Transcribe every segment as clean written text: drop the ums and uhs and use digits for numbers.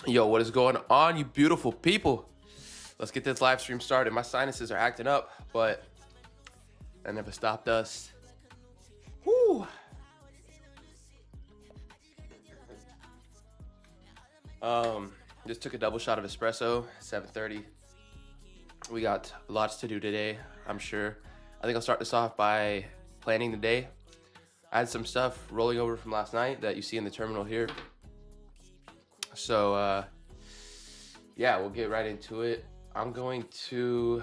Yo, what is going on, you beautiful people? Let's get this live stream started. My sinuses are acting up, but that never stopped us. Woo! Just took a double shot of espresso, 7:30. We got lots to do today, I'm sure. I think I'll start this off by planning the day. I had some stuff rolling over from last night that you see in the terminal here. So, yeah, we'll get right into it. I'm going to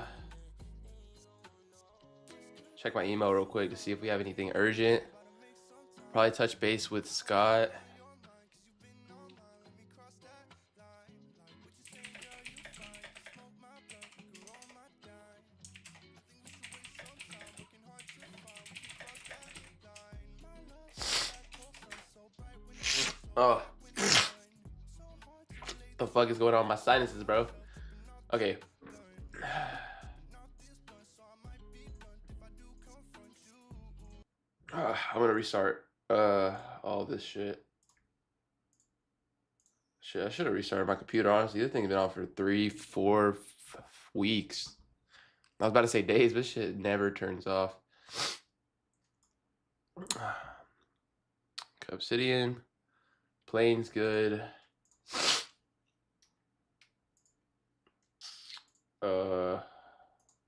check my email real quick to see if we have anything urgent. Probably touch base with Scott. Oh, the fuck is going on with my sinuses, bro? Okay. I'm gonna restart all this shit. Shit, I should have restarted my computer, honestly. This thing's been on for 3-4 weeks. I was about to say days, but this shit never turns off. Obsidian, plane's good.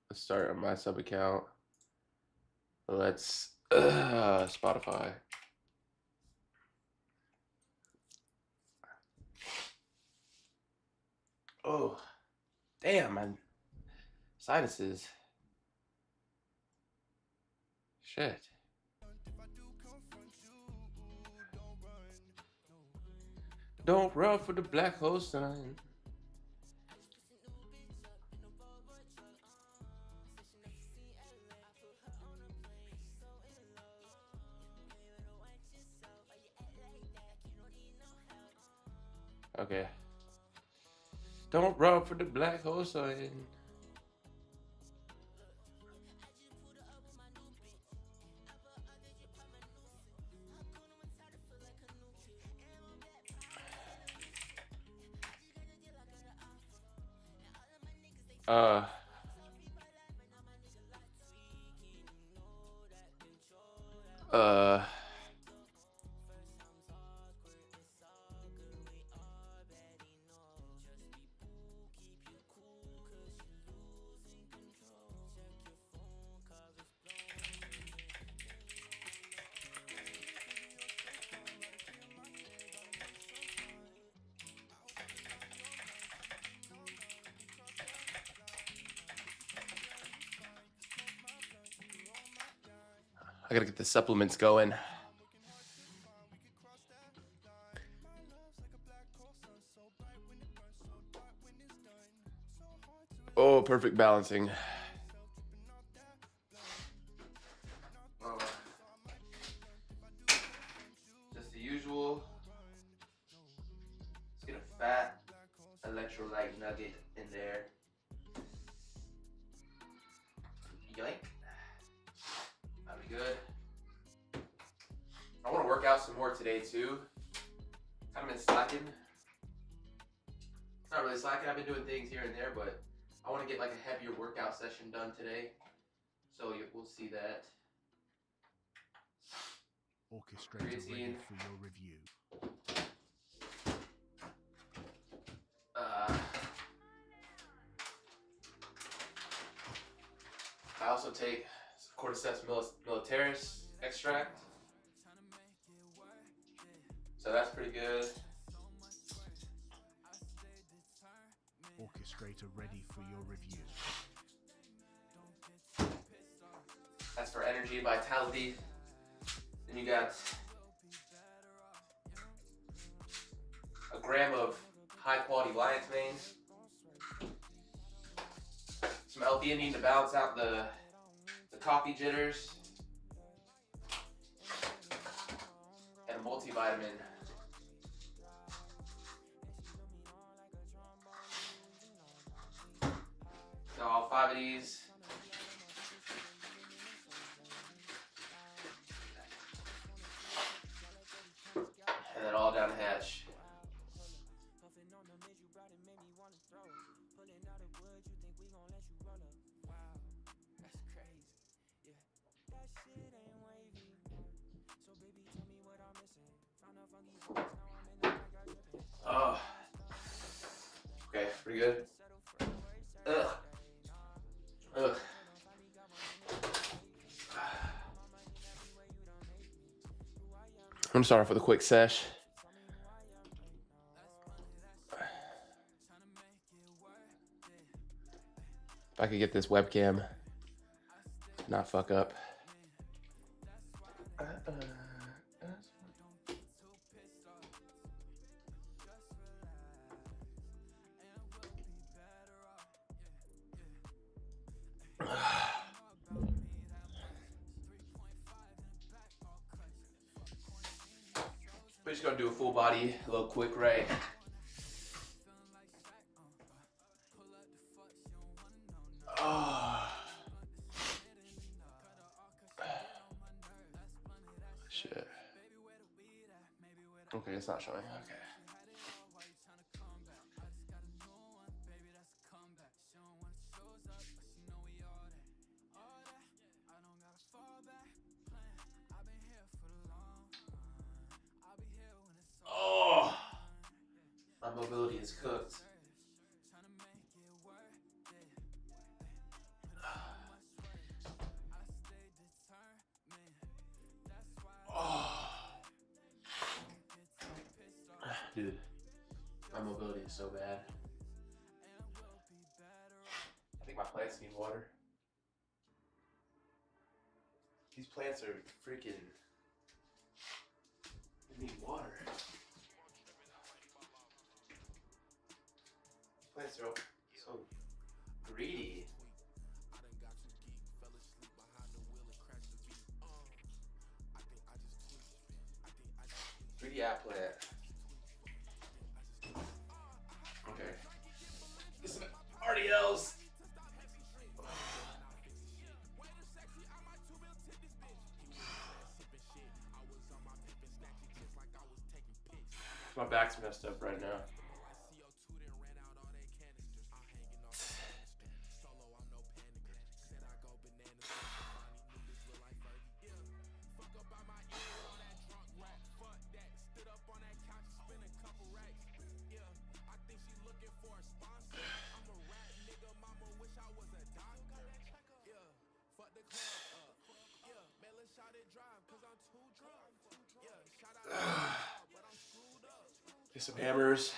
Let's start on my sub account. Let's Spotify. Oh, damn, man. Sinuses. Shit. Don't run for the black hole sun. Okay. Don't run for the black hole sun. Uh. I gotta get the supplements going. Oh, perfect balancing. Just the usual. Let's get a fat electrolyte nugget in there. Yoink. That'll be good. I want to work out some more today too. Kind of been slacking. It's not really slacking. I've been doing things here and there, but I want to get like a heavier workout session done today. So we'll see that. Orchestrator ready for your review. I also take cordyceps militaris extract. So that's pretty good. Orchestrator ready for your review. That's for energy, vitality. Then you got a gram of high quality lion's mane. Some L-theanine to balance out the coffee jitters. And a multivitamin. So all 5 of these. And then all down the hatch. Oh, okay, pretty good. Ugh. Ugh. I'm gonna start off with a quick sesh. If I could get this webcam not fuck up. We're just gonna do a full body, a little quick, right? Oh. Shit. Okay, it's not showing. Okay. Oh, my mobility is cooked. Oh, dude, my mobility is so bad. I think my plants need water. These plants are freaking. They need water. Plants are so greedy. 3D app plant. Okay. Get some RDLs. My back's messed up right now. Get some hammers.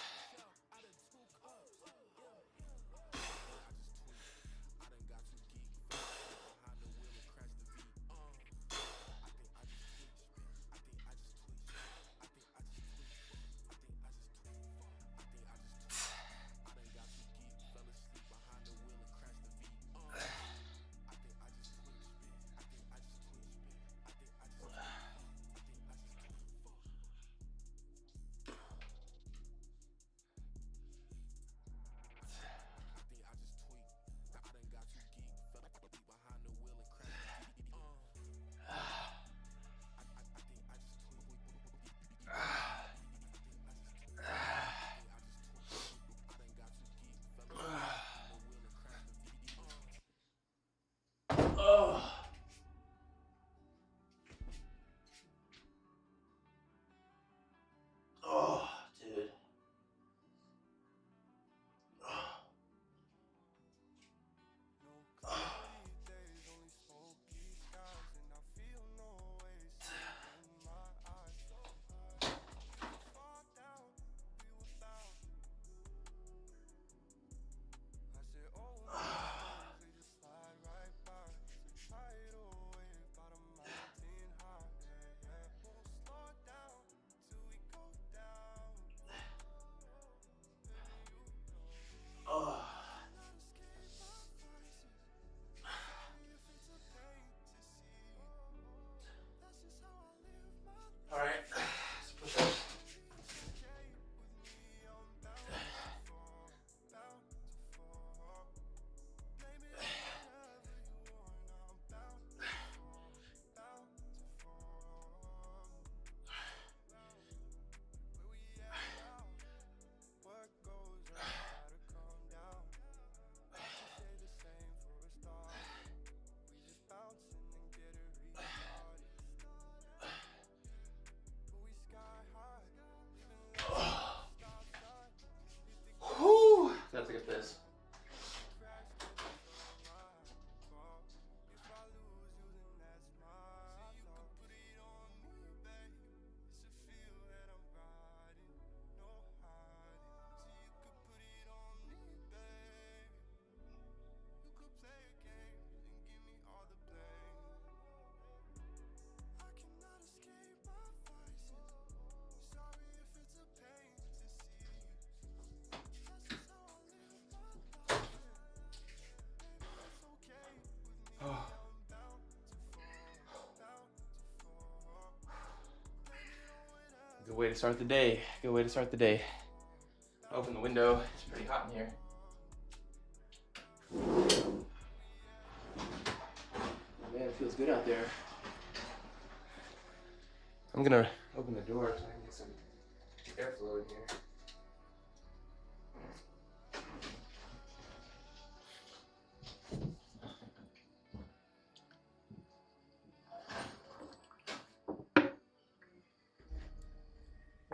way to start the day. Good way to start the day. Open the window. It's pretty hot in here. Man, it feels good out there. I'm gonna open the door so I can get some airflow in here.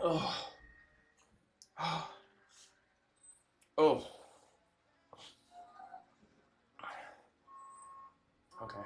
Oh. Oh. Oh. Okay.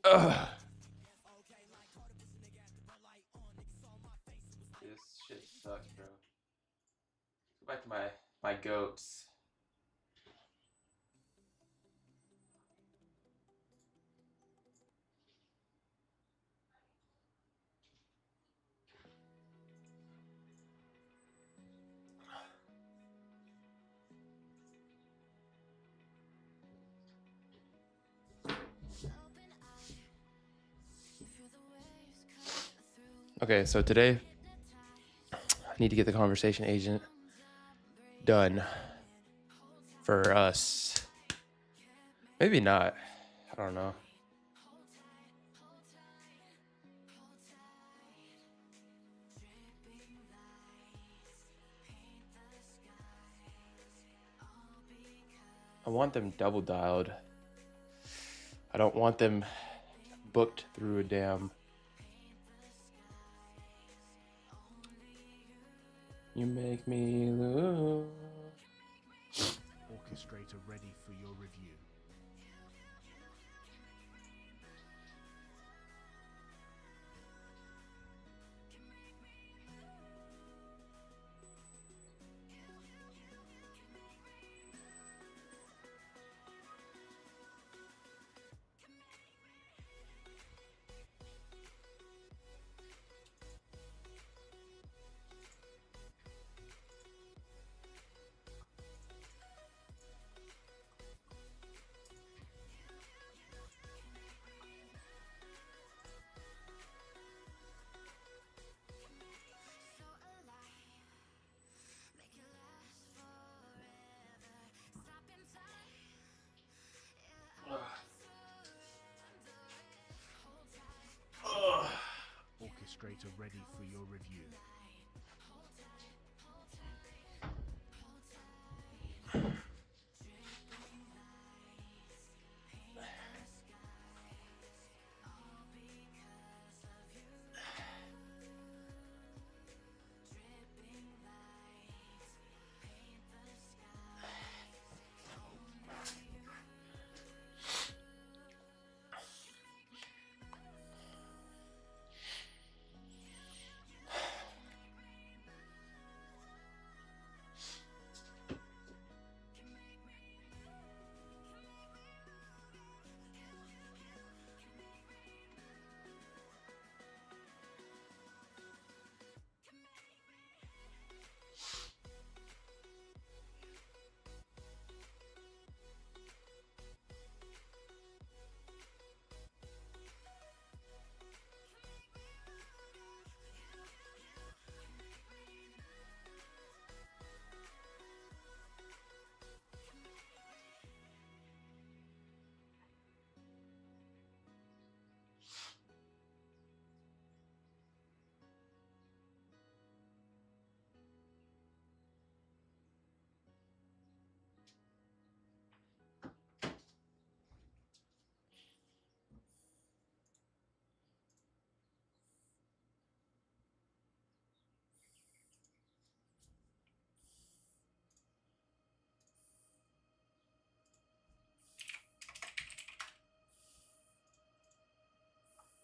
Ugh. This shit sucks, bro. Go back to my goats. Okay, so today I need to get the conversation agent done for us. Maybe not. I don't know. I want them double dialed. I don't want them booked through a damn. You make me lose. Orchestrator ready for your review. Orchestrator ready for your review.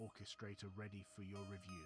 Orchestrator ready for your review.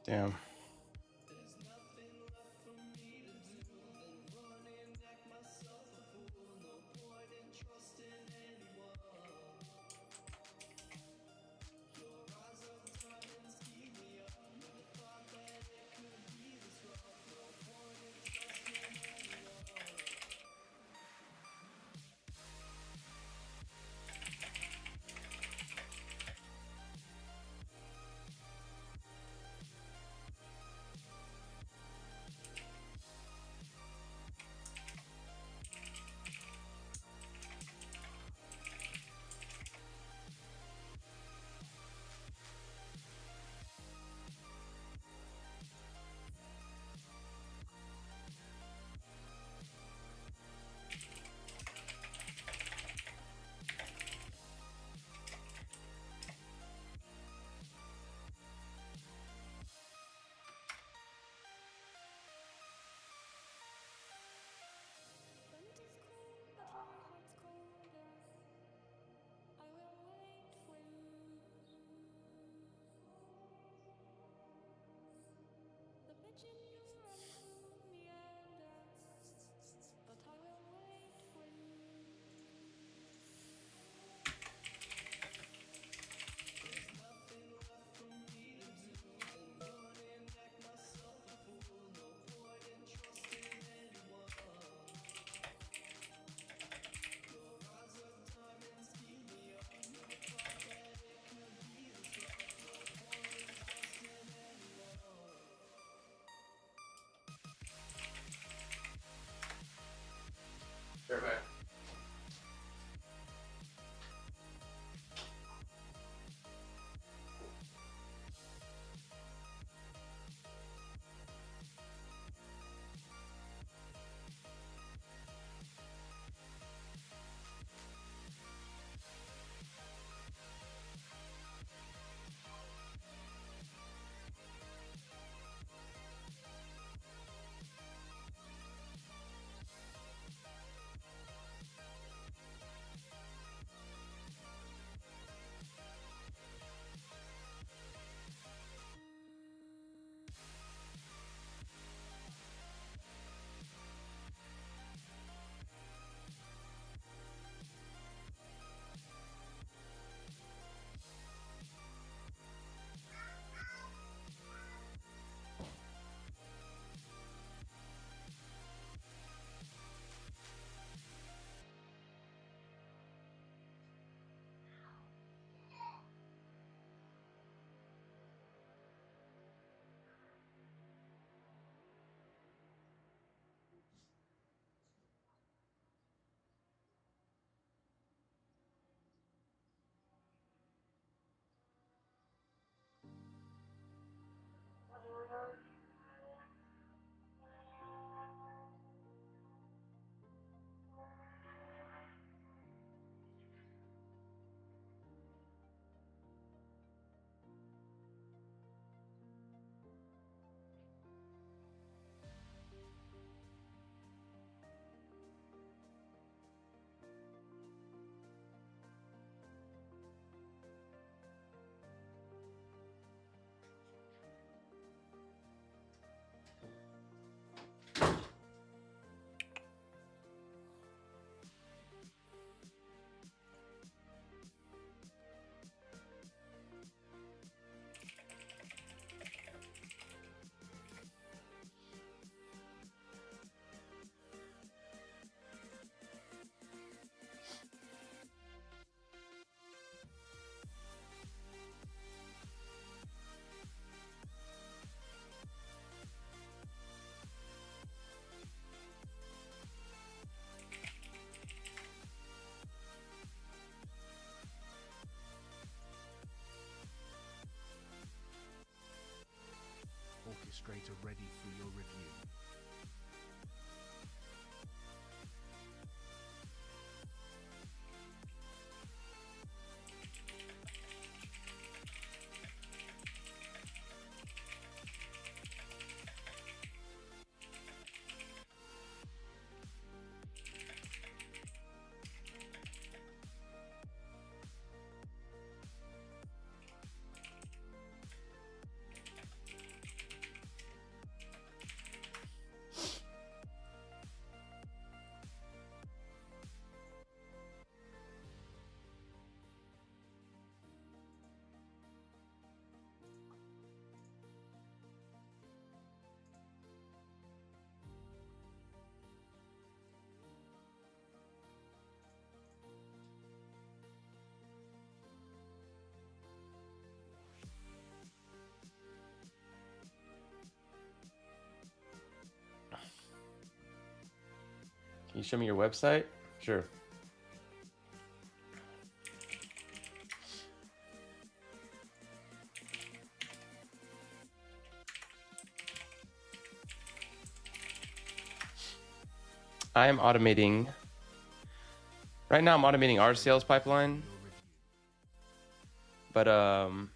Damn. Integrator ready for your review. Can you show me your website? Sure. I am automating. Right now I'm automating our sales pipeline. But I'm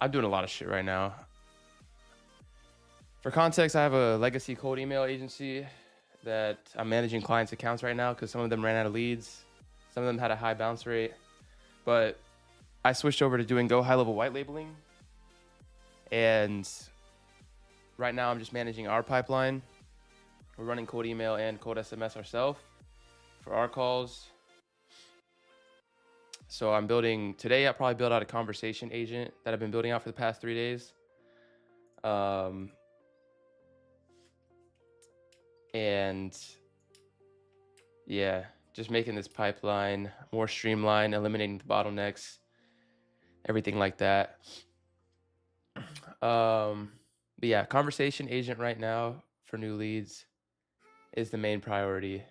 doing a lot of shit right now. For context, I have a legacy cold email agency that I'm managing clients' accounts right now because some of them ran out of leads. Some of them had a high bounce rate. But I switched over to doing GoHighLevel white labeling. And right now I'm just managing our pipeline. We're running cold email and cold SMS ourselves for our calls. So I'm building, today I'll probably build out a conversation agent that I've been building out for the past 3 days. And yeah, just making this pipeline more streamlined, eliminating the bottlenecks, everything like that. But yeah, conversation agent right now for new leads is the main priority.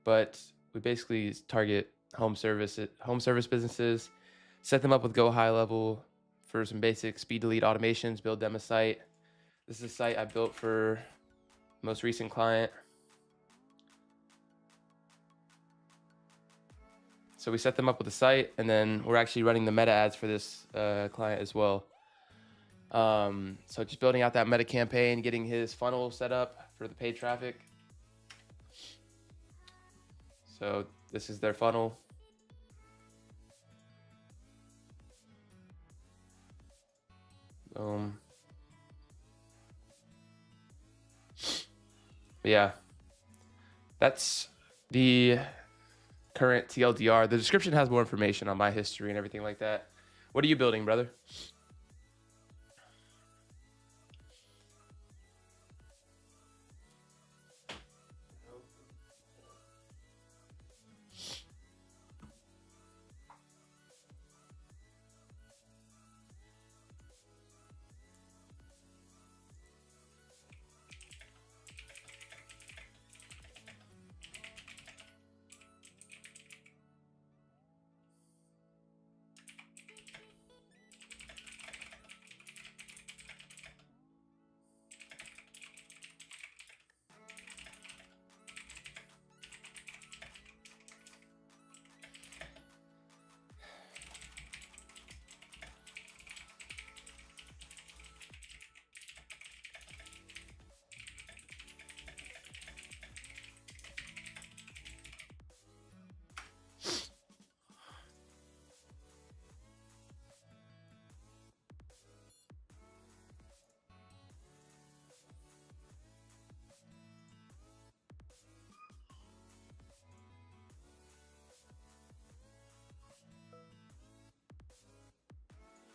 But we basically target home service businesses, set them up with GoHighLevel for some basic speed to lead automations, build them a site. This is a site I built for most recent client. So we set them up with a site, and then we're actually running the meta ads for this client as well. So just building out that meta campaign, getting his funnel set up for the paid traffic. So this is their funnel. But yeah, that's the current TLDR. The description has more information on my history and everything like that. What are you building, brother?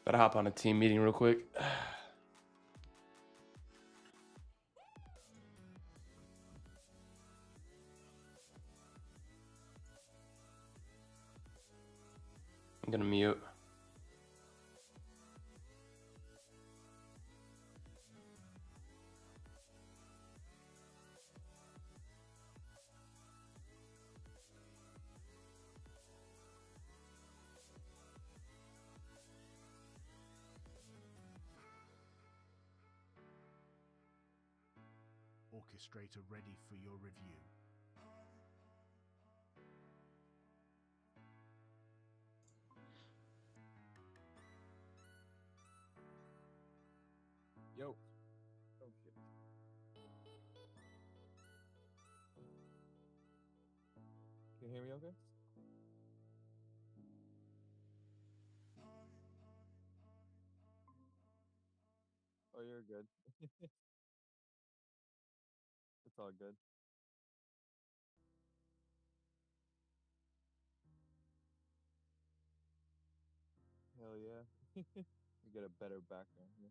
Gotta hop on a team meeting real quick. I'm gonna mute. Orchestrator ready for your review. Yo. Oh shit. Can you hear me okay? Oh, you're good. It's all good. Hell yeah. You get a better background here.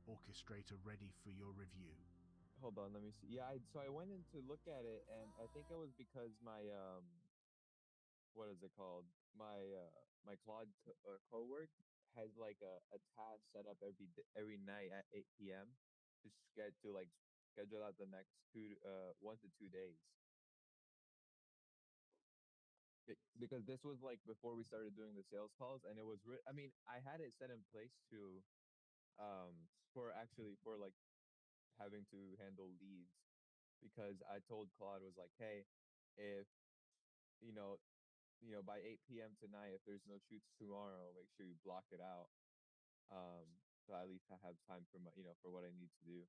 Orchestrator ready for your review. Hold on, let me see. Yeah, so I went in to look at it, and I think it was because my what is it called? My Claude Cowork has like a task set up every night at 8 p.m. to like schedule out the next 1 to 2 days. Because this was like before we started doing the sales calls, and it was I mean, I had it set in place to for like having to handle leads, because I told Claude, was like, hey, if you know by 8 p.m. tonight, if there's no shoots tomorrow, make sure you block it out, um so at least I have time for for what I need to do.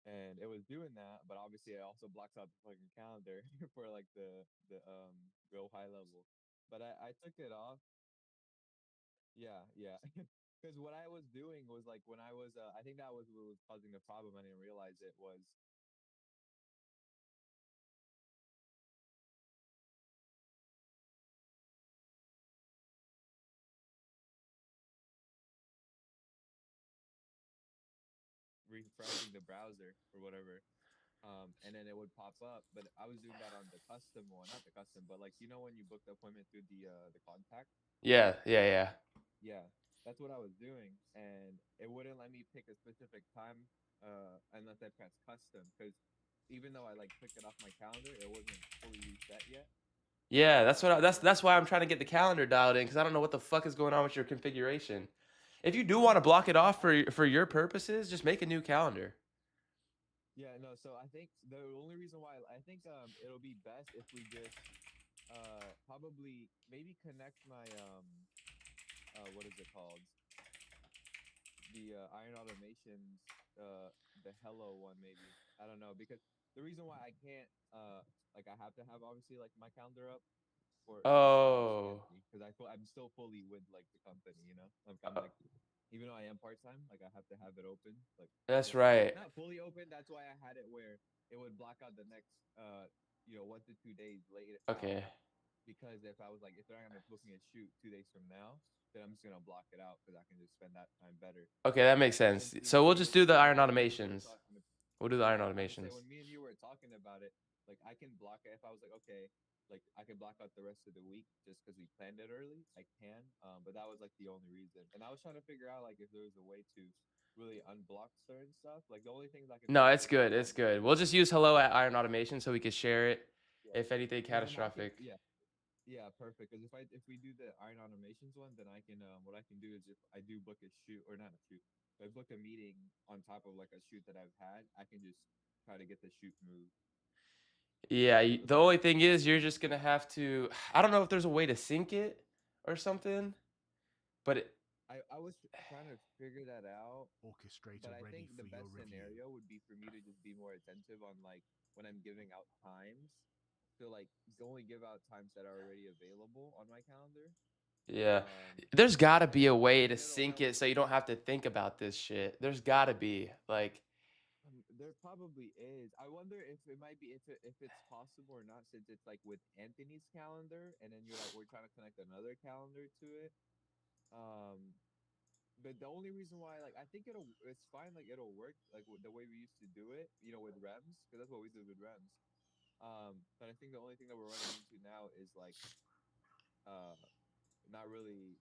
And it was doing that, but obviously it also blocks out the fucking calendar for like the go high level. But I took it off. Yeah, yeah. Because what I was doing was like, when I was, I think that was what was causing the problem. I didn't realize it was refreshing the browser or whatever. And then it would pop up. But I was doing that on the custom one, not the custom, but like, when you book the appointment through the contact. Yeah, yeah, yeah. Yeah, that's what I was doing, and it wouldn't let me pick a specific time unless I press custom, because even though I like took it off my calendar, it wasn't fully reset yet. Yeah, So that's why I'm trying to get the calendar dialed in, because I don't know what the fuck is going on with your configuration. If you do want to block it yeah, off for your purposes, just make a new calendar. yeah, no. So I think the only reason why I think it'll be best if we just probably maybe connect my what is it called, the Iron Automations, the Hello one, maybe. I don't know, because the reason why I can't like, I have to have obviously like my calendar up for, if you understand Oh, me, because I'm still fully with like the company, I'm like, even though I am part-time, like I have to have it open, like that's fully, right. not fully open. That's why I had it where it would block out the next 1 to 2 days later out, Okay. because if I was like, if they're gonna book me a shoot 2 days from now, then I'm just gonna block it out because I can just spend that time better. Okay, that makes But sense. since So we'll just do the since iron me and you were automations. talking, We'll do the iron yeah, I was about to say, automations. when me and you were talking about it, like I can block it if I was like, okay, like I can block out the rest of the week just because we planned it early. I can, but that was like the only reason. And I was trying to figure out like if there was a way to really unblock certain stuff. Like the only things I can No, think of it's is like good. It's good. We'll calendar. just use hello at iron automation so we can share it Yeah, if anything because then I can, catastrophic. yeah. Yeah, perfect. Because if we do the Iron Automations one, then I can, what I can do is, if I do book a shoot, or not a shoot, if I book a meeting on top of like a shoot that I've had, I can just try to get the shoot moved. Yeah, So the then, only thing is you're just gonna have to. I don't know if there's a way to sync it or something, but I was trying to figure that out, but Orchestrator I ready think the for your best review. scenario would be for me to just be more attentive on like when I'm giving out times, to like only give out times that are already available on my calendar. yeah, Um, there's got to and be a way and to then it'll sync help. it so you don't have to think about this shit. There's got to be like, There probably is. I wonder if it might be, if it's possible or not, since it's like with Anthony's calendar, and then you're like, we're trying to connect another calendar to it. Um, but the only reason why, like, I think it's fine, like it'll work like with the way we used to do it, with REMS, because that's what we did with REMS. But I think the only thing that we're running into now is like uh not really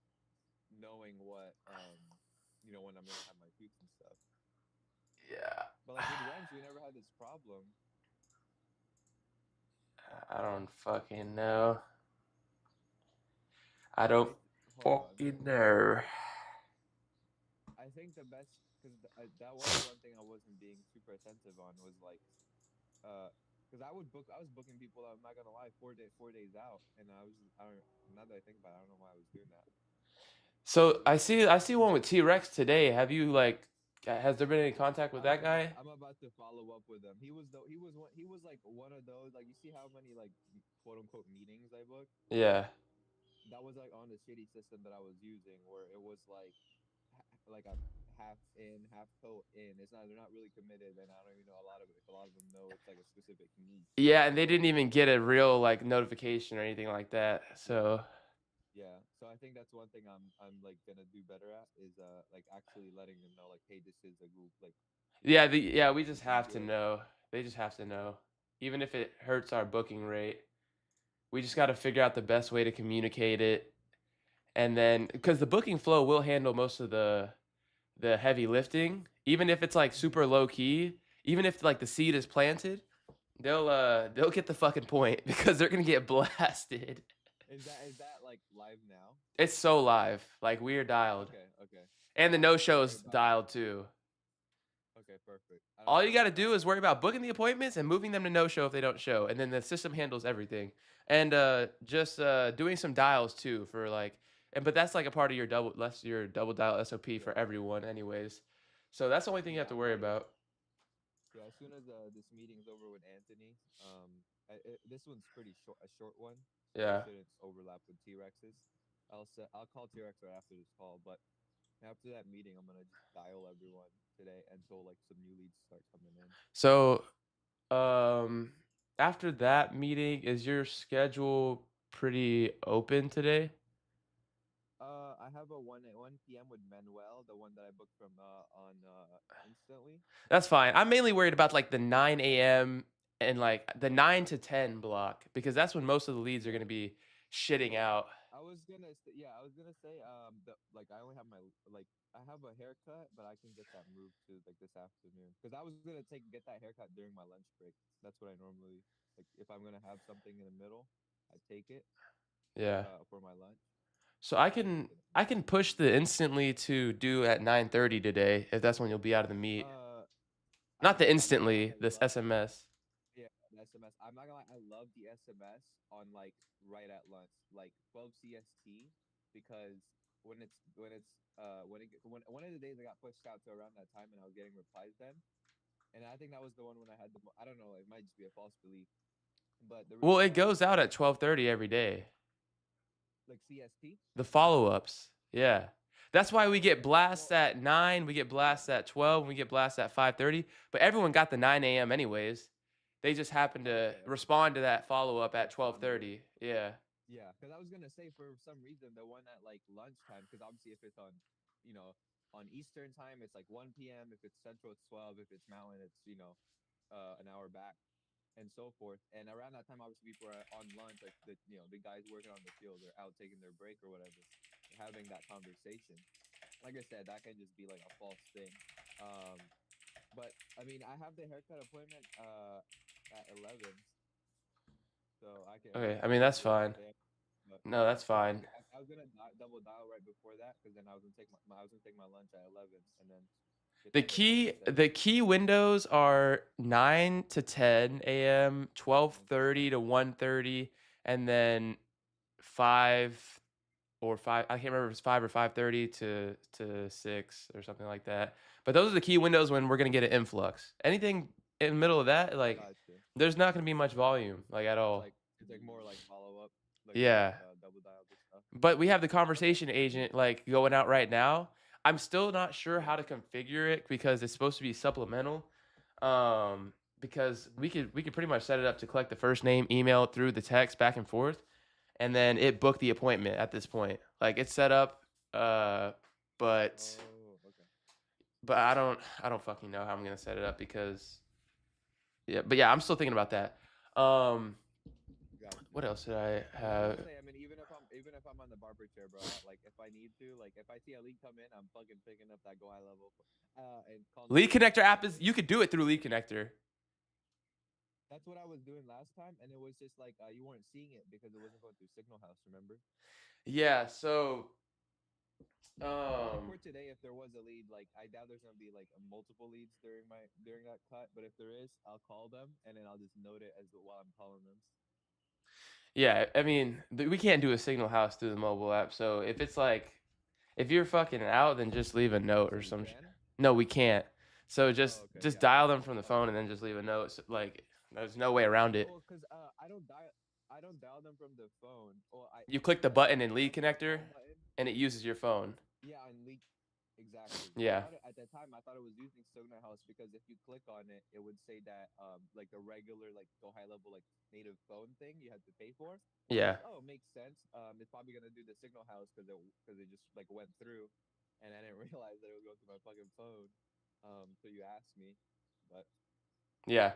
knowing what when I'm gonna have my shoots and stuff. yeah, But like with REMS, we never had this problem. I don't fucking know. I But don't. hold on. fucking there. I think the best because that was one thing I wasn't being super attentive on was like because I was booking people. I'm not gonna lie, 4 days out, and I don't now that I think about it, I don't know why I was doing that. So I see one with T Rex today. Have you like has there been any contact with that guy? I'm about to follow up with him. He was like one of those like you see how many like quote unquote meetings I booked. Yeah. That was like on the shitty system that I was using where it was like like a half in, half co in. It's not they're not really committed, and I don't even know a lot of if a lot of them know it's like a specific niche. Yeah, and they didn't even get a real like notification or anything like that. Yeah, So yeah. So I think that's one thing I'm like gonna do better at is like actually letting them know like hey this is a group like yeah, we just you can have to do it. know. They just have to know. Even if it hurts our booking rate, we just got to Yeah. figure out the best way to communicate it. And then because the booking flow will handle most of the heavy lifting, even if it's like Hmm. super low key, even if like the seed is planted, they'll get the fucking point because they're going to get blasted. Is that like live now? It's so live. Like we are dialed. Okay, okay. And the I don't no have to worry shows about dialed too. okay, perfect. I don't All have to you got worry to do about is worry about booking the appointments and moving them to no show if they don't show, and then the system handles everything. And just doing some dials too for like, and but that's like a part of your double dial SOP for yeah. everyone, anyways. So that's the only thing you have Yeah, to I'm worry gonna about. yeah, as soon as this meeting's over with Anthony, this one's pretty short, a short one, so it Yeah. shouldn't overlap with T-Rex's. I'll call T-Rex right after this call, but after that meeting, I'm gonna just dial everyone today until like some new leads start coming in. So um, after that meeting, is your schedule pretty open today? I have a 1 p.m. with Manuel, the one that I booked from on instantly. That's fine. I'm mainly worried about like the 9 a.m. and like the 9 to 10 block because that's when most of the leads are Yeah. going to be shitting out. I was gonna say like I only have my like I have a haircut, but I can get that moved to like this afternoon because I was gonna get that haircut during my lunch break. That's what I normally like if I'm gonna have something in the middle, I take it Yeah. for my lunch. So So I I was just can gonna I move can it. push the instantly to do at 9:30 today if that's when you'll be out of the meet. Uh, Not the I'm not gonna lie, instantly, I this love SMS. yeah the SMS. I'm not gonna lie, I love the SMS on like right at lunch, like 12 CST, because when one of the days I got pushed out to around that time and I was getting replies then, and I think that was the one when I had I don't know, it might just be a false belief, but the Well, reason it why I goes love out that at 12:30 every day. like CST. The follow-ups. Yeah. That's why we get blasts Well, at 9, we get blasts at 12, and we get blasts at 5:30, but everyone got the 9 a.m. anyways. They just happened to okay, okay, respond to that follow-up at responded. 12:30. Yeah. Yeah, because I was gonna say for some reason the one at like lunchtime, because obviously if it's on, you know, on Eastern time it's like 1 p.m. If it's Central it's 12. If it's Mountain it's an hour back and so forth. And around that time obviously people are on lunch, like the guys working on the field are out taking their break or whatever, having that conversation. Like I said, that can just be like a false thing. Um, but I mean I have the haircut appointment at 11, so I Okay. can I mean, just that's do it right fine. there. But No, that's because fine. I was gonna double dial right before that, because then I was gonna take I was gonna take my lunch at 11 and then get The the haircut at key seven. the key windows are 9 to 10 a.m., 12:30 to 1:30, and then 5 or 5, I can't remember if it's 5 or 5:30 to 6 or something like that. But those are the key windows when we're going to get an influx. Anything in the middle of that, like Gotcha. there's not going to be much volume like at all. It's like more like follow up, like Yeah. double dial this stuff. But we have the Okay. conversation agent like going out right now. I'm still not sure Yeah. how to configure it because it's supposed to be supplemental. Because Hmm. we could pretty much set it up to collect the first name, email through the text back and forth, and then it booked the appointment at this point. Like it's set up, uh, but Oh, okay. I don't fucking know how I'm gonna set it up because yeah, but yeah, I'm still thinking about that. Gotcha. What else did I Because I was gonna have? say, I mean, even if I'm on the barber chair, bro, like if I need to, like if I see a lead come in, I'm fucking picking up that Go High Level, and calling the Lead person connector back app on is the you could do it through lead connector. That's what I was doing last time, and it was just like you weren't seeing it because it wasn't going through Signal House. Remember? Yeah, so Like Um, for today, if there was a lead, like I doubt there's gonna be like multiple leads during that cut. But if there is, I'll call them and then I'll just note it while I'm calling them. yeah, I mean, we can't do a signal house through the mobile app. So if it's like, if you're fucking out, then just leave a note So or we some. can. No, we can't. So Oh, okay. just Yeah, I dial thought them we from the thought phone we and then could. just leave a note. So, like, there's no way around it. Oh, cause I don't dial them from the phone. Well, You click the I button in lead press the connector, call button. and it uses your phone. Yeah, and leak. Exactly. Yeah, At that time I thought it was using Signal House because if you click on it, it would say that like the regular like Go High Level like native phone thing you had to pay for. And I was yeah, like, oh, it makes sense. It's probably gonna do the Signal House because it just like went through, and I didn't realize that it was going through my fucking phone. So you asked me, but yeah.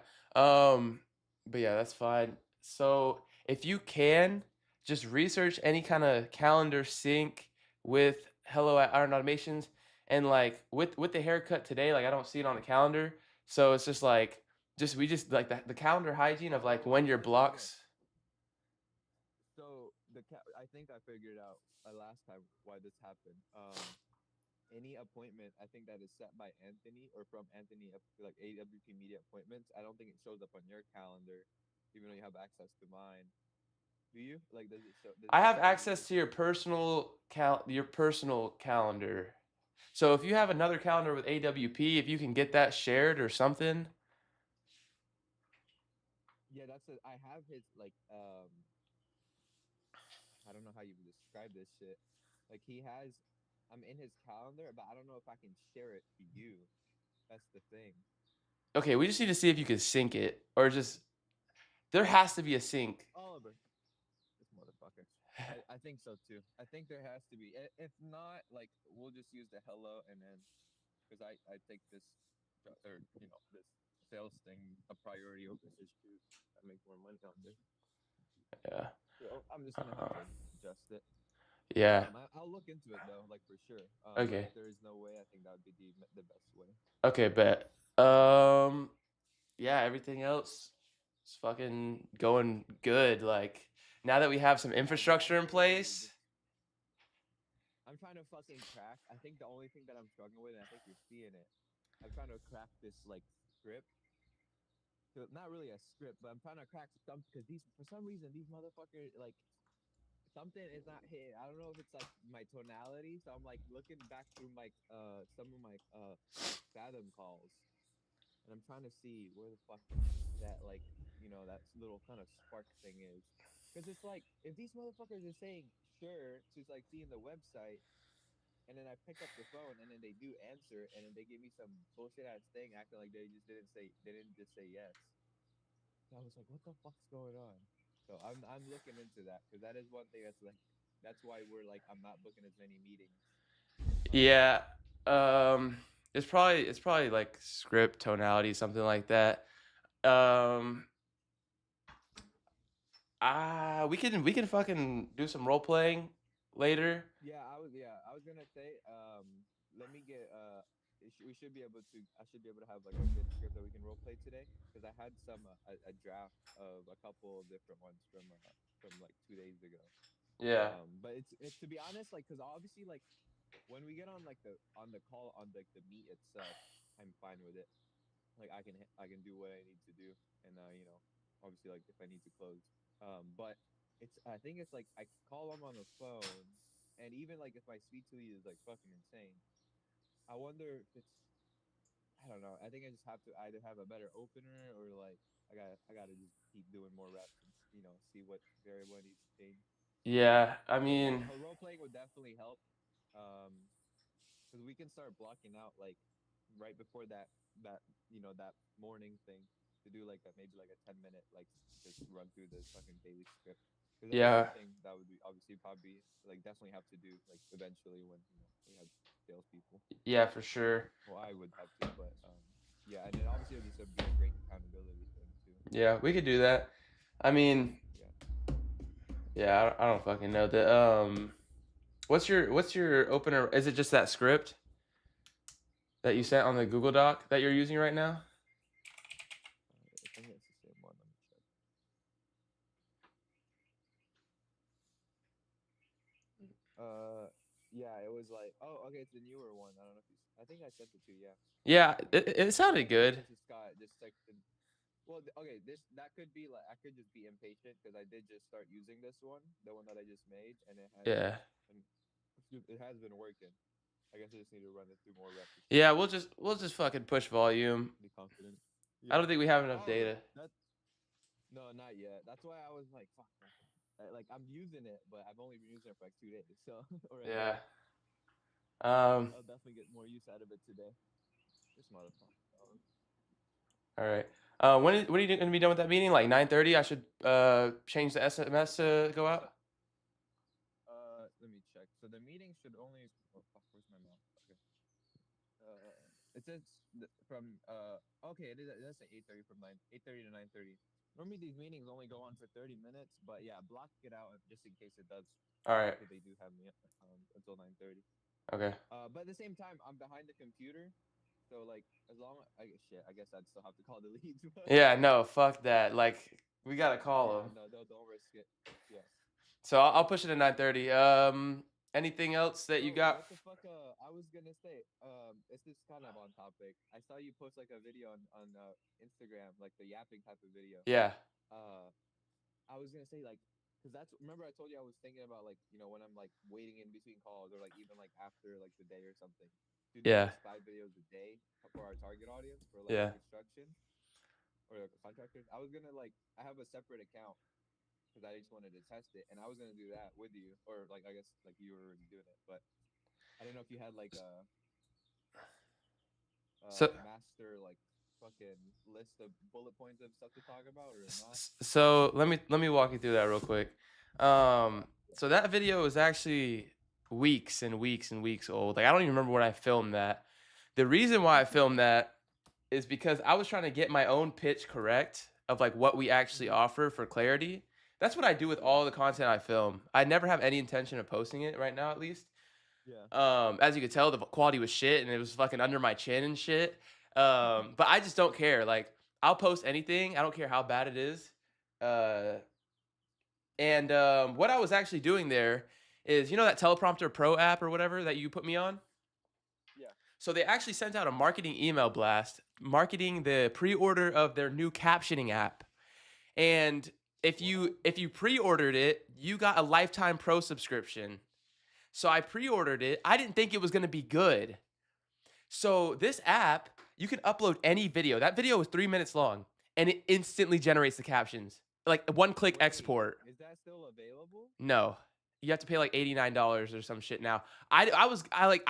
But yeah, that's fine. So if you can, just research any kind of calendar sync with Hello at Iron Automations, and like with the haircut today, like I don't see it on the calendar, so it's just like we just like the calendar hygiene of like oh, when your okay. blocks. So I think I figured out last time why this happened. Any appointment I think that is set by Anthony or from Anthony like AWP media appointments, I don't think it shows up on your calendar, even though you have access to mine. Do you? Like, does I it have show on yours? access to your personal calendar. So if you have another calendar with AWP, if you can get that shared or something. Yeah, I have his like I don't know how you would describe this shit. Like he has, I'm in his calendar, but I don't know if I can share it to you. That's the thing. Okay, we just need to see if you can sync it, or just there has to be a sync. Oliver, this motherfucker. I think so too. I think there has to be. If not, like we'll just use the hello and then because I take this or this sales thing a priority over his shoes. I make more money on this. Yeah. So I'm just gonna have Uh, to adjust it. yeah. I'll look into it though, like for sure. But if Okay. there is no way, I think that would be the best way. Okay, bet. Yeah, everything else is fucking going good. Like now that we have some Yeah, bro. infrastructure in place. I'm trying to fucking crack. I think the only thing that I'm struggling with, and I think you're seeing it, I'm trying to crack this like script. So not really a script, but I'm trying to crack some because these for some reason these motherfuckers like something is not hitting. I don't know if it's like my tonality. So I'm like looking back through my some of my Fathom calls, and I'm trying to see where the fuck that like that little kind of spark thing is. Because it's like if these motherfuckers are saying sure to like seeing the website, and then I pick up the phone, and then they do answer, and then they give me some bullshit ass thing, acting like they didn't just say yes. So I was like, what the fuck's going on? So I'm looking into that because that is one thing that's like that's why we're like I'm not booking as many meetings. Um, Yeah. Um it's probably like script tonality, something like that. Um we can fucking do some role playing later. I was gonna say let me get we should be able to I should be able to have like a good script that we can role play today because I had a draft of a couple of different ones from like 2 days ago. Yeah. But it's to be honest, like, because obviously, like, when we get on like the call on like the meet itself, I'm fine with it. Like, I can do what I need to do, and obviously, like, if I need to close. But I think it's like I call them on the phone, and even like if my speed to lead is like fucking insane, I wonder if it's I don't know. I think I just have to either have a better opener or like I gotta just keep doing more reps and see what variable I need to change. Yeah. I But mean, role playing would definitely help. Because we can start blocking out like right before that morning thing to do like maybe like a 10 minute like just run through the fucking daily script. Because that's one yeah. thing that would be obviously probably like definitely have to do like eventually when we have salespeople. Yeah, for sure. Well, I would have to, but yeah, and then obviously it'll just be a great accountability thing too. Yeah, we could do that. I mean, Yeah. yeah, I don't fucking know. What's your opener? Is it just that script that you sent on the Google Doc that you're using right now? I think that's the same one. Let me check. Uh, Yeah, it was like, oh, okay, it's the newer one. I don't know if you. I think I sent it to you. Yeah. Yeah, it sounded good. This is Scott. Just section. Well, okay, this that could be like I could just be impatient because I did just start using this one, the one that I just made, and Yeah. and it has been working. I guess I just need to run it through more reps or Yeah, something. we'll just fucking push volume. Be confident. I don't Yeah. think we have enough Oh, data. that's no, not yet. That's why I was like, fuck, man. Like I'm using it, but I've only been using it for like 2 days, so or a day. Yeah. Um. I'll definitely get more use out of it today. This motherfucker. All right. When are you gonna be done with that meeting? Like 9:30. I should change the SMS to go out. Let me check. So the meeting should only. Oh fuck, where's my mouse? Okay. It says from okay, it does say 8:30 from 8:30 to 9:30. Normally these meetings only go on for 30 minutes, but yeah, block it out just in case it does. All right. If they do have me until 9:30. Okay. But at the same time, I'm behind the computer, so like as long I guess I'd still have to call the leads. But Yeah. No. Fuck that. Like we gotta call yeah, them. no, don't risk it. Yeah. So I'll push it to 9:30. Anything else that you Oh, got? what the fuck? I was gonna say, it's just kind of on topic. I saw you post like a video on Instagram, like the yapping type of video. Yeah. Uh, I was gonna say like, cause that's remember I told you I was thinking about like when I'm like waiting in between calls or like even like after like the day or something, to do Yeah. just 5 videos a day for our target audience for like Yeah. construction or like contractors. I was gonna like I have a separate account because I just wanted to test it, and I was gonna do that with you or like I guess like you were already doing it, but I don't know if you had like So a master like fucking list of bullet points of stuff to talk about or not. so let me walk you through that real quick. Yeah, So that video was actually weeks and weeks and weeks old. Like I don't even remember when I filmed that. The reason why I filmed that is because I was trying to get my own pitch correct of like what we actually offer for clarity. That's what I do with yeah, all the content I film. I never have any intention of posting it right now, at least. yeah. As you could tell, the quality was shit and it was fucking under my chin and shit. But I just don't care. Like I'll post anything. I don't care how bad it is. Uh, and what I was actually doing there is, that Teleprompter Pro app or whatever that you put me on. Yeah. So they actually sent out a marketing email blast marketing the pre-order of their new captioning app. And if you What? if you pre-ordered it, you got a lifetime pro subscription. So I pre-ordered it. I didn't think it was going to be good. So this app, you can upload any video. That video was 3 minutes long and it instantly generates the captions. Like one click Wait, export. is that still available? No. You have to pay like $89 or some shit now. I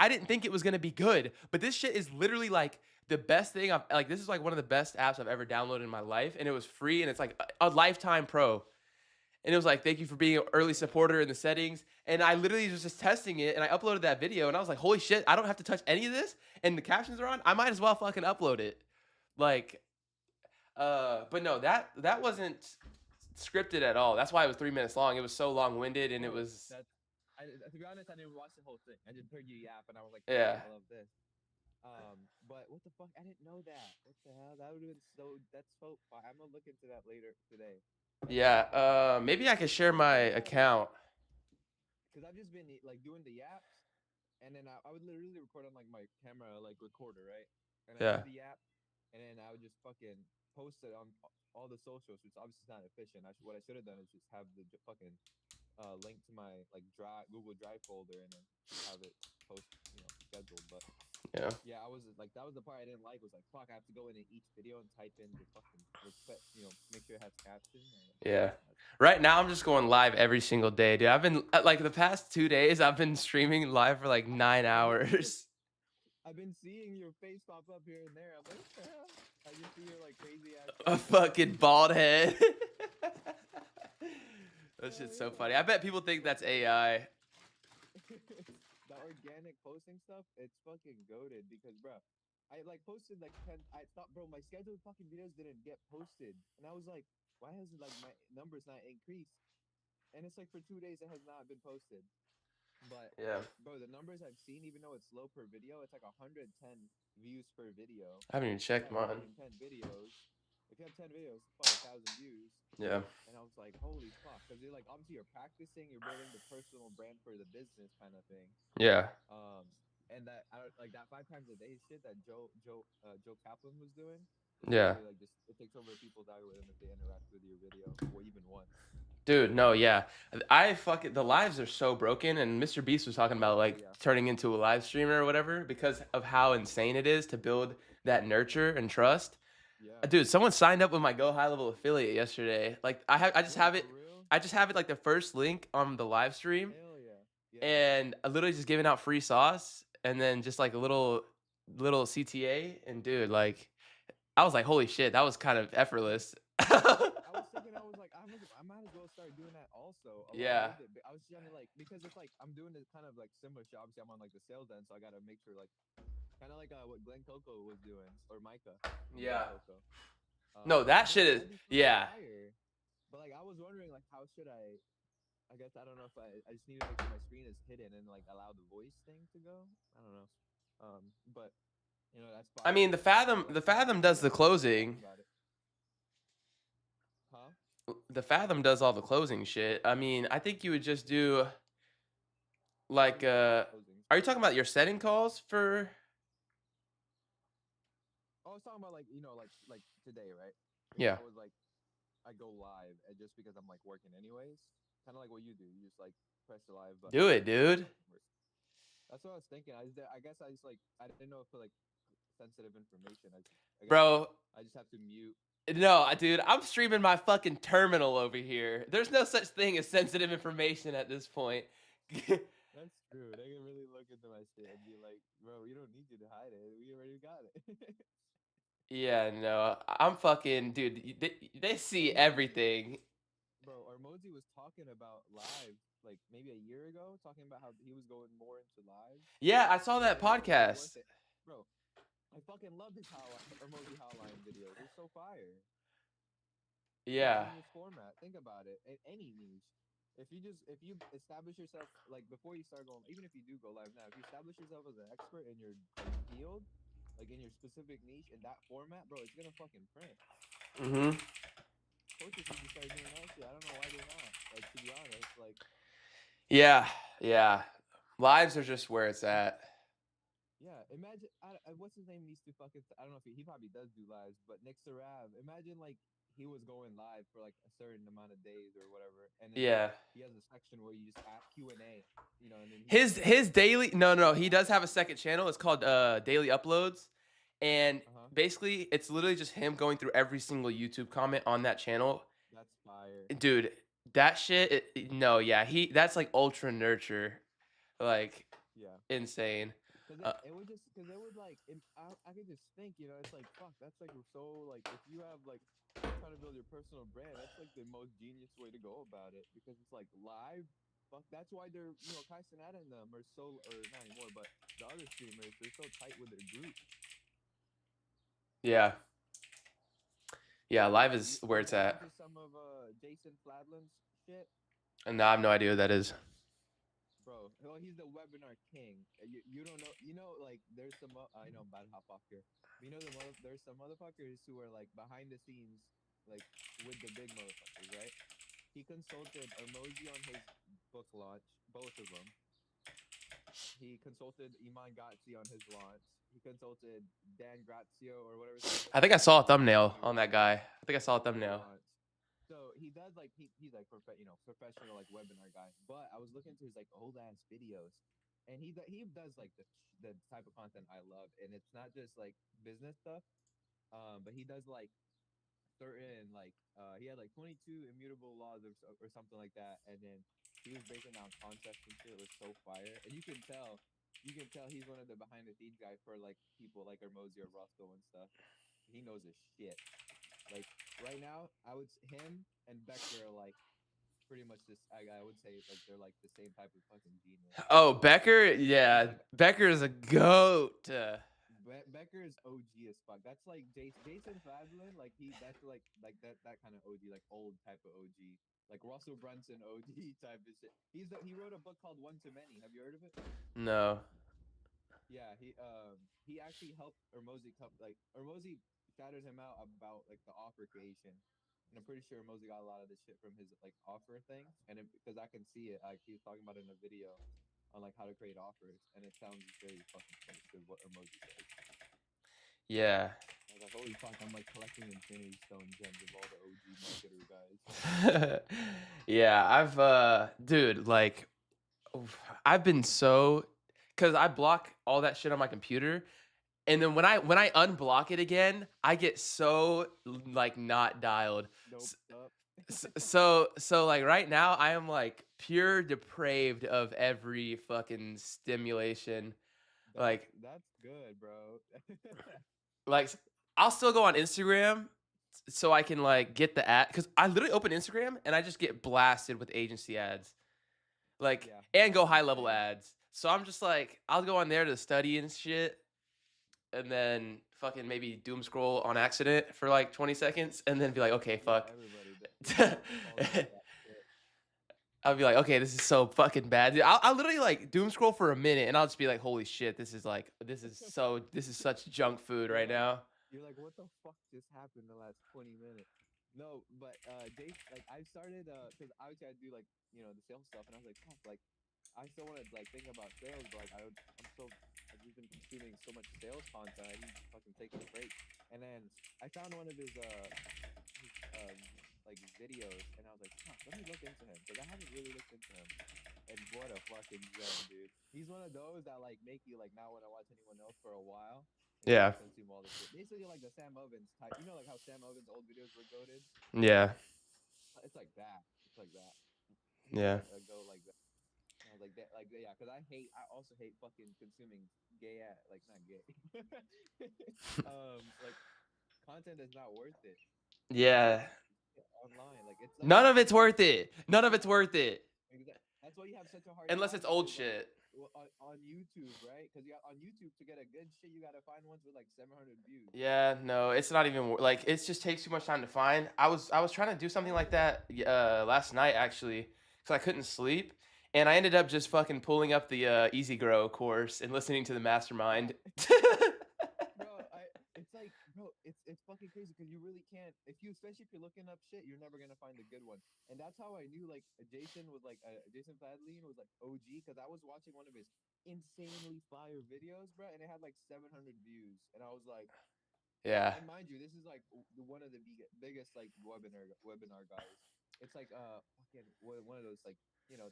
didn't think it was gonna be good, but this shit is literally like the best thing I've like. This is like one of the best apps I've ever downloaded in my life, and it was free, and it's like a lifetime pro. And it was like, thank you for being an early supporter in the settings. And I literally was just testing it, and I uploaded that video, and I was like, holy shit, I don't have to touch any of this, and the captions are on. I might as well fucking upload it. Like, but no, that wasn't scripted at all. That's why it was 3 minutes long. It was so long winded, and it Bro, was that's to be honest, I didn't watch the whole thing. I just heard you yap, and I was like, yeah. I love this. But what the fuck? I didn't know that. What the hell? That would have been so. That's so. I'm gonna look into that later today. That's so Yeah, fire. maybe I could share Cause my yeah, account. cause I've just been like doing the yaps, and then I would literally record on like my camera like recorder, right? And I do Yeah, the yap, and then I would just fucking post it on all the socials, which obviously is not efficient. What I should have done is just have the fucking link to my like drive Google Drive folder, and then just have it post scheduled. But yeah, yeah, I was like that was the part I didn't like was like fuck I have to go into each video and type in the fucking make sure it has caption. yeah. Right now, I'm just going live every single day, dude. I've been like the past 2 days, I've been streaming live for like 9 hours. I've been seeing your face pop up here and there. I'm like, what the hell? I just see your like crazy ass A face. fucking bald head. That shit's so Yeah. funny. I bet people think that's AI. The organic posting stuff, it's fucking goaded because, bro, I like posted like 10. I thought, bro, my scheduled fucking videos didn't get posted, and I was like, why has like my numbers not increased? And it's like for 2 days it has not been posted. But Yeah, bro, the numbers I've seen, even though it's low per video, it's like 110 views per video. I haven't even And I checked have mine. 110 videos. he had 10 videos, fuck, 1,000 views. Yeah. And I was like, holy fuck, because you're like obviously you're practicing, you're building the personal brand for the business kind of thing. Yeah. Um, and that I don't like that 5 times a day shit that Joe Kaplan was doing is Yeah. literally like just it takes over people's algorithm if they interact with your video or even once. Dude, no, yeah. I fucking the lives are so broken, and Mr. Beast was talking about like Yeah. turning into a live streamer or whatever because of how insane it is to build that nurture and trust. Yeah. Dude, someone signed up with my GoHighLevel affiliate yesterday. Like I just Wait, have for it. real? I just have it like the first link on the live stream, Hell yeah. Yeah. and I literally just giving out free sauce, and then just like a little CTA. And dude, like I was like, holy shit, that was kind of effortless. I was thinking, I was like, I might as well start doing that also along Yeah. with it. But I was trying to like because it's like I'm doing this kind of like similar shit. Obviously, I'm on like the sales end, so I gotta make sure like kind of like what Glenn Coco was doing or Micah from Glenn Yeah. Coco. No, And I that was shit like, is that'd be fucking yeah. fire. But like, I was wondering like, how should I? I guess I don't know if I just need to make sure my screen is hidden and like allow the voice thing to go. I don't know. But you know that's I fire. mean, So The like Fathom yeah, does the we were just talking closing. about it. Huh? The Fathom does all the closing shit. I mean, I think you would just do What do you like mean closing are you shit? talking about your setting calls for Oh, I was talking about like like today, right? If Yeah. I was like I go live and just because I'm like working anyways, kind of like what you do. You just like press the live button Do and it, then you start dude. talking. That's what I was thinking. I guess I just like I didn't know if for like sensitive information. I guess Bro, I just have to mute. no, dude, I'm streaming my fucking terminal over here. There's no such thing as sensitive information at this point. That's true. They can really look into my shit and be like, "Bro, we don't need you to hide it. We already got it." Yeah, no, I'm fucking dude. They see Armozy, everything. bro, Armozy was talking about live like maybe a year ago, talking about how he was going more into lives. Yeah, I saw And that it was so podcast. worth it, bro. I fucking love his Armozy Hotline videos. They're so fire. It's a Yeah. genius format. Think about it. In any niche, if you establish yourself like before you start going, even if you do go live now, if you establish yourself as an expert in your like field, like in your specific niche in that format, bro, it's gonna fucking print. Mhm. Coaches need to start doing that shit. I don't know why they're not. Like to be honest, like Yeah. Yeah. Lives are just where it's at. yeah, imagine what's his name needs to fucking I don't know if he probably does do lives, but Nick Sarav, imagine like he was going live for like a certain amount of days or whatever, and then like Yeah. he has a section where you just ask Q&A, and then he just like His daily no, he does have a second channel. It's called Daily Uploads. And uh huh, basically it's literally just him going through every single YouTube comment on that channel. that's fire. Dude, that shit no, yeah, that's like ultra nurture. Like Yeah, insane. because Uh, it would just because it would like I could just think it's like fuck that's like so like if you have like you're trying to build your personal brand that's like the most genius way to go about it because it's like live. Fuck, that's why they're Kai Cenat and them are so or not anymore, but the other streamers they're so tight with their group. yeah. Yeah, live You is where you it's got at. into some of Jason Fladlin's shit, And I have no idea who that is. bro. Well, he's the webinar king. You don't know like there's some I know I'm about to hop off here. But there's some motherfuckers who are like behind the scenes like with the big motherfuckers, right? He consulted Emoji on his book launch, both of them. He consulted Iman Gotzi on his launch. He consulted Dan Grazio or whatever his name is I think I saw a thumbnail when he on was that guy. I think I saw a on his thumbnail. launch. So he does like he's like professional like webinar guy. But I was looking through his like old ass videos, and he does like the type of content I love, and it's not just like business stuff. But he does like certain like he had like 22 immutable laws or something like that, and then he was breaking down concepts and shit. It was so fire, and you can tell he's one of the behind the scenes guy for like people like Hermosi or Roscoe and stuff. He knows his shit. Like right now, him and Becker are like pretty much this. I would say like they're like the same type of fucking genius. Oh, Becker? He's Yeah. like Becker is a goat. Becker is OG as fuck. That's like Jason Fadlin. Like that's like that kind of OG, like old type of OG, like Russell Brunson OG type of shit. He wrote a book called One Too Many. Have you heard of it? No. Yeah, he actually helped Hermosi like Hermosi. shouted him out about like the offer creation, and I'm pretty sure Mosey got a lot of this shit from his like offer thing, and because I can see it, like he was talking about it in a video on like how to create offers, and it sounds very fucking close to what Mosey says. Yeah. I was like, holy fuck, I'm like collecting Infinity Stone gems of all the OG marketer guys. Yeah, dude, like I've been so cuz I block all that shit on my computer, and then when I unblock it again, I get so like not dialed. Nope, up. So like right now I am like pure depraved of every fucking stimulation. That's Like that's good, bro. like I'll still go on Instagram so I can like get the ad cuz I literally open Instagram and I just get blasted with agency ads. Like Yeah, and go high level same. ads. So I'm just like I'll go on there to study and shit and then fucking maybe doom scroll on accident for like 20 seconds and then be like, okay, Bro, fuck. everybody everybody falls into that shit. I'll be like, okay, this is so fucking bad. Dude, I'll literally like doom scroll for a minute and I'll just be like, holy shit, this is such junk food right now. You're like, what the fuck just happened the last 20 minutes? No, but Jake, like I started because obviously I do like the sales stuff, and I was like, fuck, like I still want to like think about sales, but like I'm so I've just been consuming so much sales content, I need to fucking take a break. And then I found one of his like videos, and I was like, huh, let me look into him because I haven't really looked into him. And what a fucking gem, dude. He's one of those that like make you like not want to watch anyone else for a while and just Yeah. like consume all the shit. Basically like the Sam Ovens type. You know like how Sam Ovens old videos were goated? Yeah. It's like that. It's like that. He's Yeah. like a go like that. I was like that, like yeah, because I also hate fucking consuming gay at like not gay, like content is not worth it. Yeah. Online, like it's like None of it's it's worth it. None of it's worth it. that's why you have such a hard Unless time it's with old those like shit. on YouTube, right? Because you on YouTube to get a good shit, you gotta find ones with like 700 views. Yeah, no, it's not even like it just takes too much time to find. I was trying to do something like that last night actually cuz I couldn't sleep and I ended up just fucking pulling up the Easy Grow course and listening to the mastermind. Bro, it's like, bro, it's fucking crazy because you really can't if you especially if you're looking up shit, you're never gonna find a good one. And that's how I knew like Jason was like Jason Fadley was like OG because I was watching one of his insanely fire videos, bro, and it had like 700 views, and I was like, Yeah. and mind you, this is like one of the biggest like webinar guys. It's like fucking one of those like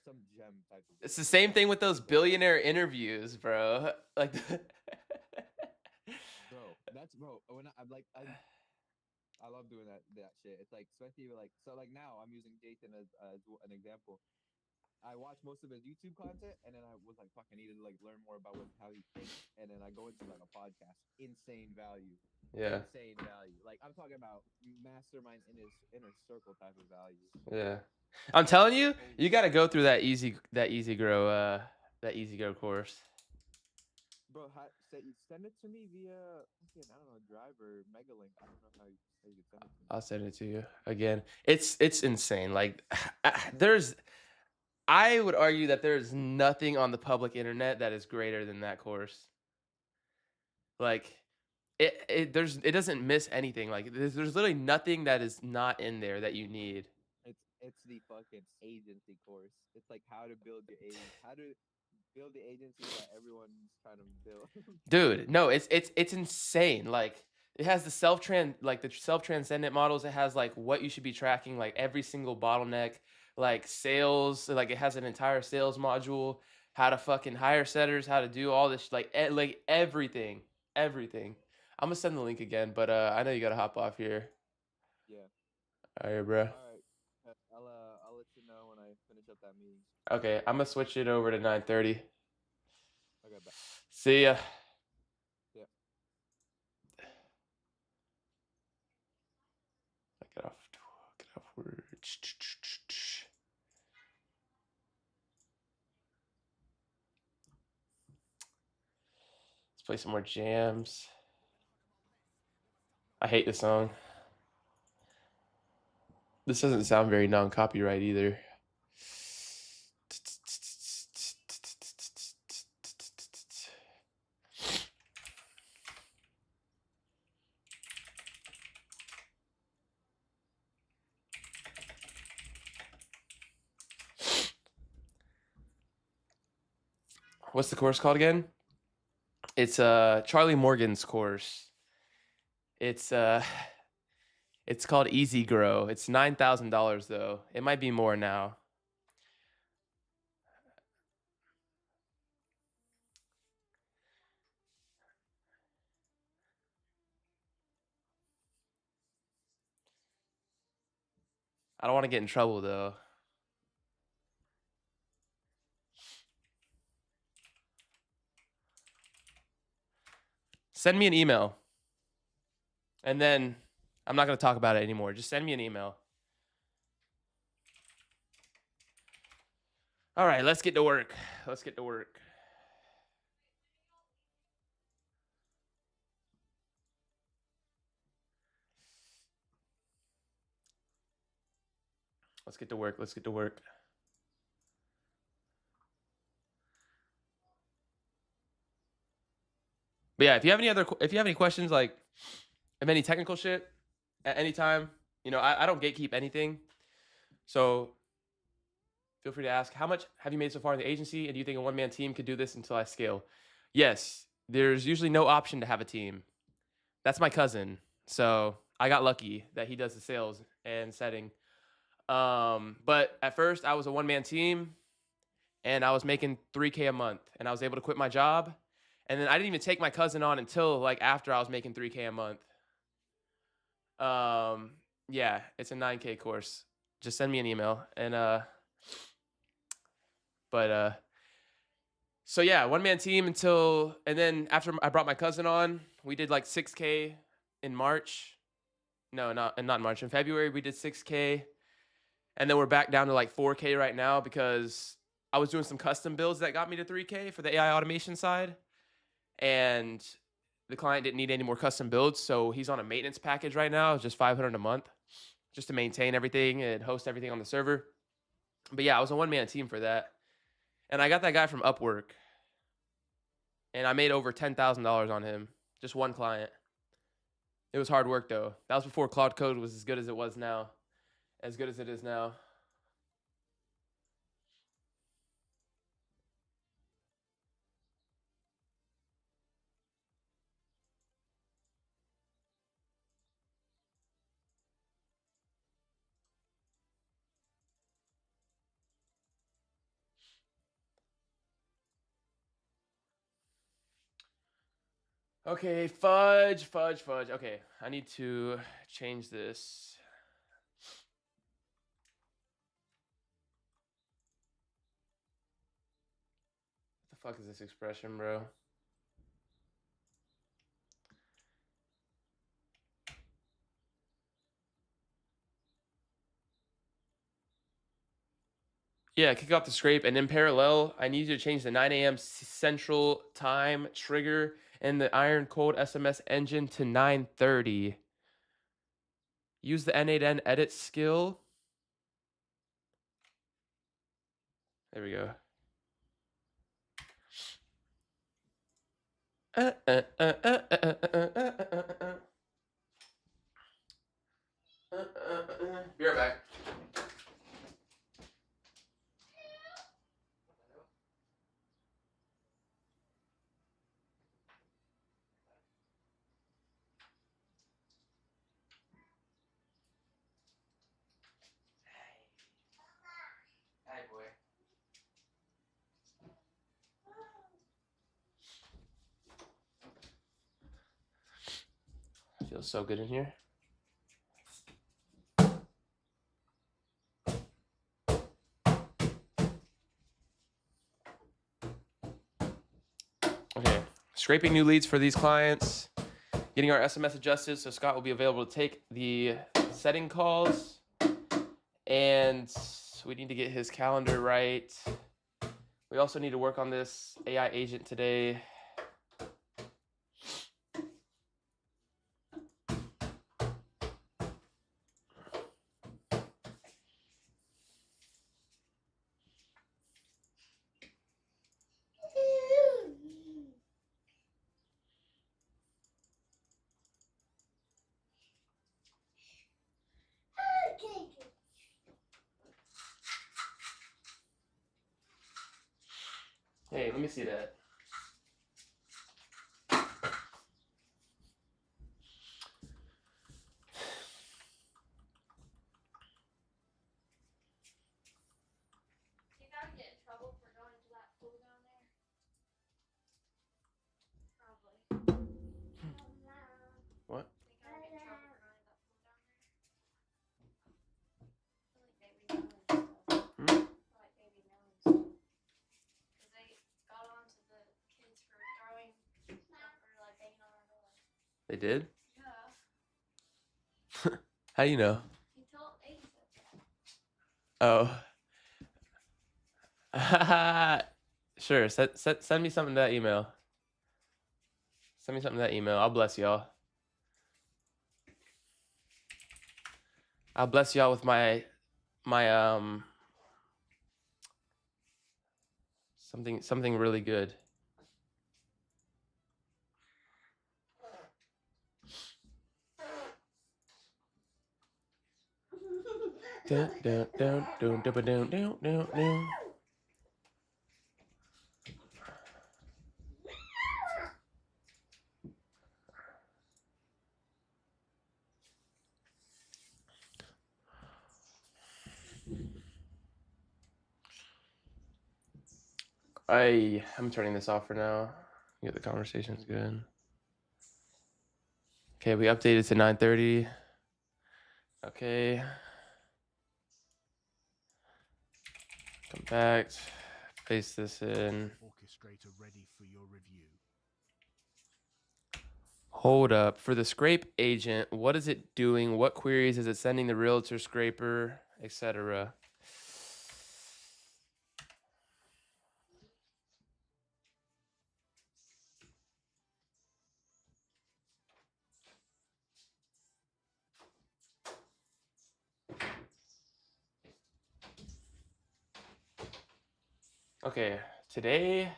some gem type of It's the video. same thing with those People like, billionaire interviews, bro. Like bro, that's bro. When I'm like I love doing that shit. It's like especially like so like now I'm using Jason as an example. I watch most of his YouTube content, and then I was like, "Fuck, I need to like learn more about how he thinks." And then I go into like a podcast, insane value, yeah. insane value. Like I'm talking about mastermind in his inner circle type of value. Yeah. I'm telling you, Holy you got to shit, go through that easy grow course. bro! Send it to me via fucking I don't know Drive or Megalink. I don't know how you could send it to me. I'll send it to you again. It's insane. Like there's I would argue that there's nothing on the public internet that is greater than that course. Like it doesn't miss anything. Like there's literally nothing that is not in there that you need. It's the fucking agency course. It's like how to build your agent, how to build the agency that everyone's trying to build. Dude, no, it's insane. Like it has the self transcendent models. It has like what you should be tracking, like every single bottleneck, like sales. Like it has an entire sales module, how to fucking hire setters, how to do all this, like everything, everything. I'm gonna send the link again, but I know you gotta hop off here. Yeah. All right, bro. All right. I'll let you know when I finish up that meeting. Okay, I'm gonna switch it over to 9:30. Okay, bye. See ya. Yeah. Get off. Get off word. Let's play some more jams. I hate this song. This doesn't sound very non-copyright either. What's the course called again? It's Charlie Morgan's course. It's called Easy Grow. It's $9,000 though. It might be more now. I don't want to get in trouble though. Send me an email. And then I'm not going to talk about it anymore. Just send me an email. All right, let's get to work. Let's get to work. Let's get to work. Let's get to work. But yeah, if you have any questions, like of any technical shit at any time, you know, I don't gatekeep anything. So feel free to ask, how much have you made so far in the agency? And do you think a one-man team could do this until I scale? Yes, there's usually no option to have a team. That's my cousin. So I got lucky that he does the sales and setting. But at first I was a one-man team and I was making $3K a month and I was able to quit my job. And then I didn't even take my cousin on until like after I was making $3K a month. Yeah, it's a 9K course. Just send me an email. And so yeah, one-man team and then after I brought my cousin on, we did like 6K in March. No, not in March. In February, we did 6K. And then we're back down to like 4K right now because I was doing some custom builds that got me to 3K for the AI automation side. And the client didn't need any more custom builds. So he's on a maintenance package right now, just $500 a month, just to maintain everything and host everything on the server. But yeah, I was a one-man team for that. And I got that guy from Upwork. And I made over $10,000 on him, just one client. It was hard work though. That was before Claude Code was as good as it was now, as good as it is now. Okay, fudge. Okay, I need to change this. What the fuck is this expression, bro? Yeah, kick off the scrape, and in parallel, I need you to change the 9 a.m. Central Time trigger and the Iron Cold SMS engine to 9:30. Use the N8N edit skill. There we go. Be right back. Hey, boy. Feels so good in here. Okay, scraping new leads for these clients, getting our SMS adjusted so Scott will be available to take the setting calls, and we need to get his calendar right. We also need to work on this AI agent today. Hey, let me see that. You gotta get in trouble for going to that pool down there. Probably. What? They gotta get in trouble for going to that pool down there. For like baby melons and stuff. For like baby melons too. Cause they got on to the kids for throwing stuff or like banging on our door. They did? Yeah. How do you know? He told Ace that. Oh. Sure. Send me something to that email. Send me something to that email. I'll bless y'all. I'll bless y'all with my something really good. Dun, dun, dun, dun, dun, dun, dun, dun, dun. I'm turning this off for now. Get the conversations good. Okay, we updated to 9:30. Okay. Come back. Paste this in. Orchestrator ready for your review. Hold up. For the scrape agent, what is it doing? What queries is it sending the realtor scraper, etc.? Okay, today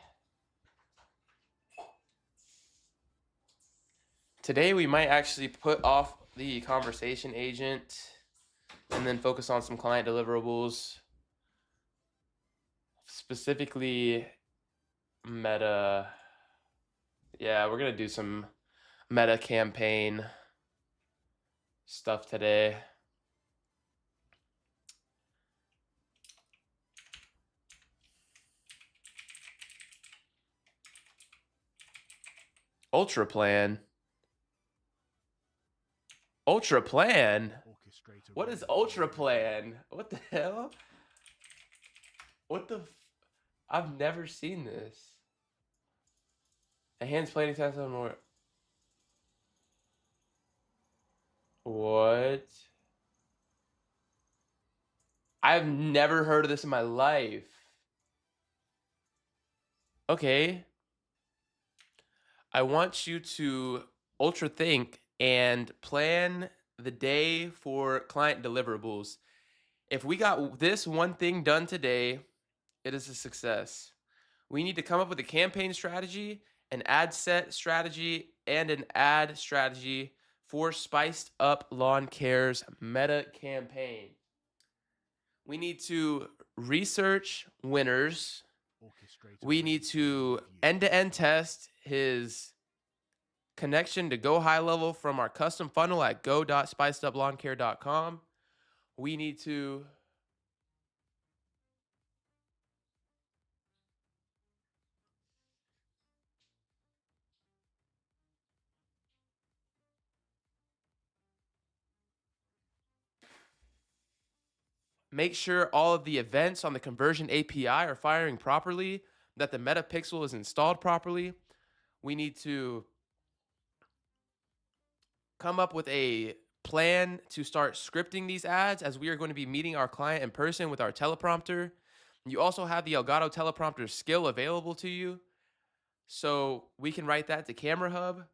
we might actually put off the conversation agent and then focus on some client deliverables, specifically meta. Yeah, we're gonna do some meta campaign stuff today. Ultra plan. Ultra plan? Orchestrator What ready is for your ultra review. plan? What the hell? What the I've never seen this. Enhanced planning test on more. What? I've never heard of this in my life. Okay. I want you to ultra think and plan the day for client deliverables. If we got this one thing done today, it is a success. We need to come up with a campaign strategy, an ad set strategy, and an ad strategy for Spiced Up Lawn Care's meta campaign. We need to research winners. Orchestrator We ready need for your to review. end-to-end test his connection to GoHighLevel from our custom funnel at go.spicedupLawnCare.com. We need to make sure all of the events on the conversion API are firing properly, that the meta pixel is installed properly. We need to come up with a plan to start scripting these ads, as we are going to be meeting our client in person with our teleprompter. You also have the Elgato teleprompter skill available to you, so we can write that to Camera Hub.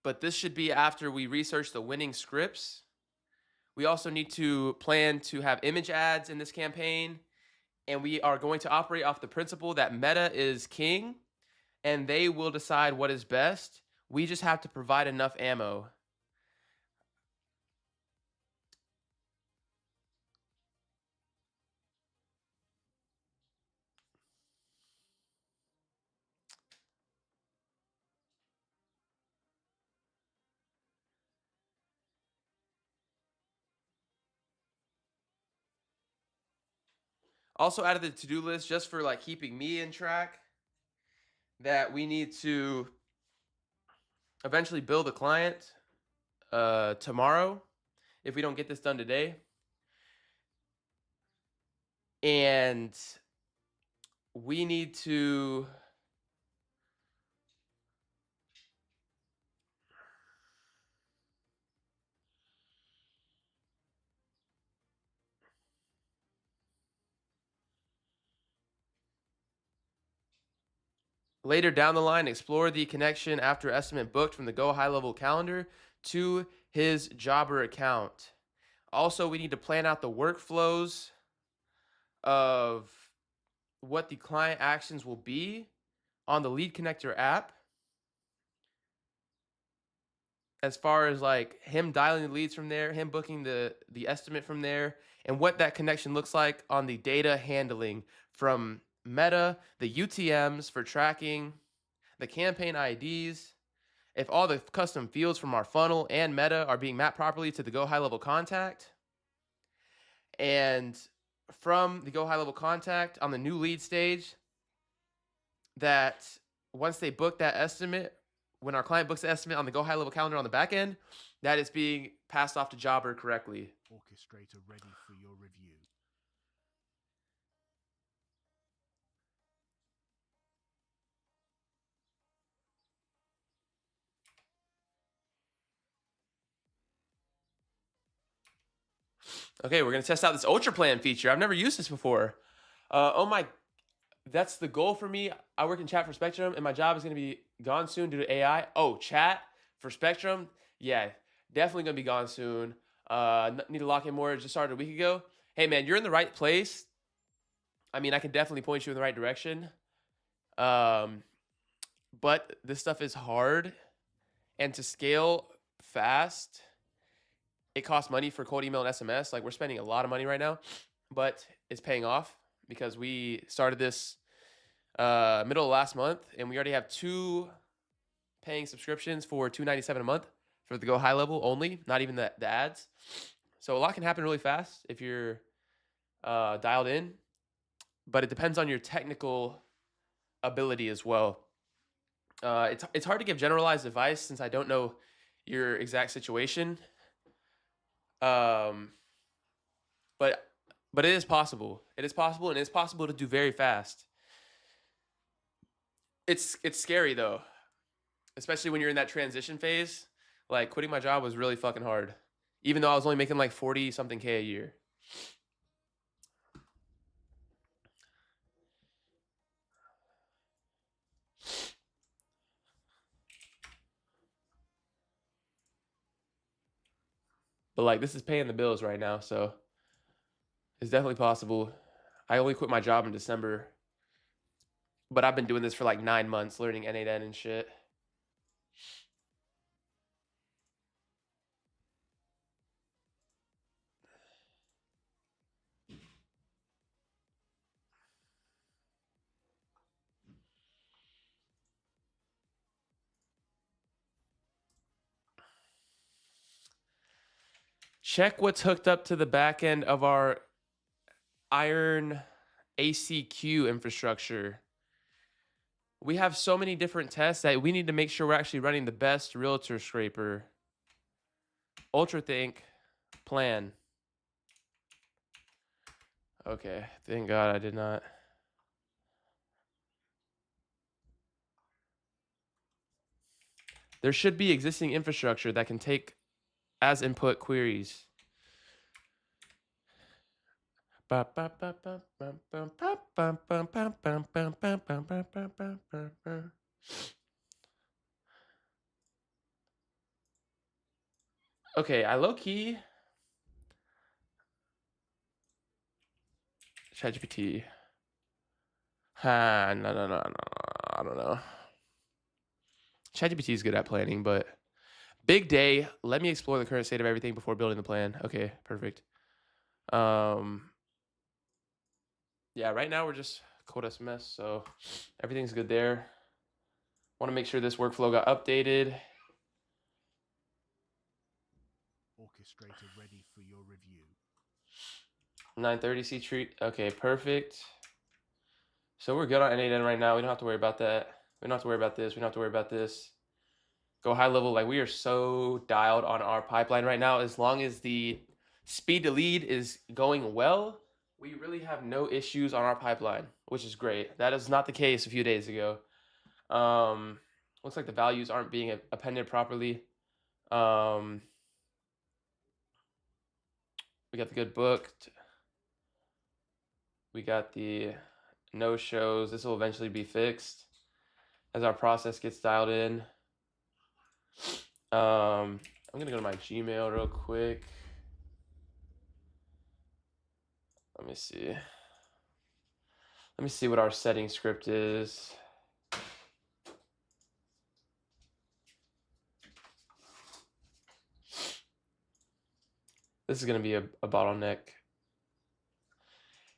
But this should be after we research the winning scripts. We also need to plan to have image ads in this campaign, and we are going to operate off the principle that meta is king and they will decide what is best. We just have to provide enough ammo. Also added the to-do list just for like keeping me in track that we need to eventually bill the client tomorrow if we don't get this done today. And we need to later down the line explore the connection after estimate booked from the GoHighLevel calendar to his jobber account. Also, we need to plan out the workflows of what the client actions will be on the lead connector app, as far as like him dialing the leads from there, him booking the estimate from there, and what that connection looks like on the data handling from Meta, the UTMs for tracking, the campaign IDs, if all the custom fields from our funnel and Meta are being mapped properly to the GoHighLevel contact, and from the GoHighLevel contact on the new lead stage, that once they book that estimate, when our client books the estimate on the GoHighLevel calendar on the back end, that it's being passed off to Jobber correctly. Orchestrator ready for your review. Okay, we're gonna test out this Ultra Plan feature. I've never used this before. Oh my, that's the goal for me. I work in chat for Spectrum, and my job is gonna be gone soon due to AI. Oh, chat for Spectrum? Yeah, definitely gonna be gone soon. Need to lock in more. It just started a week ago. Hey man, you're in the right place. I mean, I can definitely point you in the right direction. But this stuff is hard, and to scale fast, it costs money for cold email and SMS. Like, we're spending a lot of money right now, but it's paying off because we started this middle of last month, and we already have 2 paying subscriptions for $297 a month for the GoHighLevel only, not even the ads. So a lot can happen really fast if you're dialed in, but it depends on your technical ability as well. It's hard to give generalized advice since I don't know your exact situation. But it is possible. It is possible, and it's possible to do very fast. It's scary though, especially when you're in that transition phase. Like, quitting my job was really fucking hard, even though I was only making like 40 something K a year. But like, this is paying the bills right now, so it's definitely possible. I only quit my job in December, but I've been doing this for like 9 months, learning N8N and shit. Check what's hooked up to the back end of our Iron ACQ infrastructure. We have so many different tests that we need to make sure we're actually running the best realtor scraper. UltraThink plan. Okay, thank God I did not. There should be existing infrastructure that can take as input queries. Okay, I low-key ChatGPT. No, I don't know. ChatGPT is good at planning, but big day. Let me explore the current state of everything before building the plan. Okay, perfect. Yeah, right now we're just code SMS, so everything's good there. Want to make sure this workflow got updated. Orchestrator ready for your review. 9:30 C treat. Okay, perfect. So we're good on N8N right now. We don't have to worry about that. We don't have to worry about this. We don't have to worry about this. Go high level. Like, we are so dialed on our pipeline right now. As long as the speed to lead is going well, we really have no issues on our pipeline, which is great. That is not the case a few days ago. Looks like the values aren't being appended properly. We got the good book. We got the no shows. This will eventually be fixed as our process gets dialed in. I'm gonna go to my Gmail real quick. Let me see. Let me see what our setting script is. This is gonna be a bottleneck.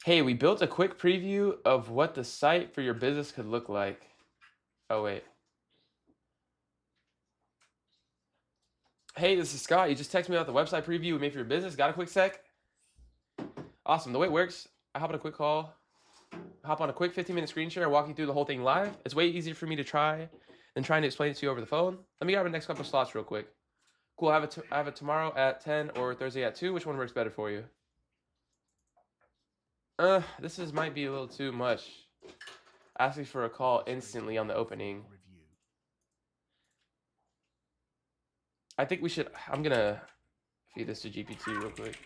Hey, we built a quick preview of what the site for your business could look like. Oh, wait. Hey, this is Scott. You just texted me about the website preview we made for your business. Got a quick sec? Awesome. The way it works, I hop on a quick call, hop on a quick 15-minute screen share, walk you through the whole thing live. It's way easier for me to try than trying to explain it to you over the phone. Let me grab the next couple of slots real quick. Cool. I have it tomorrow at 10 or Thursday at 2. Which one works better for you? This might be a little too much. Asking for a call instantly on the opening. Review. I think we should. I'm gonna feed this to GPT real quick,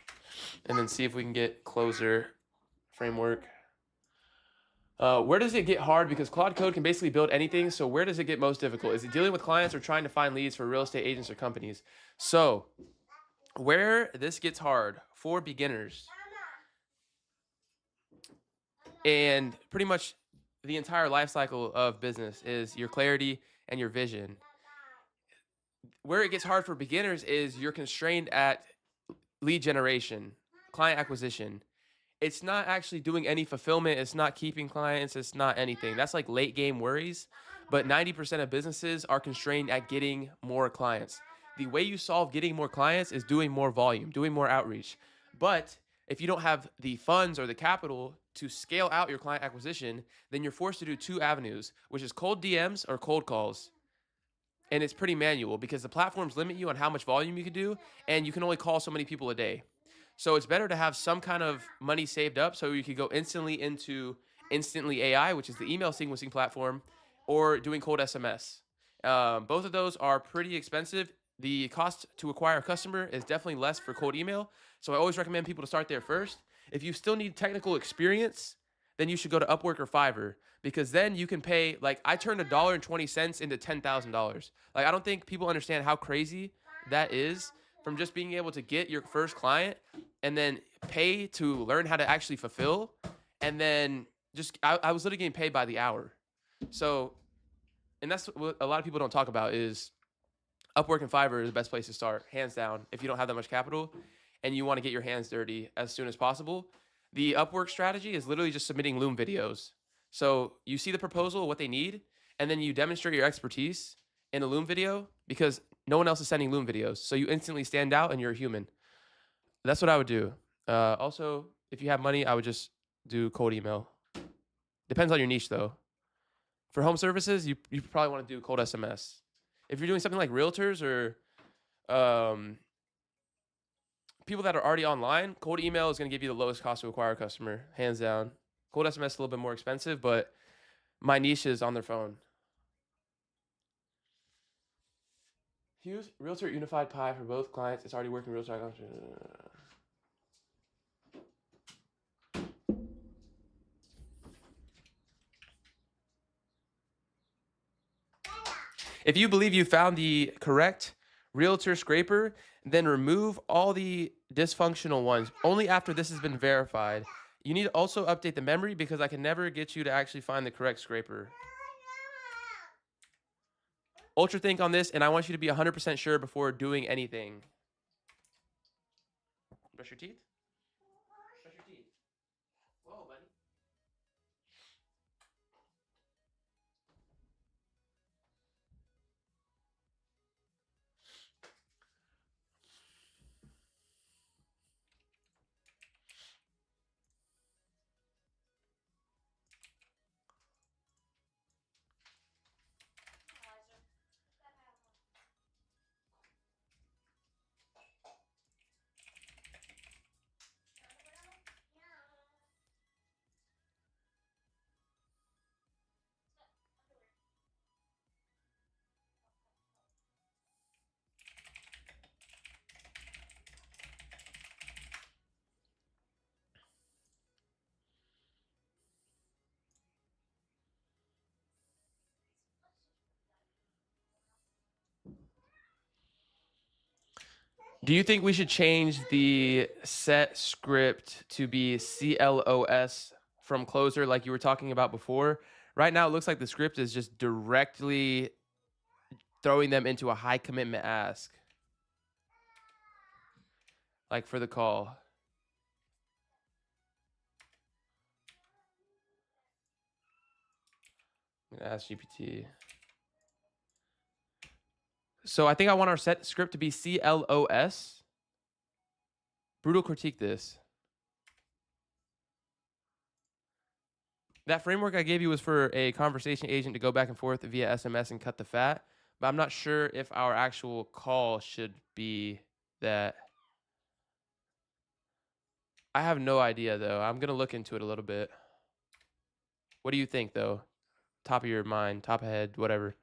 and then see if we can get closer framework. Where does it get hard? Because Claude Code can basically build anything. So where does it get most difficult? Is it dealing with clients or trying to find leads for real estate agents or companies? So where this gets hard for beginners, and pretty much the entire life cycle of business, is your clarity and your vision. Where it gets hard for beginners is you're constrained at lead generation, client acquisition. It's not actually doing any fulfillment. It's not keeping clients. It's not anything. That's like late game worries. But 90% of businesses are constrained at getting more clients. The way you solve getting more clients is doing more volume, doing more outreach. But if you don't have the funds or the capital to scale out your client acquisition, then you're forced to do two avenues, which is cold DMs or cold calls. And it's pretty manual because the platforms limit you on how much volume you can do, and you can only call so many people a day. So it's better to have some kind of money saved up so you could go instantly into Instantly AI, which is the email sequencing platform, or doing cold SMS. Both of those are pretty expensive. The cost to acquire a customer is definitely less for cold email. So I always recommend people to start there first. If you still need technical experience, then you should go to Upwork or Fiverr, because then you can pay, like, I turned $1.20 into $10,000. Like, I don't think people understand how crazy that is, from just being able to get your first client and then pay to learn how to actually fulfill. And then I was literally getting paid by the hour. So, and that's what a lot of people don't talk about, is Upwork and Fiverr is the best place to start, hands down, if you don't have that much capital and you want to get your hands dirty as soon as possible. The Upwork strategy is literally just submitting Loom videos. So you see the proposal, what they need, and then you demonstrate your expertise in a Loom video, because no one else is sending Loom videos. So you instantly stand out and you're a human. That's what I would do. Also, if you have money, I would just do cold email. Depends on your niche, though. For home services, you probably want to do cold SMS. If you're doing something like realtors or people that are already online, cold email is going to give you the lowest cost to acquire a customer, hands down. Cold SMS is a little bit more expensive, but my niche is on their phone. Use Realtor Unified Pi for both clients. It's already working Realtor. If you believe you found the correct Realtor scraper, then remove all the dysfunctional ones only after this has been verified. You need to also update the memory, because I can never get you to actually find the correct scraper. Ultra think on this, and I want you to be 100% sure before doing anything. Brush your teeth? Brush your teeth. Whoa, buddy. Do you think we should change the set script to be CLOS from closer like you were talking about before? Right now, it looks like the script is just directly throwing them into a high commitment ask. Like for the call. I'm gonna ask GPT. So I think I want our set script to be CLOS. Brutal critique this. That framework I gave you was for a conversation agent to go back and forth via SMS and cut the fat, but I'm not sure if our actual call should be that. I have no idea though. I'm gonna look into it a little bit. What do you think though? Top of your mind, top of head, whatever.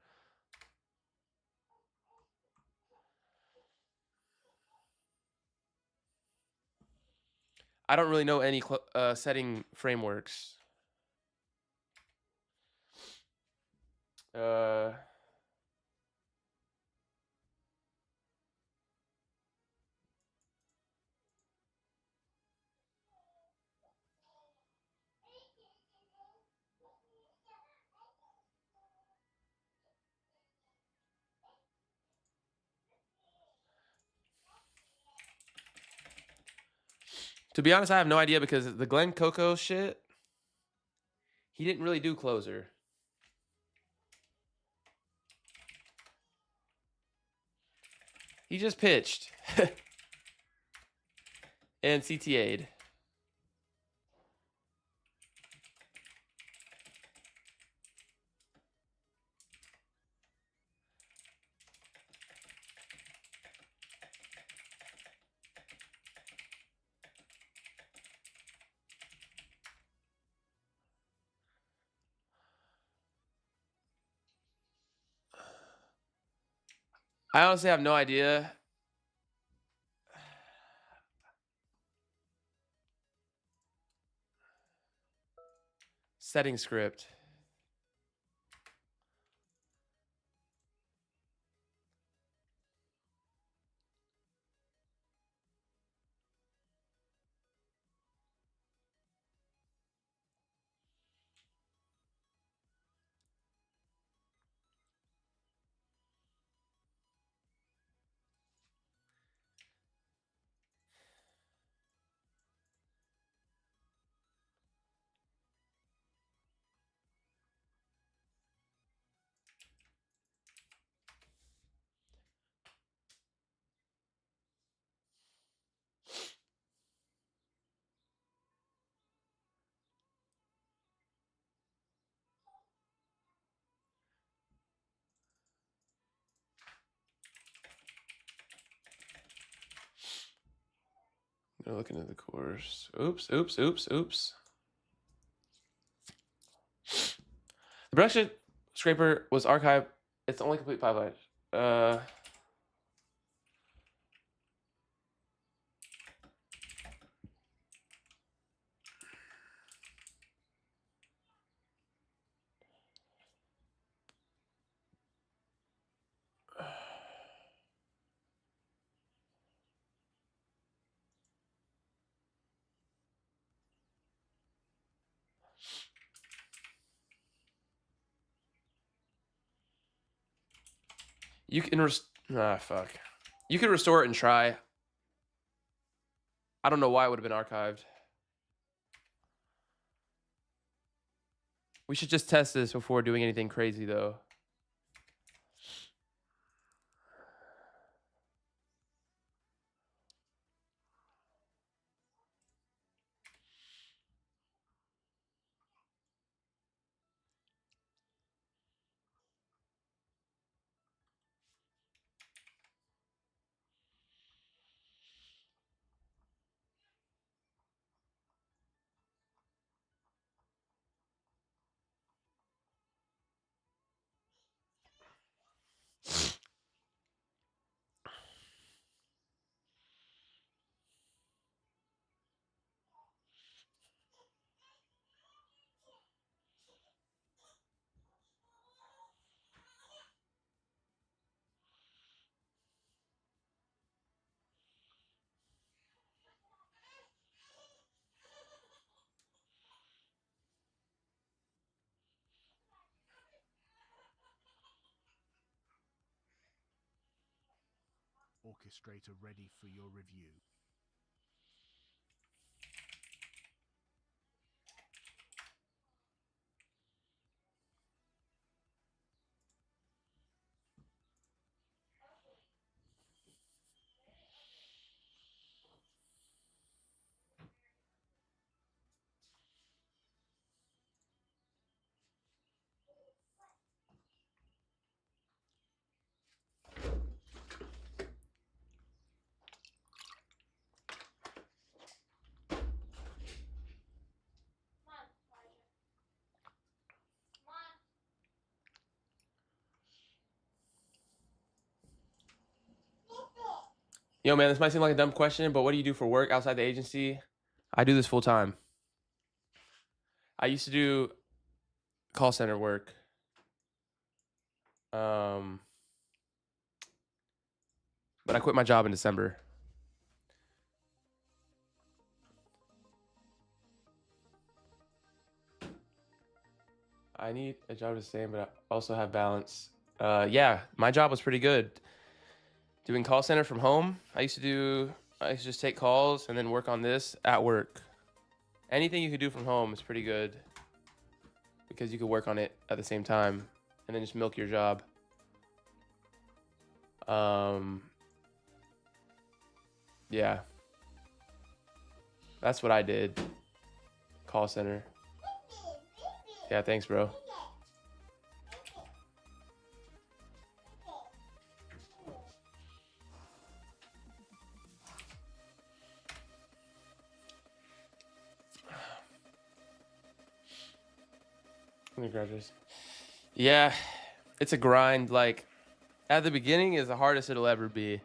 I don't really know any setting frameworks. To be honest, I have no idea because the Glenn Coco shit, he didn't really do closer. He just pitched and CTA'd. I honestly have no idea. Setting script. I'm looking at the course. Oops. The production scraper was archived. It's the only complete pipeline. You can fuck. You can restore it and try. I don't know why it would have been archived. We should just test this before doing anything crazy though. Orchestrator ready for your review. Yo, man, this might seem like a dumb question, but what do you do for work outside the agency? I do this full time. I used to do call center work. But I quit my job in December. I need a job to stay in, but I also have balance. Yeah, my job was pretty good. Doing call center from home. I used to just take calls and then work on this at work. Anything you could do from home is pretty good because you could work on it at the same time and then just milk your job. Yeah. That's what I did. Call center. Yeah, thanks, bro. Yeah, it's a grind. Like, at the beginning is the hardest it'll ever be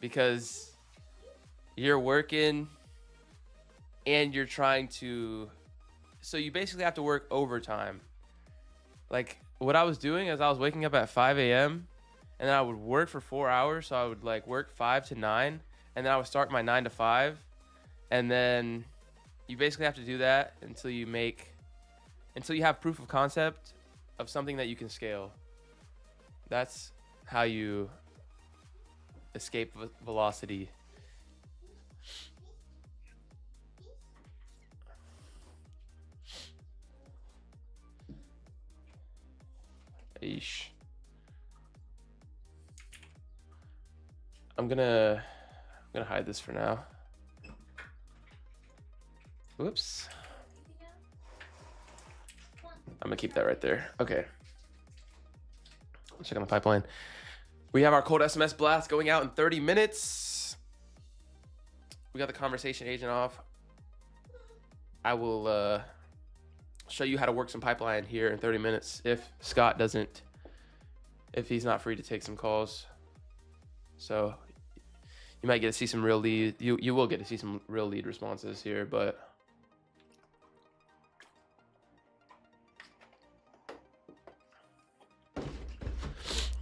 because you're working and you're trying to, so you basically have to work overtime. Like, what I was doing is I was waking up at 5 a.m. and then I would work for 4 hours. So I would like work 5 to 9 and then I would start my 9 to 5. And then you basically have to do that until you have proof of concept of something that you can scale. That's how you escape velocity. Eesh. I'm gonna hide this for now. Whoops. I'm gonna keep that right there. Okay. Let's check on the pipeline. We have our cold SMS blast going out in 30 minutes. We got the conversation agent off. I will show you how to work some pipeline here in 30 minutes if he's not free to take some calls. So you might get to see some real lead. You will get to see some real lead responses here, but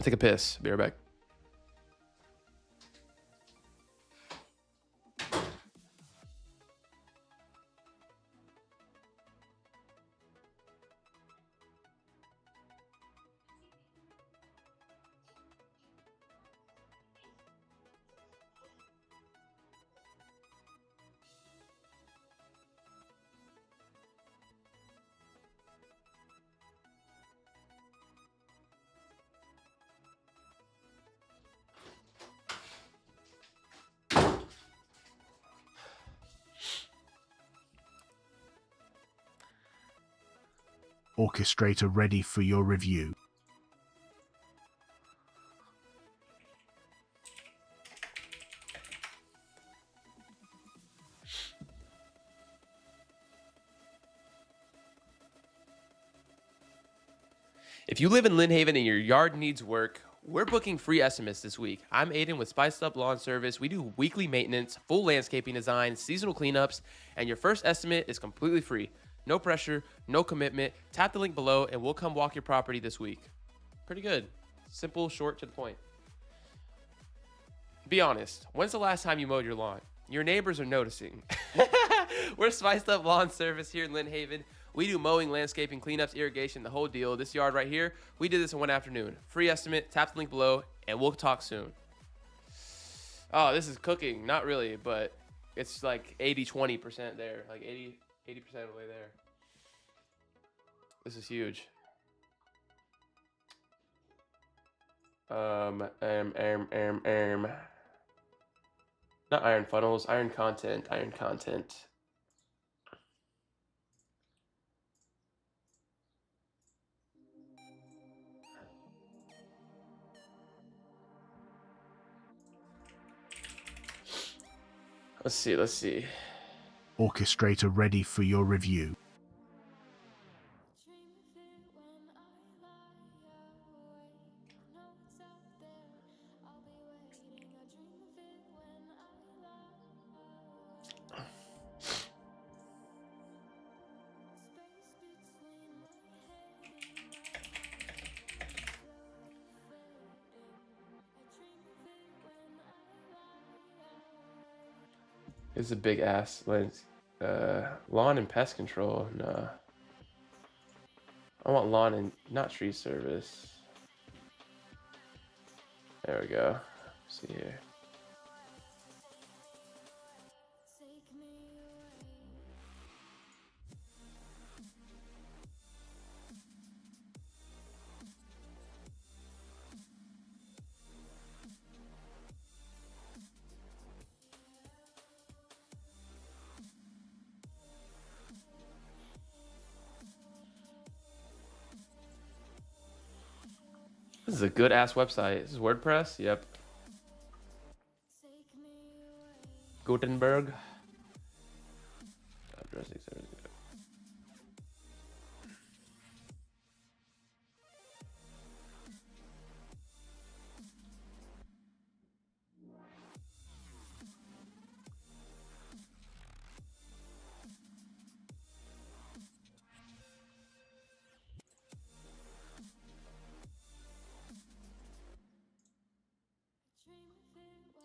take a piss. Be right back. Orchestrator ready for your review. If you live in Lynn Haven and your yard needs work, we're booking free estimates this week. I'm Aiden with Spiced Up Lawn Service. We do weekly maintenance, full landscaping design, seasonal cleanups, and your first estimate is completely free. No pressure, no commitment. Tap the link below and we'll come walk your property this week. Pretty good. Simple, short, to the point. Be honest, when's the last time you mowed your lawn? Your neighbors are noticing. We're Spiced Up Lawn Service here in Lynn Haven. We do mowing, landscaping, cleanups, irrigation, the whole deal. This yard right here, we did this in one afternoon. Free estimate, tap the link below, and we'll talk soon. Oh, this is cooking. Not really, but it's like 80-20% there. Like 80% of the way there. This is huge. Not iron funnels, iron content. Let's see. Orchestrator ready for your review. It's a big ass lens. Lawn and pest control. Nah. I want lawn and not tree service. There we go. Let's see here. This is a good ass website. This is WordPress. Yep. Gutenberg. Addressing service.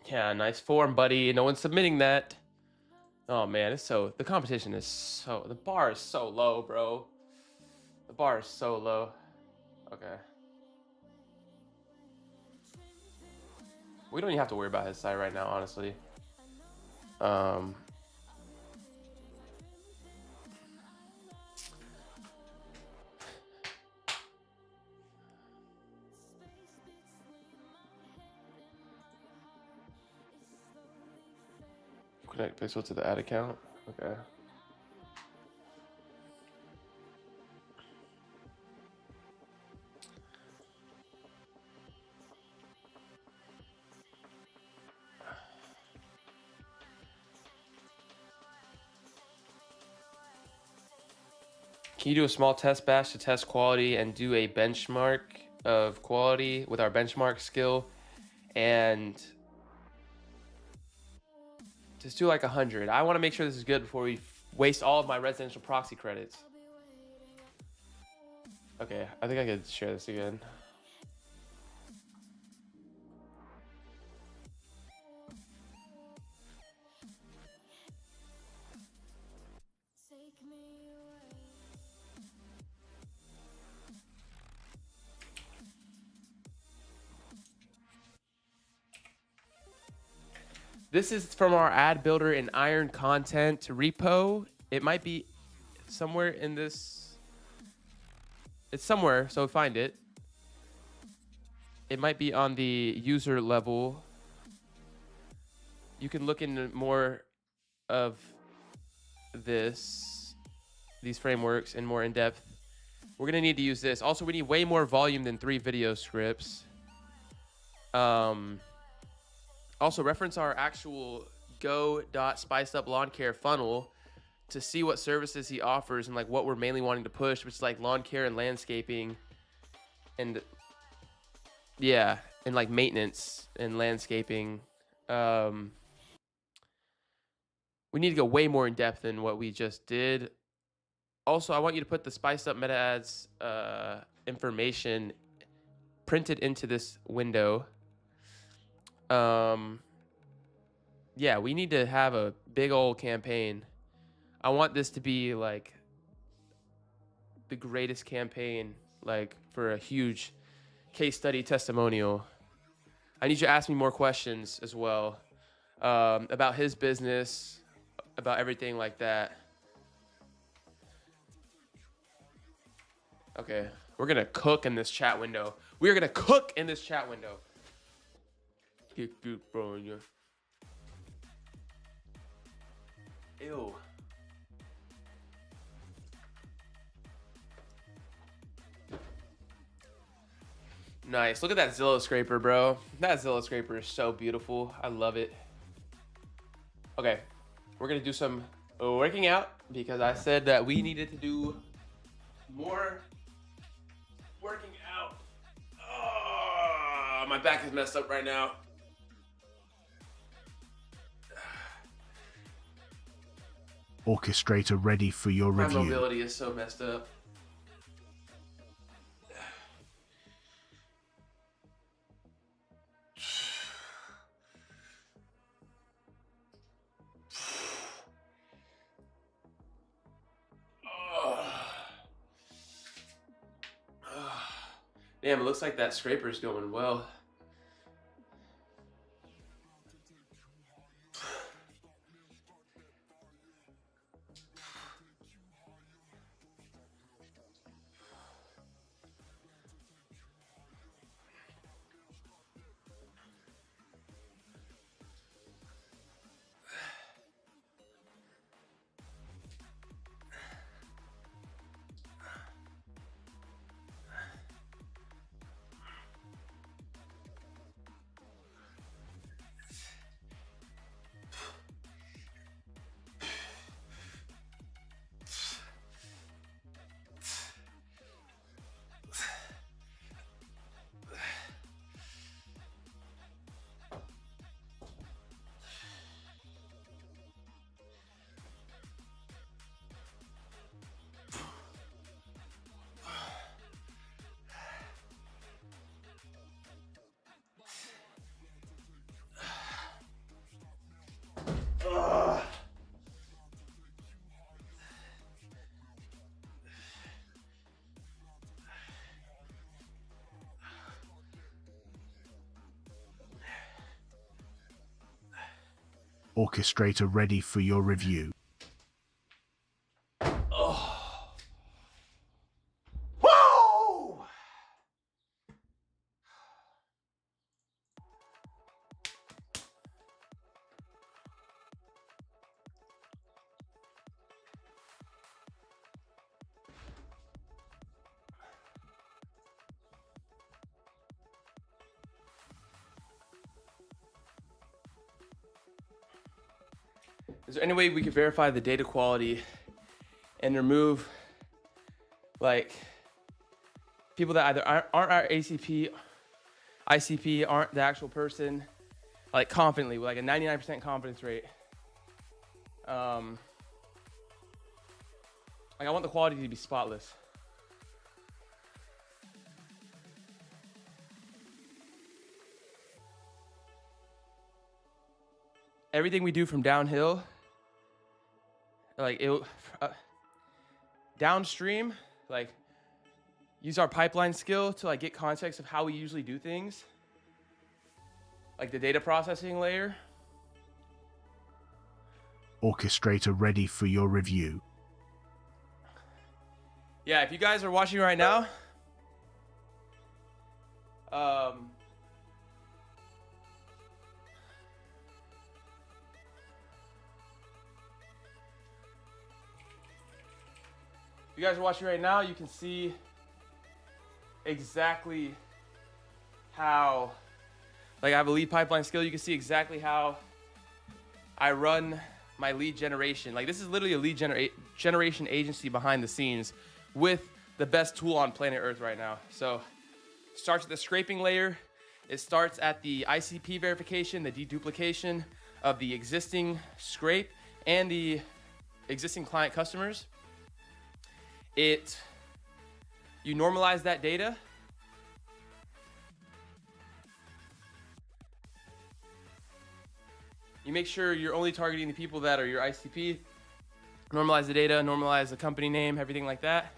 Yeah, nice form, buddy. No one's submitting that. Oh man, the competition is the bar is so low, bro. The bar is so low. Okay. We don't even have to worry about his site right now, honestly. Connect pixel to the ad account. Okay. Can you do a small test batch to test quality and do a benchmark of quality with our benchmark skill and just do like 100. I want to make sure this is good before we waste all of my residential proxy credits. Okay, I think I could share this again. This is from our ad builder and iron content repo. It might be somewhere in this. It's somewhere, so find it. It might be on the user level. You can look into more of these frameworks and more in depth. We're gonna need to use this. Also, we need way more volume than 3 video scripts. Also, reference our actual go.spiceup lawn care funnel to see what services he offers and like what we're mainly wanting to push, which is like lawn care and landscaping, and yeah, and like maintenance and landscaping. We need to go way more in depth than what we just did. Also, I want you to put the Spiced Up Meta Ads information printed into this window. Yeah, we need to have a big old campaign. I want this to be like the greatest campaign, like for a huge case study testimonial. I need you to ask me more questions as well. about his business, about everything like that. Okay, we're gonna cook in this chat window. We are gonna cook in this chat window. Ew. Nice. Look at that Zillow scraper, bro. That Zillow scraper is so beautiful. I love it. Okay, we're gonna do some working out because I said that we needed to do more working out. Oh, my back is messed up right now. Orchestrator ready for your My review. mobility is so messed up. Damn, it looks like that scraper's going well. Orchestrator ready for your review. Oh. Woo! Is there any way we could verify the data quality and remove like people that either aren't our ICP, aren't the actual person, like confidently with like a 99% confidence rate? Like I want the quality to be spotless. Everything we do from downhill, like it, downstream, like use our pipeline skill to like get context of how we usually do things, like the data processing layer. Orchestrator ready for your review. Yeah, if you guys are watching right now, you guys are watching right now, you can see exactly how, like I have a lead pipeline skill, you can see exactly how I run my lead generation. Like this is literally a lead generation agency behind the scenes with the best tool on planet Earth right now. So it starts at the scraping layer. It starts at the ICP verification, the deduplication of the existing scrape and the existing client customers. You normalize that data. You make sure you're only targeting the people that are your ICP. Normalize the data, normalize the company name, everything like that.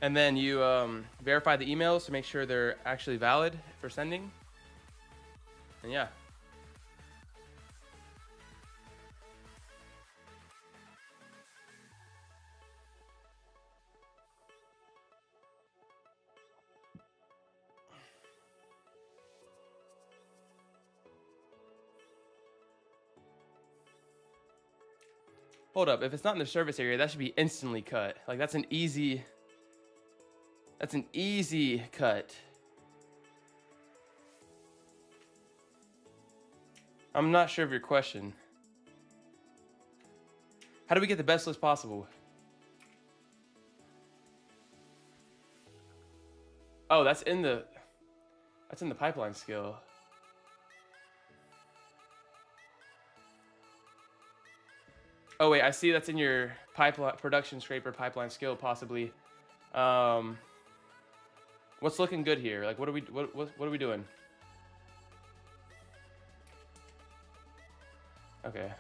And then you verify the emails to make sure they're actually valid for sending. And yeah. Hold up, if it's not in the service area, that should be instantly cut. Like that's an easy cut. I'm not sure of your question. How do we get the best list possible? Oh, that's in the pipeline skill. Oh wait, I see that's in your pipeline production scraper pipeline skill possibly. What's looking good here? Like what are we doing? Okay.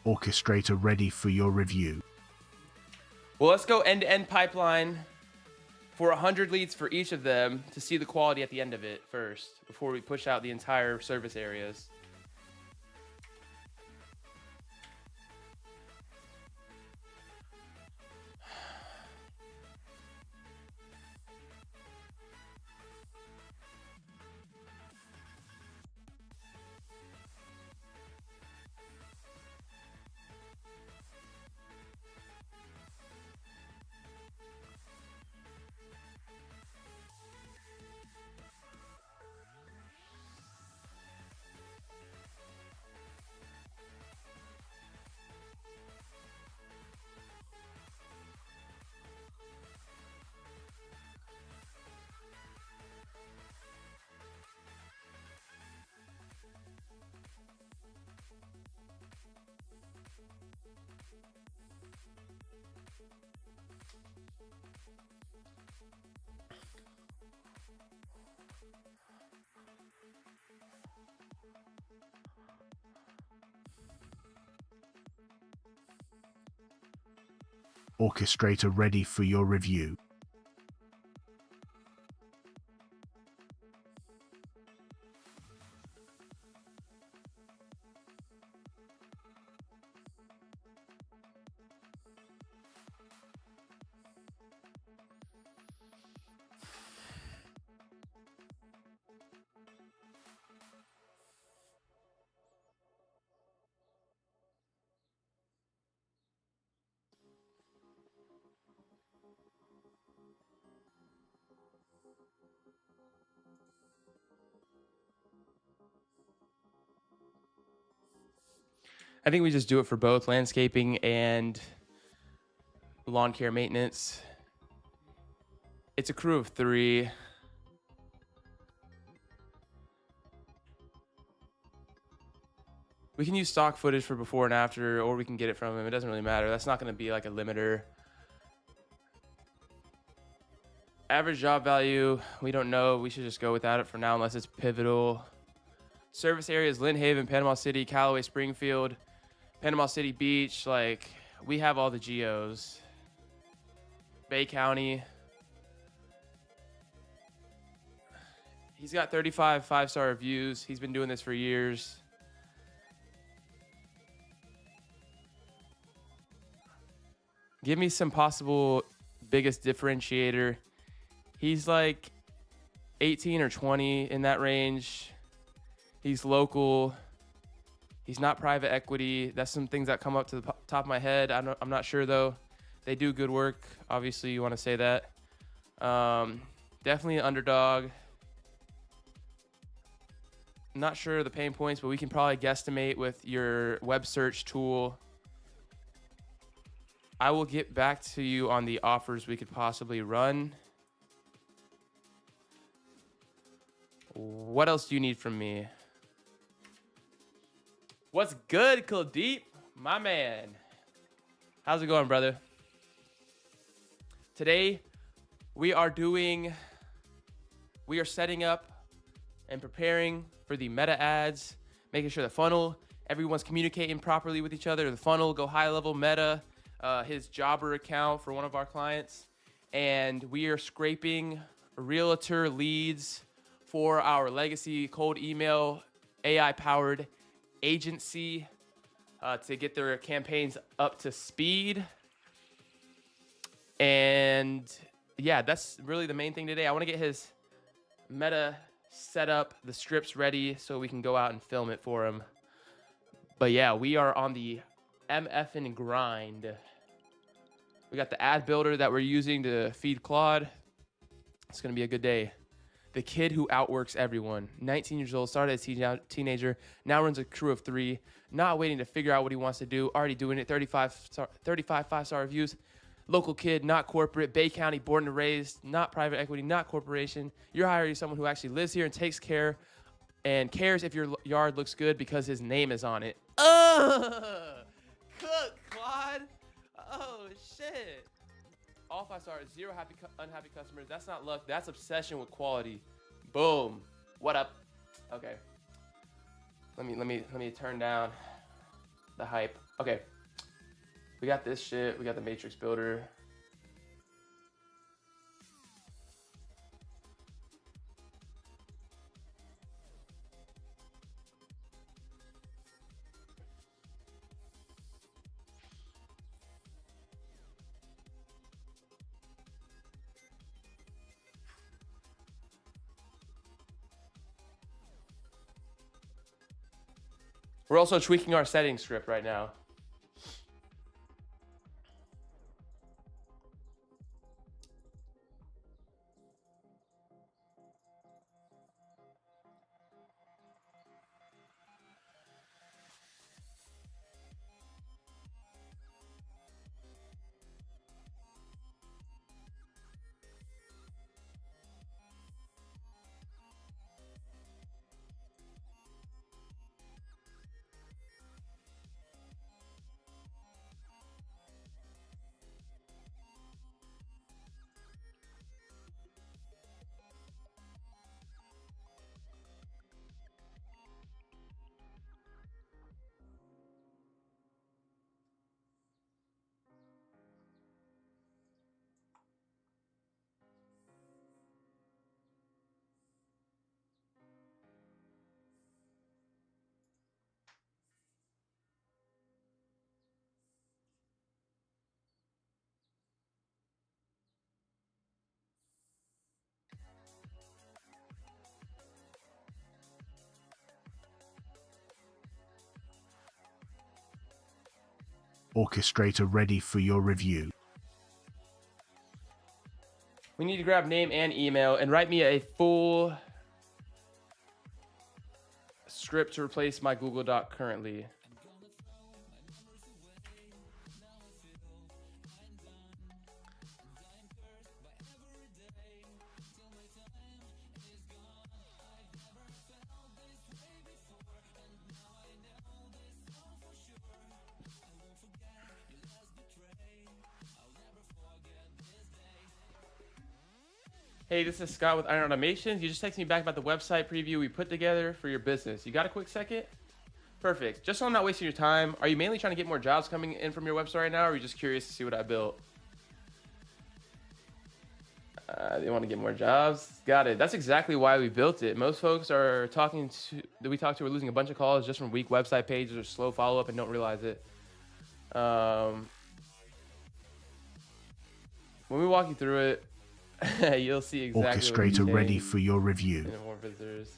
Orchestrator ready for your review. Well, let's go end-to-end pipeline for 100 leads for each of them to see the quality at the end of it first before we push out the entire service areas. Orchestrator ready for your review. I think we just do it for both landscaping and lawn care maintenance. It's a crew of 3. We can use stock footage for before and after, or we can get it from him. It doesn't really matter. That's not going to be like a limiter. Average job value, we don't know. We should just go without it for now unless it's pivotal. Service areas, Lynn Haven, Panama City, Callaway, Springfield, Panama City Beach. Like, we have all the geos. Bay County. He's got 35 5-star reviews. He's been doing this for years. Give me some possible biggest differentiator. He's like 18 or 20 in that range. He's local. He's not private equity. That's some things that come up to the top of my head. I'm not sure, though. They do good work. Obviously, you want to say that. Definitely an underdog. Not sure of the pain points, but we can probably guesstimate with your web search tool. I will get back to you on the offers we could possibly run. What else do you need from me? What's good, Kuldeep? My man. How's it going, brother? Today, we are setting up and preparing for the meta ads, making sure the funnel, everyone's communicating properly with each other. The funnel, Go High Level, Meta, his jobber account for one of our clients. And we are scraping realtor leads for our legacy cold email AI-powered agency to get their campaigns up to speed. And yeah, that's really the main thing today. I want to get his meta set up, the scripts ready so we can go out and film it for him. But yeah, we are on the MF and grind. We got the ad builder that we're using to feed Claude. It's going to be a good day. The kid who outworks everyone. 19 years old, started as a teenager, now runs a crew of 3, not waiting to figure out what he wants to do, already doing it, 35 5-star reviews. Local kid, not corporate, Bay County, born and raised, not private equity, not corporation. You're hiring someone who actually lives here and takes care and cares if your yard looks good because his name is on it. Cook, Claude. Oh, shit. All 5 stars, 0 unhappy customers. That's not luck. That's obsession with quality. Boom. What up? Okay. Let me turn down the hype. Okay. We got this shit. We got the matrix builder. We're also tweaking our settings script right now. Orchestrator ready for your review. We need to grab name and email and write me a full script to replace my Google Doc currently. Hey, this is Scott with Iron Automations. You just texted me back about the website preview we put together for your business. You got a quick second? Perfect. Just so I'm not wasting your time, are you mainly trying to get more jobs coming in from your website right now, or are you just curious to see what I built? They want to get more jobs. Got it. That's exactly why we built it. Most folks that we talk to are losing a bunch of calls just from weak website pages or slow follow-up and don't realize it. When we walk you through it, you'll see exactly Orchestrator ready for your review. More visitors.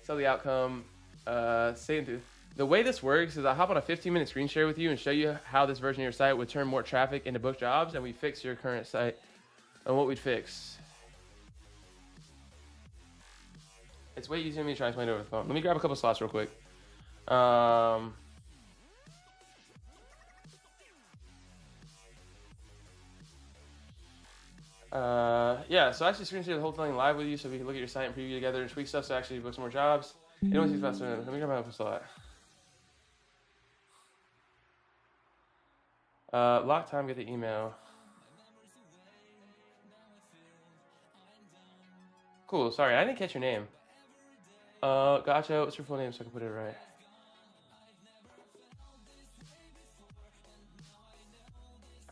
So the outcome, the way this works is I hop on a 15-minute screen share with you and show you how this version of your site would turn more traffic into book jobs, and we fix your current site and what we'd fix. It's way easier than me to try and explain it over the phone. Let me grab a couple slots real quick. Yeah, so I actually screen share the whole thing live with you so we can look at your site and preview together and tweak stuff so actually book some more jobs. It only takes about 7 minutes. Let me grab my slot. Lock time, get the email. Cool. Sorry, I didn't catch your name. Gotcha. What's your full name so I can put it right?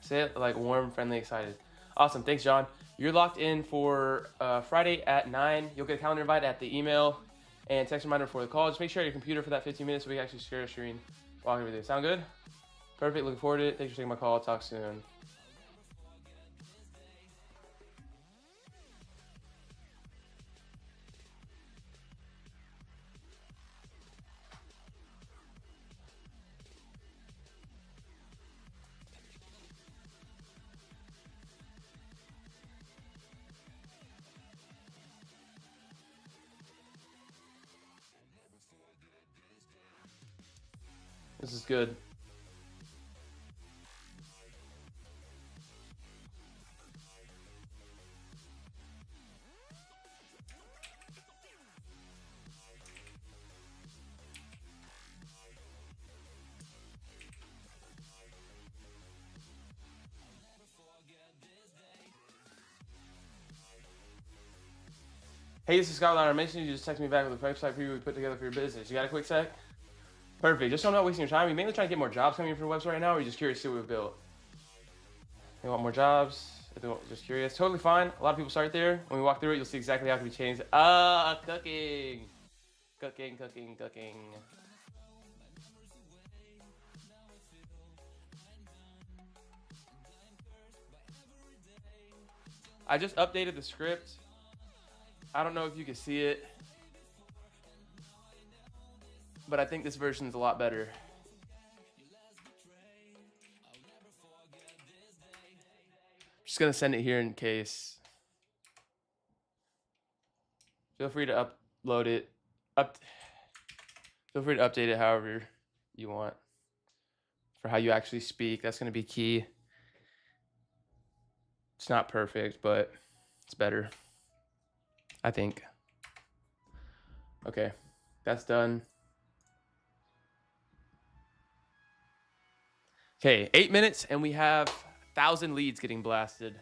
Say it like warm, friendly, excited. Awesome. Thanks, John. You're locked in for Friday at 9. You'll get a calendar invite at the email and text reminder before the call. Just make sure you have your computer for that 15 minutes so we can actually share a screen while everything. Sound good? Perfect. Looking forward to it. Thanks for taking my call. Talk soon. This is good. Hey, this is Scott Liner. Make sure you just text me back with the website preview we put together for your business. You got a quick sec? Perfect. Just so I'm not wasting your time, we mainly trying to get more jobs coming in for the website right now, or are you just curious to see what we've built? They want more jobs? If they want, just curious. Totally fine. A lot of people start there. When we walk through it, you'll see exactly how it can be changed. Cooking. Cooking, cooking, cooking. I just updated the script. I don't know if you can see it, but I think this version is a lot better. Just gonna send it here in case. Feel free to upload it. Feel free to update it however you want for how you actually speak. That's gonna be key. It's not perfect, but it's better, I think. Okay, that's done. Okay, 8 minutes and we have 1,000 leads getting blasted.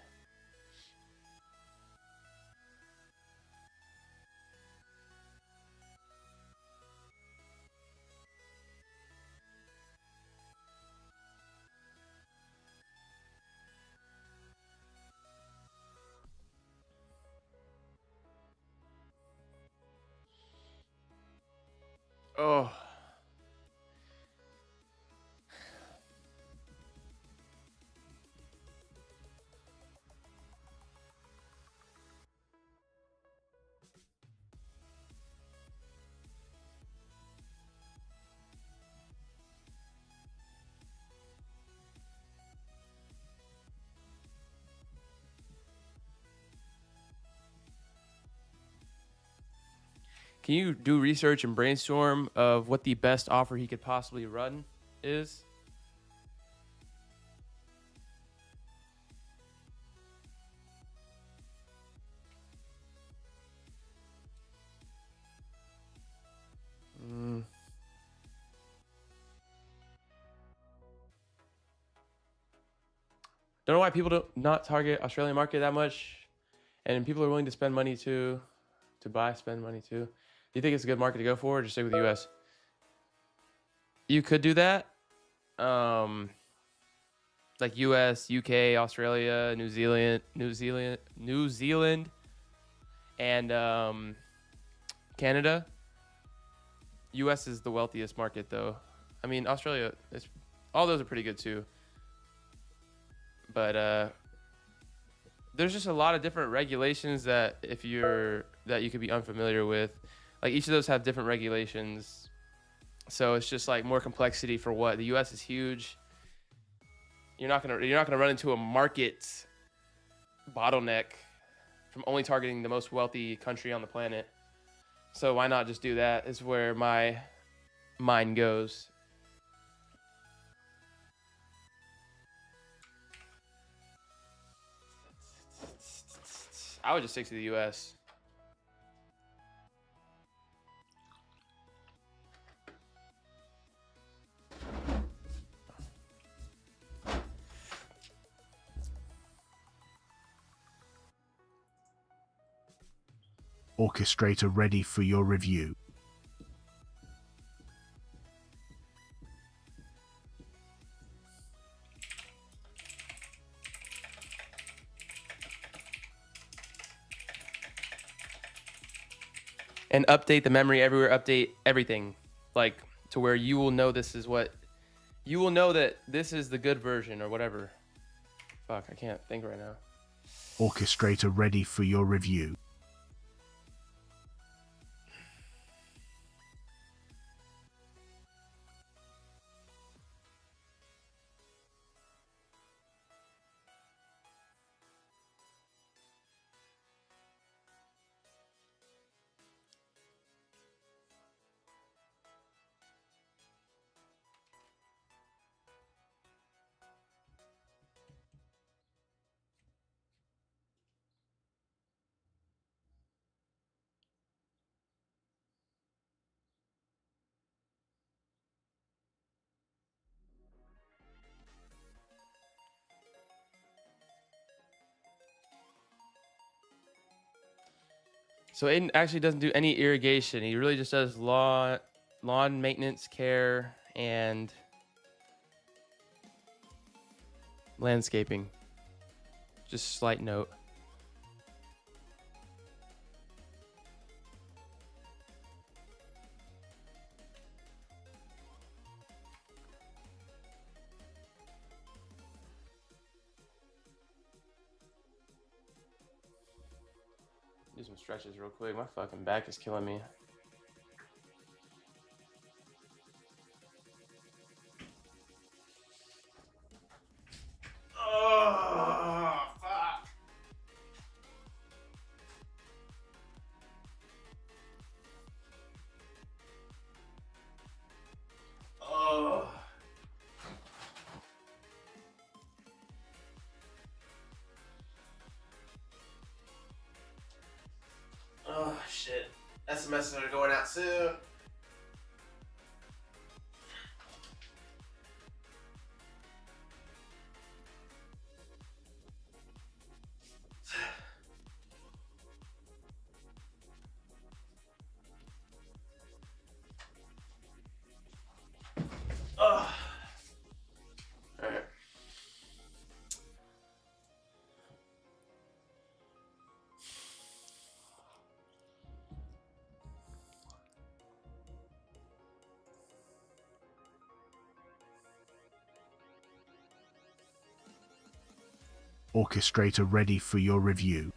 Oh. Can you do research and brainstorm of what the best offer he could possibly run is? Don't know why people do not target Australian market that much, and people are willing to spend money to spend money too. Do you think it's a good market to go for, or just stick with the US? You could do that. Like US, UK, Australia, New Zealand, and Canada. US is the wealthiest market though. I mean, Australia, all those are pretty good too. But there's just a lot of different regulations that you could be unfamiliar with. Like each of those have different regulations. So it's just like more complexity for what the US is huge. You're not gonna run into a market bottleneck from only targeting the most wealthy country on the planet. So why not just do that? Is where my mind goes. I would just stick to the US. Orchestrator ready for your review. And update the memory everywhere, update everything, like to where you will know this is what, you will know that this is the good version or whatever. Fuck, I can't think right now. Orchestrator ready for your review. So Aiden actually doesn't do any irrigation. He really just does lawn maintenance, care, and landscaping. Just slight note. Do some stretches real quick. My fucking back is killing me. Oh, fuck. Oh. Oh, shit. That's a message that are going out soon. Oh. All right. Orchestrator ready for your review.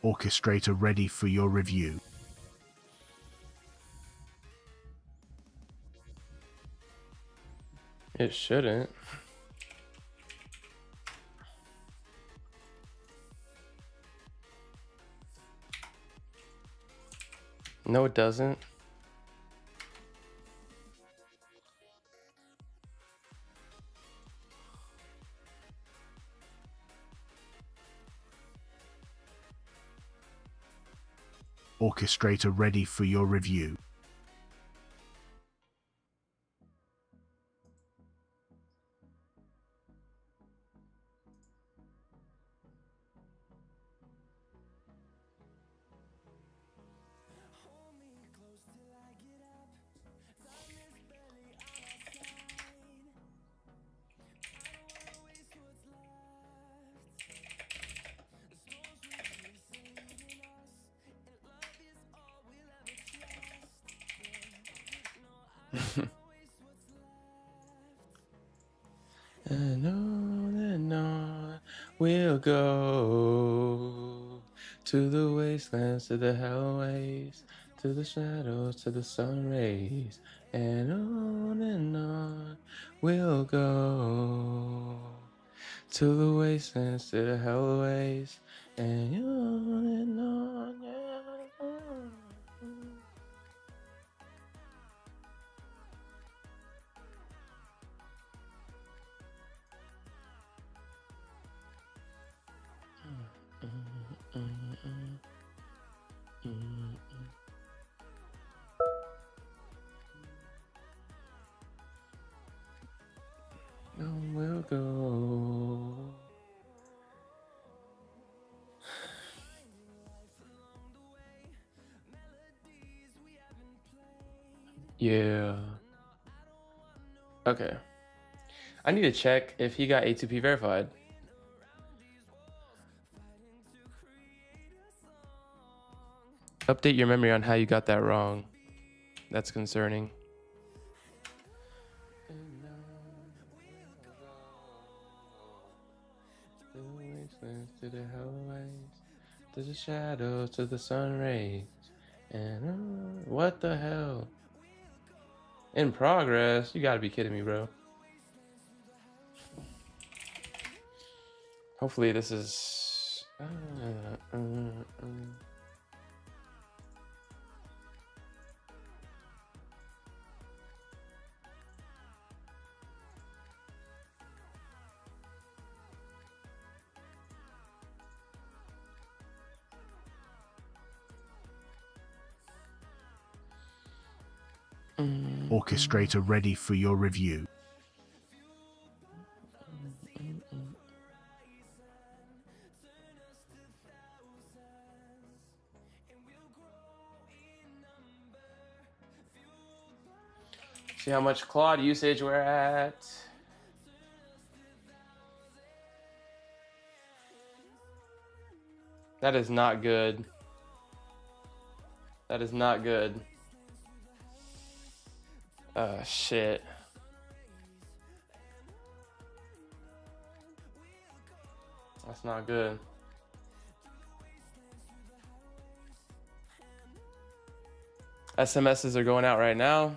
Orchestrator ready for your review. It shouldn't. No, it doesn't. Orchestrator ready for your review. And on we'll go to the wastelands, to the hellways, to the shadows, to the sun rays, and on we'll go to the wastelands, to the hellways, and on, yeah. We'll go. Yeah. Okay. I need to check if he got A2P verified. Update your memory on how you got that wrong. That's concerning. To the hallways, to the shadows, to the sun rays, and what the hell? In progress? You gotta be kidding me, bro. Hopefully this is. Orchestrator ready for your review. See how much Claude usage we're at. That is not good. That is not good. Shit. That's not good. SMSs are going out right now.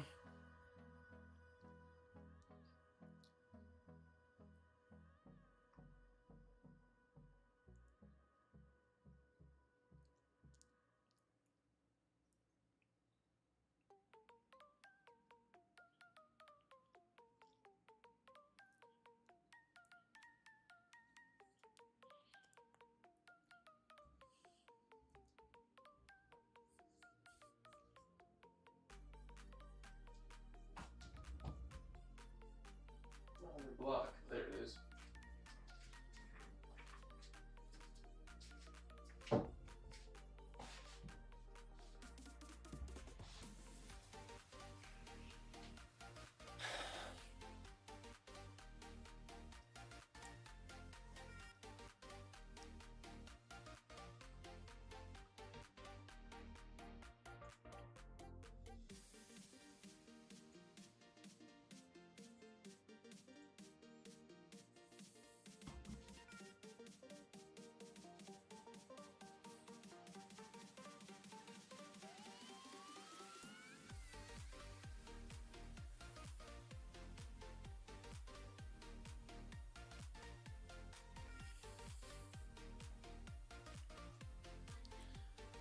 Block. There it is.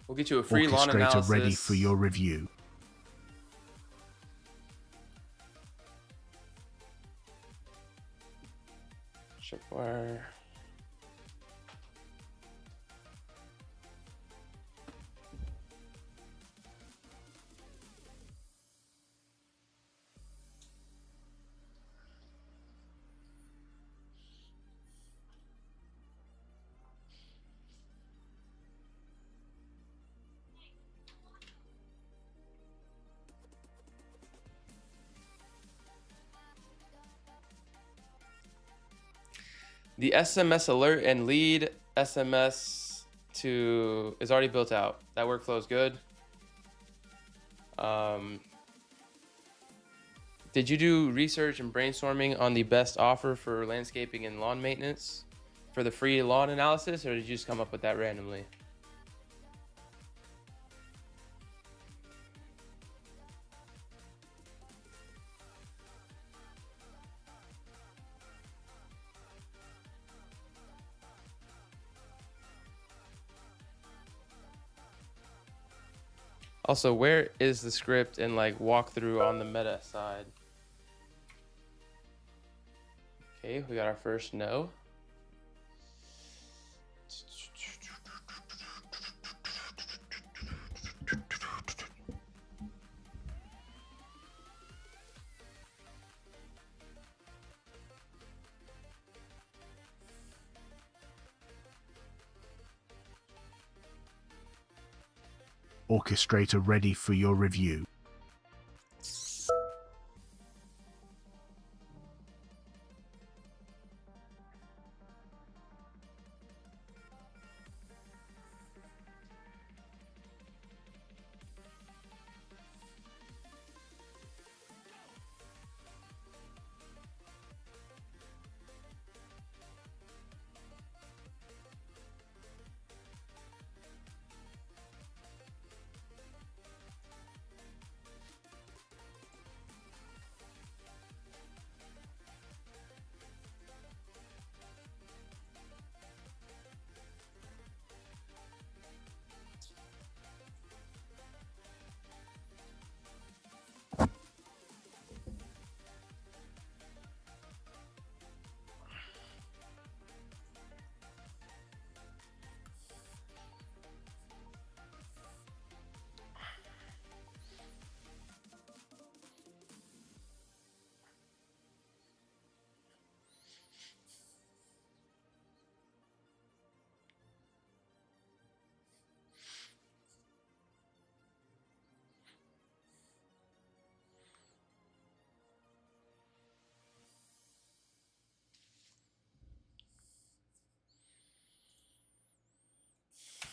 We'll get you a free lawn analysis. Orchestrator ready for your review. Tripwire. The SMS alert and lead SMS is already built out. That workflow is good. Did you do research and brainstorming on the best offer for landscaping and lawn maintenance for the free lawn analysis, or did you just come up with that randomly? Also, where is the script and like walkthrough on the meta side? Okay, we got our first no. Orchestrator ready for your review.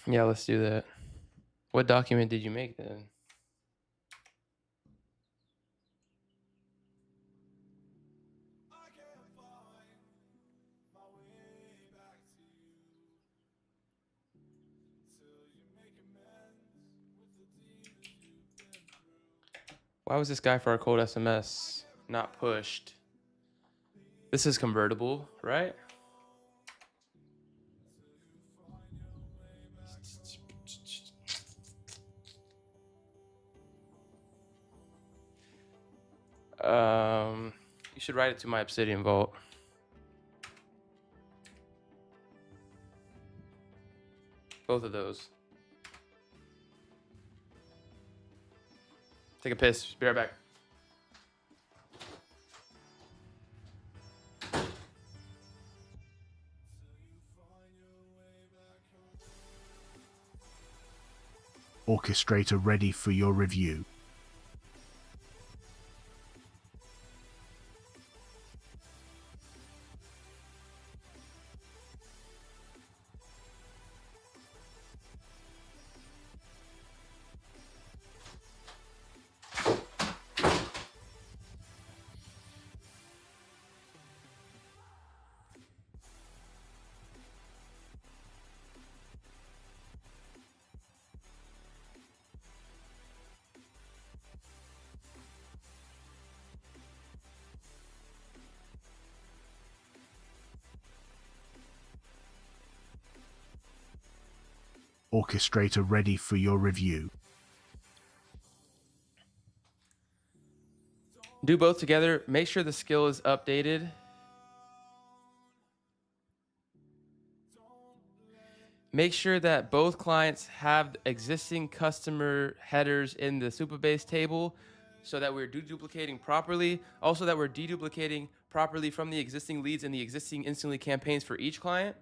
Yeah, let's do that. What document did you make then? Why was this guy for our cold SMS not pushed? This is convertible, right? You should write it to my Obsidian Vault. Both of those. Take a piss. Be right back. Orchestrator ready for your review. Orchestrator ready for your review. Do both together. Make sure the skill is updated. Make sure that both clients have existing customer headers in the Supabase table so that we're deduplicating properly. Also that we're deduplicating properly from the existing leads and the existing instantly campaigns for each client.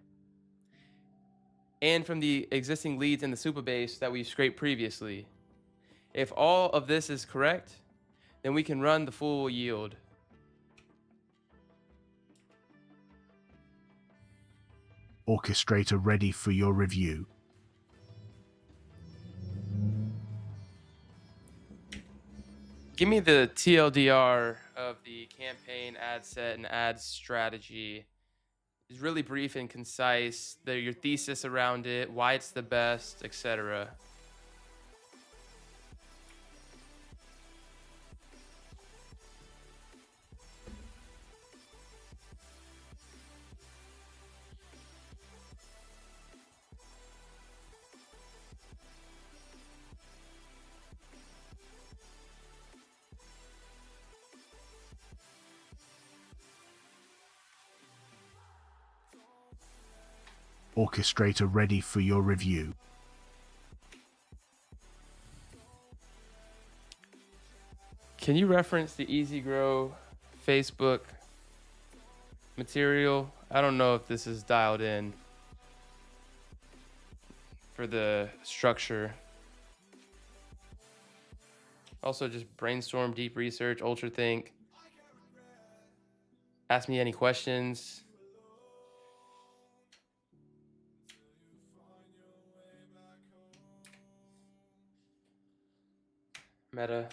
And from the existing leads in the Supabase that we scraped previously. If all of this is correct, then we can run the full yield. Orchestrator ready for your review. Give me the TLDR of the campaign, ad set, and ad strategy. It's really brief and concise. Your thesis around it, why it's the best, etc. Orchestrator ready for your review. Can you reference the Easy Grow Facebook material? I don't know if this is dialed in for the structure. Also, just brainstorm, deep research, ultra think. Ask me any questions. Meta.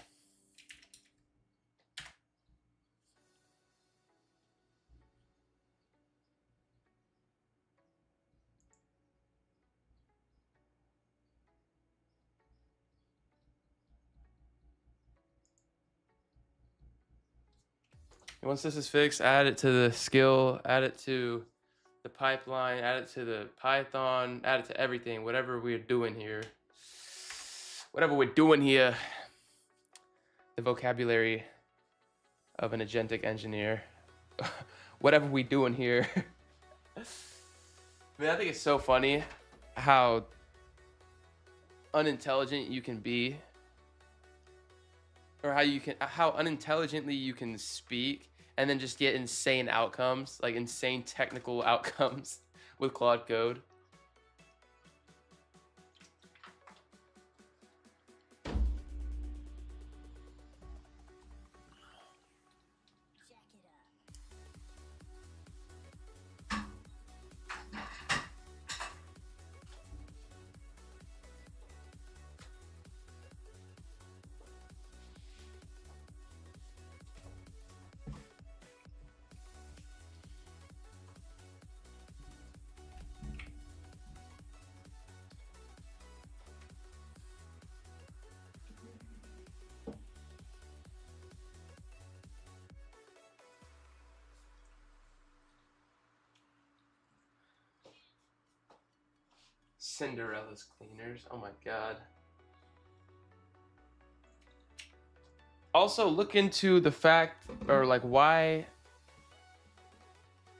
Once this is fixed, add it to the skill, add it to the pipeline, add it to the Python, add it to everything, whatever we're doing here. Whatever we're doing here. The vocabulary of an agentic engineer. Whatever we doing here. Man, I think it's so funny how unintelligent you can be, or how unintelligently you can speak and then just get insane outcomes, like insane technical outcomes with Claude Code. Cinderella's cleaners. Oh my god. Also, look into the fact, or like why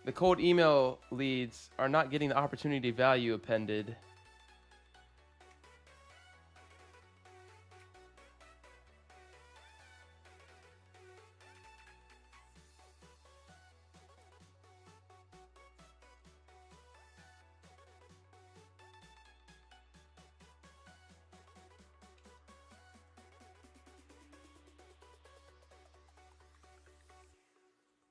the cold email leads are not getting the opportunity value appended.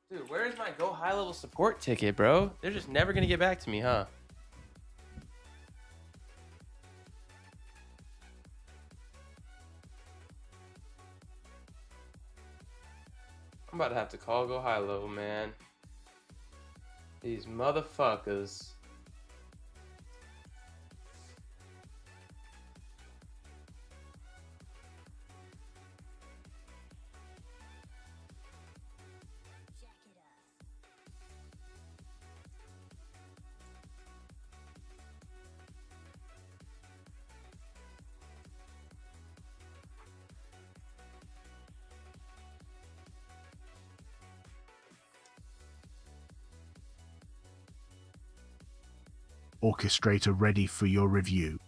Dude, where is my Go High Level support ticket, bro? They're just never gonna get back to me, huh? I'm about to have to call Go High Level, man. These motherfuckers. Orchestrator ready for your review.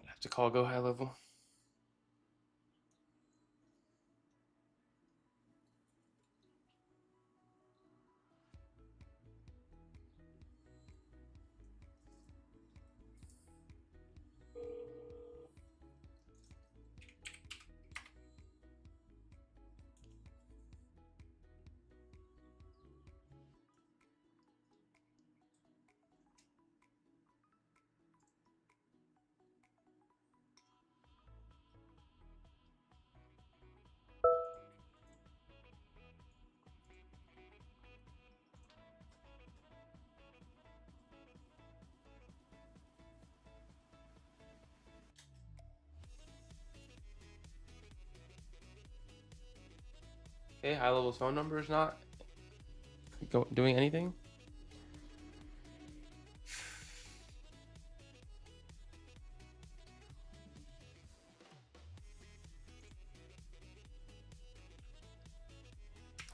I have to call Go High Level. Okay, High Level's phone number is not doing anything.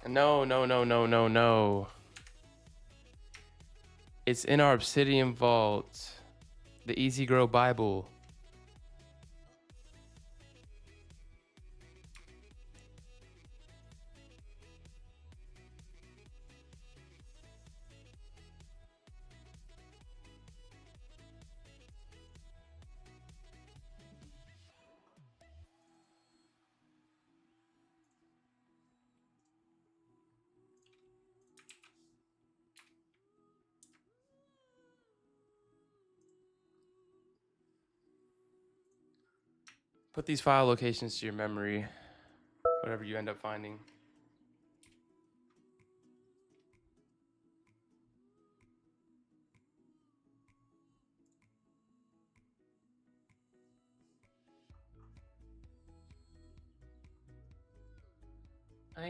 No, no, no, no, no, no. It's in our Obsidian Vault. The Easy Grow Bible. Put these file locations to your memory, whatever you end up finding.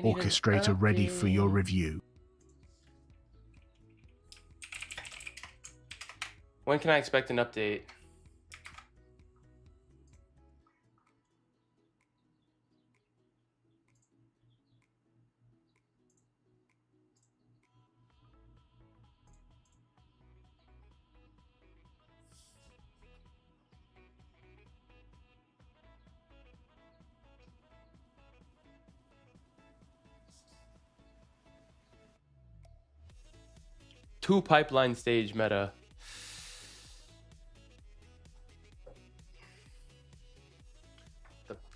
Orchestrator ready for your review. When can I expect an update? Two pipeline stage meta.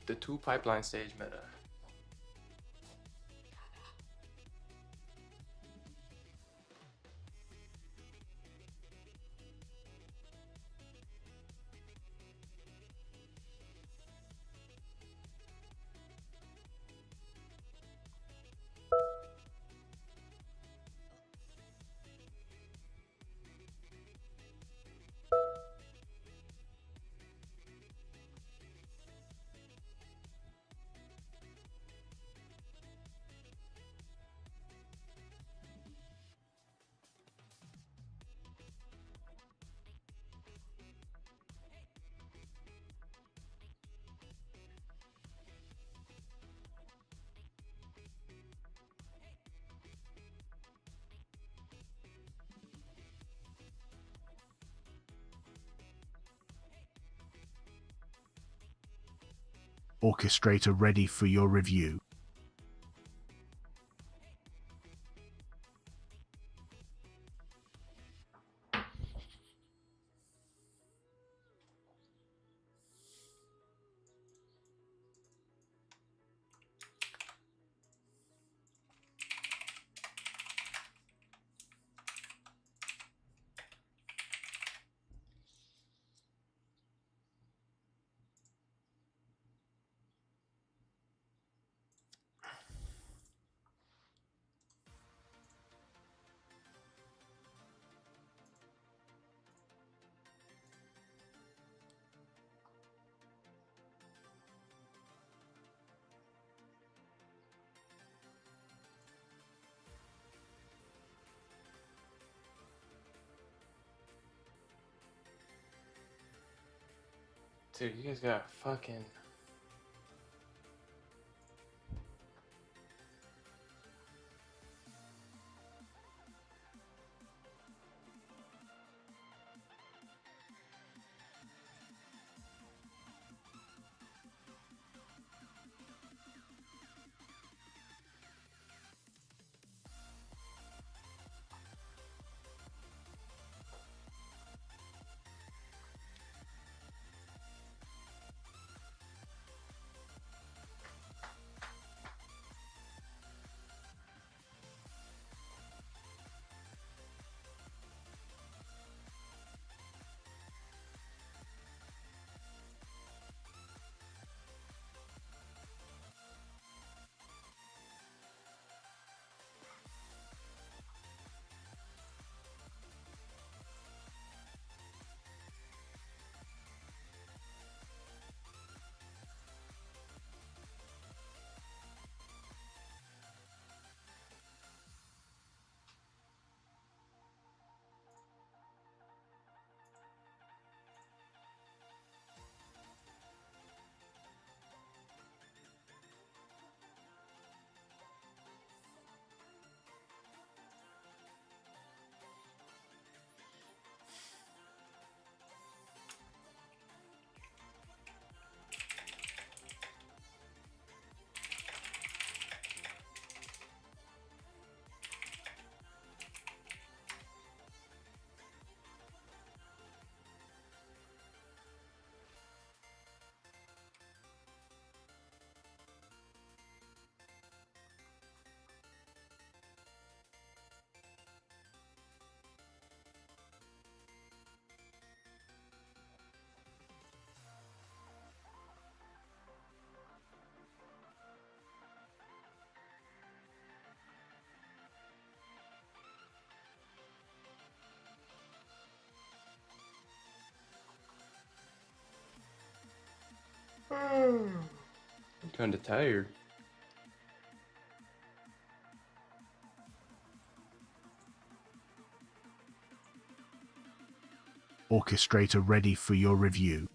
The two pipeline stage meta. Orchestrator ready for your review. Dude, you guys got fucking... Kind of tired. Orchestrator ready for your review.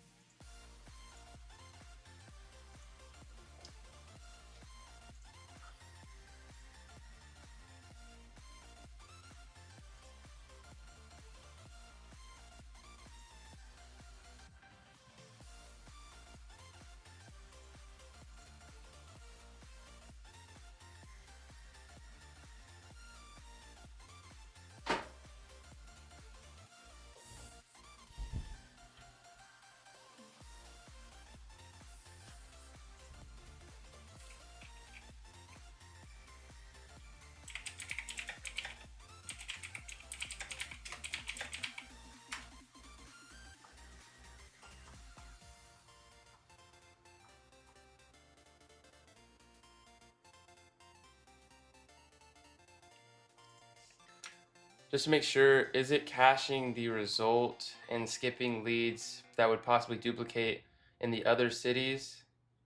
Just to make sure, is it caching the result and skipping leads that would possibly duplicate in the other cities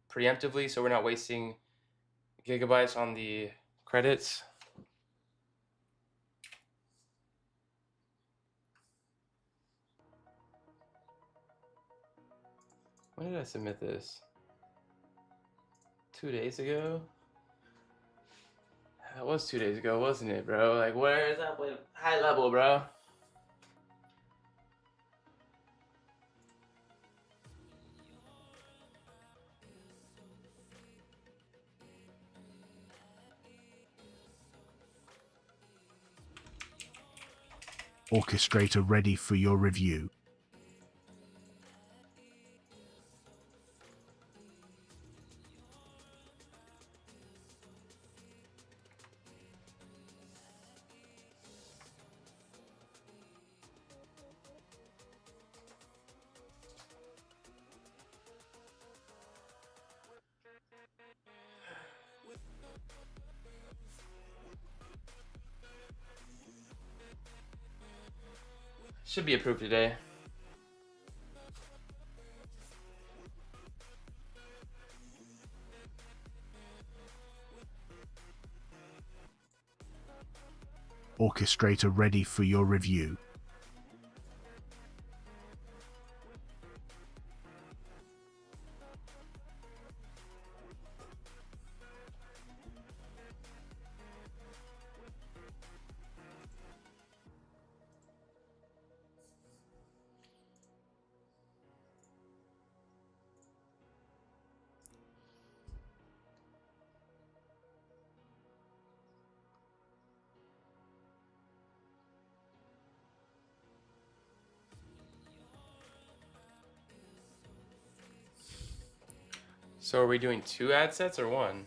preemptively, so we're not wasting gigabytes on the credits? When did I submit this? 2 days ago? That was 2 days ago, wasn't it, bro? Like, where is that with high level, bro? Orchestrator ready for your review. Should be approved today. Orchestrator ready for your review. So are we doing 2 ad sets or 1?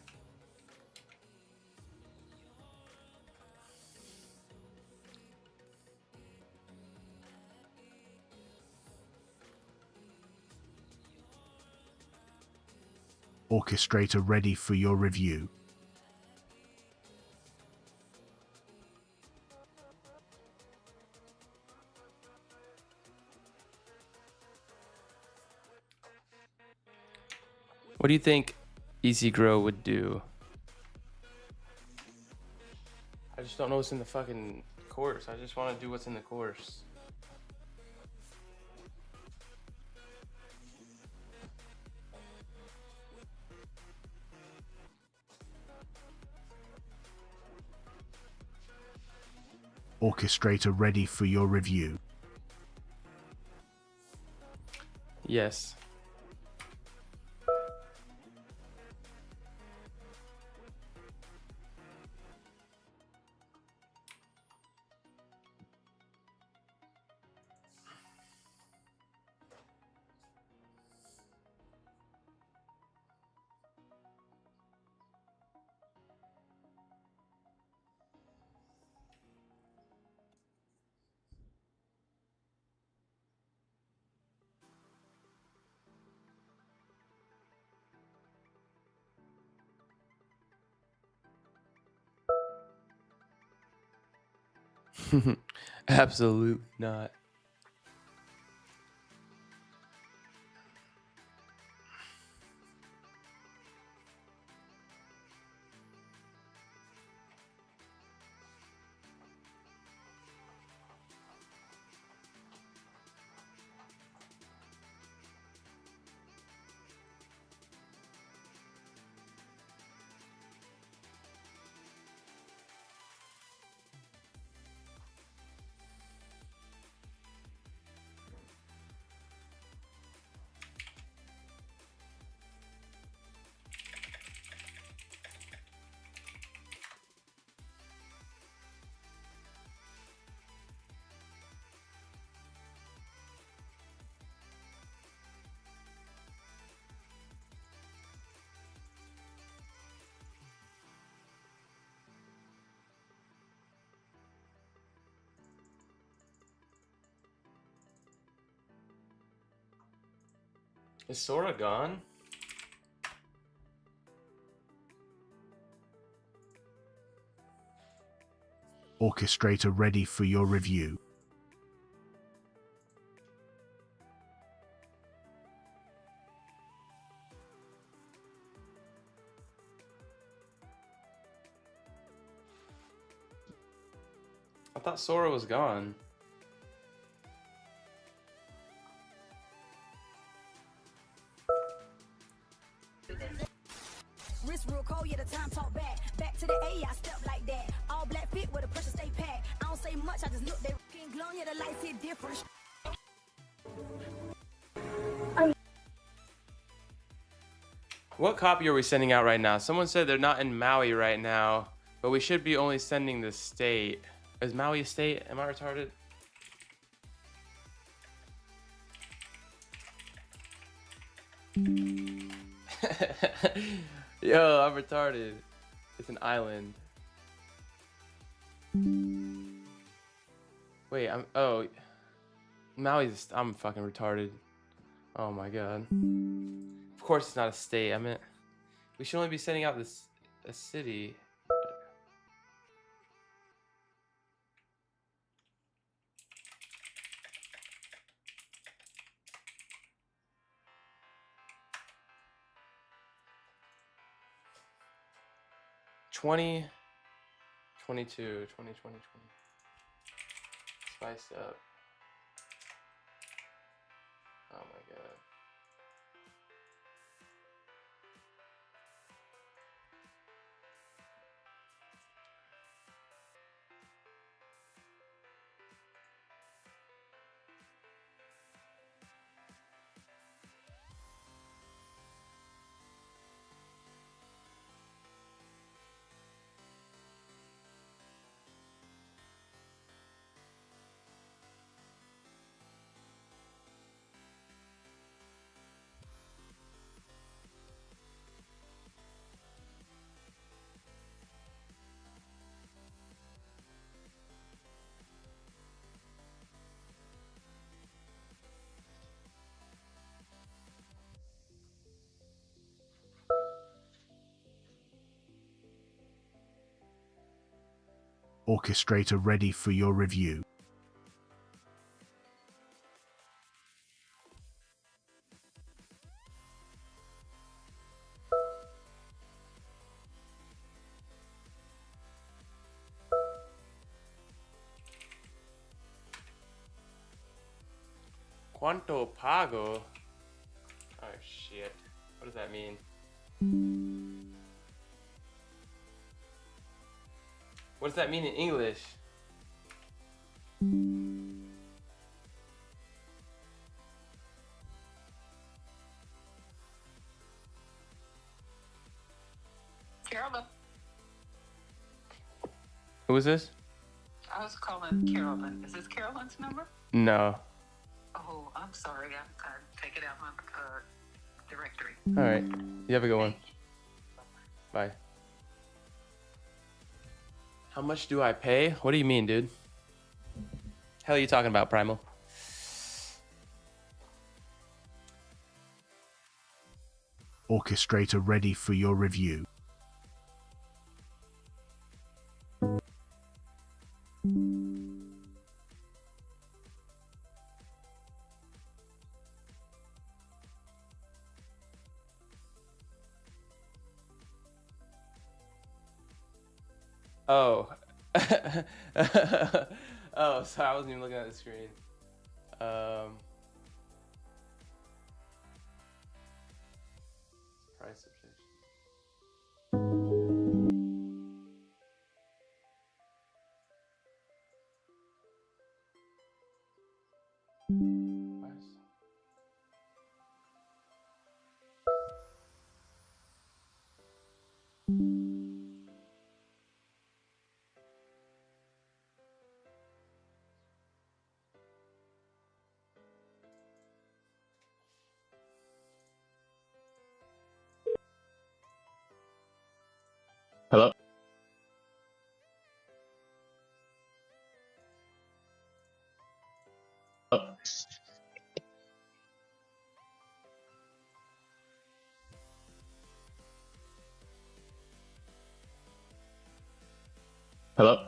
Orchestrator ready for your review. What do you think Easy Grow would do? I just don't know what's in the fucking course. I just want to do what's in the course. Orchestrator ready for your review. Yes. Absolutely not. Is Sora gone? Orchestrator ready for your review. I thought Sora was gone. Wrist real cold, yeah, the time talk back. Back to the A, I step like that. All black fit where the pressure stay packed. I don't say much, I just look, they fucking glowing, yeah, the lights hit different. What copy are we sending out right now? Someone said they're not in Maui right now, but we should be only sending the state. Is Maui a state? Am I retarded? Yo, I'm retarded. It's an island. Wait, Maui's, I'm fucking retarded. Oh my god. Of course it's not a state. I meant, we should only be sending out this, a city. Twenty, 22, 20, 20, 20. Spiced up. Oh my god. Orchestrator ready for your review. Quanto pago? Oh shit. What does that mean? What does that mean in English? Carolyn. Who is this? I was calling Carolyn. Is this Carolyn's number? No. Oh, I'm sorry. I take it out my directory. All right. You have a good one. Bye. How much do I pay? What do you mean, dude? Hell are you talking about, Primal? Orchestrator ready for your review. Oh. Oh, sorry, I wasn't even looking at the screen. Price objection. Price. Hello? Oh. Hello?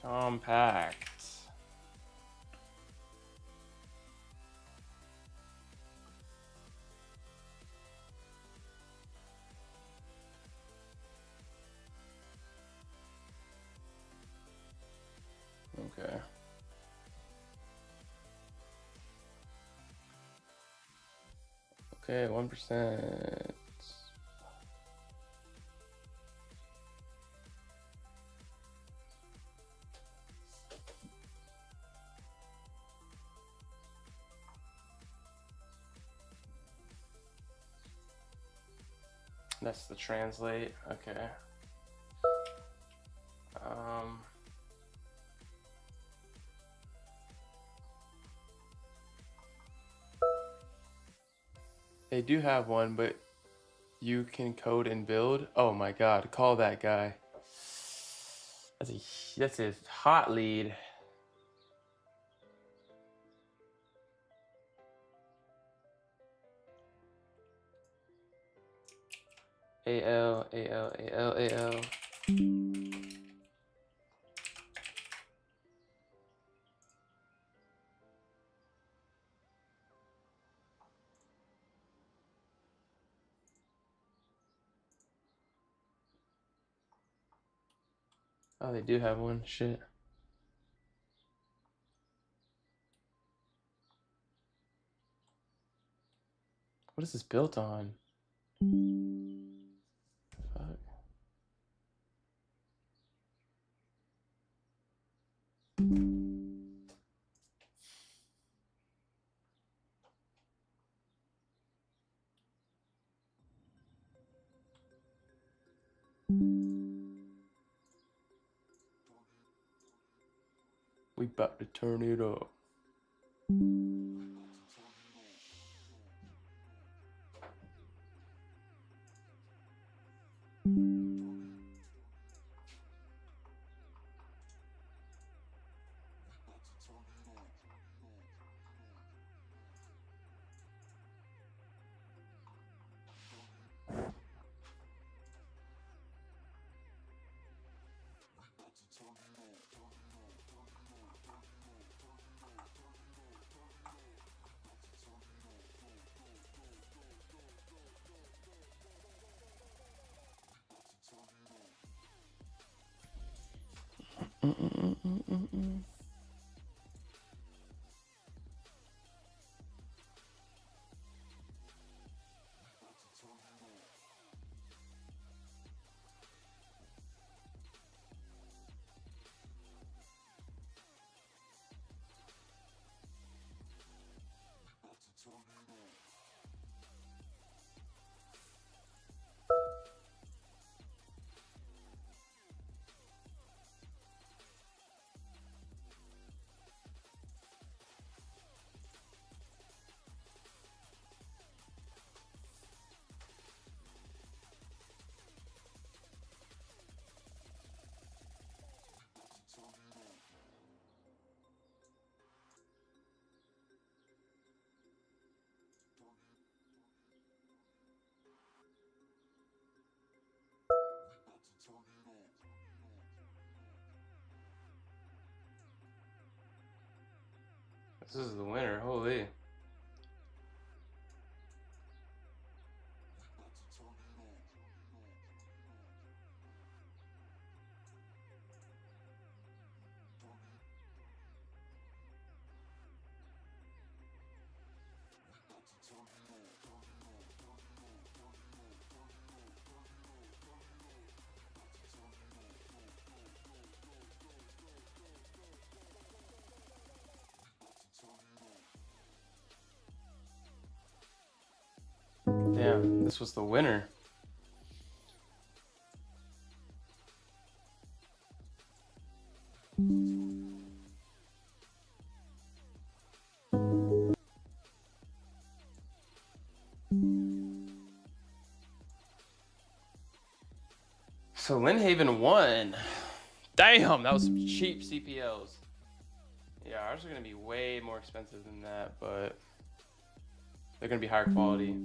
Compact. Okay. Okay, 1%. That's the translate. Okay. They do have one, but you can code and build. Oh my God, call that guy. That's a hot lead. AL, AL, AL, AL. Oh, they do have one. Shit. What is this built on? Fuck. We about to turn it up. This is the winner. Holy. Damn, this was the winner. So Lynnhaven won. Damn, that was some cheap CPLs. Yeah, ours are gonna be way more expensive than that, but they're gonna be higher quality.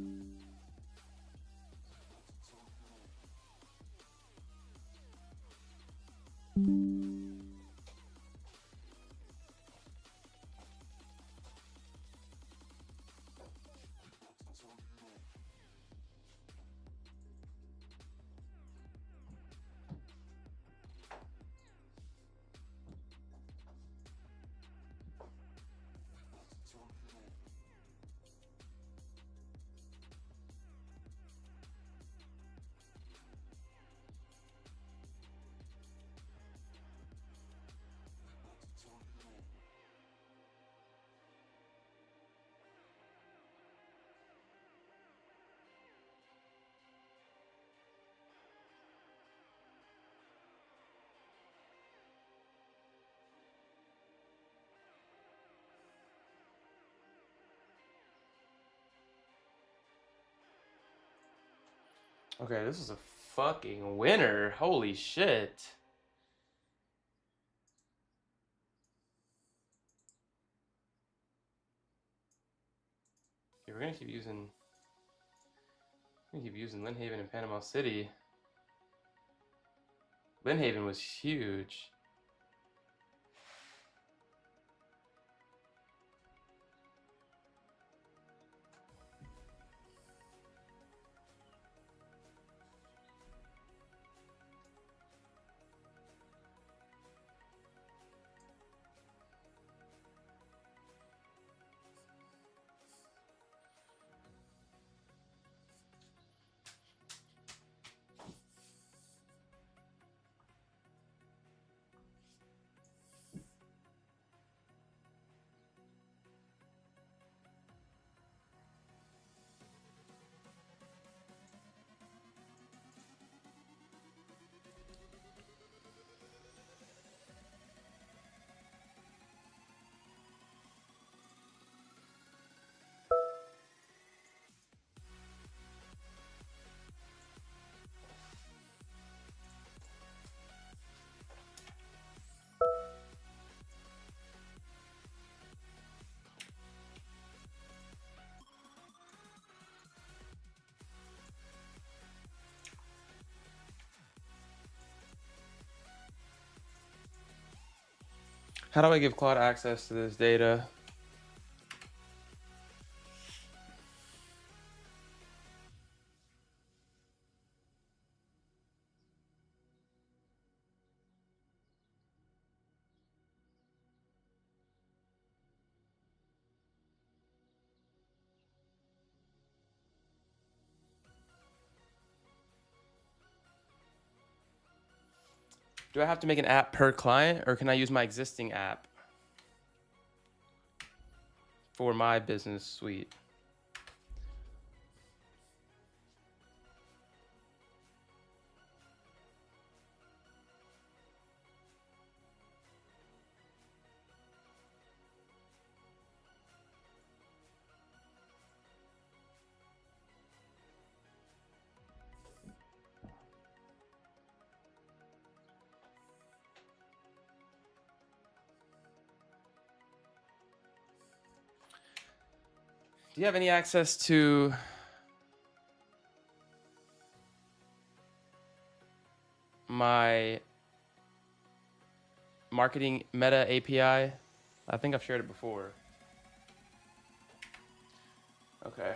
Okay, this is a fucking winner. Holy shit. Okay, we're gonna keep using Lynnhaven and Panama City. Lynnhaven was huge. How do I give Claude access to this data? Do I have to make an app per client, or can I use my existing app for my business suite? Do you have any access to my marketing meta API? I think I've shared it before. Okay.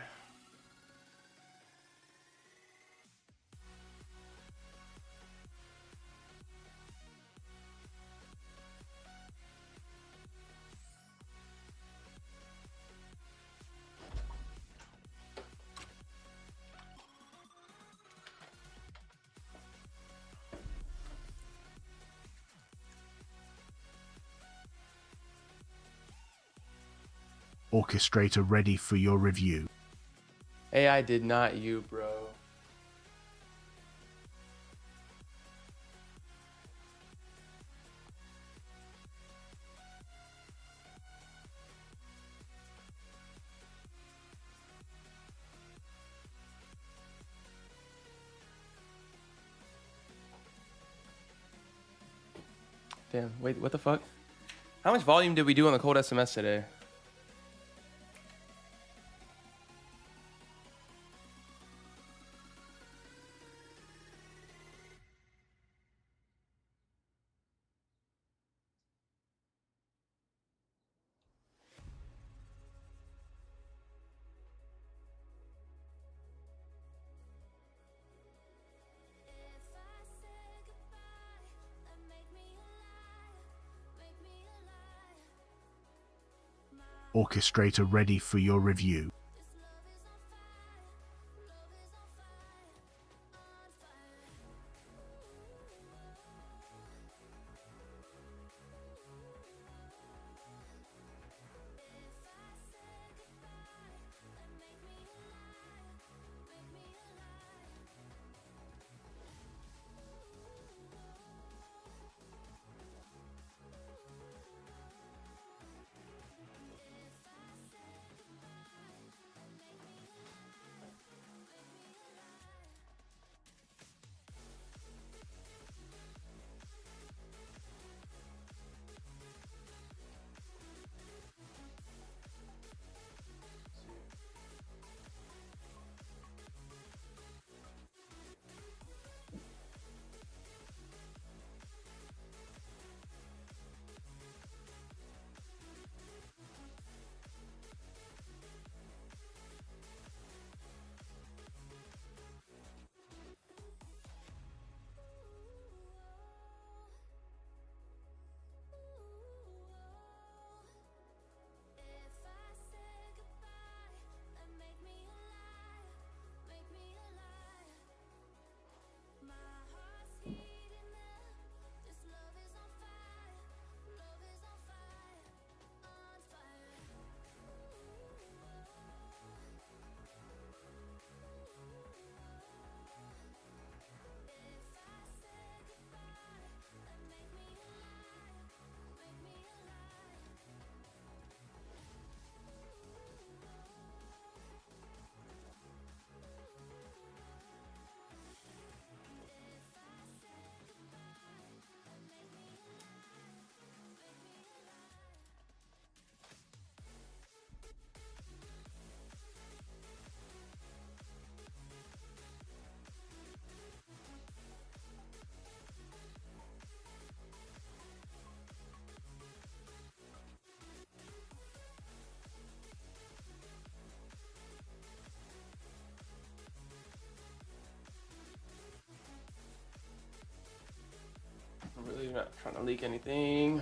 Orchestrator ready for your review. AI did not you, bro. Damn, wait, what the fuck? How much volume did we do on the cold SMS today? Orchestrator ready for your review. I'm really not trying to leak anything.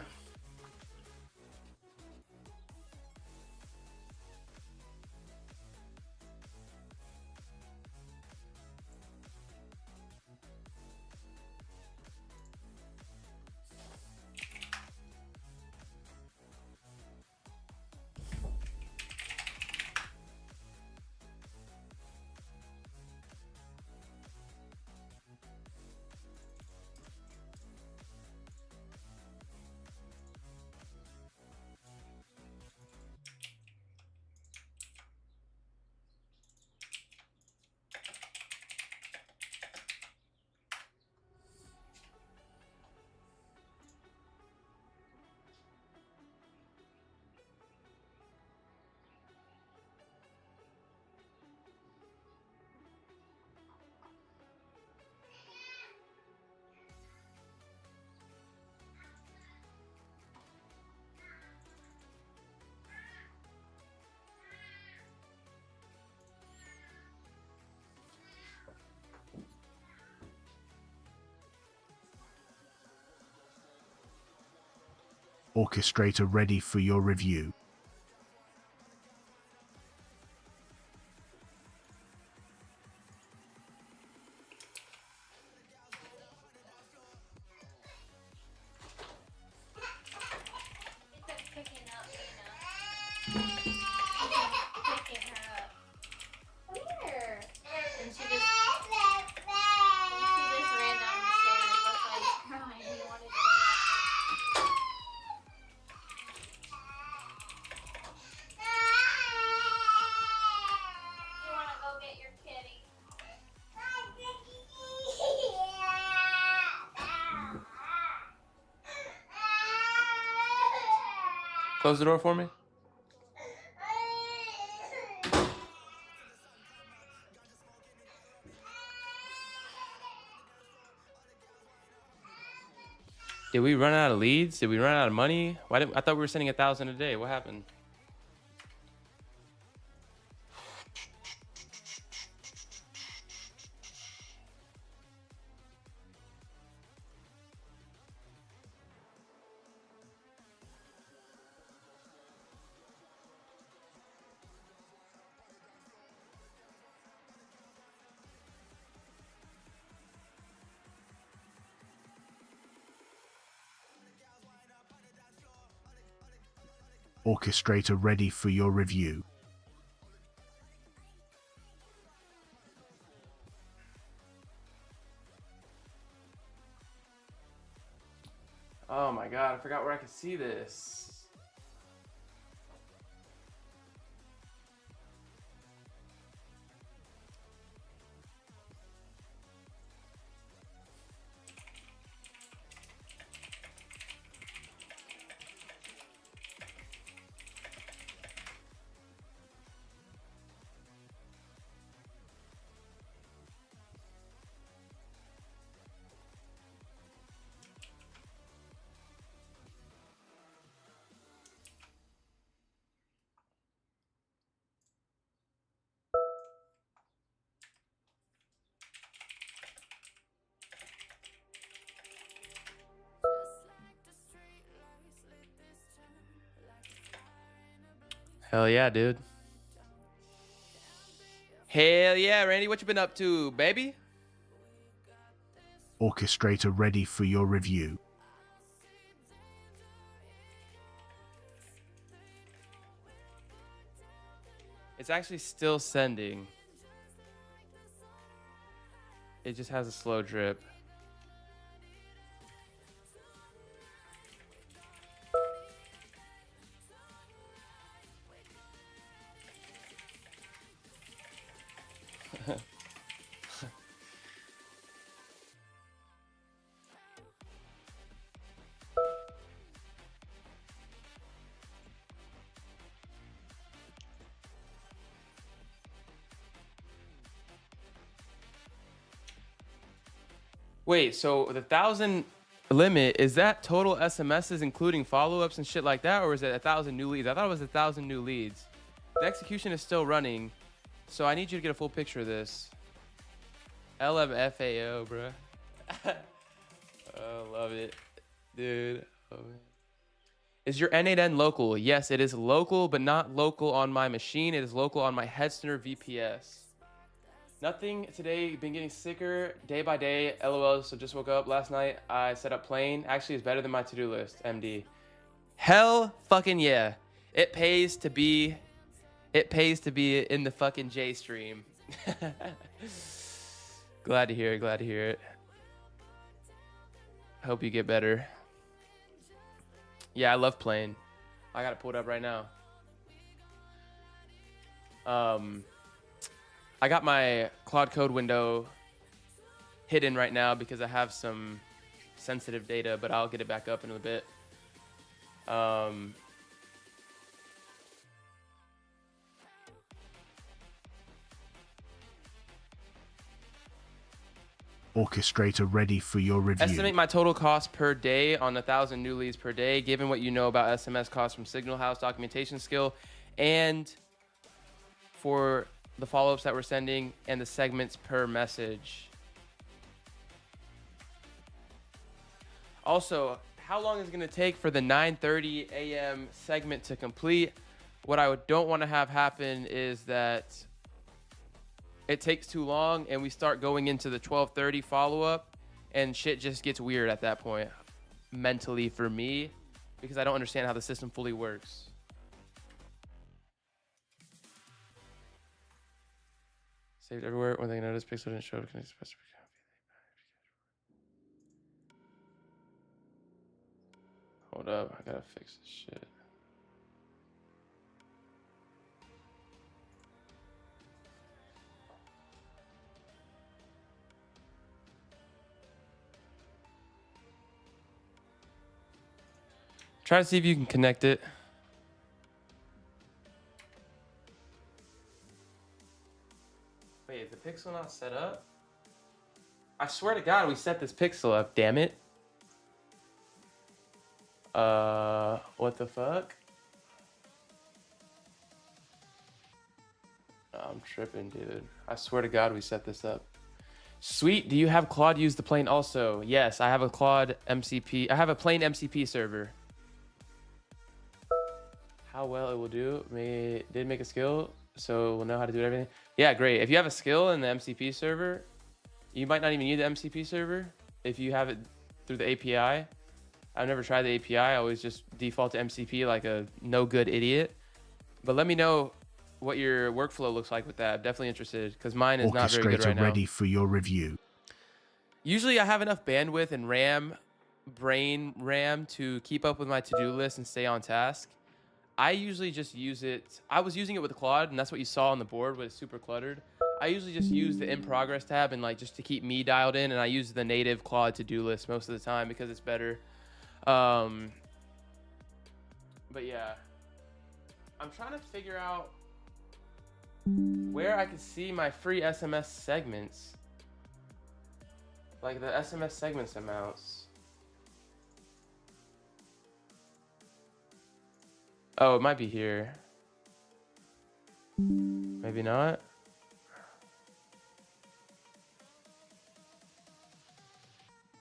Orchestrator ready for your review. Picking up, picking her up. Come here. Close the door for me. Did we run out of leads? Did we run out of money? I thought we were sending 1,000 a day. What happened? Orchestrator ready for your review. Oh my God, I forgot where I could see this. Hell yeah, dude. Hell yeah, Randy, what you been up to, baby? Orchestrator ready for your review. It's actually still sending. It just has a slow drip. Wait, so the 1,000 limit, is that total SMSs including follow-ups and shit like that, or is it 1,000 new leads? I thought it was 1,000 new leads. The execution is still running, so I need you to get a full picture of this. LMFAO, bro. I love it, dude. Oh, man. Is your N8N local? Yes, it is local, but not local on my machine. It is local on my Headster VPS. Nothing today, been getting sicker day by day. LOL, so just woke up last night. I set up plane. Actually, it's better than my to-do list, MD. Hell fucking yeah. It pays to be in the fucking J stream. Glad to hear it, glad to hear it. Hope you get better. Yeah, I love playing. I got it pulled up right now. I got my Claude Code window hidden right now because I have some sensitive data, but I'll get it back up in a bit. Orchestrator ready for your review. Estimate my total cost per day on 1,000 new leads per day, given what you know about SMS costs from Signal House documentation skill, and for the follow-ups that we're sending and the segments per message. Also, how long is it going to take for the 9:30 a.m. segment to complete? What I don't want to have happen is that it takes too long and we start going into the 12:30 follow-up and shit just gets weird at that point mentally for me because I don't understand how the system fully works. Saved everywhere. When they notice pixel didn't show up, can I express? Hold up, I gotta fix this shit. Try to see if you can connect it. Wait, is the pixel not set up? I swear to God, we set this pixel up, damn it. What the fuck? I'm tripping, dude. I swear to God, we set this up. Sweet, do you have Claude use the plane also? Yes, I have a Claude MCP. I have a plain MCP server. How well it will do? Did make a skill, so we'll know how to do everything. Yeah, great. If you have a skill in the MCP server, you might not even need the MCP server if you have it through the API. I've never tried the API. I always just default to MCP like a no good idiot. But let me know what your workflow looks like with that. I'm definitely interested because mine is not very good right now. Ready for your review. Usually I have enough bandwidth and brain RAM to keep up with my to-do list and stay on task. I usually just use it. I was using it with Claude, and that's what you saw on the board when it's super cluttered. I usually just use the in progress tab and like just to keep me dialed in, and I use the native Claude to-do list most of the time because it's better. But yeah, I'm trying to figure out where I can see my free SMS segments, like the SMS segments amounts. Oh, it might be here. Maybe not.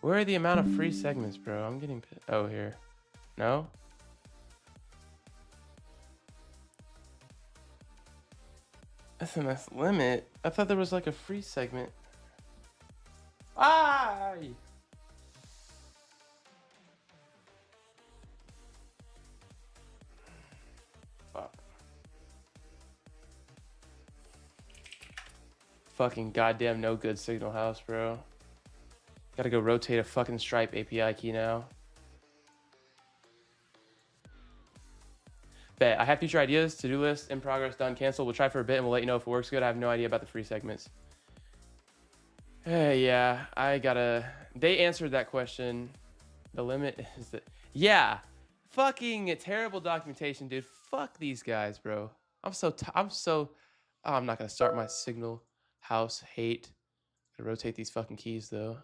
Where are the amount of free segments, bro? I'm getting... Oh, here. No? SMS limit? I thought there was like a free segment. Ah! Fuck. Fucking goddamn no good signal house, bro. Gotta go rotate a fucking Stripe API key now. Bet. I have future ideas, to-do list, in progress, done, cancel. We'll try for a bit and we'll let you know if it works good. I have no idea about the free segments. Yeah, I gotta... They answered that question. The limit is that... Yeah. Fucking terrible documentation, dude. Fuck these guys, bro. I'm so... Oh, I'm not gonna start my signal house hate. Gotta rotate these fucking keys, though.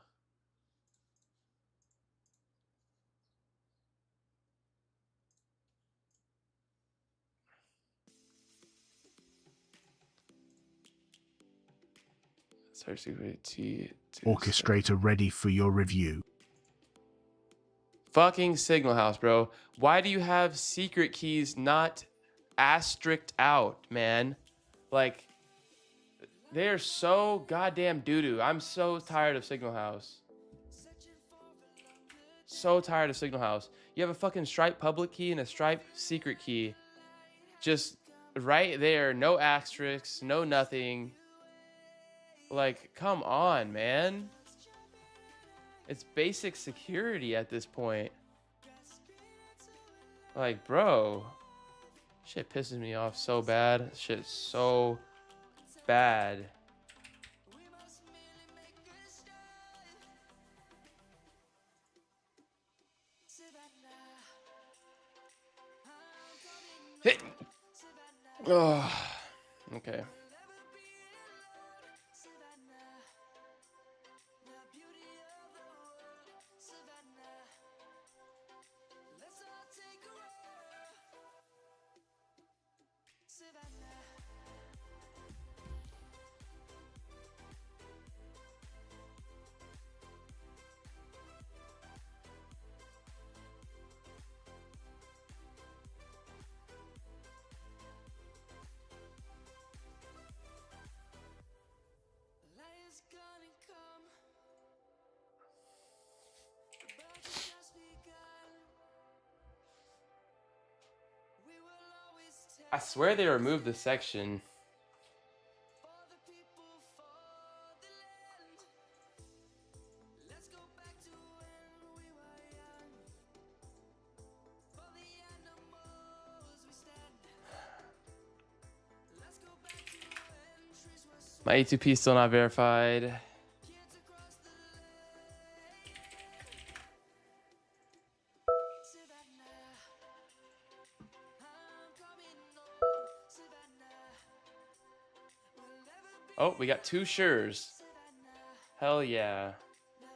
Orchestrator ready for your review. Fucking signal house, bro. Why do you have secret keys not asterisked out, man? Like, they are so goddamn doo-doo. I'm so tired of signal house. So tired of signal house. You have a fucking Stripe public key and a Stripe secret key. Just right there. No asterisks, no nothing. Like, come on, man. It's basic security at this point. Like, bro. Shit pisses me off so bad. Shit's so bad. Hit. Oh, okay. I swear they removed the section. My A2P is still not verified. Oh, we got 2 Sures. Hell yeah.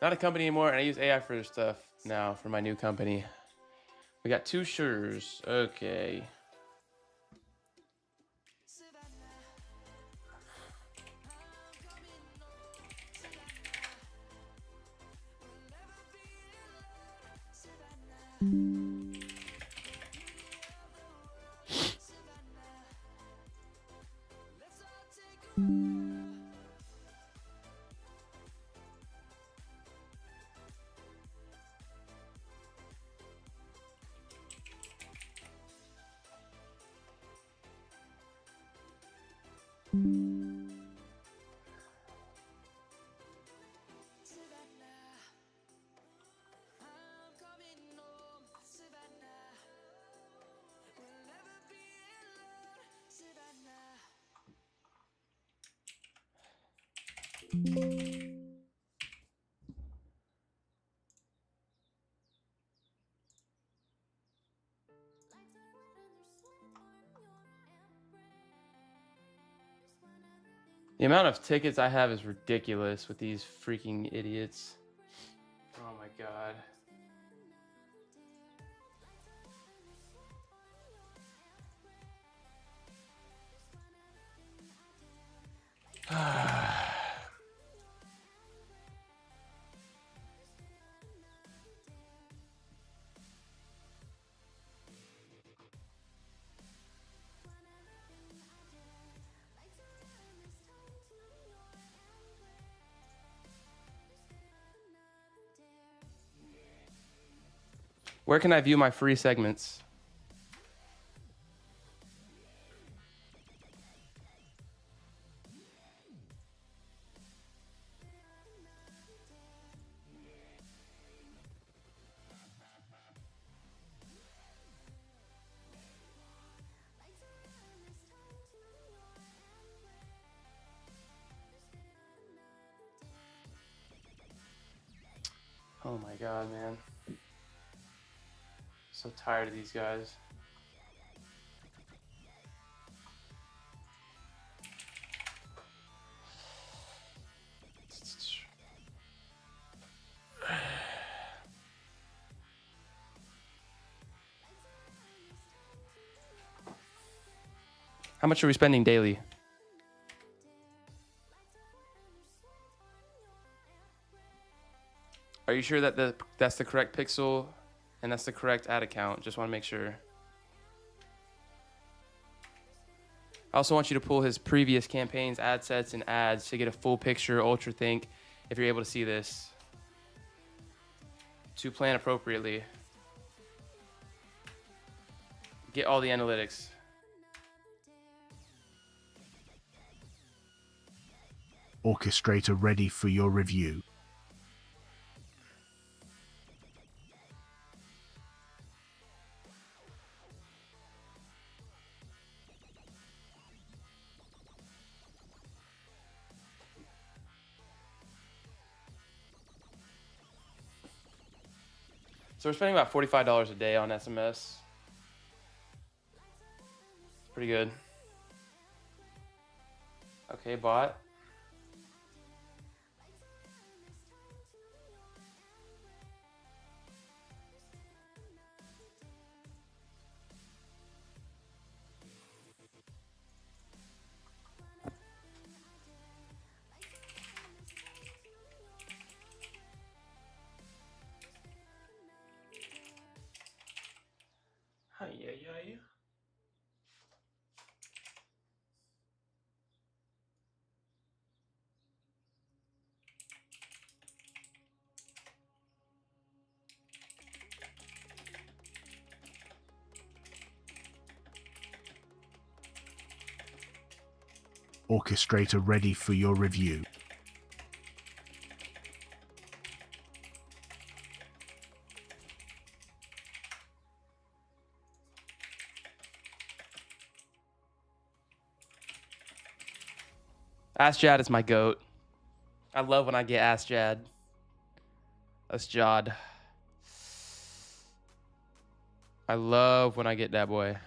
Not a company anymore, and I use AI for stuff now for my new company. We got 2 Sures. Okay. The amount of tickets I have is ridiculous with these freaking idiots. Oh my god. Where can I view my free segments? Oh my god, man. So tired of these guys. How much are we spending daily? Are you sure that that's the correct pixel and that's the correct ad account? Just want to make sure. I also want you to pull his previous campaigns, ad sets, and ads to get a full picture, ultra think, if you're able to see this, to plan appropriately. Get all the analytics. Orchestrator ready for your review. So we're spending about $45 a day on SMS. Pretty good. Okay, bot. Hi, yeah. Orchestrator ready for your review. Ask Jad is my goat. I love when I get Ask Jad. That's Jod. I love when I get that boy.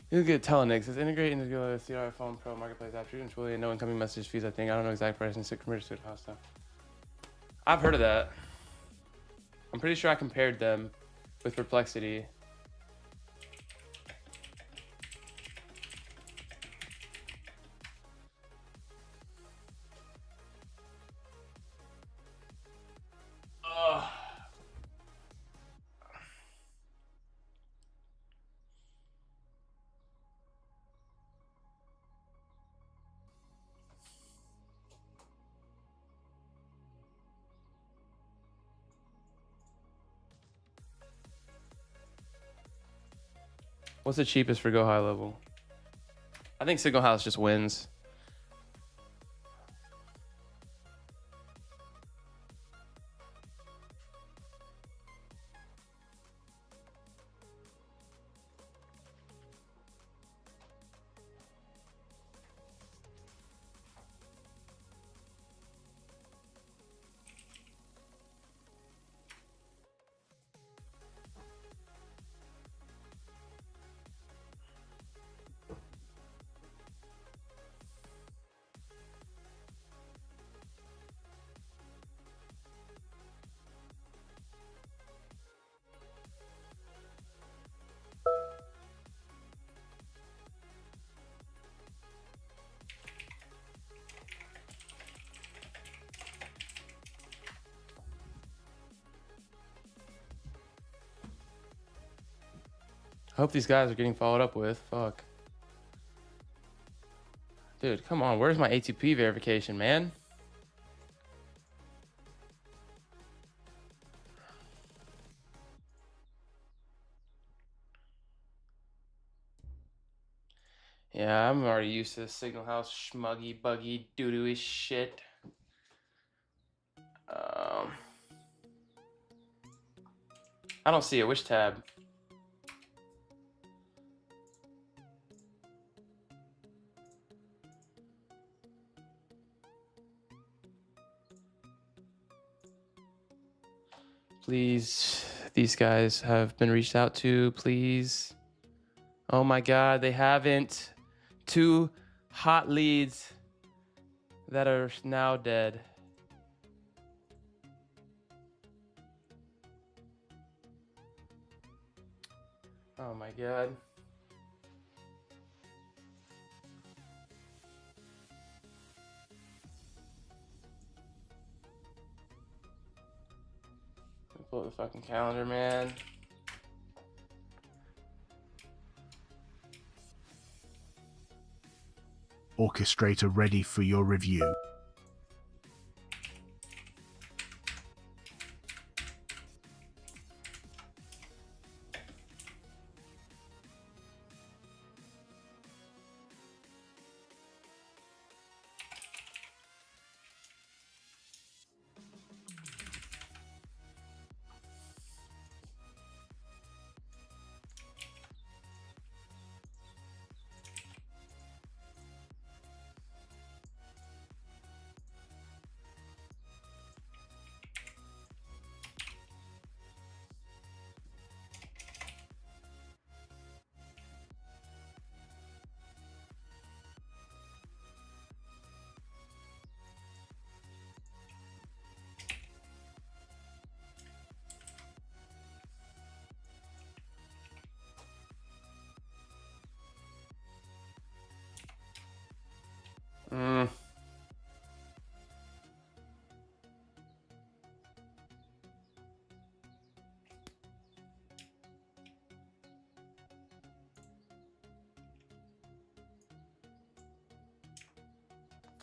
You get Telenix. It's integrated into the CR Phone Pro Marketplace app. You control no incoming message fees. I think I don't know exact price and 6 commercial to cost stuff. I've heard of that. I'm pretty sure I compared them with Perplexity. Ugh. What's the cheapest for GoHighLevel? I think Signal House just wins. I hope these guys are getting followed up with. Fuck. Dude, come on. Where's my ATP verification, man? Yeah, I'm already used to this Signal House schmuggy, buggy, doo-doo-y shit. I don't see it. Which tab? Please, these guys have been reached out to, please. Oh my God, they haven't. 2 hot leads that are now dead. Oh my God. Pull up the fucking calendar, man. Orchestrator ready for your review.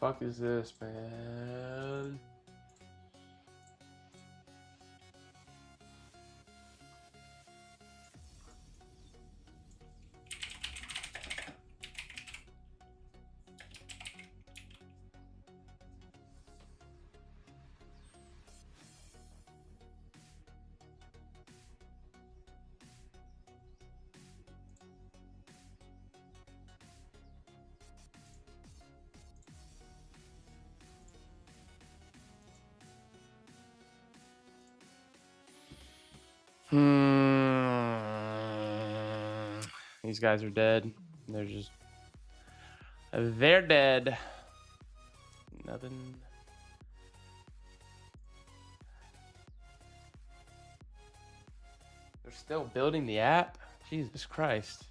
Fuck is this, man? These guys are dead. They're just they're dead. Nothing. They're still building the app? Jesus Christ.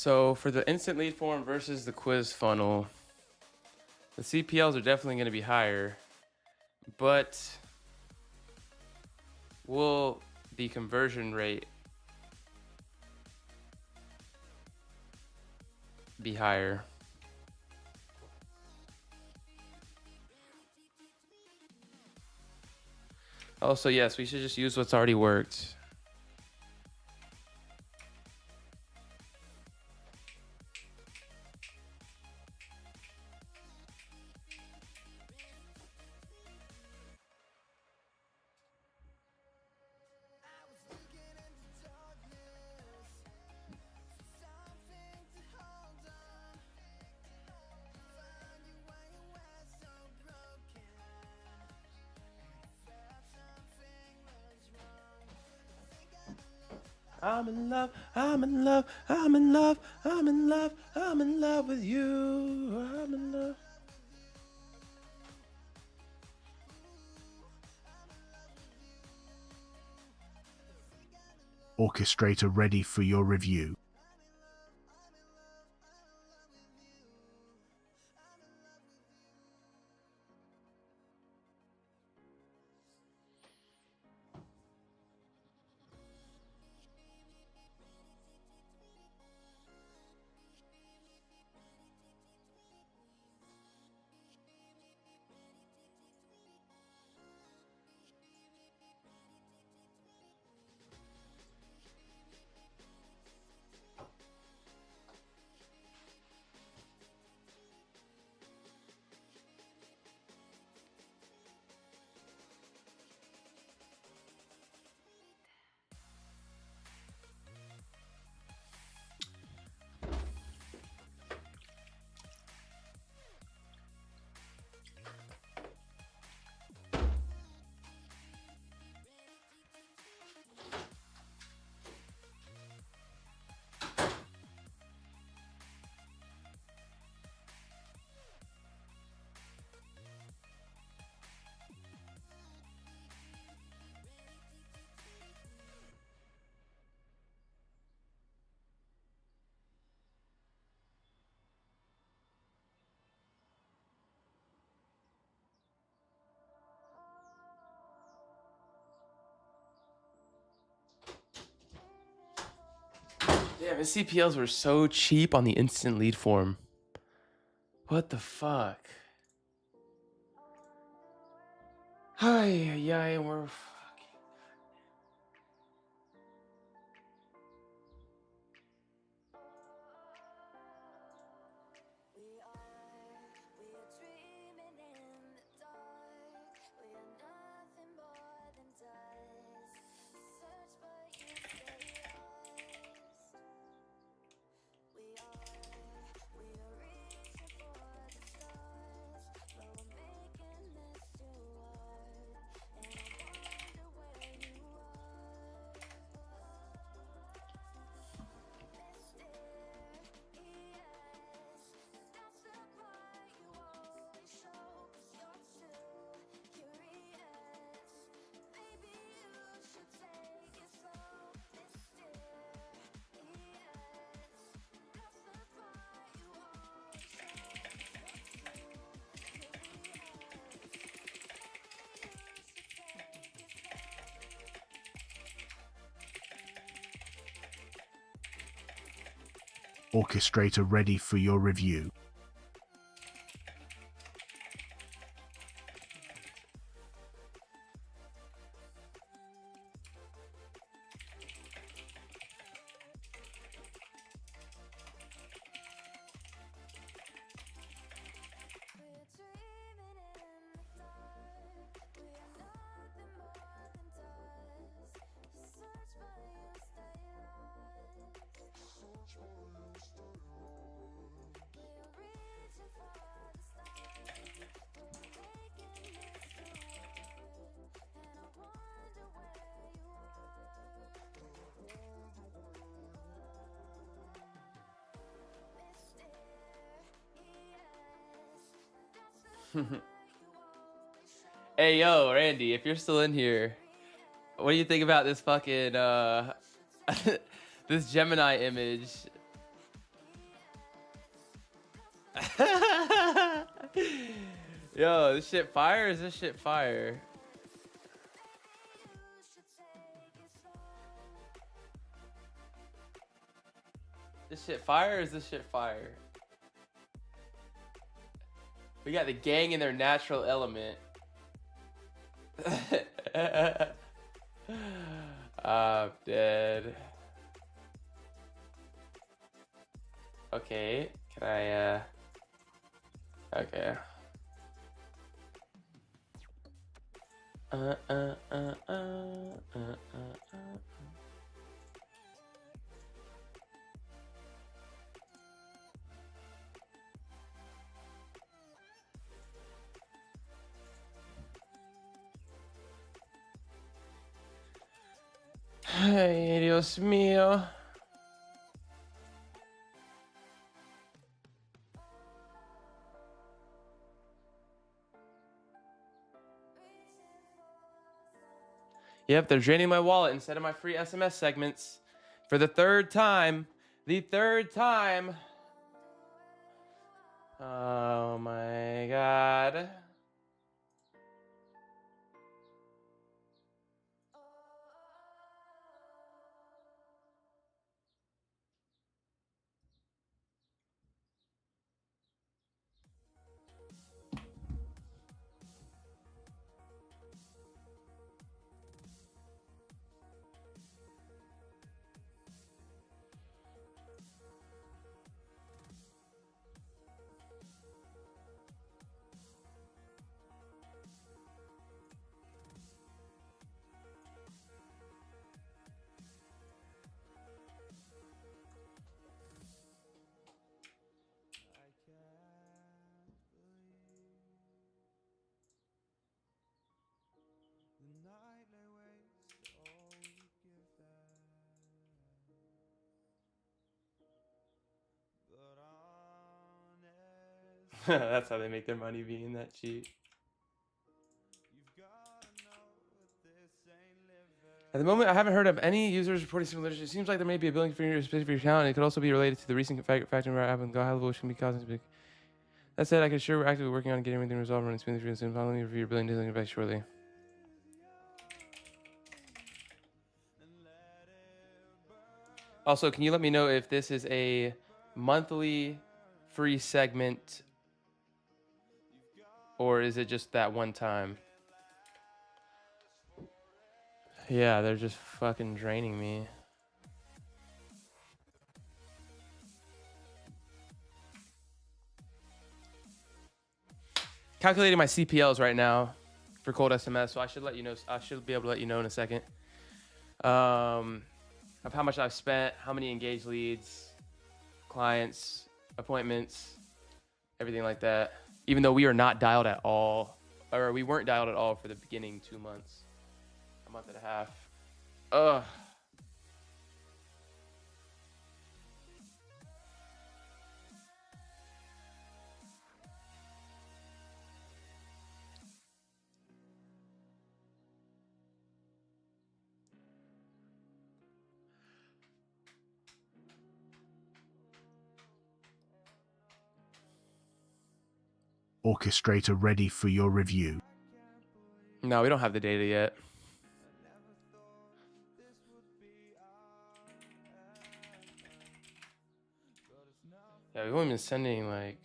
So for the instant lead form versus the quiz funnel, the CPLs are definitely going to be higher, but will the conversion rate be higher? Also, yes, we should just use what's already worked. I'm in love, I'm in love, I'm in love, I'm in love, I'm in love with you. I'm in love. Orchestrator ready for your review. Damn, the CPLs were so cheap on the instant lead form. What the fuck? Hi, yeah, we're fucking. Orchestrator ready for your review. Hey, yo, Randy, if you're still in here, what do you think about this fucking, this Gemini image? Yo, this shit fire? Is this shit fire? This shit fire or is this shit fire? We got the gang in their natural element. I'm dead. Okay, can I, okay. Ay, Dios mío. Yep, they're draining my wallet instead of my free SMS segments for the third time. The third time. Oh my God. That's how they make their money being that cheap. At the moment, I haven't heard of any users reporting similar issues. It seems like there may be a billing for your specific account, and it could also be related to the recent factoring where app and GoHighLevel, which can be causing big. That said, I can assure we're actively working on getting everything resolved and running smoothly for you soon. Finally, review your billing dealing back shortly. Also, can you let me know if this is a monthly free segment or is it just that one time? Yeah, they're just fucking draining me. Calculating my CPLs right now for cold SMS, so I should let you know. I should be able to let you know in a second. Of how much I've spent, how many engaged leads, clients, appointments, everything like that. Even though we are not dialed at all, or we weren't dialed at all for the beginning 2 months, a month and a half. Ugh. Orchestrator ready for your review. No, we don't have the data yet. Yeah, we've only been sending like.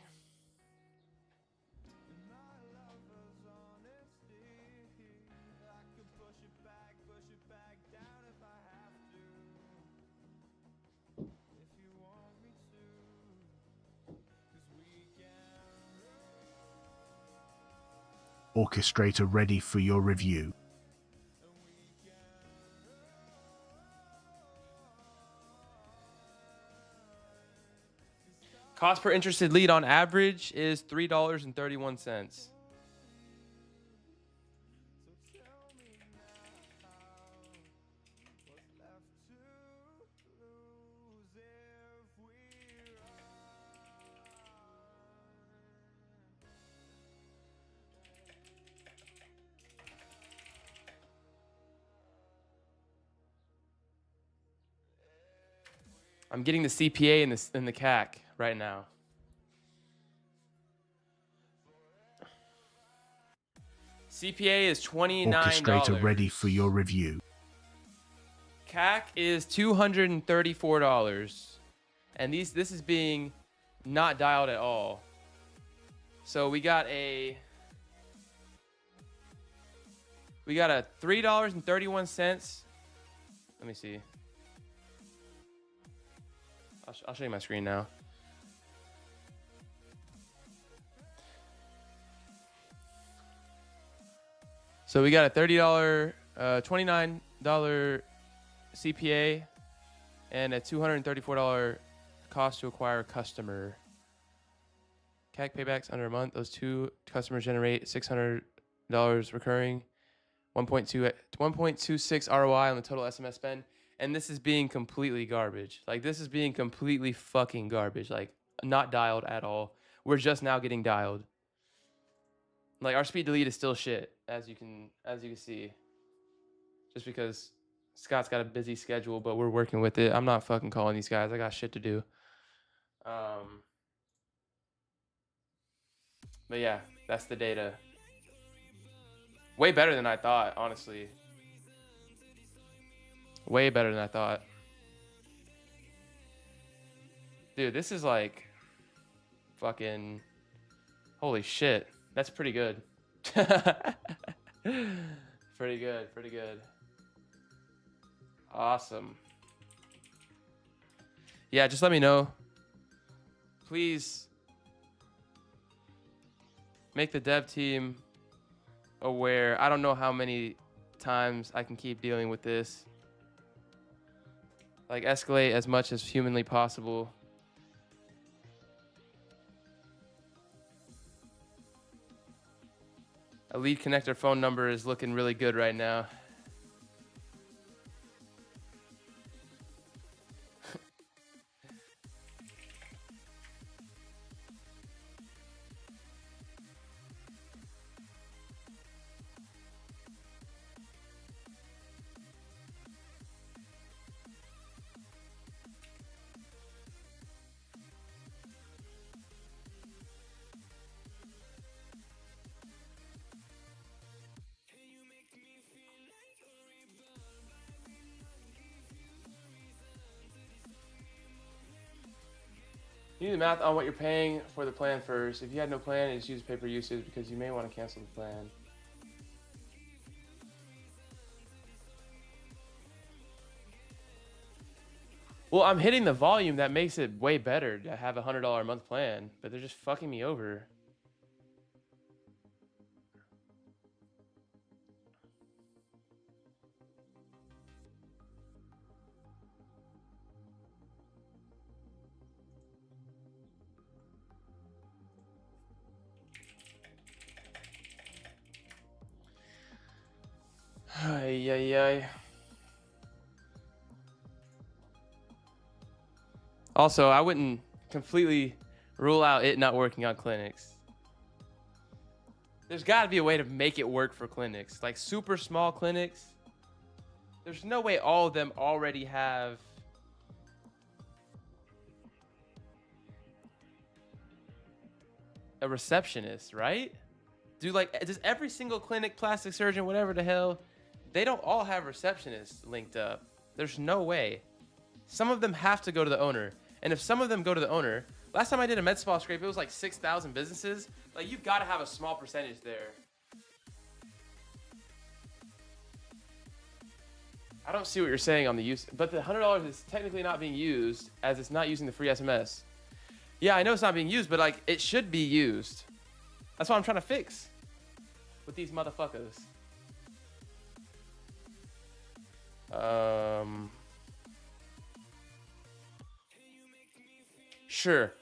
Orchestrator ready for your review. Cost per interested lead on average is $3.31. I'm getting the CPA and the CAC right now. CPA is $29. Orchestrator ready for your review. CAC is $234. And this is being not dialed at all. So we got a $3.31. Let me see. I'll show you my screen now. So we got a $30, $29 CPA and a $234 cost to acquire a customer. CAC paybacks under a month. Those two customers generate $600 recurring, 1.26 ROI on the total SMS spend. And this is being completely garbage. Like, this is being completely fucking garbage. Like, not dialed at all. We're just now getting dialed. Like, our speed to lead is still shit, as you can see. Just because Scott's got a busy schedule, but we're working with it. I'm not fucking calling these guys. I got shit to do. But yeah, that's the data. Way better than I thought, honestly. Way better than I thought. Dude, this is like fucking holy shit. That's pretty good. Pretty good, pretty good. Awesome. Yeah, just let me know. Please make the dev team aware. I don't know how many times I can keep dealing with this. Like, escalate as much as humanly possible. A lead connector phone number is looking really good right now. You need the math on what you're paying for the plan first. If you had no plan, just use pay-per usage because you may want to cancel the plan. Well, I'm hitting the volume that makes it way better to have a $100 a month plan, but they're just fucking me over. Ay, ay, ay. Also, I wouldn't completely rule out it not working on clinics. There's got to be a way to make it work for clinics, like super small clinics. There's no way all of them already have a receptionist, right? Does every single clinic, plastic surgeon, whatever the hell, they don't all have receptionists linked up. There's no way. Some of them have to go to the owner. And if some of them go to the owner, last time I did a med spa scrape, it was like 6,000 businesses. Like, you've got to have a small percentage there. I don't see what you're saying on the use, but the $100 is technically not being used as it's not using the free SMS. Yeah, I know it's not being used, but like, it should be used. That's what I'm trying to fix with these motherfuckers. Sure.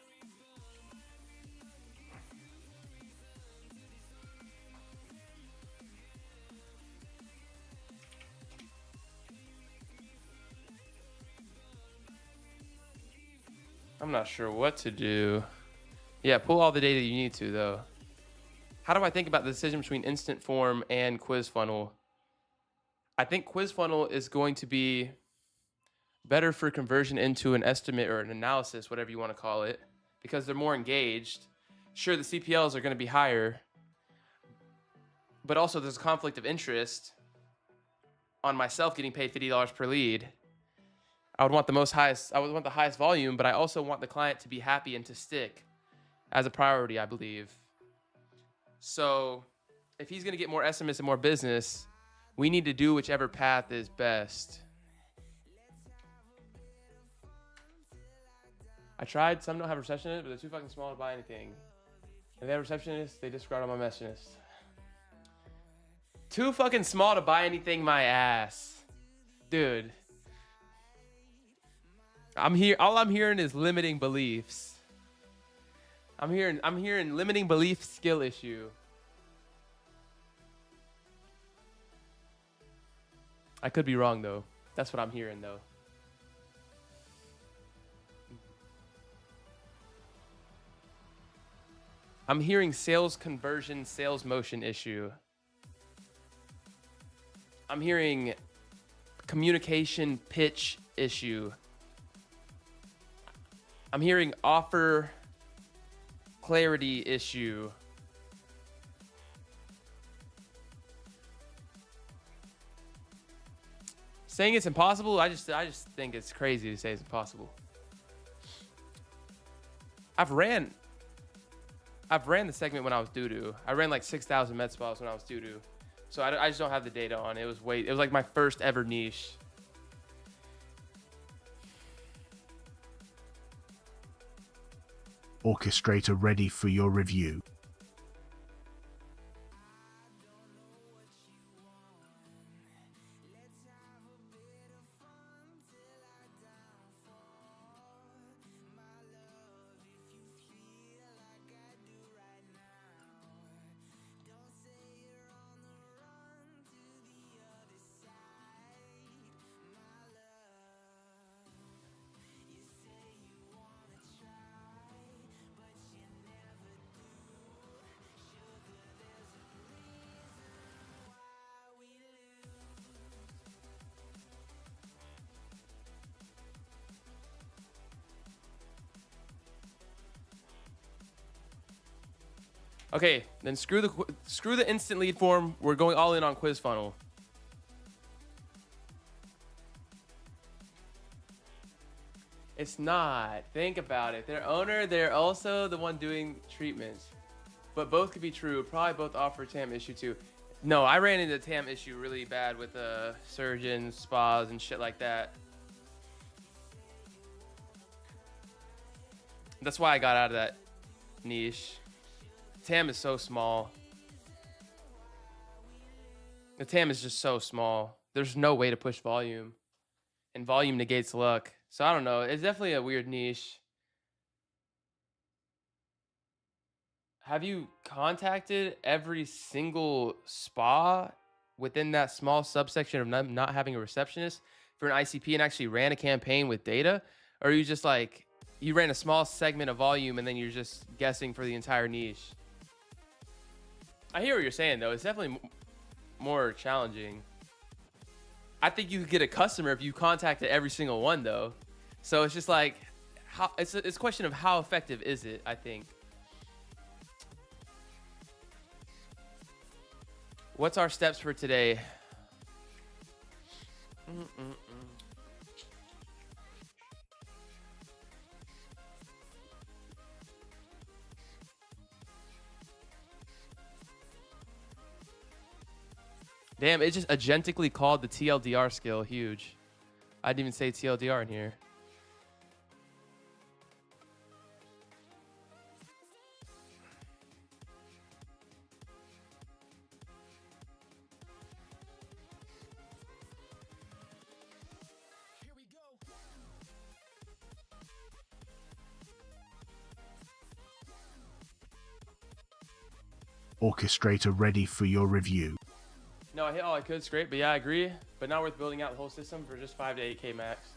I'm not sure what to do. Yeah, pull all the data you need to, though. How do I think about the decision between Instant Form and Quiz Funnel? I think Quiz Funnel is going to be better for conversion into an estimate or an analysis, whatever you want to call it, because they're more engaged. Sure, the CPLs are going to be higher, but also there's a conflict of interest on myself getting paid $50 per lead. I would want the highest volume, but I also want the client to be happy and to stick as a priority, I believe. So if he's going to get more estimates and more business, we need to do whichever path is best. I tried. Some don't have receptionists, but they're too fucking small to buy anything. If they have receptionists, they disregard all my messianists. Too fucking small to buy anything, my ass. Dude. All I'm hearing is limiting beliefs. I'm hearing limiting belief skill issue. I could be wrong though. That's what I'm hearing though. I'm hearing sales conversion, sales motion issue. I'm hearing communication pitch issue. I'm hearing offer clarity issue. Saying it's impossible, I just think it's crazy to say it's impossible. I've ran the segment when I was doo-doo. I ran like 6,000 med spas when I was doo-doo. So I just don't have the data on it. It was like my first ever niche. Orchestrator ready for your review. Okay, then screw the instant lead form. We're going all in on Quiz Funnel. It's not. Think about it. Their owner, they're also the one doing treatments. But both could be true. Probably both offer TAM issue too. No, I ran into the TAM issue really bad with surgeons, spas, and shit like that. That's why I got out of that niche. TAM is so small. The TAM is just so small. There's no way to push volume. And volume negates luck. So I don't know. It's definitely a weird niche. Have you contacted every single spa within that small subsection of not having a receptionist for an ICP and actually ran a campaign with data? Or are you just like, you ran a small segment of volume and then you're just guessing for the entire niche? I hear what you're saying though. It's definitely more challenging. I think you could get a customer if you contacted every single one though. So it's just like, how it's a question of how effective is it, I think. What's our steps for today? Damn, it just agentically called the TLDR skill huge. I didn't even say TLDR in here. Orchestrator ready for your review. No, I hit all I could. It's great, but yeah, I agree. But not worth building out the whole system for just 5 to 8K max.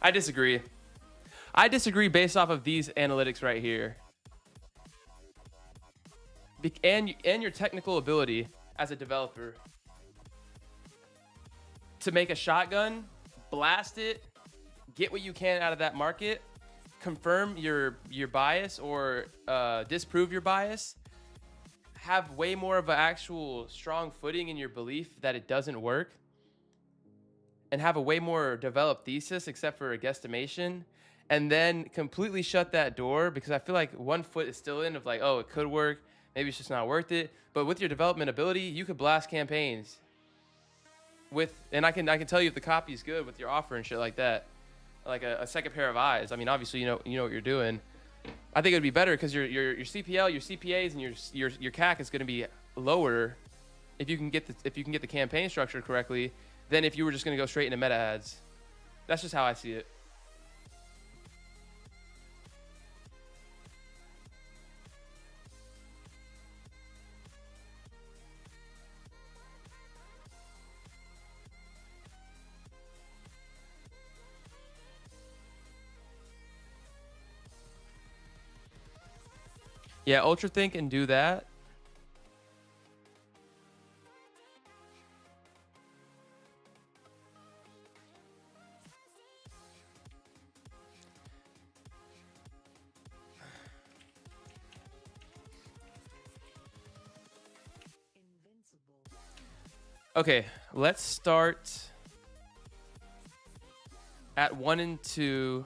I disagree. I disagree based off of these analytics right here. And your technical ability as a developer to make a shotgun, blast it, get what you can out of that market, confirm your bias or disprove your bias, have way more of an actual strong footing in your belief that it doesn't work, and have a way more developed thesis except for a guesstimation, and then completely shut that door, because I feel like 1 foot is still in of like, oh, it could work, maybe it's just not worth it. But with your development ability, you could blast campaigns and I can tell you if the copy is good with your offer and shit like that, like a second pair of eyes. I mean, obviously you know what you're doing. I think it'd be better because your CPL, your CPAs, and your CAC is going to be lower if you can get the campaign structure correctly than if you were just going to go straight into meta ads. That's just how I see it. Yeah, UltraThink and do that. Okay, let's start at 1 and 2.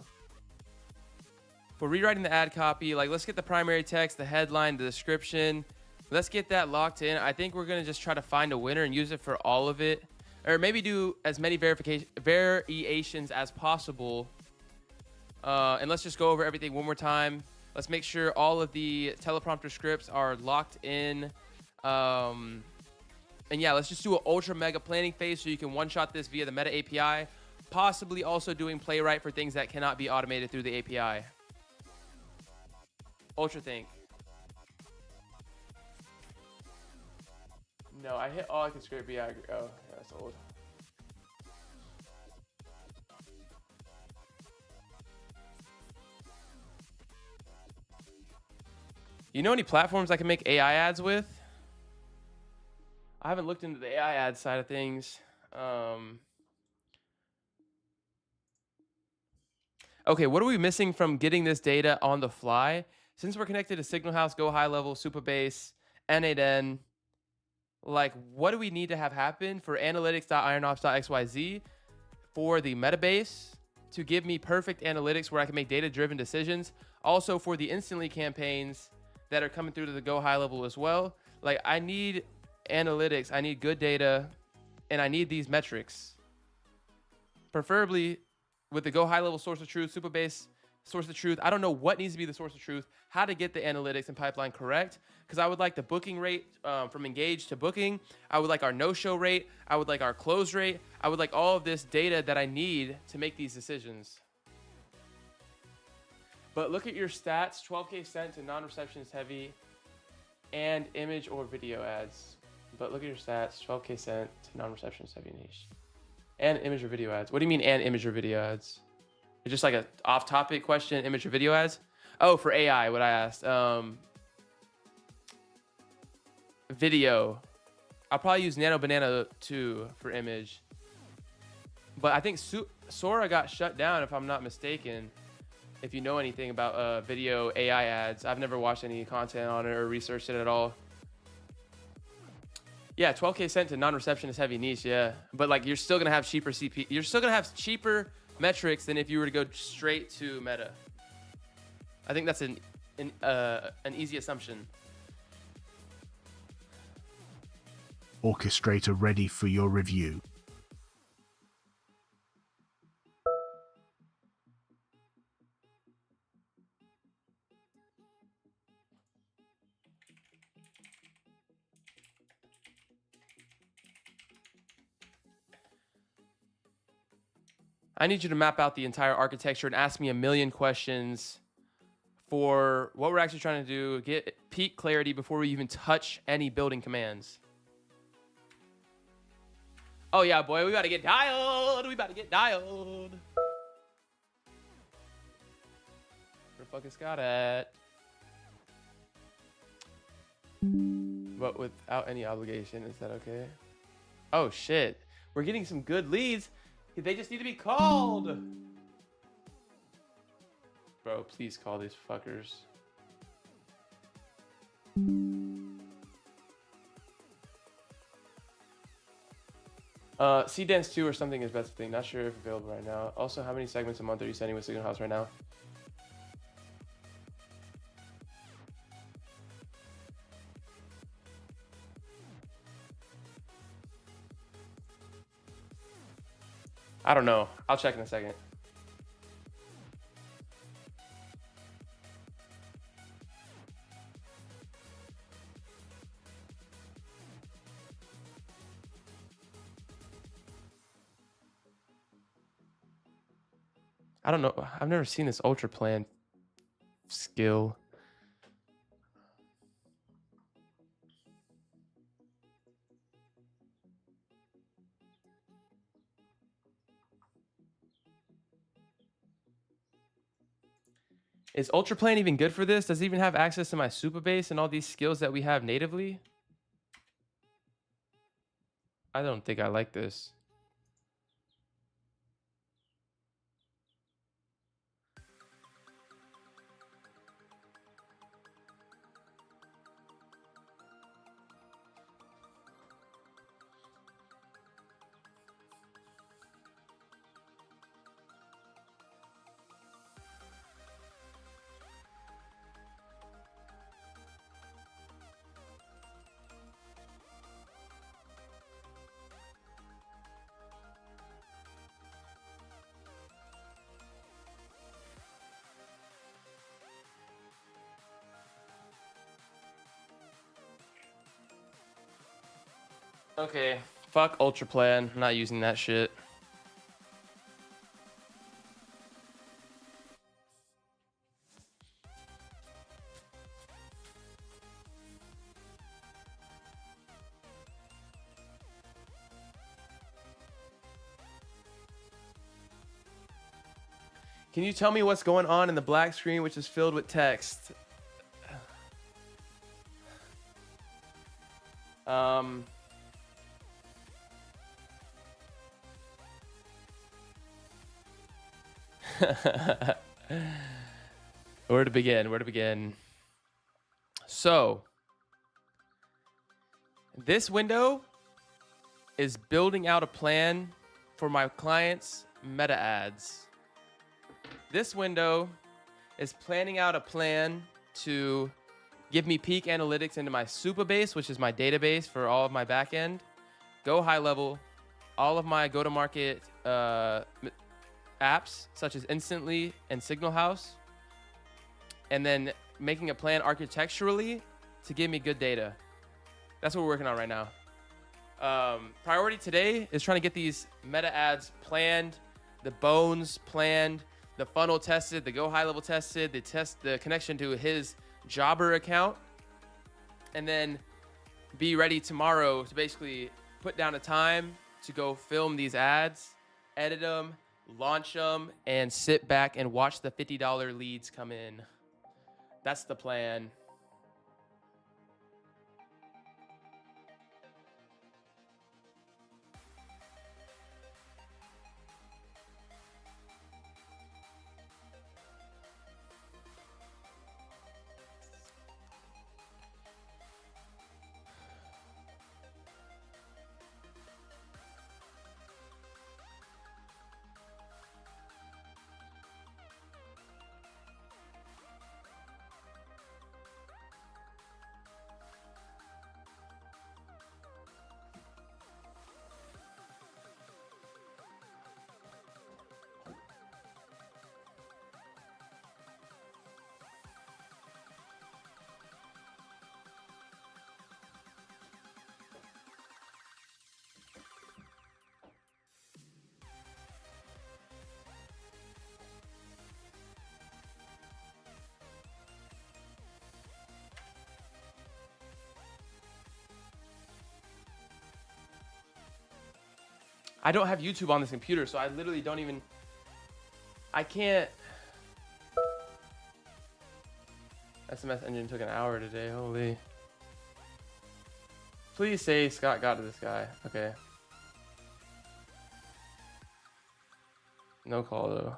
For rewriting the ad copy, like, let's get the primary text, the headline, the description. Let's get that locked in. I think we're going to just try to find a winner and use it for all of it. Or maybe do as many variations as possible. And let's just go over everything one more time. Let's make sure all of the teleprompter scripts are locked in. And yeah, let's just do an ultra mega planning phase so you can one-shot this via the Meta API. Possibly also doing Playwright for things that cannot be automated through the API. UltraThink. No, I hit all I can scrape. Yeah, I agree. Oh, yeah, that's old. You know any platforms I can make AI ads with? I haven't looked into the AI ad side of things. Okay, what are we missing from getting this data on the fly? Since we're connected to Signal House, GoHighLevel, Supabase, N8N, like what do we need to have happen for analytics.ironops.xyz for the Metabase to give me perfect analytics where I can make data-driven decisions? Also for the Instantly campaigns that are coming through to the GoHighLevel as well. Like I need analytics, I need good data, and I need these metrics. Preferably with the GoHighLevel source of truth, Supabase source of truth. I don't know what needs to be the source of truth, how to get the analytics and pipeline correct, because I would like the booking rate from engaged to booking. I would like our no-show rate. I would like our close rate. I would like all of this data that I need to make these decisions. But look at your stats, 12K sent to non-receptionist heavy and image or video ads. But look at your stats, 12K sent to non-receptionist heavy niche. And image or video ads. What do you mean and image or video ads? It's just like a off-topic question, image or video ads? Oh, for AI, what I asked. Video. I'll probably use Nano Banana too for image. But I think Sora got shut down if I'm not mistaken. If you know anything about video AI ads. I've never watched any content on it or researched it at all. Yeah, 12K sent to non-receptionist heavy niche, yeah. But like you're still gonna have cheaper CP. You're still gonna have cheaper metrics than if you were to go straight to Meta. I think that's an easy assumption. Orchestrator ready for your review. I need you to map out the entire architecture and ask me a million questions for what we're actually trying to do, get peak clarity before we even touch any building commands. Oh yeah, boy, we about to get dialed. We about to get dialed. Where the fuck is Scott at? But without any obligation, is that okay? Oh shit, we're getting some good leads. They just need to be called. Bro, please call these fuckers. C-Dance 2 or something is best thing. Not sure if available right now. Also, how many segments a month are you sending with Signal House right now? I don't know. I'll check in a second. I don't know. I've never seen this ultra plan skill. Is Ultraplane even good for this? Does it even have access to my Supabase and all these skills that we have natively? I don't think I like this. Okay, fuck Ultraplan. I'm not using that shit. Can you tell me what's going on in the black screen, which is filled with text? Where to begin? Where to begin? So, this window is building out a plan for my clients' meta ads. This window is planning out a plan to give me peak analytics into my Supabase, which is my database for all of my backend, GoHighLevel, all of my go-to-market apps such as Instantly and Signal House, and then making a plan architecturally to give me good data. That's what we're working on right now. Priority today is trying to get these meta ads planned, the bones planned, the funnel tested, the GoHighLevel tested, the connection to his Jobber account, and then be ready tomorrow to basically put down a time to go film these ads, edit them, launch them, and sit back and watch the $50 leads come in. That's the plan. I don't have YouTube on this computer, so I literally don't even, I can't. SMS engine took an hour today, holy. Please say Scott got to this guy. Okay. No call though.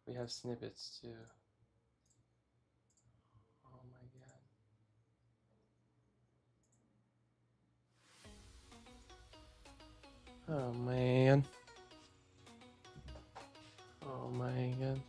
We have snippets too. Oh my god. Oh man. Oh my god.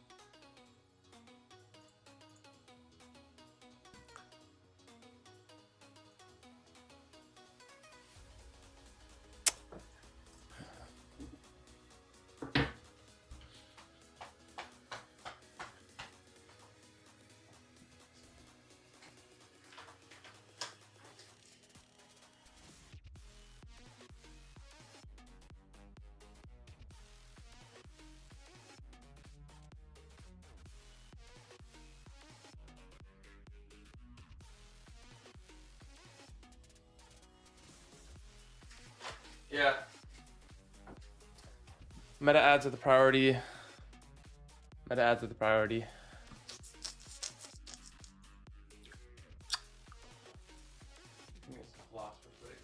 Yeah. Meta ads are the priority. Meta ads are the priority. Let me get some floss real quick.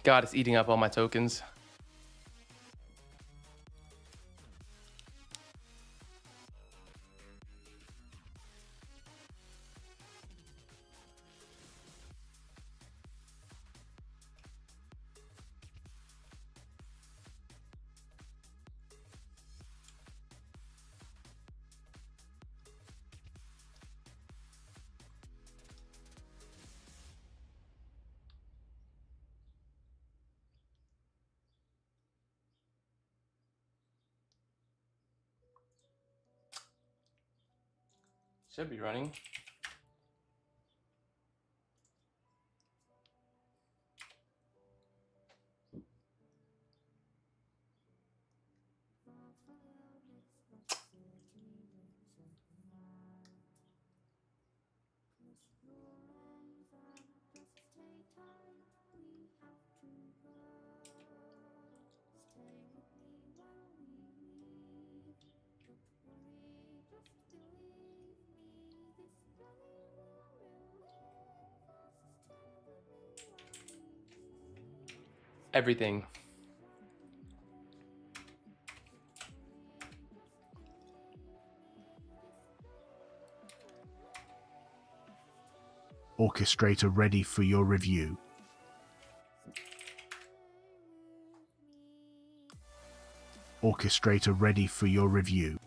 God, it's eating up all my tokens. Should be running. Everything. Orchestrator ready for your review. Orchestrator ready for your review.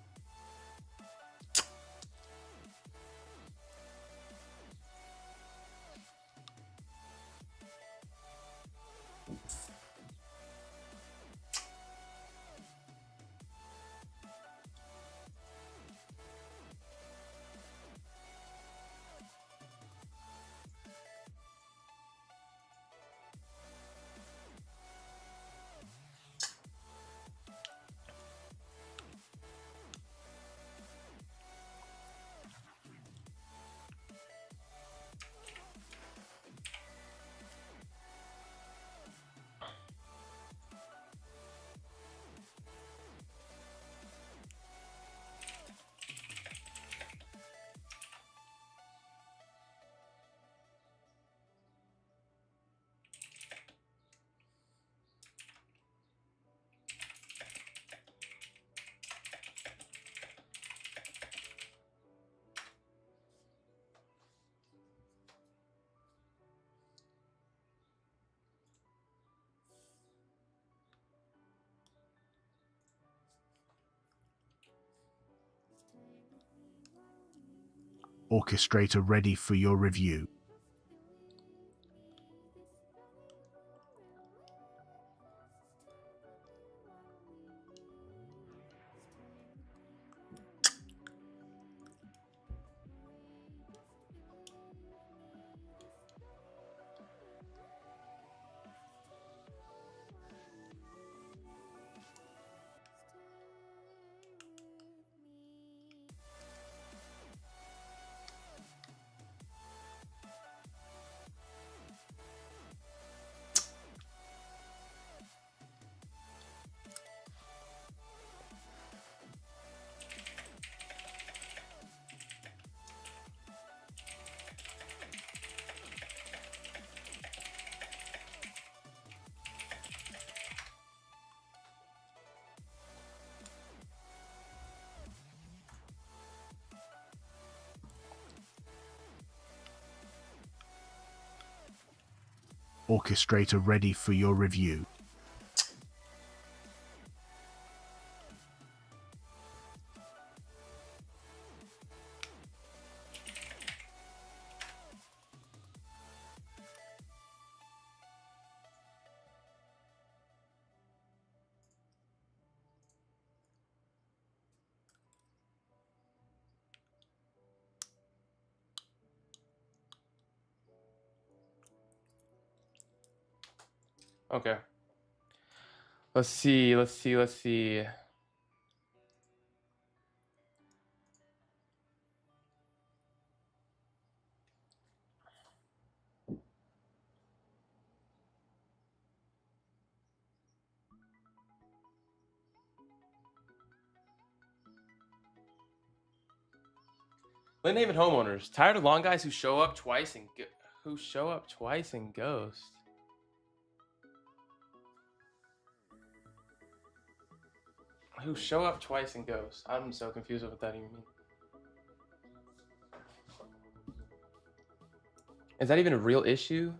Orchestrator ready for your review. Orchestrator ready for your review. Okay. Let's see. Lynn Haven homeowners tired of long guys who show up twice and ghost. Who show up twice and ghost. I'm so confused with what that even means. Is that even a real issue?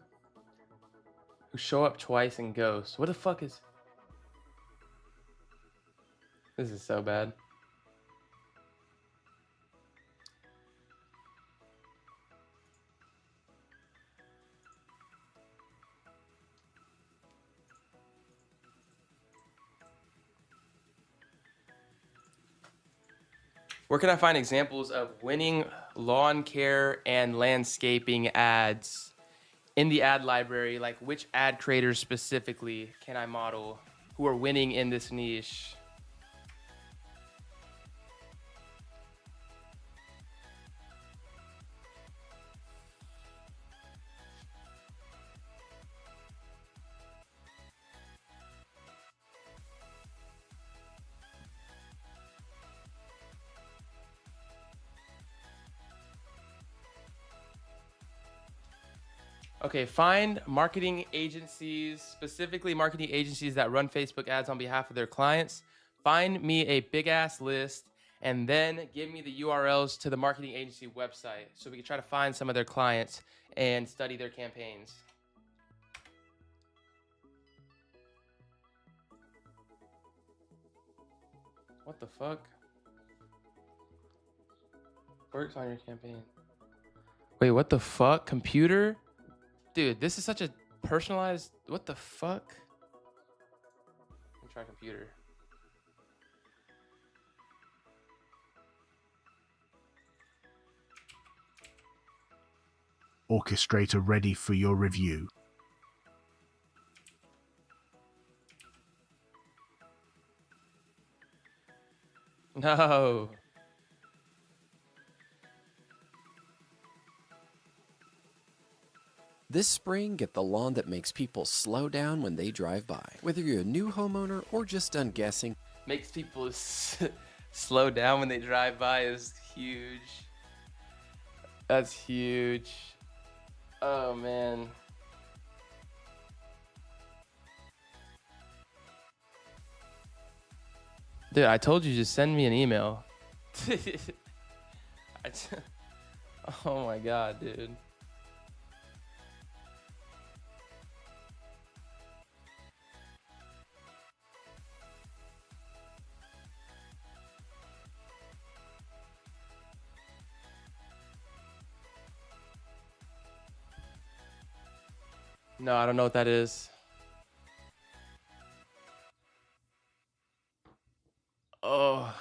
Who show up twice and ghost. What the fuck is... This is so bad. Where can I find examples of winning lawn care and landscaping ads in the ad library? Like, which ad creators specifically can I model who are winning in this niche? Okay, find marketing agencies, specifically marketing agencies that run Facebook ads on behalf of their clients. Find me a big ass list and then give me the URLs to the marketing agency website so we can try to find some of their clients and study their campaigns. What the fuck? Works on your campaign. Wait, what the fuck? Computer? Dude, this is such a personalized. What the fuck? Let me try computer. Orchestrator ready for your review. No. This spring, get the lawn that makes people slow down when they drive by. Whether you're a new homeowner or just done guessing, Makes people slow down when they drive by is huge. That's huge. Oh, man. Dude, I told you, just send me an email. Oh my god, dude. No, I don't know what that is. Oh.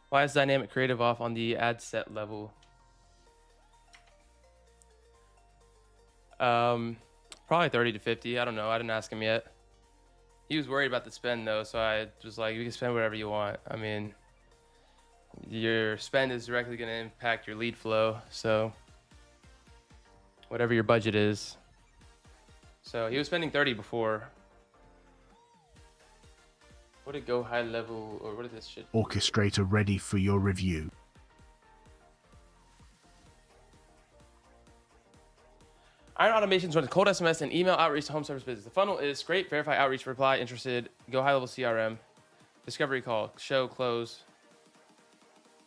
Why is dynamic creative off on the ad set level? Probably 30 to 50. I don't know. I didn't ask him yet. He was worried about the spend though, so I was like, you can spend whatever you want. I mean, your spend is directly going to impact your lead flow. So whatever your budget is. So he was spending 30 before. What did go high level, or what is this shit? Orchestrator ready for your review. Iron Automations runs cold SMS and email outreach to home service business. The funnel is scrape, verify, outreach, reply, interested, go high level CRM, discovery call, show, close,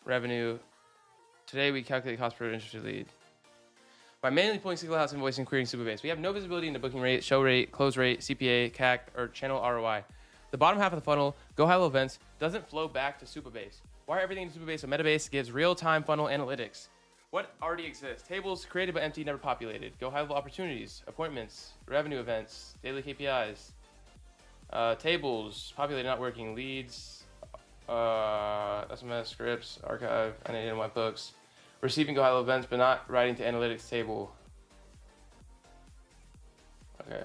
revenue. Today we calculate cost per interested lead. By manually pulling single house invoice and querying Supabase, we have no visibility into booking rate, show rate, close rate, CPA, CAC, or channel ROI. The bottom half of the funnel, Go High Level Events, doesn't flow back to Supabase. Wire everything to Supabase, so Metabase gives real-time funnel analytics. What already exists? Tables created but empty, never populated. Go High Level opportunities, appointments, revenue events, daily KPIs. Tables, populated, not working, leads, SMS, scripts, archive, unedited webhooks. Receiving Go High Level events, but not writing to analytics table. Okay.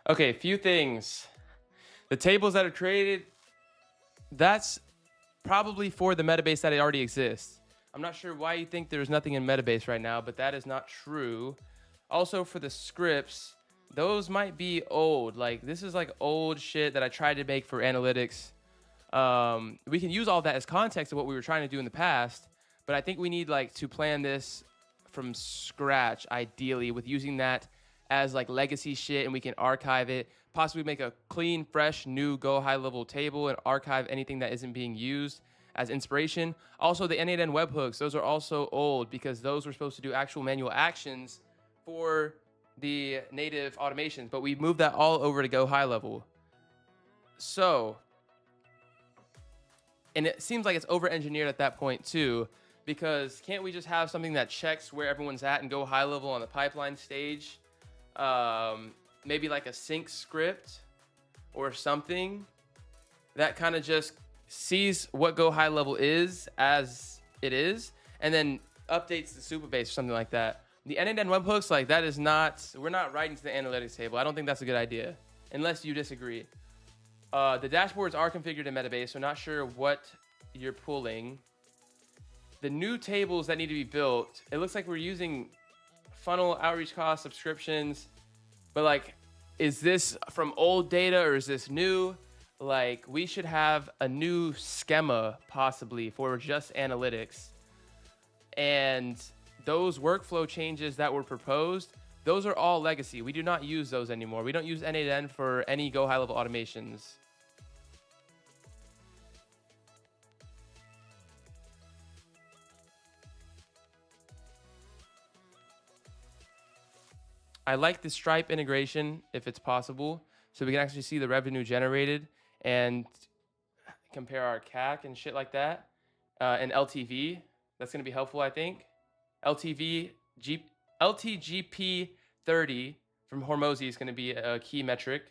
Okay, few things. The tables that are created, that's probably for the Metabase that already exists. I'm not sure why you think there's nothing in Metabase right now, but that is not true. Also for the scripts, those might be old. Like this is like old shit that I tried to make for analytics. We can use all that as context of what we were trying to do in the past, but I think we need like to plan this from scratch, ideally, with using that as like legacy shit, and we can archive it, possibly make a clean, fresh, new Go High Level table and archive anything that isn't being used as inspiration. Also, the N8N webhooks, those are also old because those were supposed to do actual manual actions for the native automations, but we moved that all over to Go High Level. So, and it seems like it's over-engineered at that point too, because can't we just have something that checks where everyone's at and Go High Level on the pipeline stage? Maybe like a sync script or something that kind of just sees what Go High Level is as it is and then updates the Supabase or something like that. The N8N webhooks, like that is not, we're not writing to the analytics table. I don't think that's a good idea unless you disagree. The dashboards are configured in Metabase, so not sure what you're pulling. The new tables that need to be built, it looks like we're using funnel, outreach costs, subscriptions, but like, is this from old data or is this new? Like, we should have a new schema possibly for just analytics. And those workflow changes that were proposed, those are all legacy. We do not use those anymore. We don't use N8N for any Go High Level automations. I like the Stripe integration if it's possible, so we can actually see the revenue generated and compare our CAC and shit like that. And LTV, that's gonna be helpful, I think. LTGP 30 from Hormozy is gonna be a key metric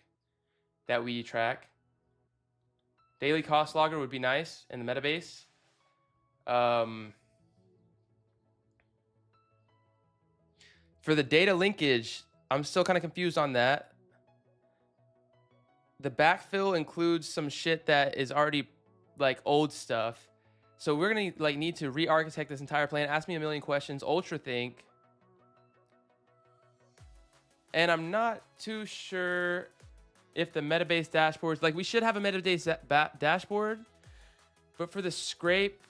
that we track. Daily cost logger would be nice in the Metabase. For the data linkage, I'm still kind of confused on that. The backfill includes some shit that is already like old stuff. So we're gonna like need to re-architect this entire plan. Ask me a million questions, ultra think. And I'm not too sure if the Metabase dashboards, like we should have a Metabase dashboard, but for the scrape,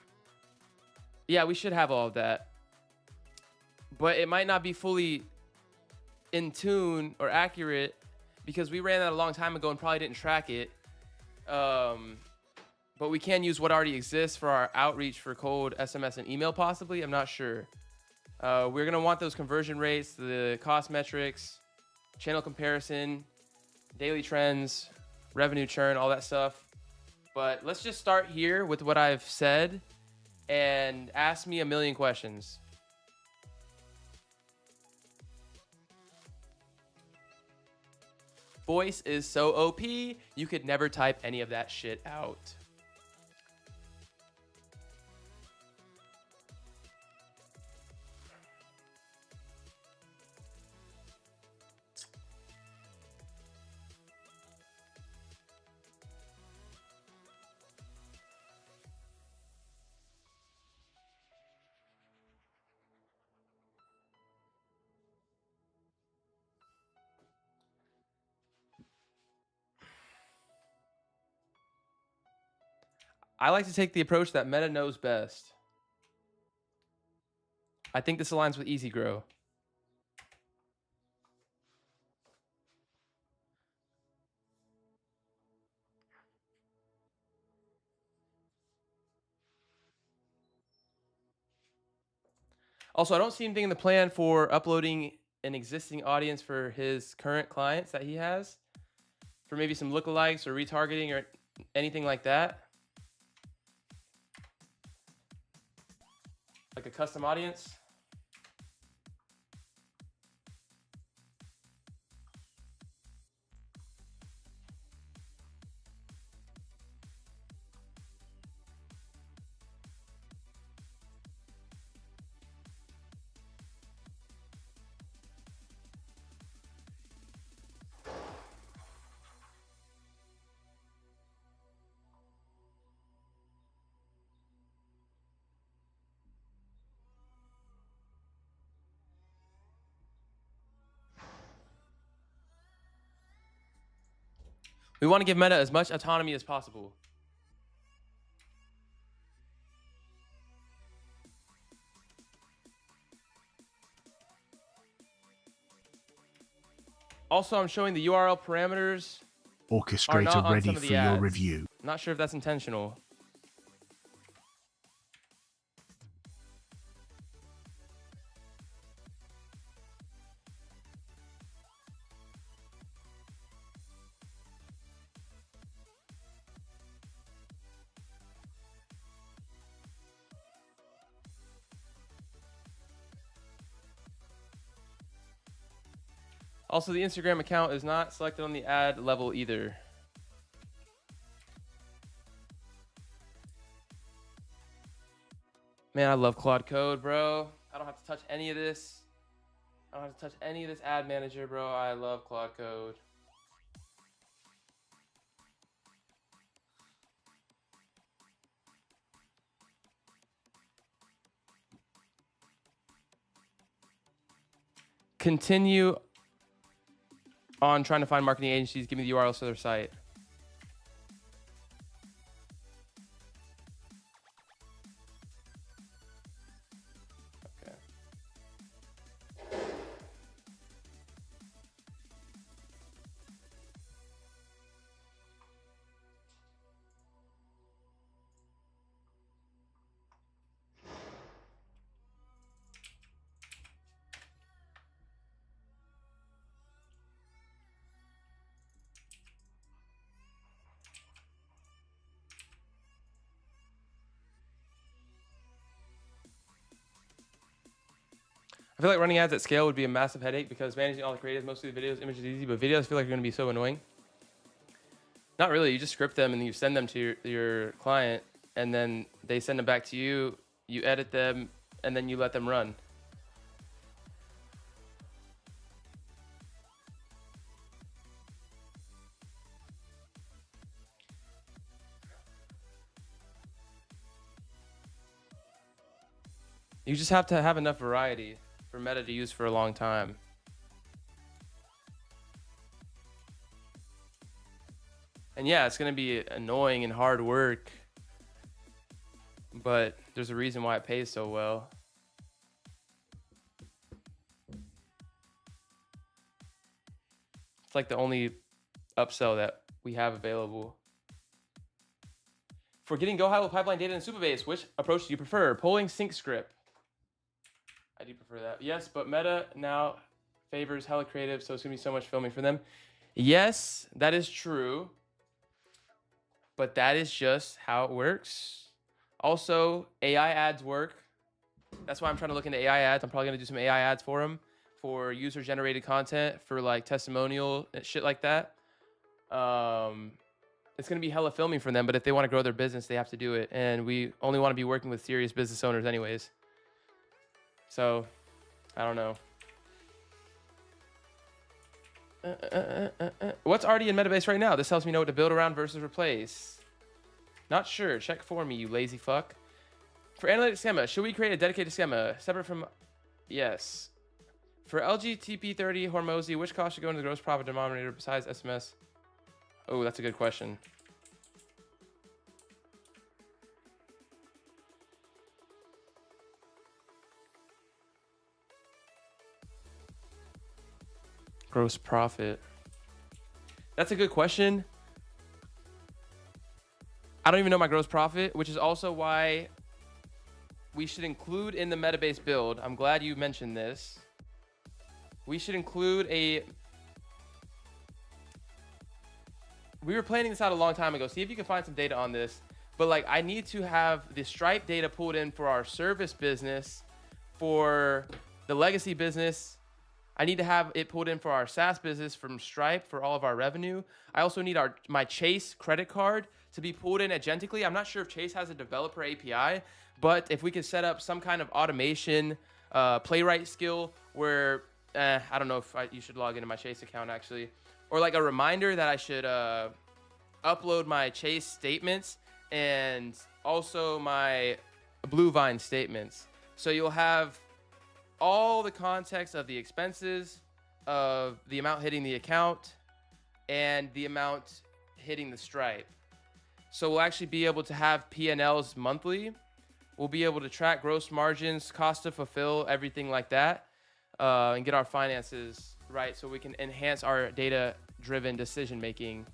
yeah, we should have all of that. But it might not be fully in tune or accurate because we ran that a long time ago and probably didn't track it. But we can use what already exists for our outreach for cold SMS and email possibly. I'm not sure. We're going to want those conversion rates, the cost metrics, channel comparison, daily trends, revenue churn, all that stuff. But let's just start here with what I've said and ask me a million questions. Voice is so OP, you could never type any of that shit out. I like to take the approach that Meta knows best. I think this aligns with Easy Grow. Also, I don't see anything in the plan for uploading an existing audience for his current clients that he has, for maybe some lookalikes or retargeting or anything like that. Like a custom audience. We want to give Meta as much autonomy as possible. Also, I'm showing the URL parameters are not Orchestrator on ready some of for the your ads. review. Not sure if that's intentional. Also, the Instagram account is not selected on the ad level either. Man, I love Claude Code, bro. I don't have to touch any of this. I don't have to touch any of this ad manager, bro. I love Claude Code. Continue on trying to find marketing agencies. Give me the URLs to their site. Okay. I feel like running ads at scale would be a massive headache because managing all the creatives, mostly the videos, images is easy, but videos feel like are going to be so annoying. Not really. You just script them and you send them to your client, and then they send them back to you. You edit them, and then you let them run. You just have to have enough variety for Meta to use for a long time. And yeah, it's going to be annoying and hard work, but there's a reason why it pays so well. It's like the only upsell that we have available. For getting GoHighLevel pipeline data in Supabase, which approach do you prefer? Polling, sync, script. I do prefer that. Yes, but Meta now favors hella creative, so it's gonna be so much filming for them. Yes, that is true. But that is just how it works. Also, AI ads work. That's why I'm trying to look into AI ads. I'm probably gonna do some AI ads for them, for user-generated content, for like testimonial and shit like that. It's gonna be hella filming for them, but if they want to grow their business, they have to do it. And we only want to be working with serious business owners anyways. So, I don't know. What's already in Metabase right now? This helps me know what to build around versus replace. Not sure. Check for me, you lazy fuck. For analytic schema, should we create a dedicated schema separate from... Yes. For LGTP30 Hormozy, which cost should go into the gross profit denominator besides SMS? Oh, that's a good question. Gross profit. That's a good question. I don't even know my gross profit, which is also why we should include in the Metabase build. I'm glad you mentioned this. We should include a... We were planning this out a long time ago. See if you can find some data on this. But like, I need to have the Stripe data pulled in for our service business, for the legacy business. I need to have it pulled in for our SaaS business from Stripe for all of our revenue. I also need my Chase credit card to be pulled in agentically. I'm not sure if Chase has a developer API, but if we could set up some kind of automation playwright skill where, I don't know if you should log into my Chase account actually, or like a reminder that I should upload my Chase statements and also my Bluevine statements. So you'll have all the context of the expenses, of the amount hitting the account, and the amount hitting the Stripe. So we'll actually be able to have P&Ls monthly. We'll be able to track gross margins, cost to fulfill, everything like that, and get our finances right so we can enhance our data-driven decision-making.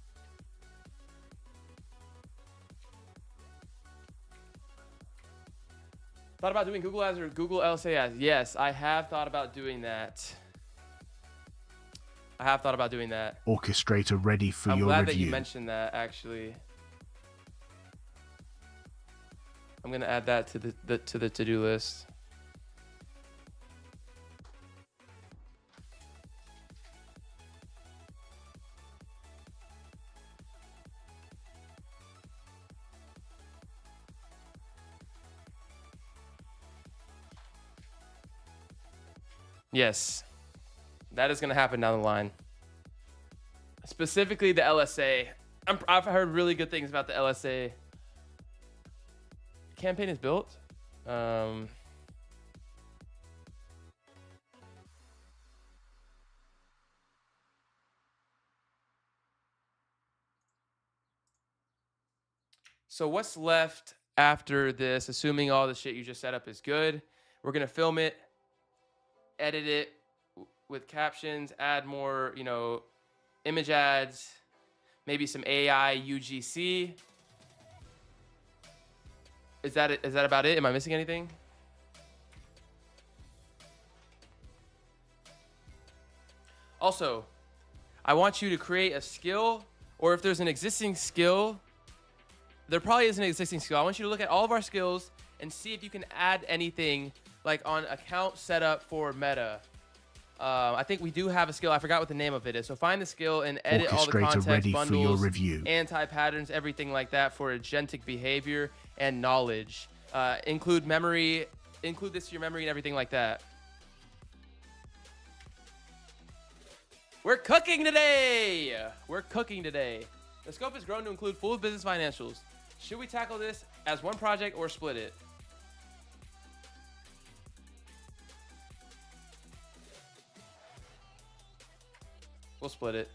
Thought about doing Google Ads or Google LSA ads? Yes, I have thought about doing that. Orchestrator ready for I'm your glad review. that you mentioned that, actually. I'm gonna add that to the to-do list. Yes, that is going to happen down the line. Specifically the LSA. I've heard really good things about the LSA. Campaign is built. So what's left after this, assuming all the shit you just set up is good? We're going to film it, edit it with captions, add more, image ads, maybe some AI UGC. Is that it? Is that about it? Am I missing anything? Also, I want you to create a skill, or if there's an existing skill, there probably is an existing skill. I want you to look at all of our skills and see if you can add anything like on account setup for Meta. I think we do have a skill. I forgot what the name of it is. So find the skill and edit all the context, ready bundles, for your review. anti-patterns, everything like that for agentic behavior and knowledge. Include memory, include this to your memory and everything like that. We're cooking today. The scope has grown to include full business financials. Should we tackle this as one project or split it? We'll split it.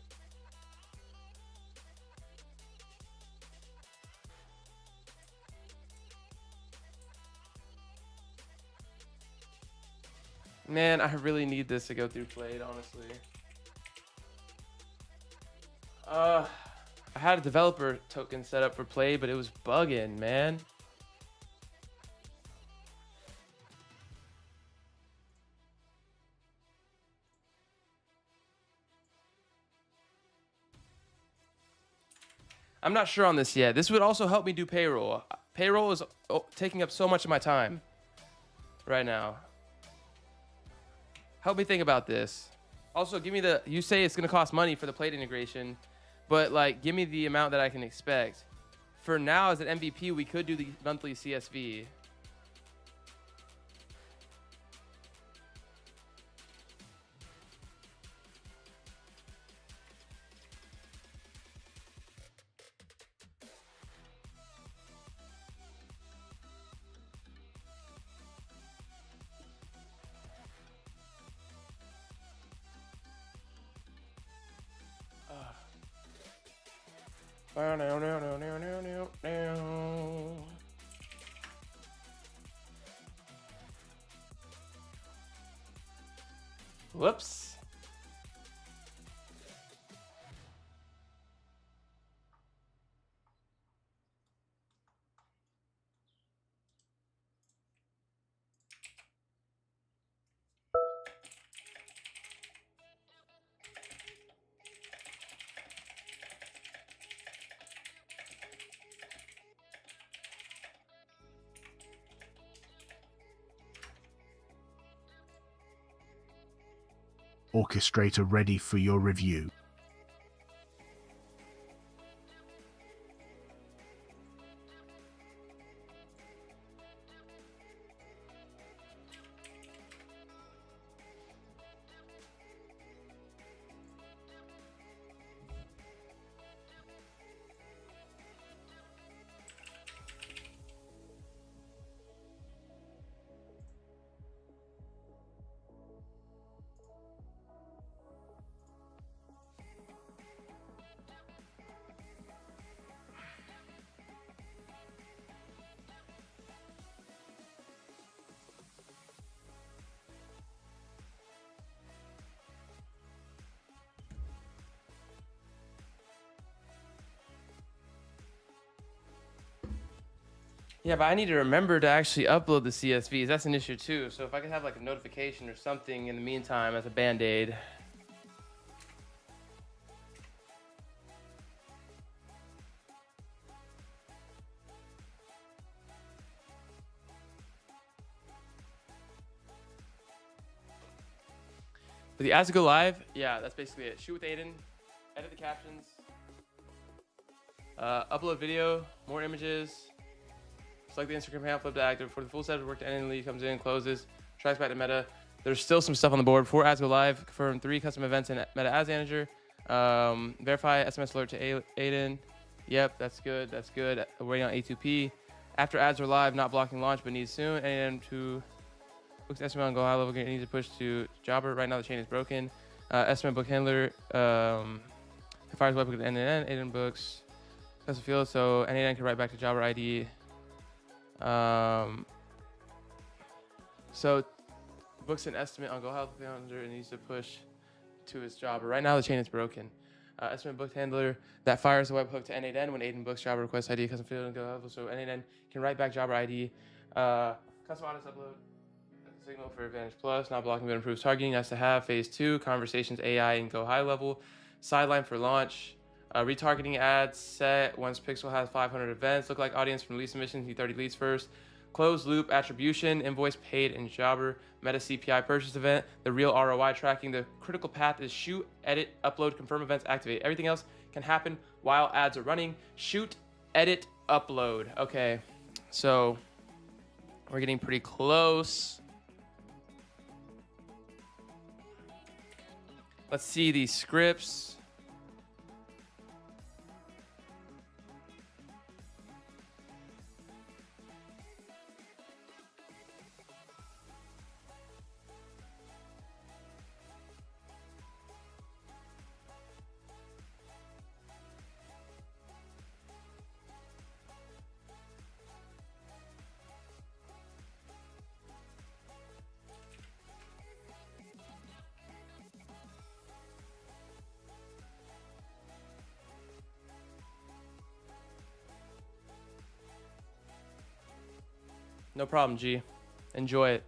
Man, I really need this to go through Played, honestly. I had a developer token set up for Play, but it was bugging, man. I'm not sure on this yet. This would also help me do payroll. Payroll is taking up so much of my time right now. Help me think about this. Also, give me you say it's going to cost money for the plate integration, but like, give me the amount that I can expect. For now, as an MVP, we could do the monthly CSV. Whoops. Orchestrator ready for your review. Yeah, but I need to remember to actually upload the CSVs. That's an issue too. So if I could have like a notification or something in the meantime as a band-aid. But the as to go live, yeah, that's basically it. Shoot with Aiden, edit the captions, upload video, more images. Select the Instagram panel, flip to active. For the full set of work to end, lead comes in, closes, tracks back to Meta. There's still some stuff on the board. 4 ads go live. Confirm 3 custom events in Meta Ads Manager. Verify SMS alert to Aiden. Yep, that's good. That's good. Waiting on A2P. After ads are live, not blocking launch, but needs soon. Aiden to books estimate on GoHighLevel needs to push to Jobber. Right now the chain is broken. Estimate book handler. Fires webhook to end-to-end. Aiden books custom field. So Aiden can write back to Jobber ID. So books an estimate on GoHighLevel calendar and needs to push to his Jobber. Right now the chain is broken. Estimate book handler that fires the webhook to N8N when Aiden books Jobber request ID custom field and GoHighLevel. So N8N can write back Jobber ID. Custom audits upload signal for Advantage Plus, not blocking but improves targeting. Nice to have. Phase 2 conversations AI and GoHighLevel. Sideline for launch. Retargeting ads set once Pixel has 500 events. Look like audience from lead submissions. Need 30 leads first. Closed loop attribution, invoice paid and Jobber. Meta CPI purchase event. The real ROI tracking. The critical path is shoot, edit, upload, confirm events, activate. Everything else can happen while ads are running. Shoot, edit, upload. Okay, so we're getting pretty close. Let's see these scripts. No problem, G. Enjoy it.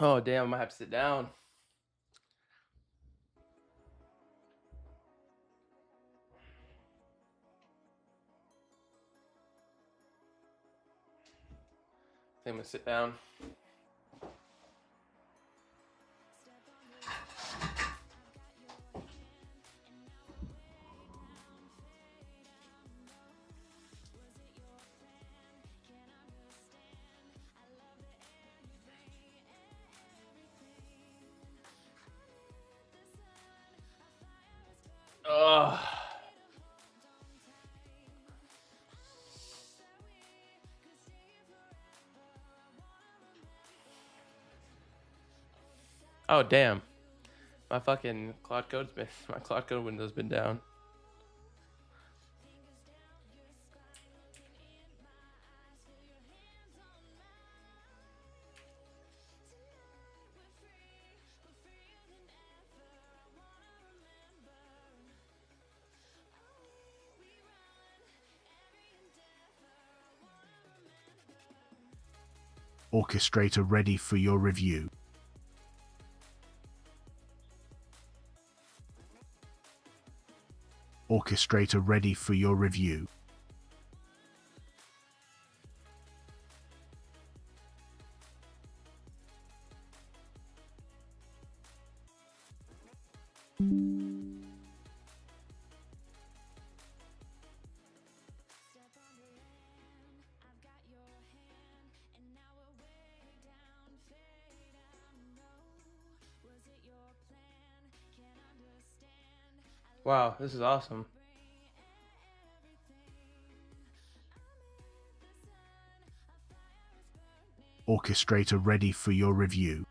Oh damn, I might have to sit down. I think I'm gonna sit down. Ugh. Oh damn. My fucking Claude Code's been my Claude Code window's been down. Orchestrator ready for your review. Orchestrator ready for your review. Wow, this is awesome. Orchestrator ready for your review.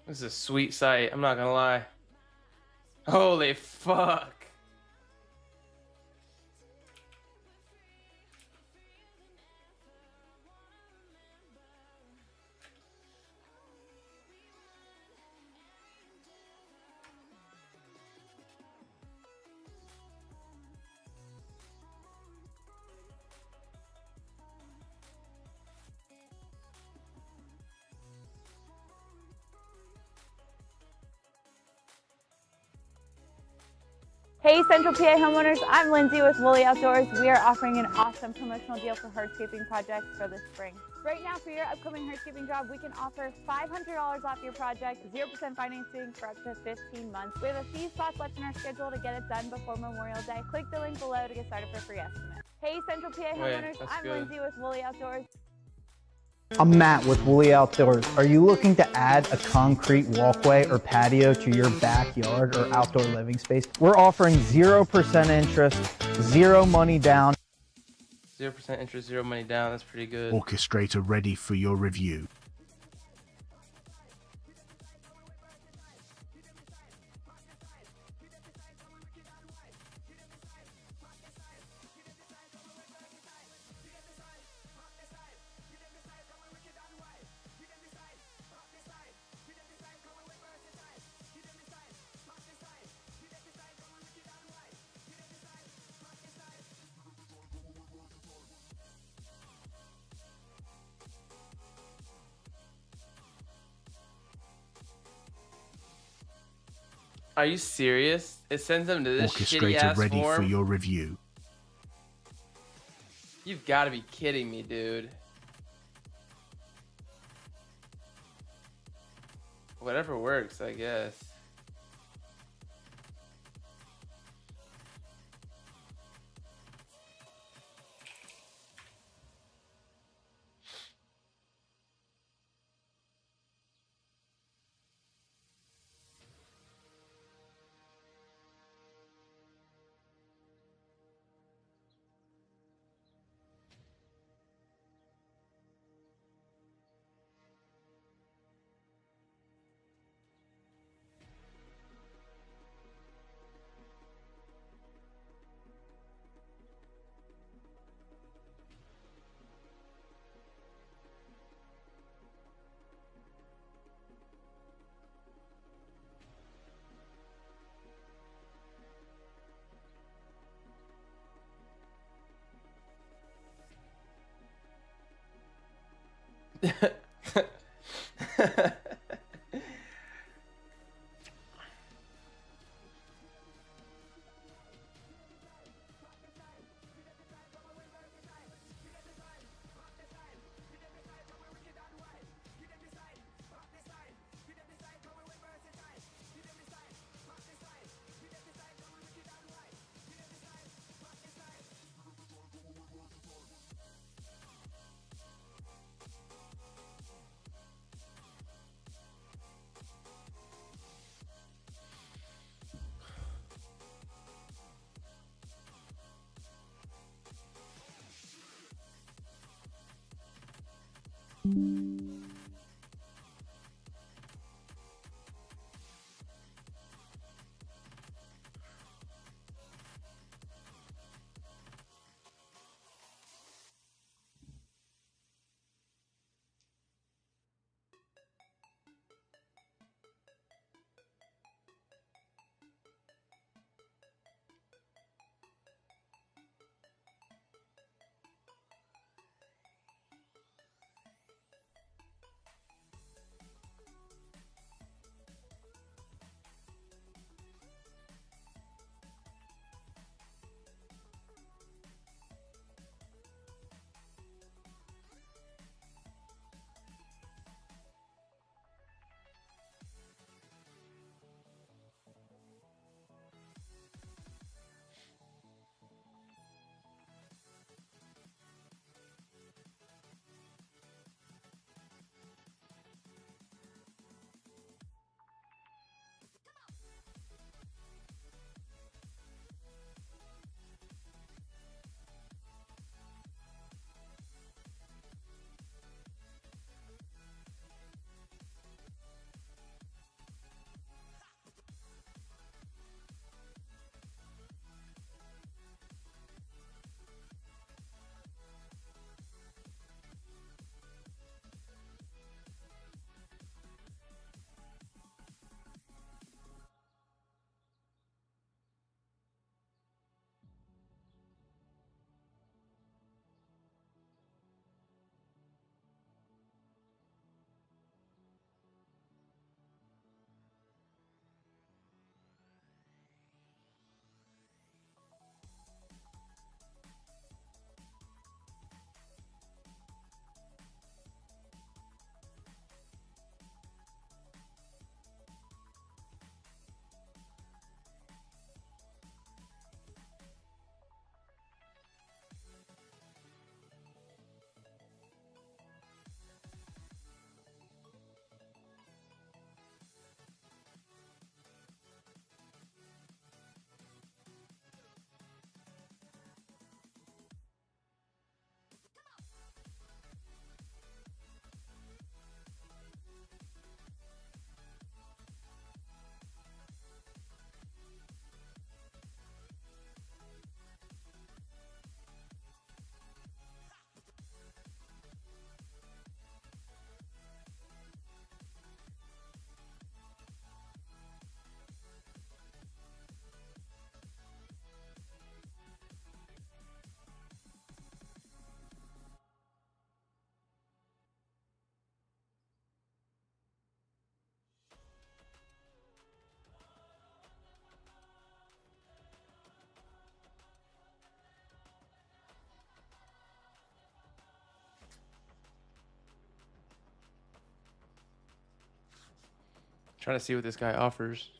This is a sweet sight, I'm not gonna lie. Holy fuck. Hey Central PA homeowners, I'm Lindsay with Woolly Outdoors. We are offering an awesome promotional deal for hardscaping projects for the spring. Right now for your upcoming hardscaping job, we can offer $500 off your project, 0% financing for up to 15 months. We have a few spots left in our schedule to get it done before Memorial Day. Click the link below to get started for a free estimate. Hey Central PA homeowners, I'm Lindsay with Woolly Outdoors. I'm Matt with Woolly Outdoors. Are you looking to add a concrete walkway or patio to your backyard or outdoor living space? We're offering 0% interest, zero money down. 0% interest, zero money down, that's pretty good. Orchestrator ready for your review. Are you serious? It sends them to this shitty Orchestrator ass ready form? for your review. You've got to be kidding me, dude. Whatever works, I guess. Trying to see what this guy offers.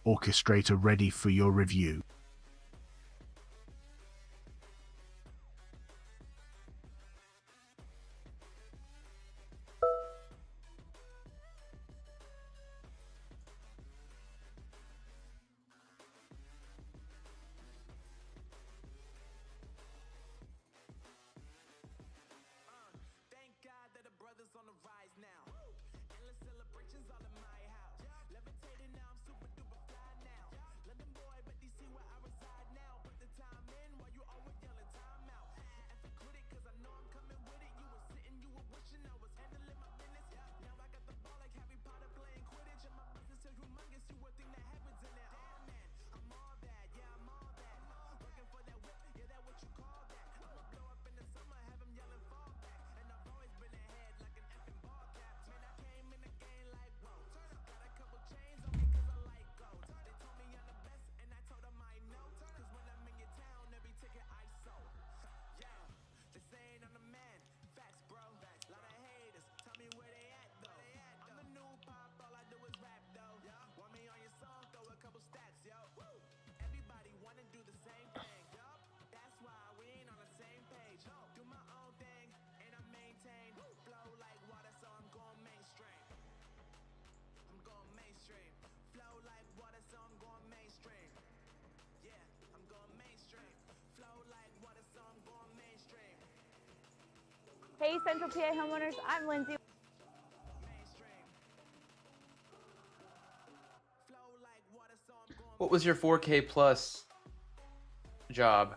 Orchestrator ready for your review. Hey Central PA homeowners, I'm Lindsay. What was your 4K plus job?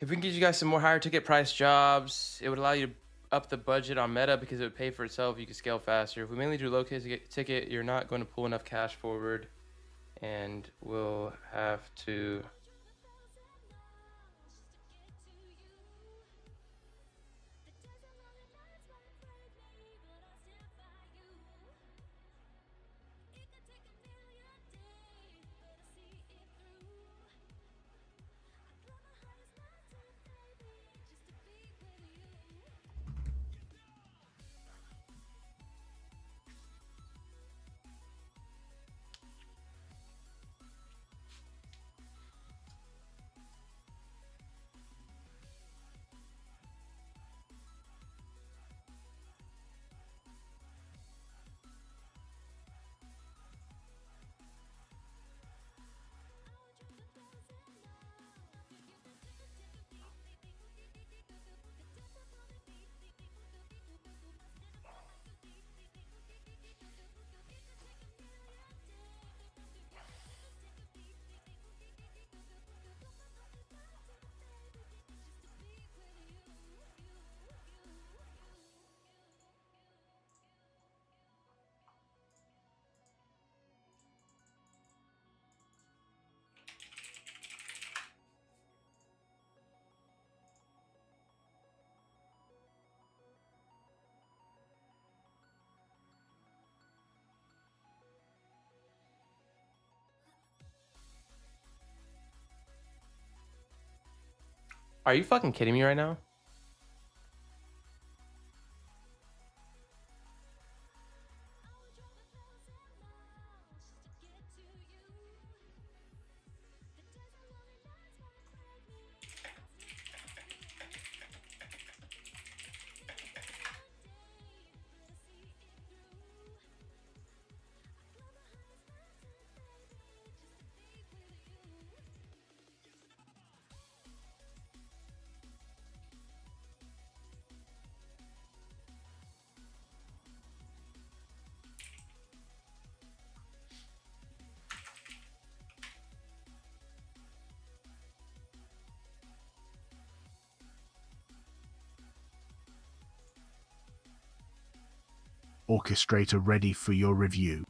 If we can get you guys some more higher ticket price jobs, it would allow you to up the budget on Meta because it would pay for itself. You can scale faster. If we mainly do low ticket, you're not going to pull enough cash forward, and we'll have to. Are you fucking kidding me right now? Orchestrator ready for your review.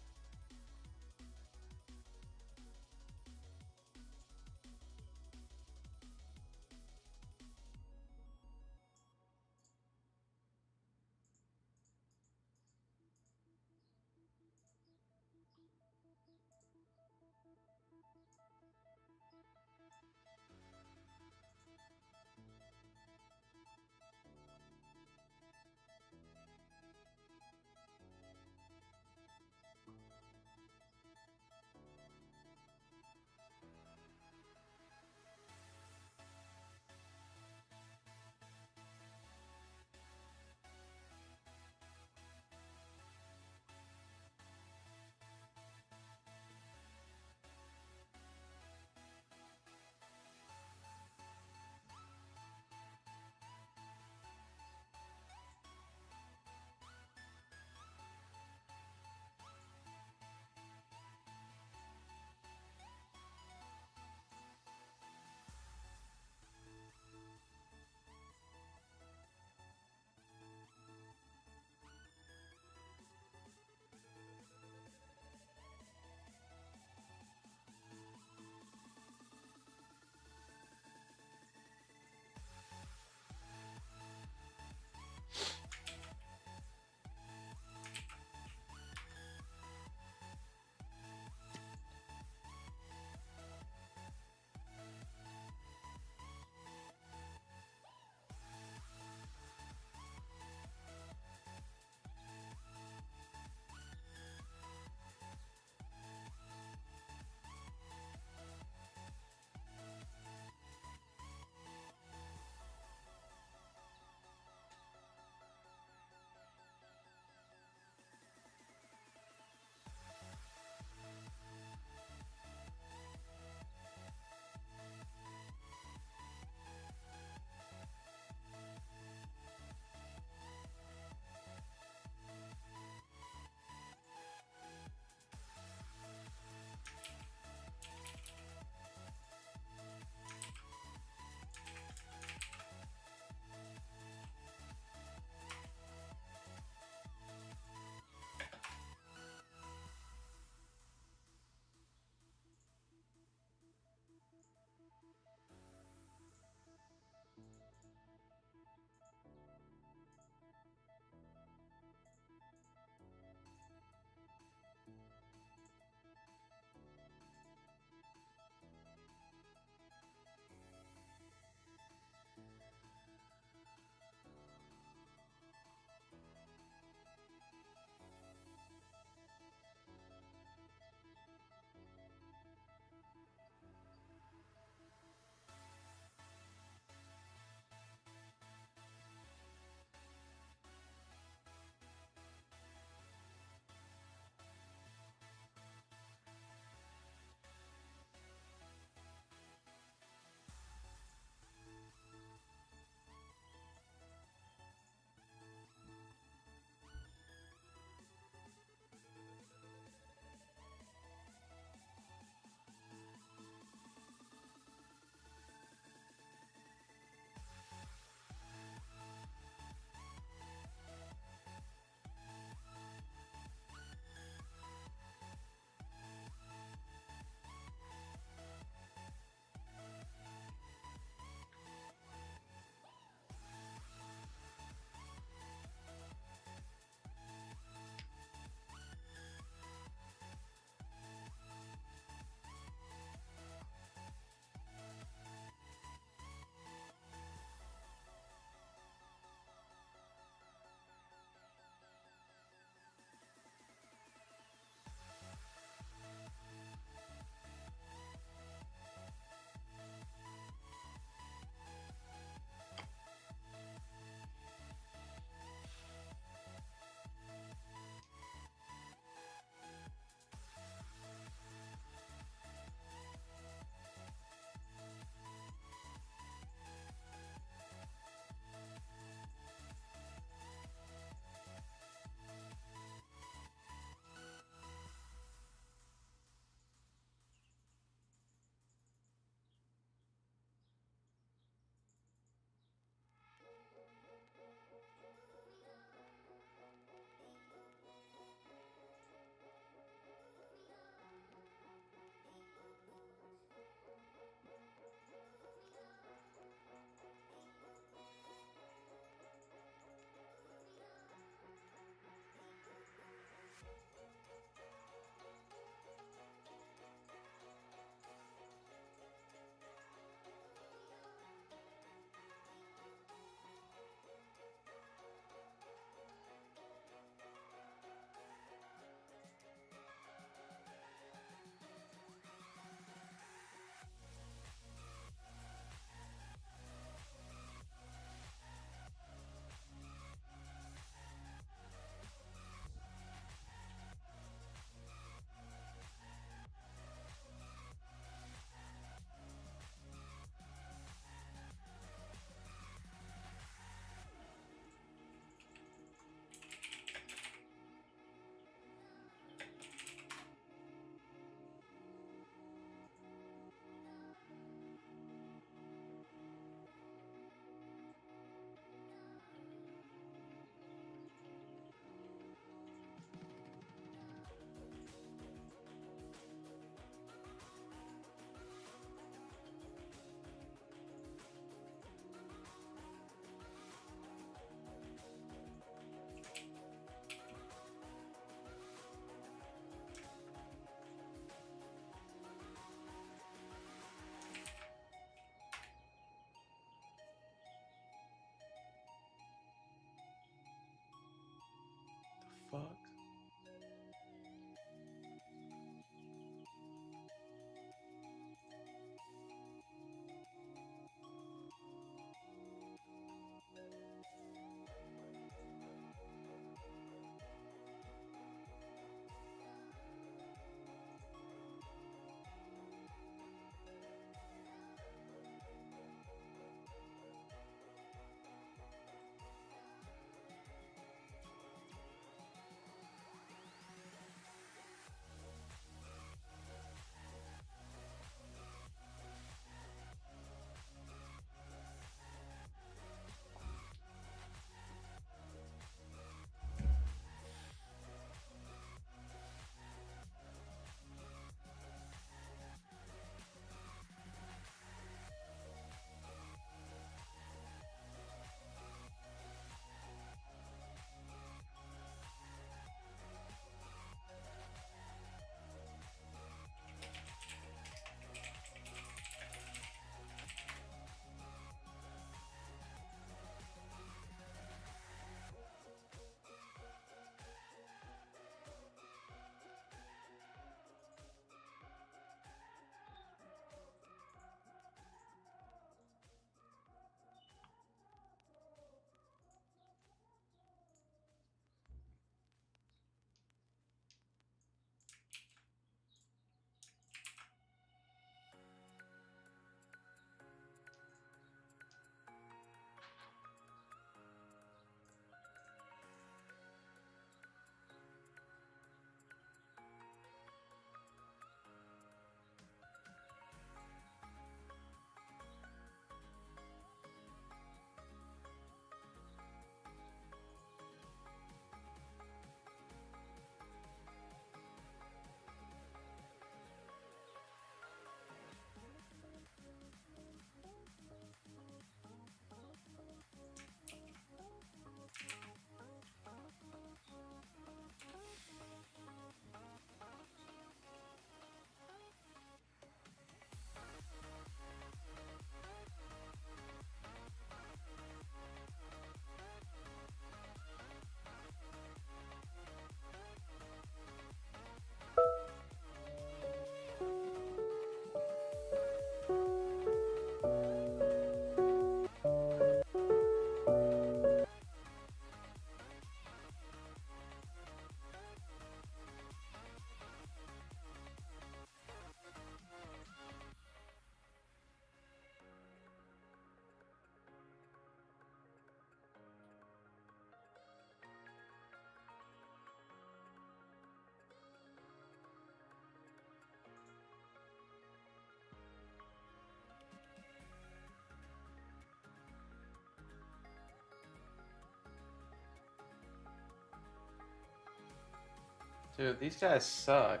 Dude, these guys suck.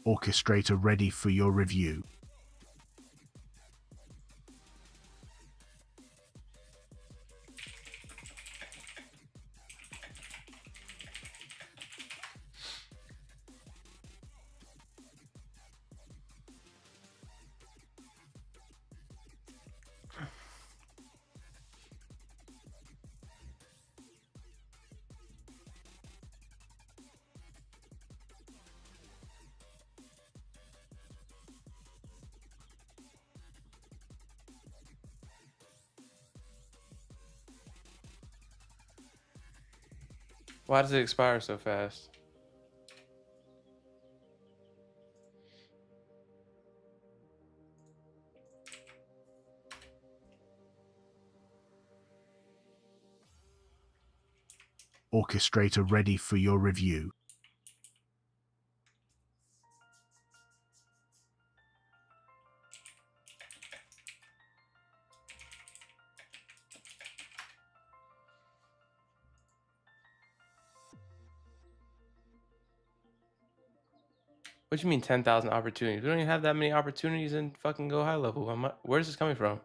Orchestrator ready for your review. Why does it expire so fast? Orchestrator ready for your review. What do you mean 10,000 opportunities? We don't even have that many opportunities in fucking Go High Level. Where's this coming from?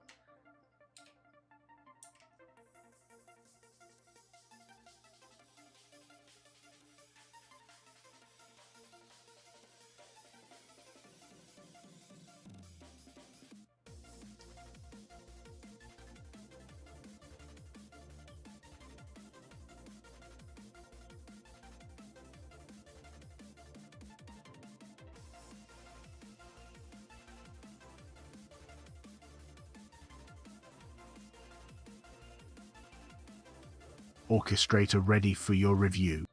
Orchestrator ready for your review.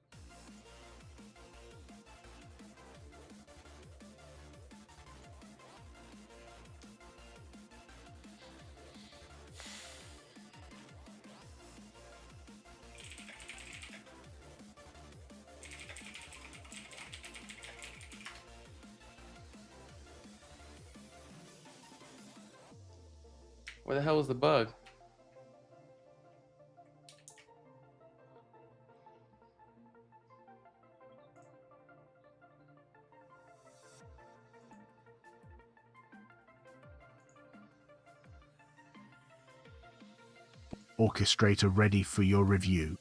Where the hell was the bug? Orchestrator ready for your review.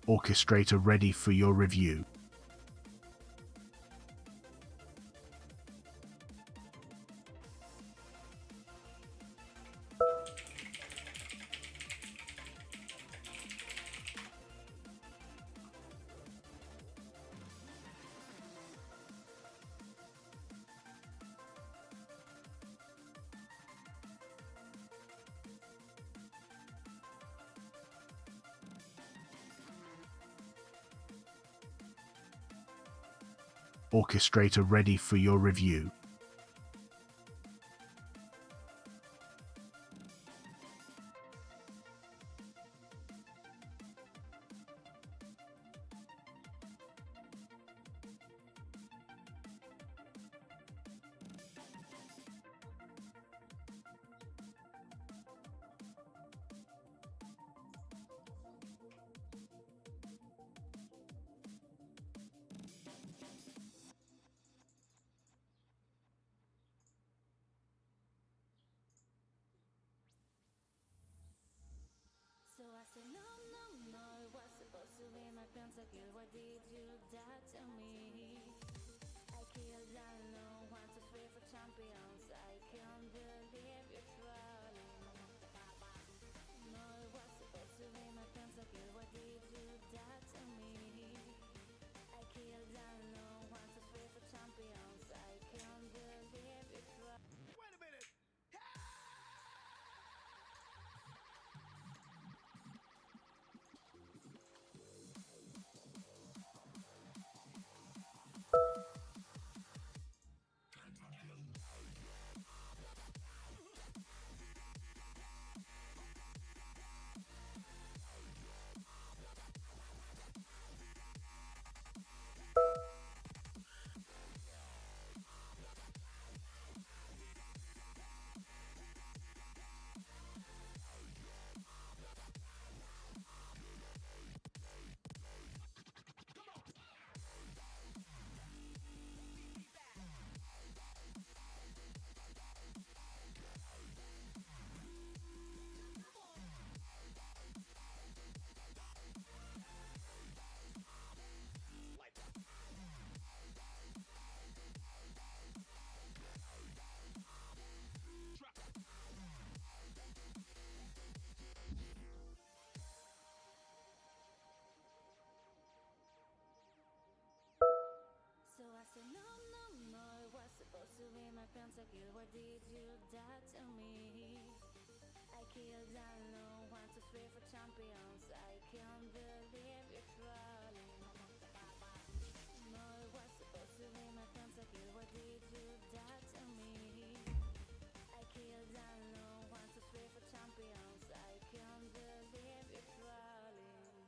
Orchestrator ready for your review. Orchestrator ready for your review. So I said, no, no, no, it was supposed to be my pentakill. Why did you do that to me? I killed alone, 1, 2, 3 for champions. I can't believe you're trolling. No, it was supposed to be my pentakill. Why did you do that to me? I killed alone, 1, 2, 3 for champions. I can't believe you're trolling. Wait a minute! So I said, no, no, no, it was supposed to be my pentakill. Why did you do that to me? I killed alone, 1, 2, 3 for champions. I can't believe you're trolling. No, it was supposed to be my pentakill. Why did you do that to me? I killed alone, 1, 2, 3 for champions. I can't believe you're trolling.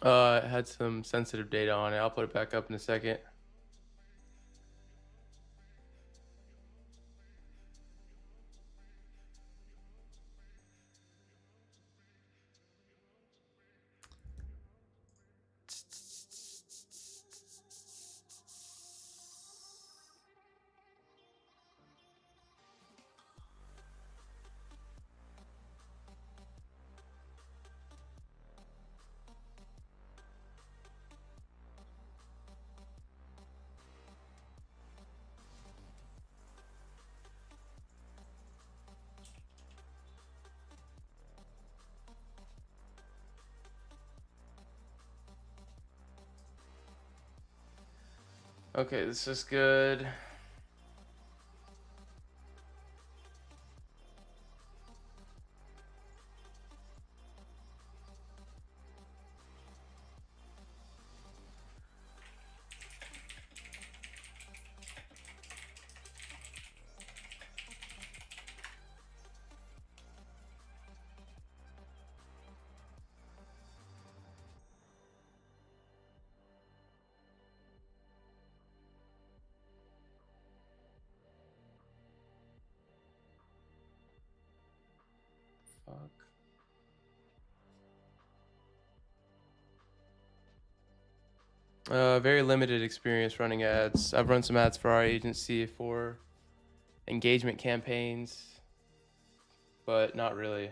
It had some sensitive data on it. I'll put it back up in a second. Okay, this is good. Fuck. Very limited experience running ads. I've run some ads for our agency for engagement campaigns, but not really.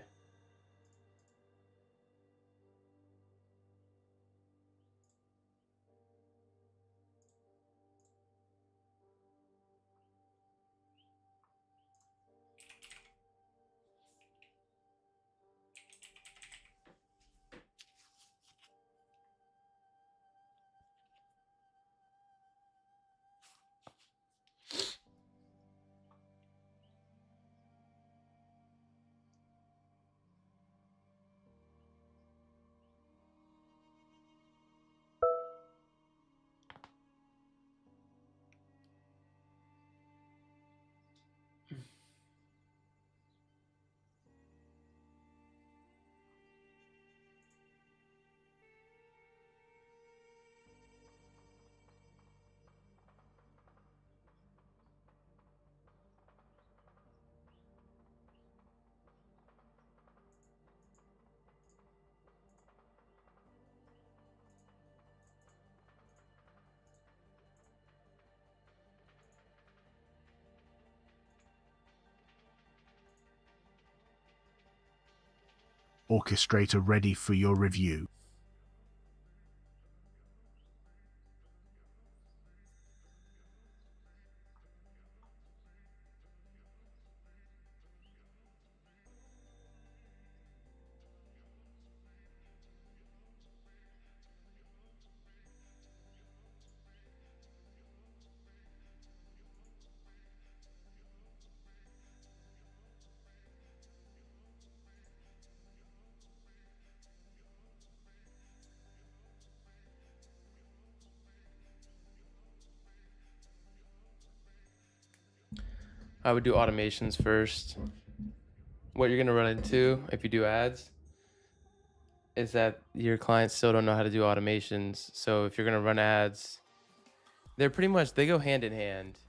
Orchestrator ready for your review. I would do automations first. What you're gonna run into if you do ads is that your clients still don't know how to do automations. So if you're gonna run ads, they're pretty much, they go hand in hand.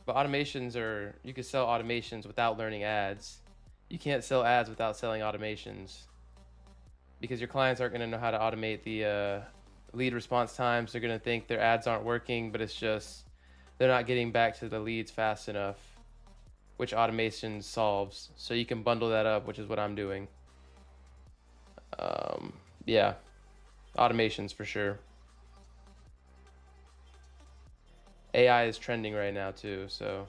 But automations are, you can sell automations without learning ads. You can't sell ads without selling automations, because your clients aren't gonna know how to automate the lead response times. They're gonna think their ads aren't working, but it's just they're not getting back to the leads fast enough, which automation solves. So you can bundle that up, which is what I'm doing. Yeah, automations for sure. AI is trending right now too, so.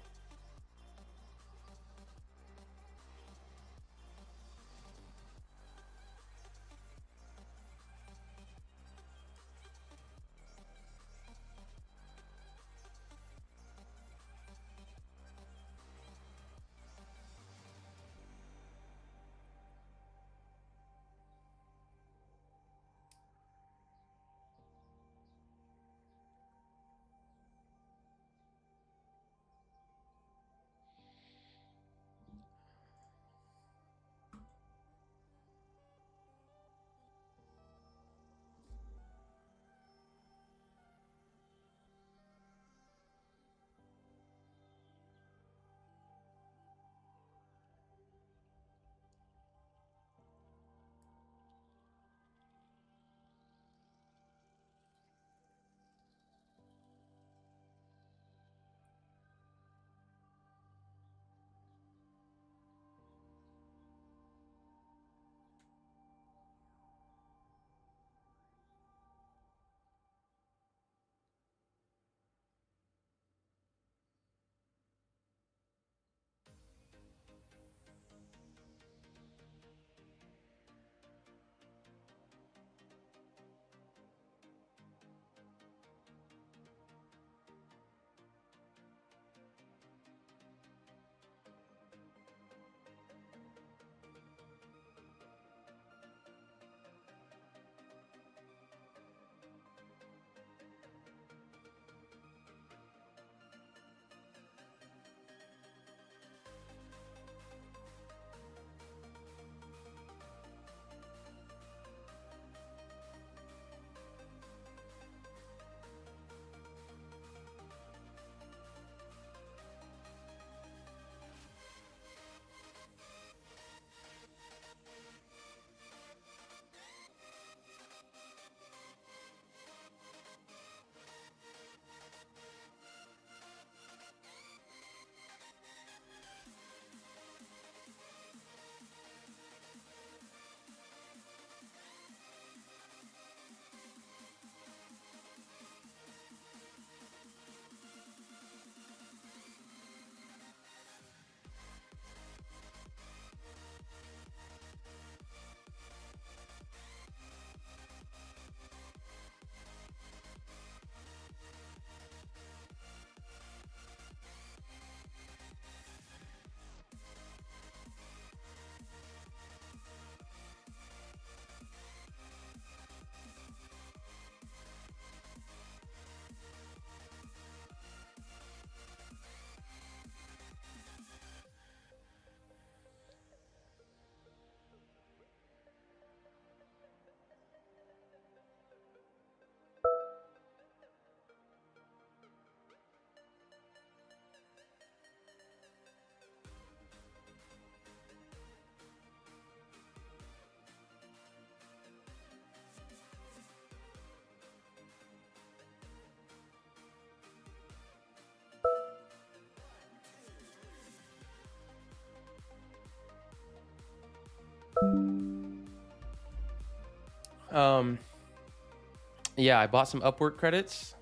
Yeah, I bought some Upwork credits.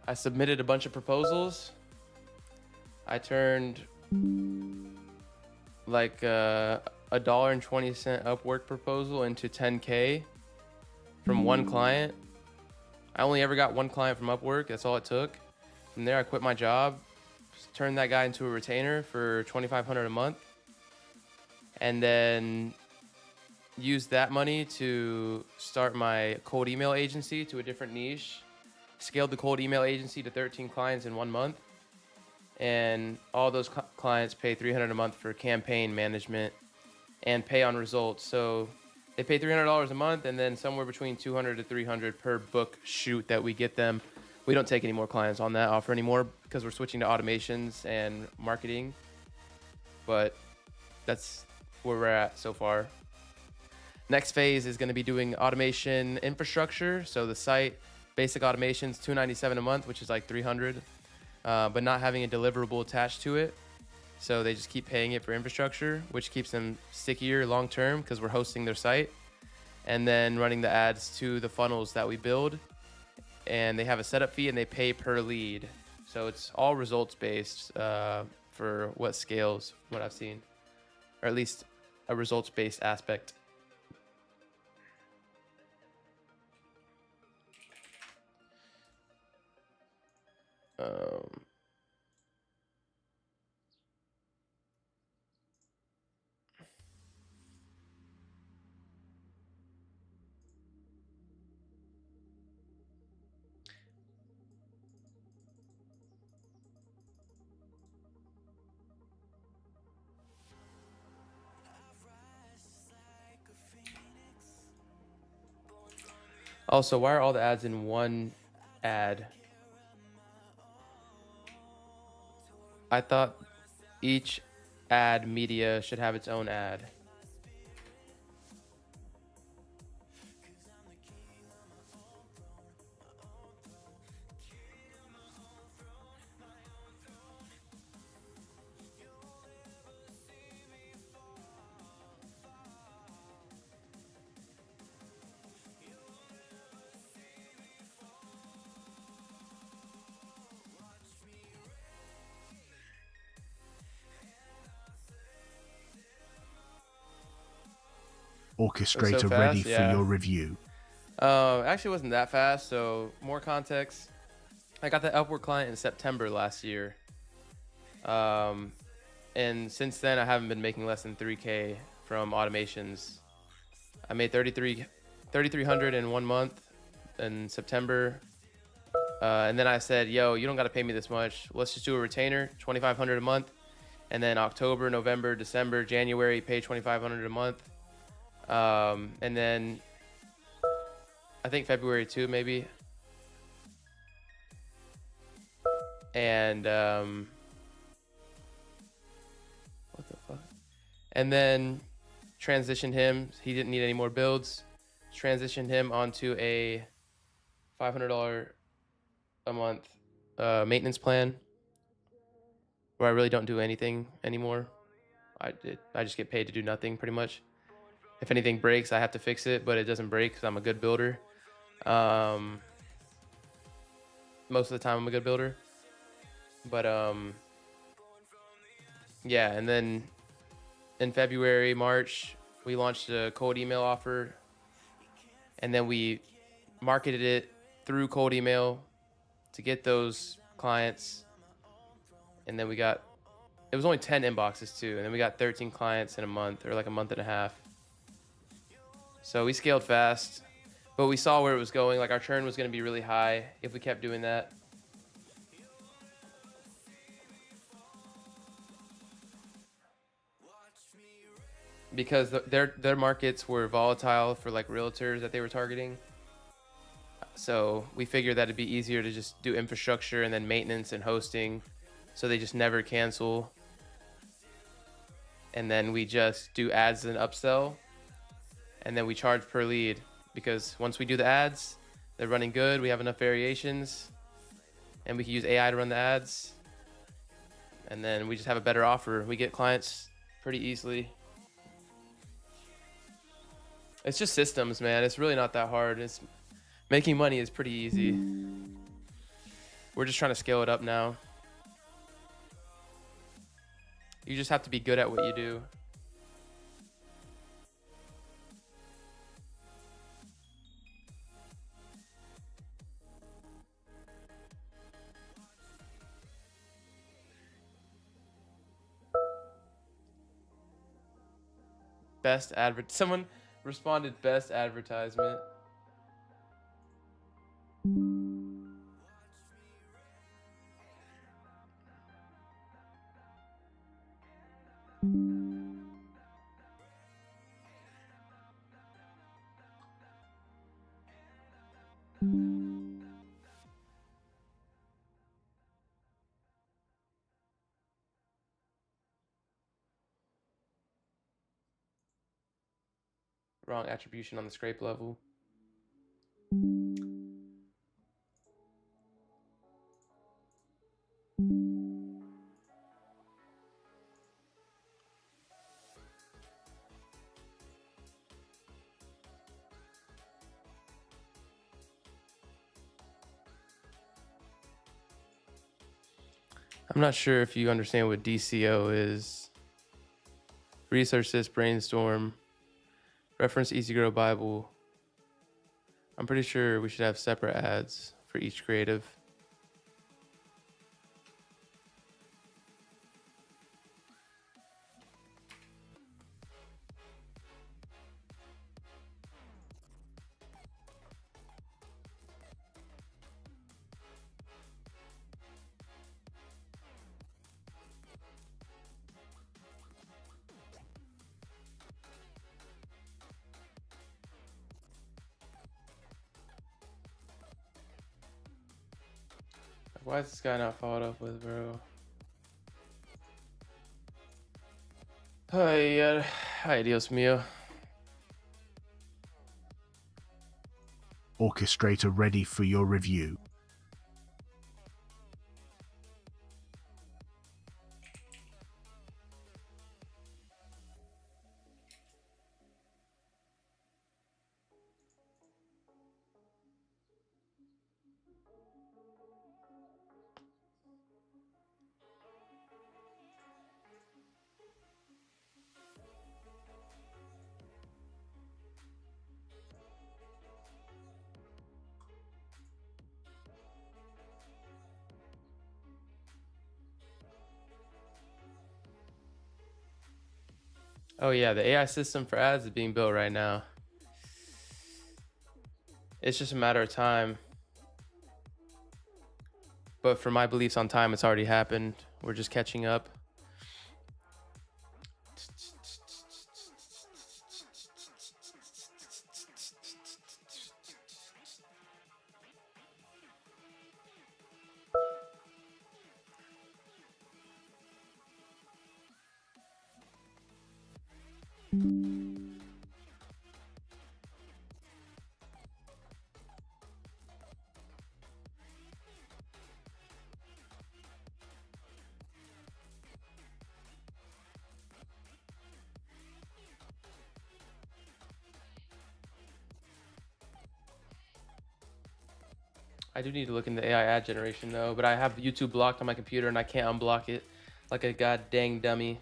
I submitted a bunch of proposals. I turned like a $1.20 Upwork proposal into 10K from one client. I only ever got one client from Upwork. That's all it took. From there, I quit my job, turned that guy into a retainer for $2,500 a month, and then used that money to start my cold email agency to a different niche. Scaled the cold email agency to 13 clients in 1 month. And all those clients pay $300 a month for campaign management and pay on results. So they pay $300 a month, and then somewhere between $200 to $300 per book shoot that we get them. We don't take any more clients on that offer anymore because we're switching to automations and marketing. But that's where we're at so far. Next phase is going to be doing automation infrastructure. So the site, basic automations, $297 a month, which is like $300, but not having a deliverable attached to it. So they just keep paying it for infrastructure, which keeps them stickier long-term because we're hosting their site, and then running the ads to the funnels that we build. And they have a setup fee and they pay per lead. So it's all results-based for what scales, what I've seen, or at least a results-based aspect. Also, why are all the ads in one ad? I thought each ad media should have its own ad. Orchestrator So fast, ready yeah. for your review. Actually, it wasn't that fast. So more context. I got the Upwork client in September last year. And since then, I haven't been making less than 3K from automations. I made 3,300 in 1 month in September. And then I said, yo, you don't got to pay me this much. Let's just do a retainer, 2,500 a month. And then October, November, December, January, pay 2,500 a month. And then I think February too, maybe. And what the fuck? And then transitioned him. He didn't need any more builds. Transitioned him onto a $500 a month maintenance plan, where I really don't do anything anymore. I just get paid to do nothing pretty much. If anything breaks, I have to fix it, but it doesn't break because I'm a good builder. Most of the time I'm a good builder. But yeah, and then in February, March, we launched a cold email offer, and then we marketed it through cold email to get those clients. And then it was only 10 inboxes too, and then we got 13 clients in a month, or like a month and a half. So we scaled fast, but we saw where it was going. Like our churn was going to be really high if we kept doing that. Because their markets were volatile for like realtors that they were targeting. So we figured that it'd be easier to just do infrastructure and then maintenance and hosting, so they just never cancel. And then we just do ads and upsell, and then we charge per lead, because once we do the ads, they're running good, we have enough variations, and we can use AI to run the ads, and then we just have a better offer. We get clients pretty easily. It's just systems, man. It's really not that hard. It's making money is pretty easy. We're just trying to scale it up now. You just have to be good at what you do. Someone responded best advertisement. Wrong attribution on the scrape level. I'm not sure if you understand what DCO is. Research this, brainstorm, reference Easy Grow Bible. I'm pretty sure we should have separate ads for each creative. Why is this guy not followed up with, bro? Ay, Dios mío. Orchestrator ready for your review. Oh yeah, the AI system for ads is being built right now. It's just a matter of time. But for my beliefs on time, it's already happened. We're just catching up. I do need to look into AI ad generation though, but I have YouTube blocked on my computer and I can't unblock it like a god dang dummy.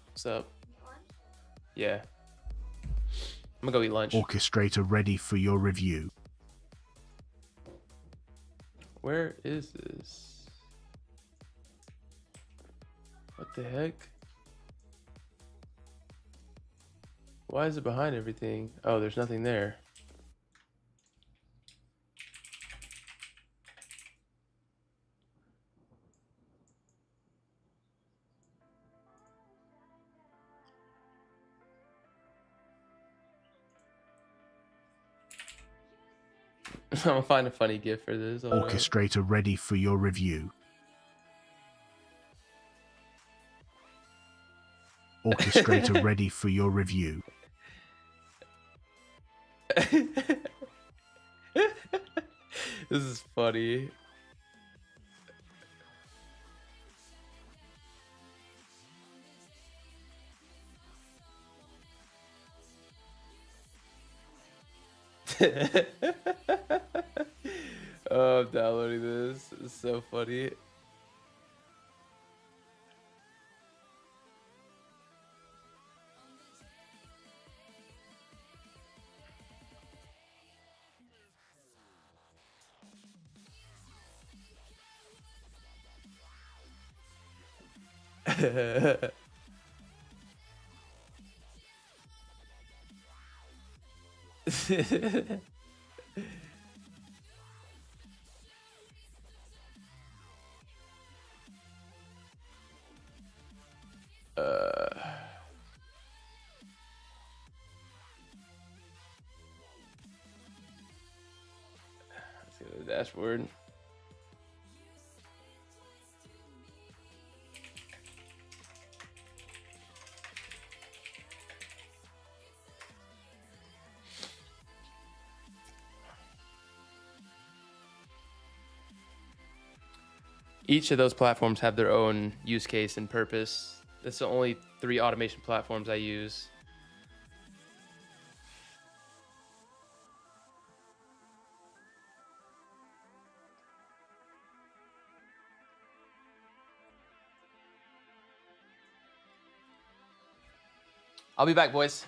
What's up? Yeah. I'm gonna go eat lunch. Orchestrator ready for your review. Where is this? What the heck? Why is it behind everything? Oh, there's nothing there. I'm gonna find a funny GIF for this. Hold on. Orchestrator ready for your review. Orchestrator ready for your review. This is funny. Oh, I'm downloading this. It's so funny. Let's go to the dashboard. Each of those platforms have their own use case and purpose. That's the only 3 automation platforms I use. I'll be back, boys.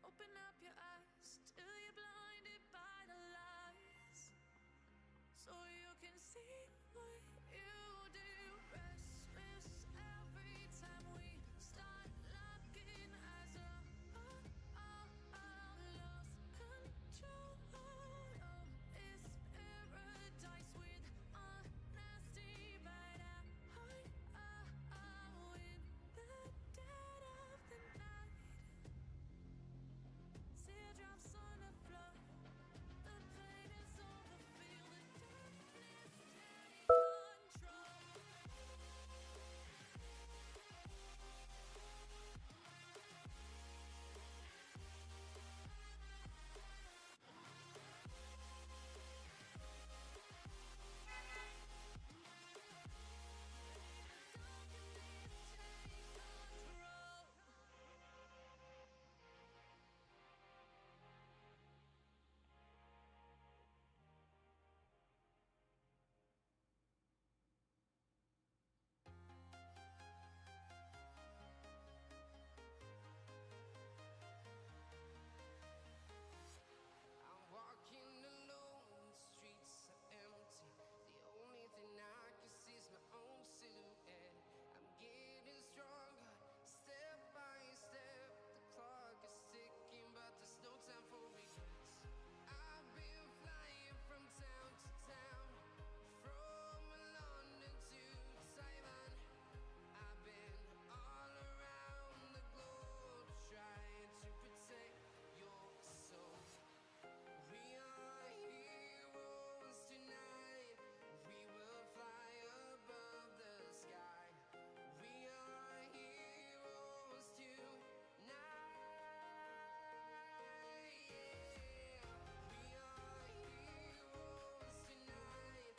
Open up your eyes till you're blinded. see what you do. Restless every time we start locking eyes. Lost control. Oh, it's paradise with honesty, but in the dead of the night. Teardrops on the floor. The pain is over. Feel the darkness take control. I'm walking alone, the streets are empty. The only thing I can see is my own silhouette. I'm getting stronger, step by step. The clock is ticking, but there's no time for regrets. I've been flying from town to town, from London to Taiwan. I've been all around the globe trying to protect your soul. We are heroes tonight. We will fly above the sky. We are heroes tonight. Yeah. We are heroes tonight.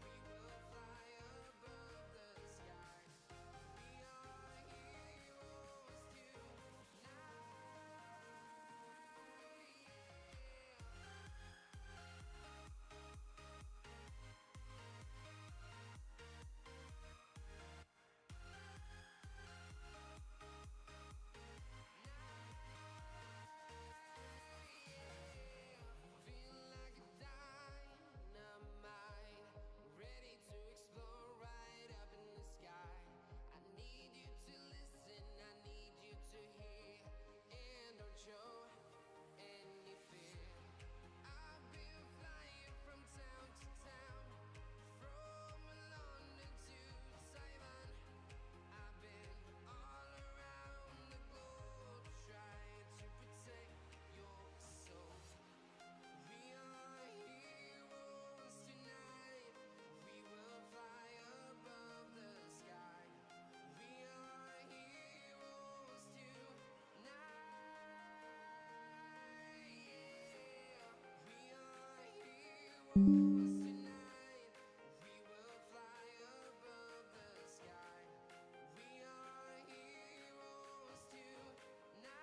We will fly above the sky. We are heroes tonight. Feel like a dynamite, ready to explode right up in the sky. I need you to listen, I need you to hear, and don't show any fear. I've been flying from town to town, from London to Taiwan. I've been all around the globe trying to protect your soul. We are heroes tonight. We will fly above the sky. We are heroes tonight. Yeah. We are heroes tonight. We will fly above the sky. We are heroes tonight.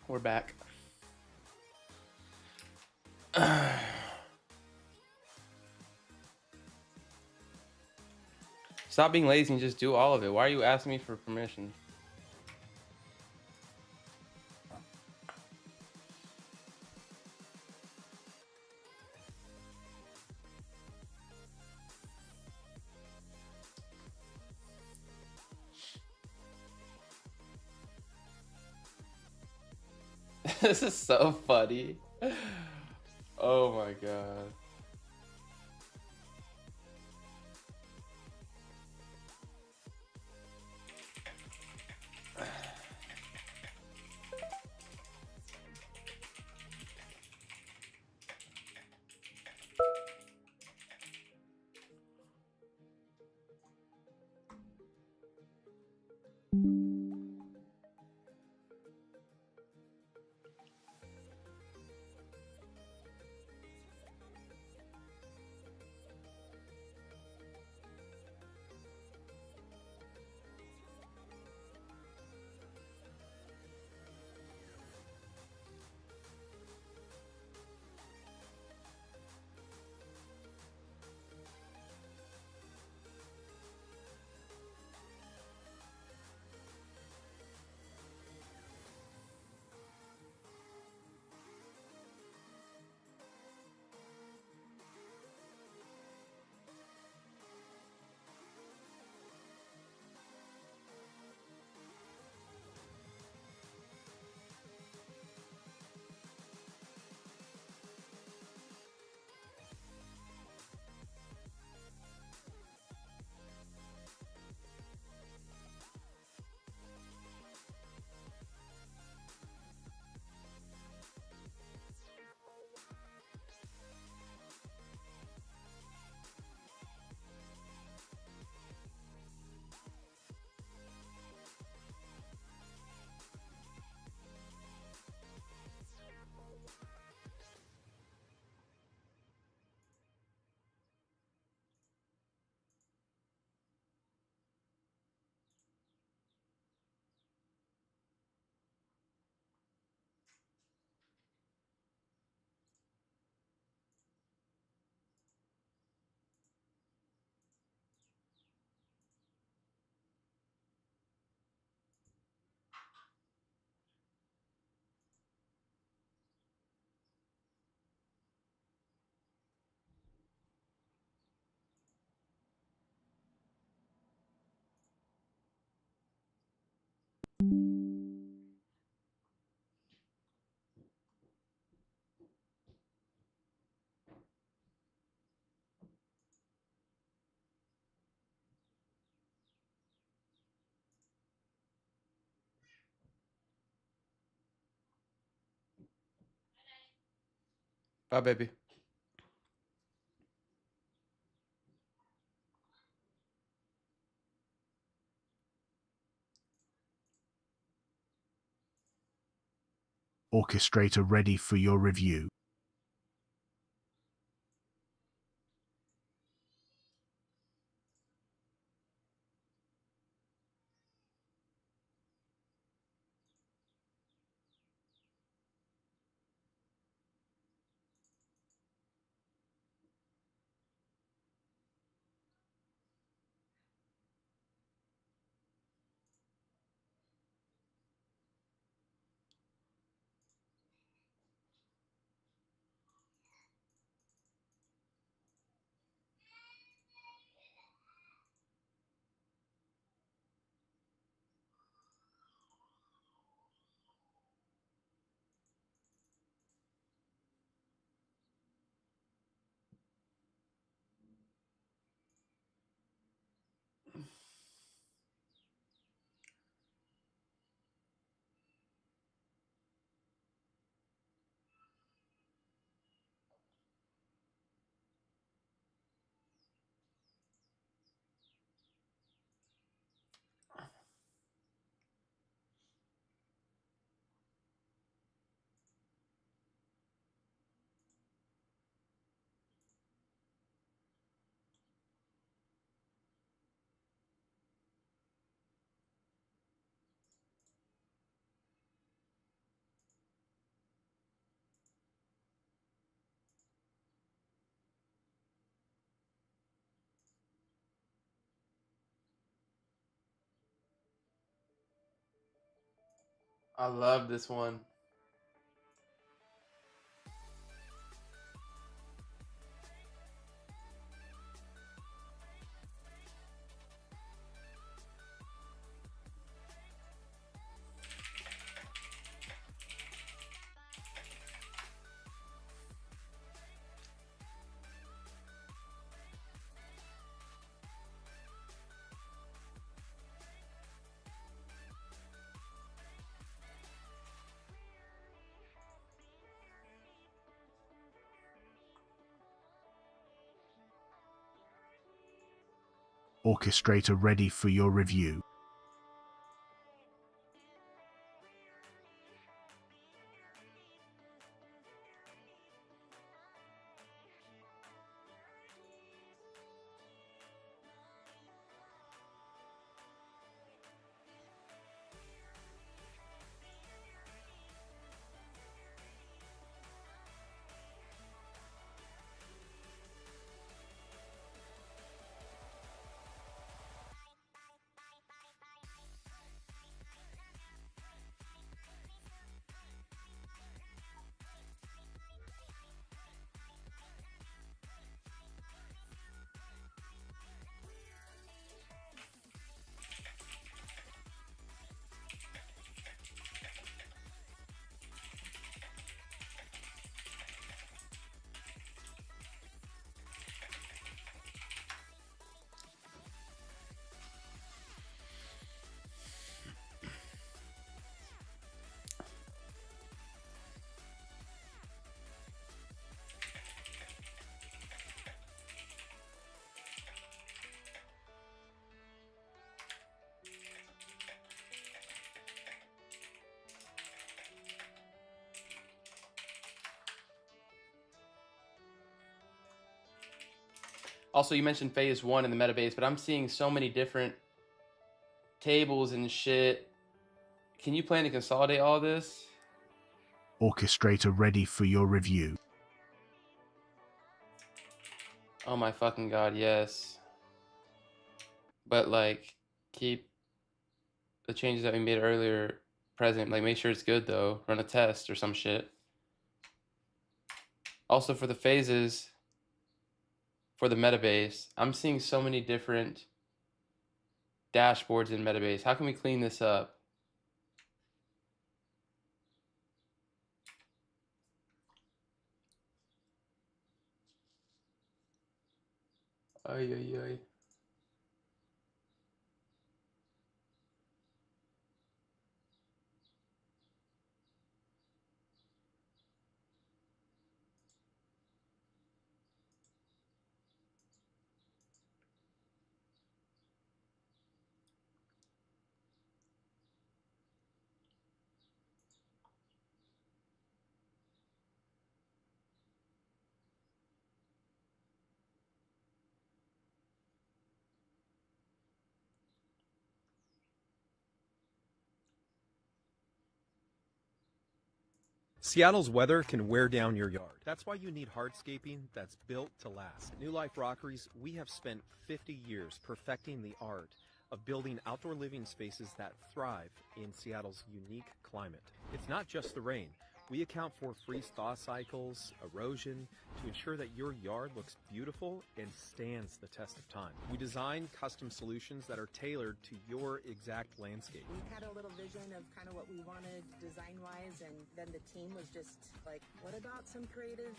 We're back. Stop being lazy and just do all of it. Why are you asking me for permission? This is so funny. Oh my god. Bye, baby. Orchestrator ready for your review. I love this one. Orchestrator ready for your review. Also, you mentioned phase 1 in the Metabase, but I'm seeing so many different tables and shit. Can you plan to consolidate all this? Orchestrator ready for your review. Oh my fucking god, yes. But like, keep the changes that we made earlier present. Like, make sure it's good though. Run a test or some shit. Also, for the phases, for the Metabase, I'm seeing so many different dashboards in Metabase. How can we clean this up? Ay, ay, ay. Seattle's weather can wear down your yard. That's why you need hardscaping that's built to last. At New Life Rockeries, we have spent 50 years perfecting the art of building outdoor living spaces that thrive in Seattle's unique climate. It's not just the rain. We account for freeze-thaw cycles, erosion, to ensure that your yard looks beautiful and stands the test of time. We design custom solutions that are tailored to your exact landscape. We had a little vision of kind of what we wanted design-wise, and then the team was just like, what about some creative,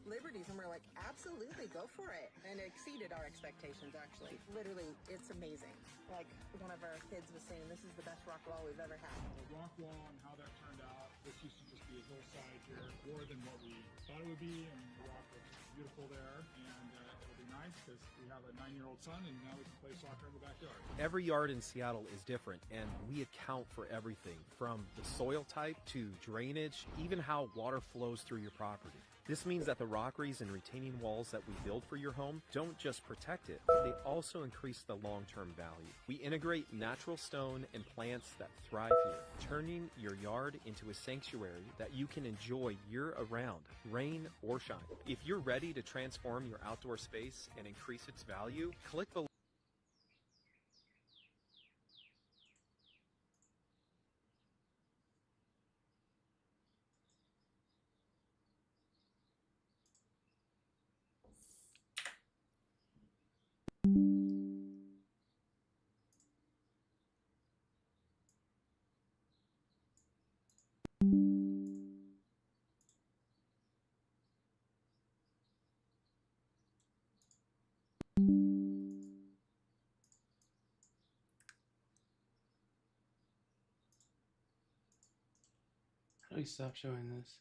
liberties? And we're like, absolutely, go for it. And it exceeded our expectations, actually. Literally, it's amazing. Like one of our kids was saying, this is the best rock wall we've ever had. The rock wall and how that turned out, this used to just be a hillside here, more than what we thought it would be, and the rock looks beautiful there, and it'll be nice because we have a 9-year-old son, and now we can play soccer in the backyard. Every yard in Seattle is different, and we account for everything from the soil type to drainage, even how water flows through your property. This means that the rockeries and retaining walls that we build for your home don't just protect it, they also increase the long-term value. We integrate natural stone and plants that thrive here, turning your yard into a sanctuary that you can enjoy year-round, rain or shine. If you're ready to transform your outdoor space and increase its value, click the How do we stop showing this?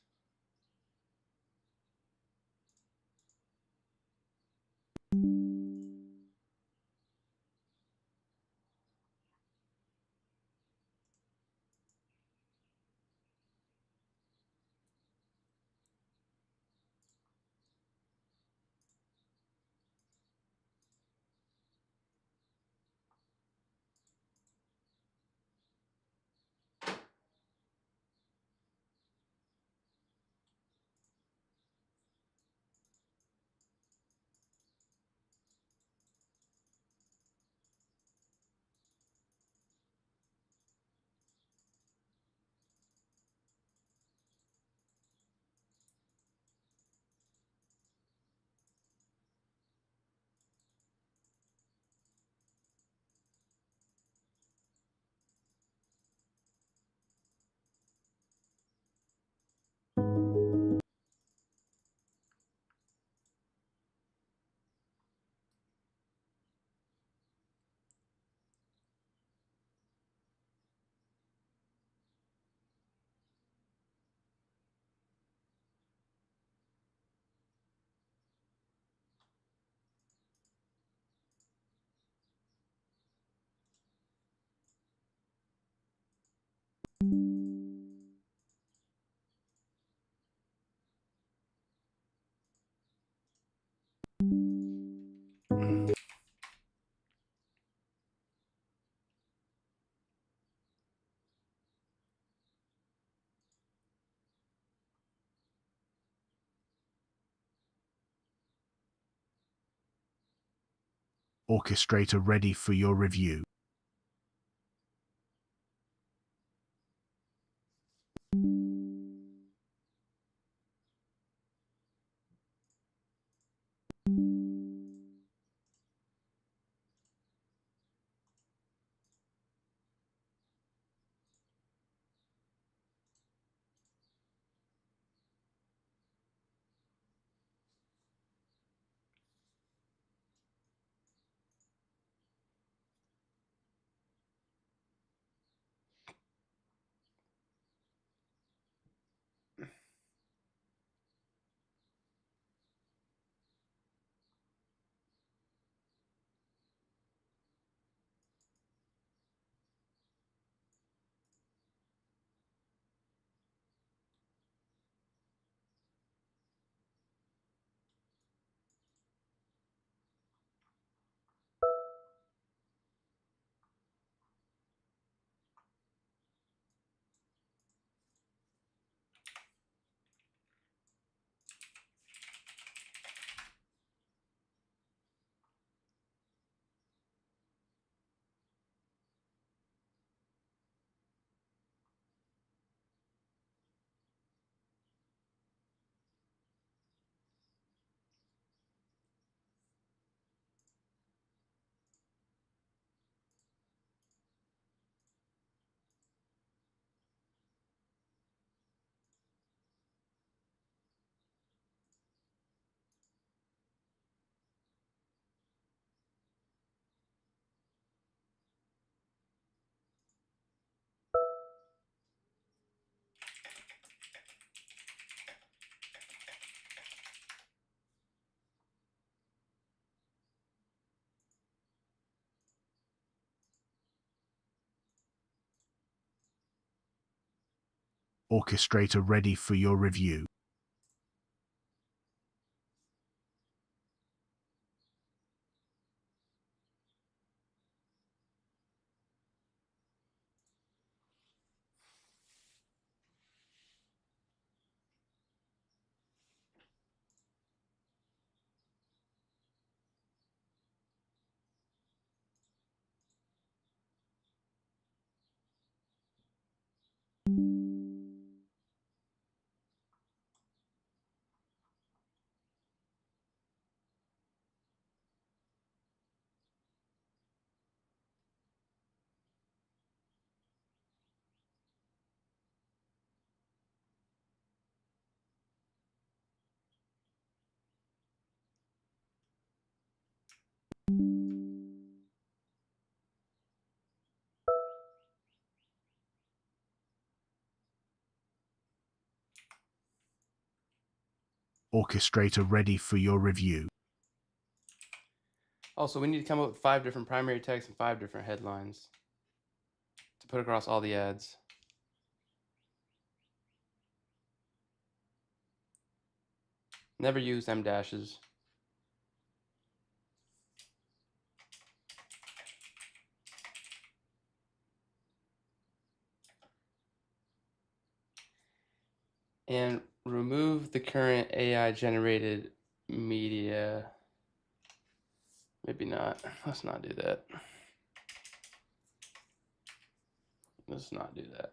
Orchestrator ready for your review. Orchestrator ready for your review. Orchestrator ready for your review. Also, we need to come up with 5 different primary text and 5 different headlines to put across all the ads. Never use M dashes. And remove the current AI generated media. Maybe not. Let's not do that. Let's not do that.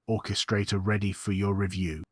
Orchestrator ready for your review.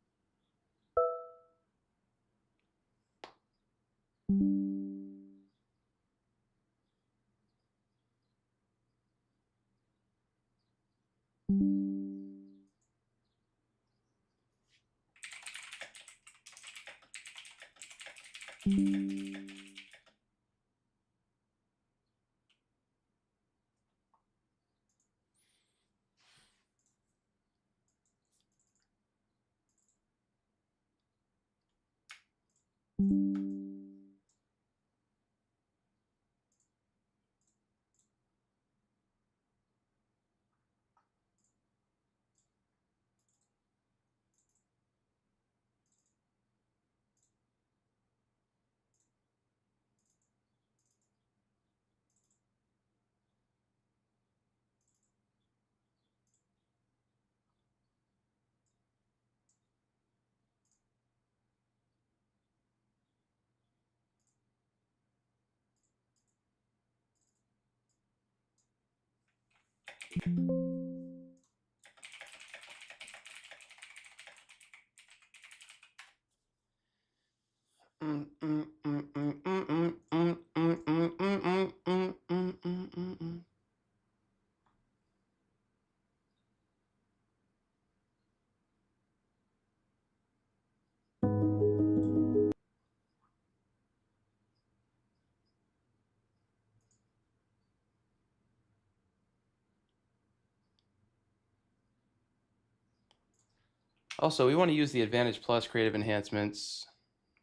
Also, we want to use the Advantage Plus creative enhancements.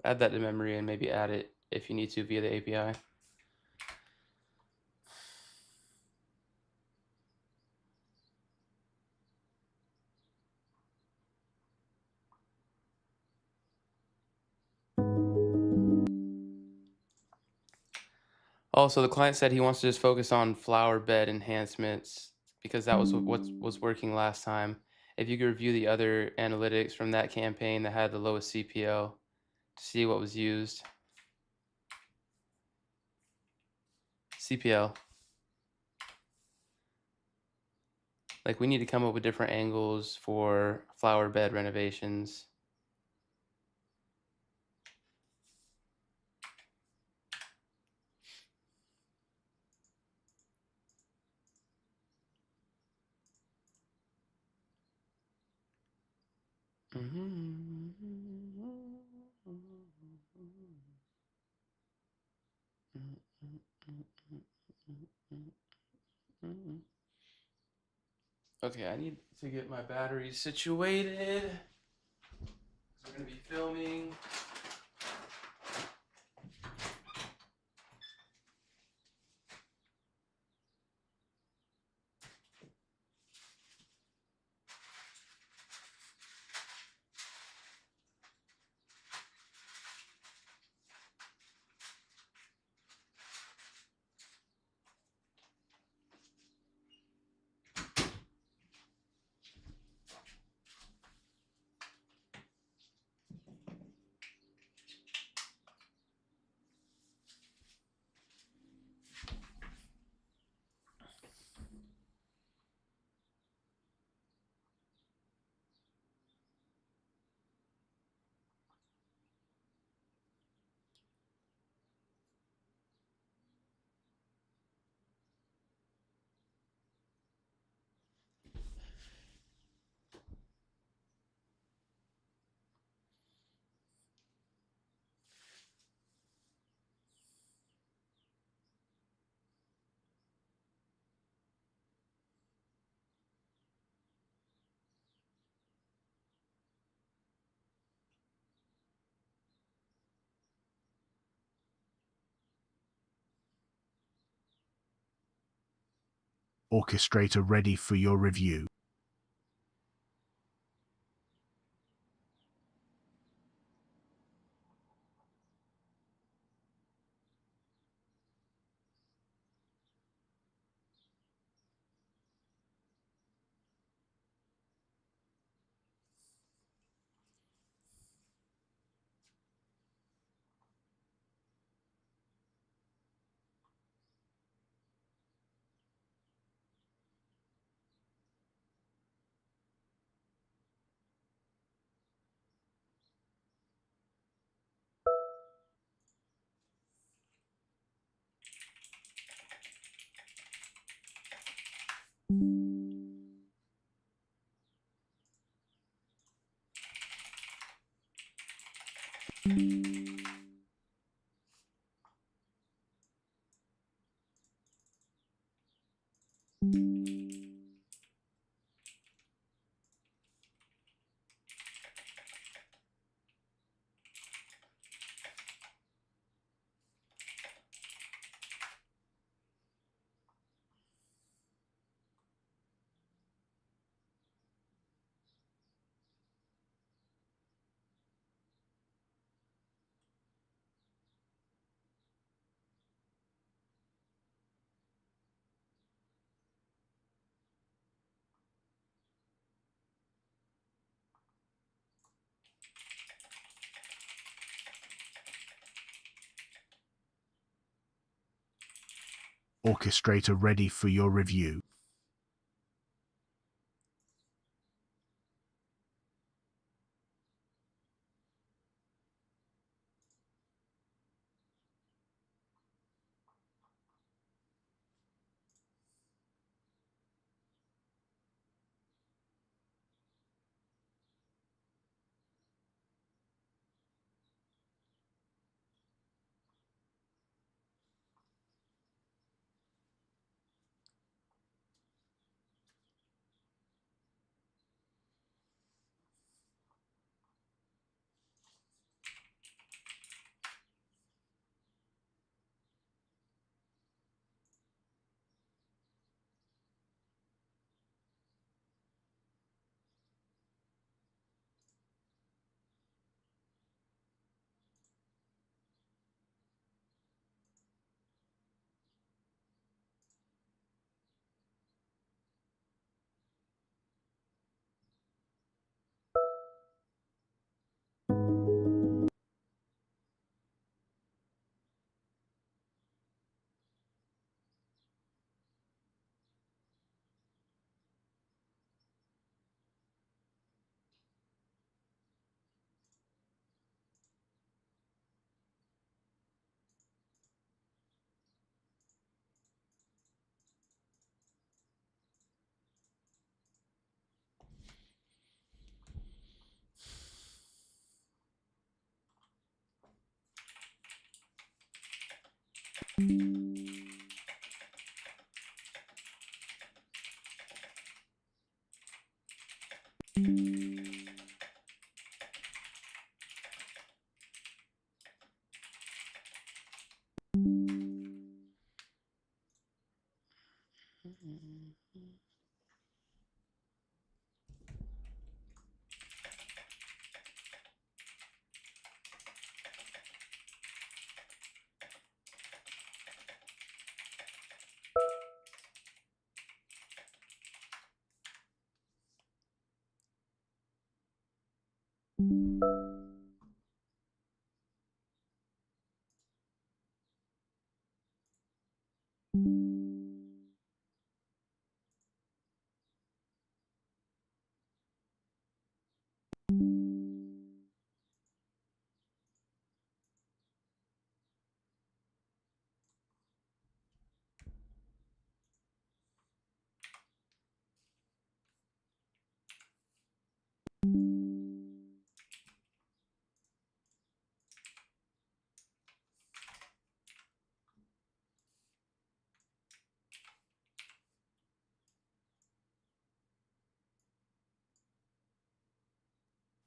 Add that to memory and maybe add it if you need to via the API. Also, the client said he wants to just focus on flower bed enhancements because that was what was working last time. If you could review the other analytics from that campaign that had the lowest CPO to see what was used. CPL. Like, we need to come up with different angles for flower bed renovations. Okay, I need to get my batteries situated. We're going to be filming. Orchestrator ready for your review. Orchestrator ready for your review.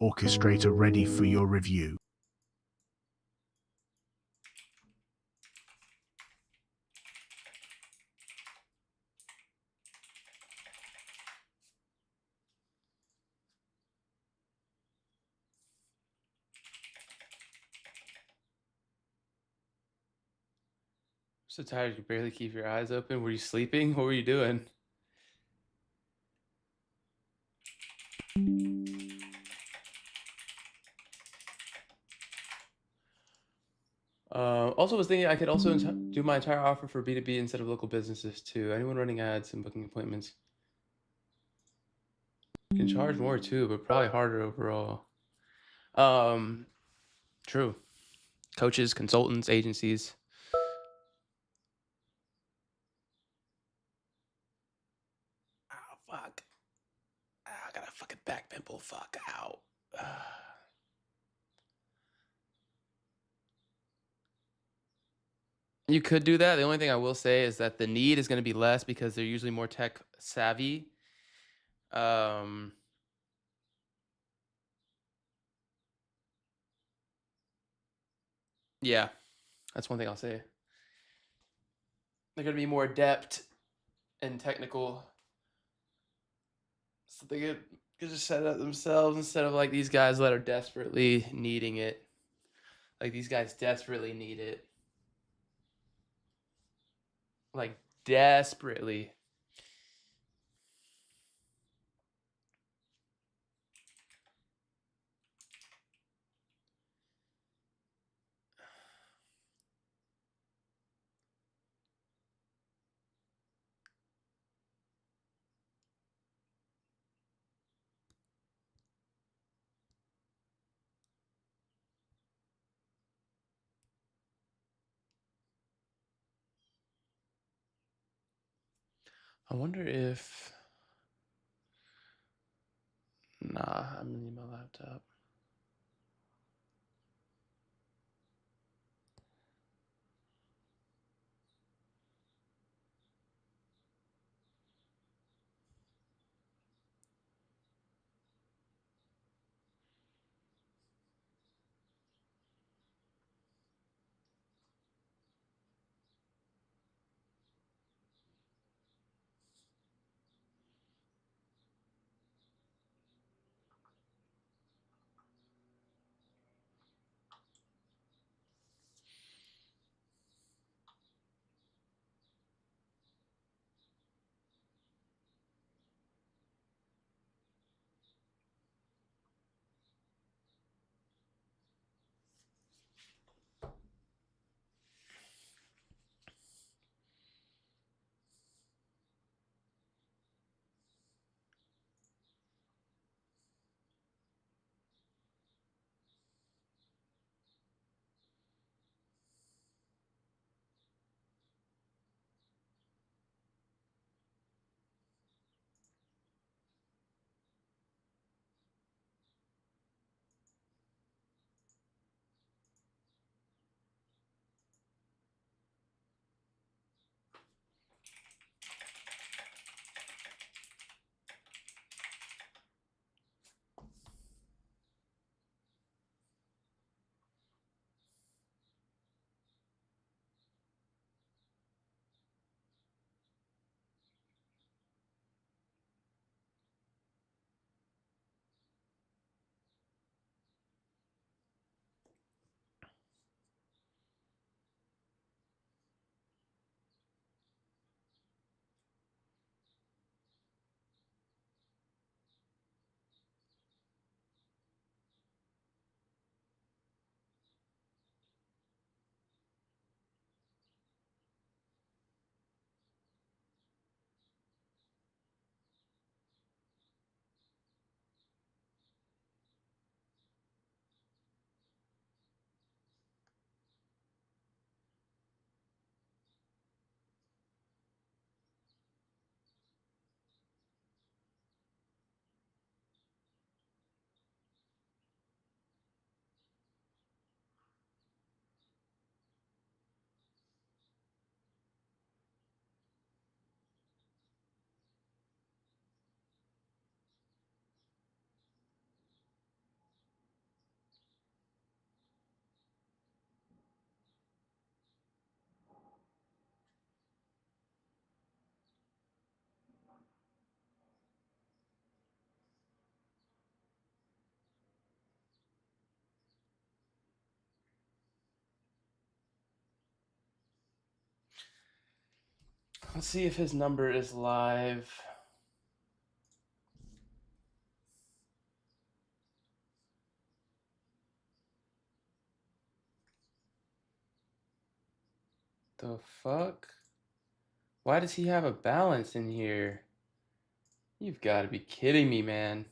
Orchestrator ready for your review. So tired you could barely keep your eyes open. Were you sleeping? What were you doing? Also was thinking I could also do my entire offer for B2B instead of local businesses too. Anyone running ads and booking appointments can charge more too, but probably harder overall. True. Coaches, consultants, agencies. Oh, fuck. I got a fucking back pimple. Fuck. Ow. You could do that. The only thing I will say is that the need is going to be less because they're usually more tech savvy. Yeah, that's one thing I'll say. They're going to be more adept and technical. So they could just set it up themselves instead of like these guys that are desperately needing it. Like these guys desperately need it. Like desperately. I wonder if... Nah, I'm gonna need my laptop. Let's see if his number is live. The fuck? Why does he have a balance in here? You've got to be kidding me, man.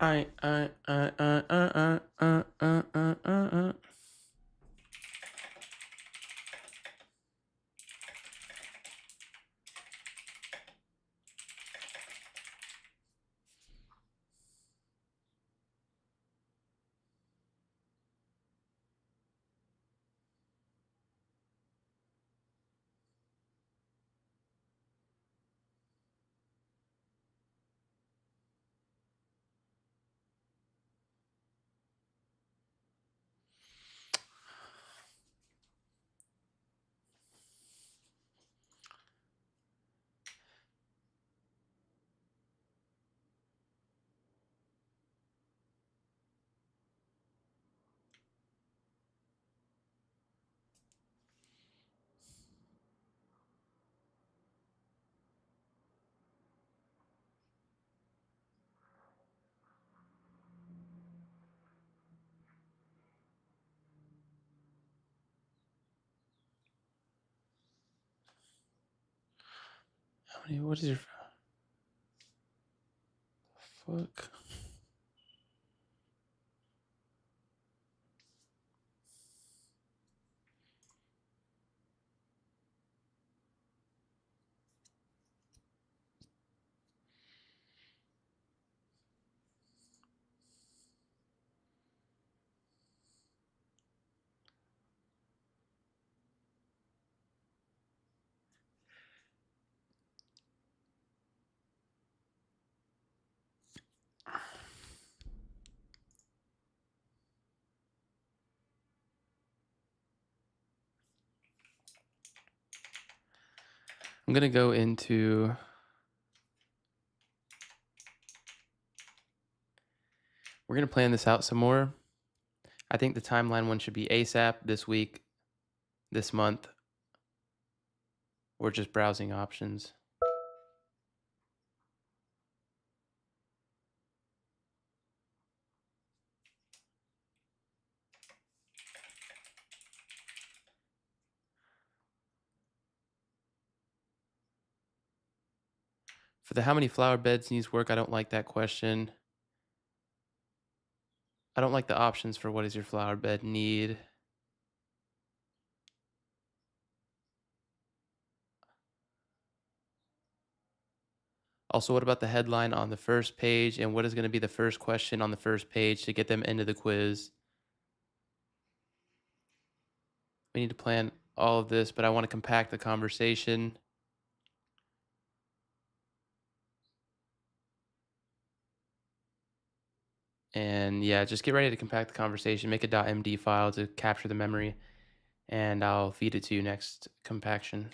I. How many? What is your fuck? I'm gonna go into. We're gonna plan this out some more. I think the timeline one should be ASAP this week, this month. We're just browsing options. For the how many flower beds needs work, I don't like that question. I don't like the options for what does your flower bed need. Also, what about the headline on the first page and what is going to be the first question on the first page to get them into the quiz? We need to plan all of this, but I want to compact the conversation. And yeah, just get ready to compact the conversation. Make a .md file to capture the memory, and I'll feed it to you next compaction.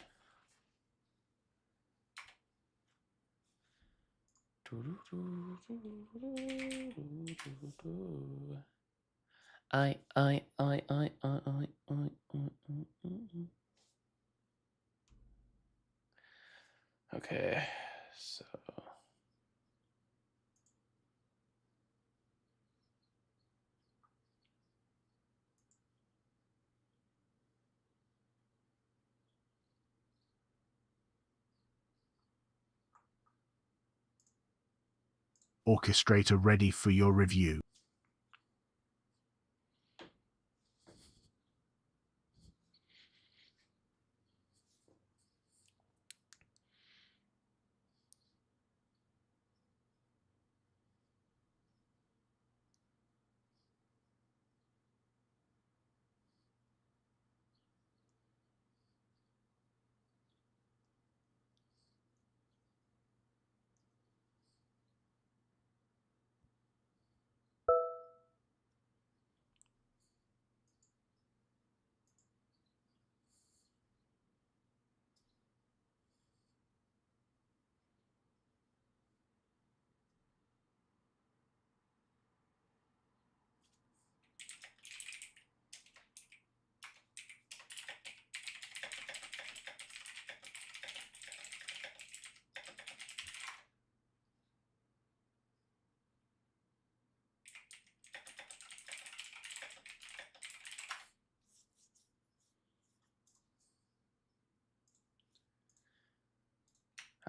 Okay, so. Orchestrator ready for your review.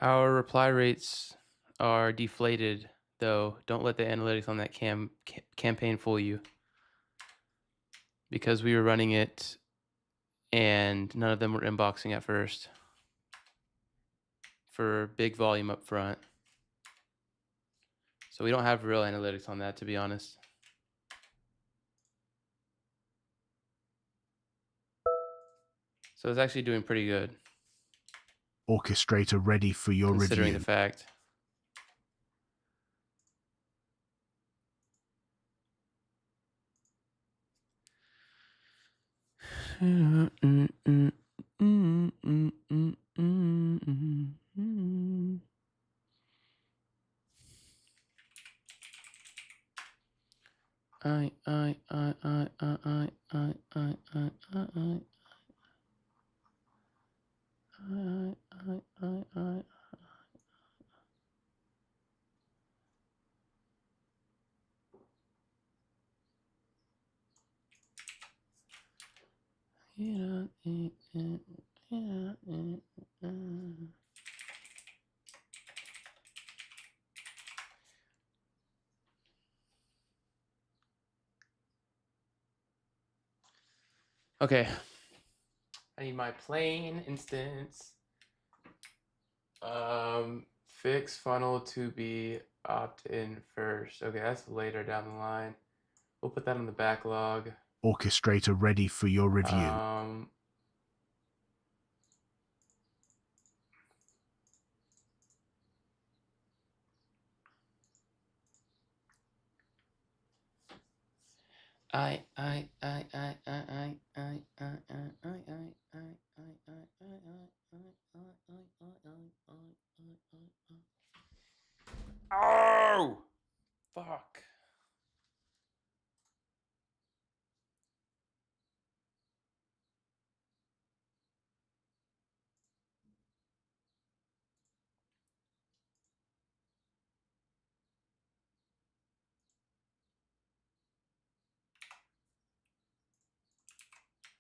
Our reply rates are deflated, though. Don't let the analytics on that campaign fool you. Because we were running it and none of them were inboxing at first for big volume up front. So we don't have real analytics on that, to be honest. So it's actually doing pretty good. Orchestrator ready for your considering review. the fact. Okay. I need my plain instance. Fix funnel to be opt-in first. Okay, that's later down the line. We'll put that on the backlog. Orchestrator ready for your review. Oh, fuck.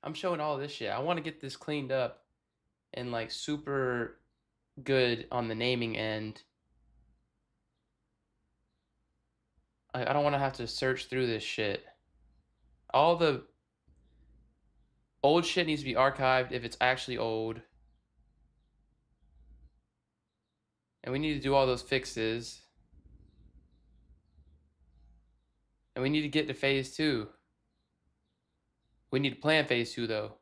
I'm showing all this shit. I want to get this cleaned up and like super good on the naming end. I don't want to have to search through this shit. All the old shit needs to be archived if it's actually old. And we need to do all those fixes. And we need to get to phase 2. We need to plan phase 2 though.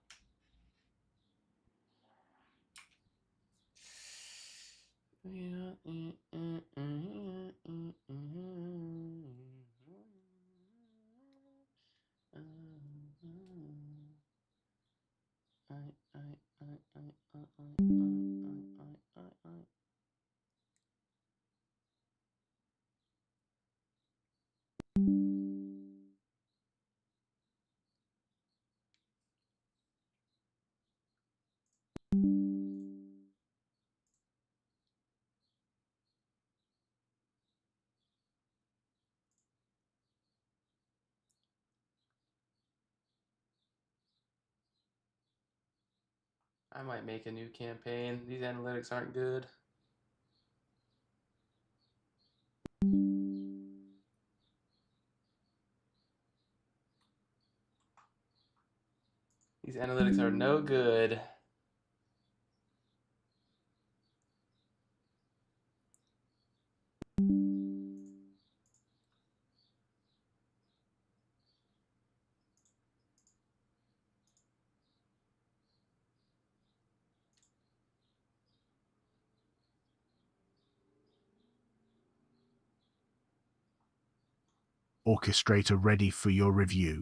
I might make a new campaign. These analytics aren't good. These analytics are no good. Orchestrator ready for your review.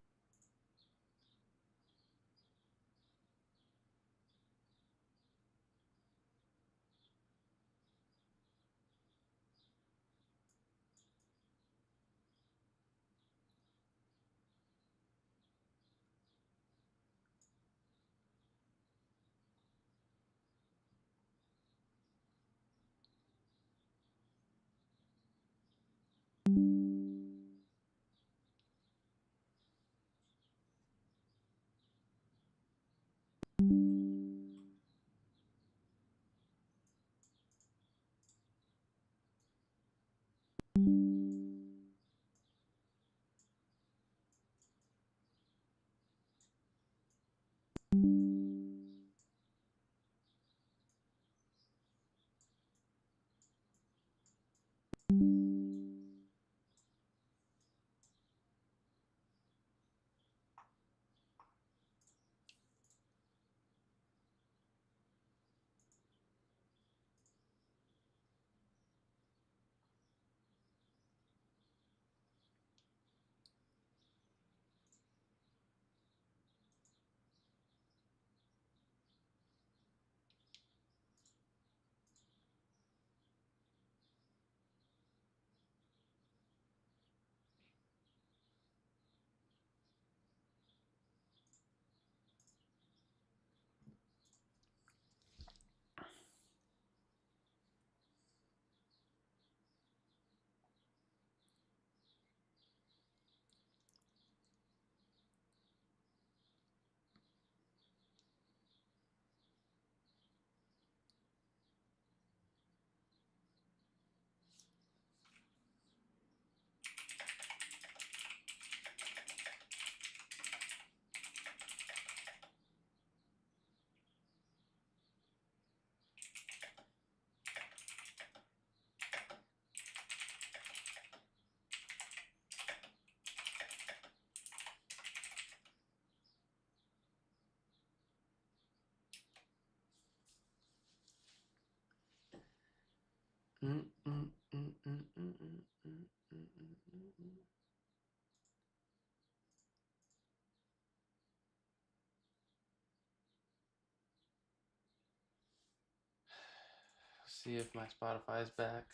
See if my Spotify is back.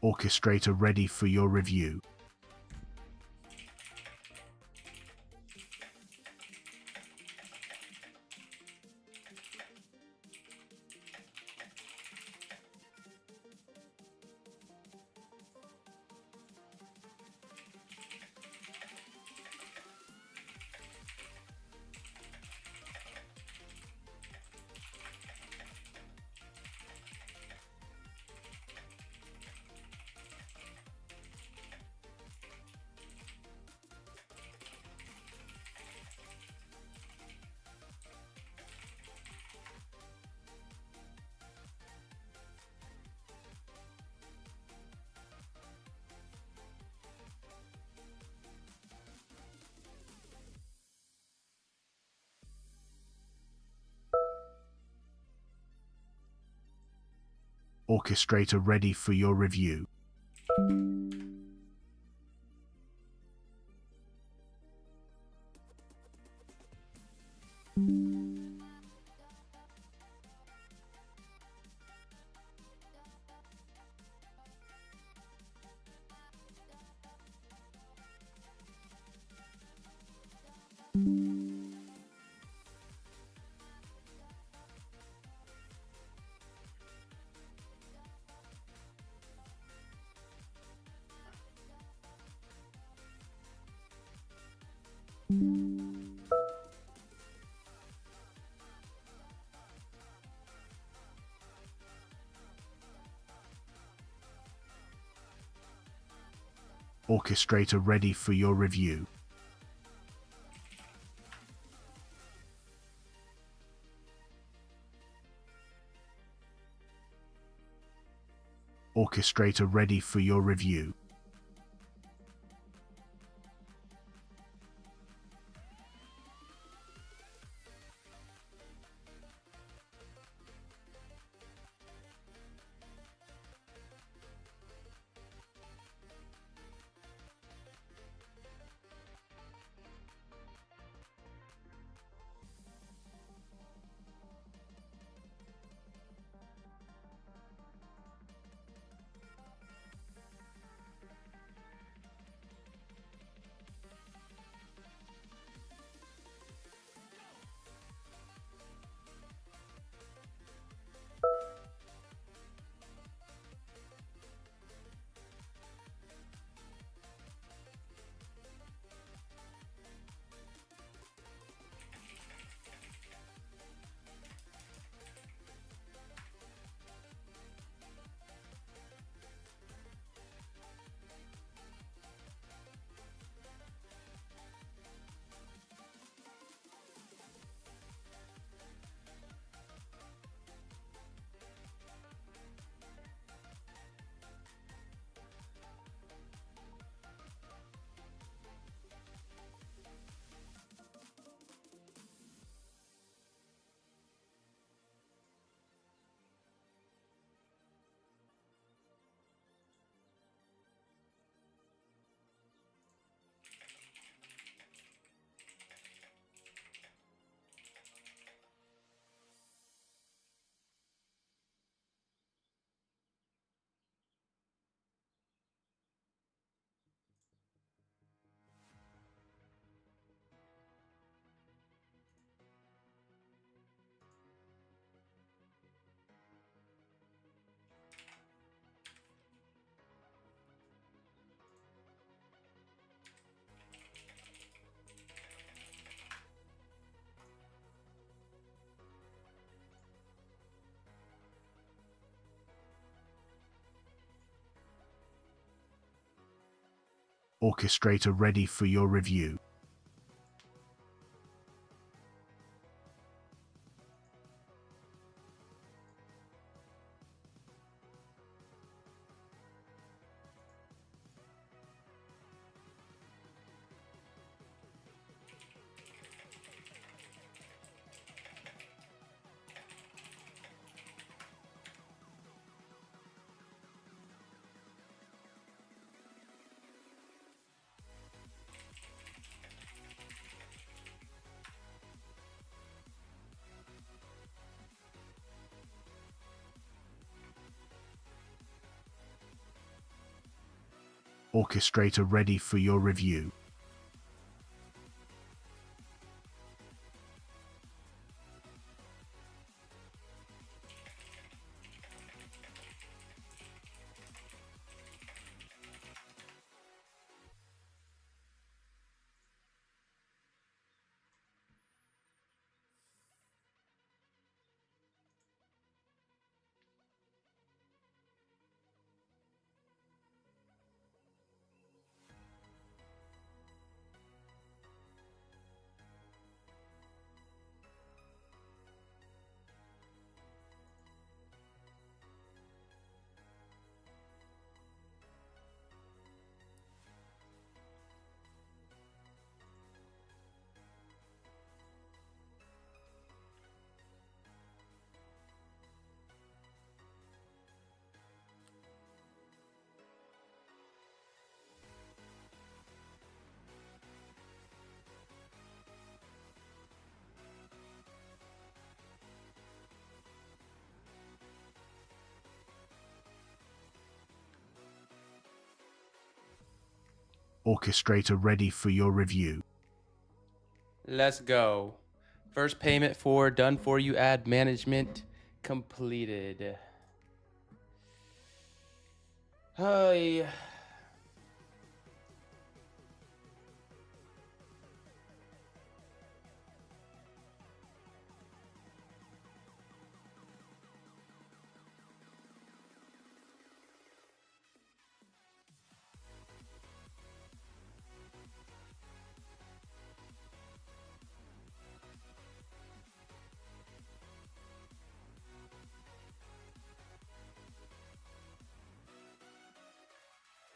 Orchestrator ready for your review. Orchestrator ready for your review. Orchestrator ready for your review. Orchestrator ready for your review. Orchestrator ready for your review. Orchestrator ready for your review. Orchestrator ready for your review. Let's go. First payment for done for you ad management completed. Hi.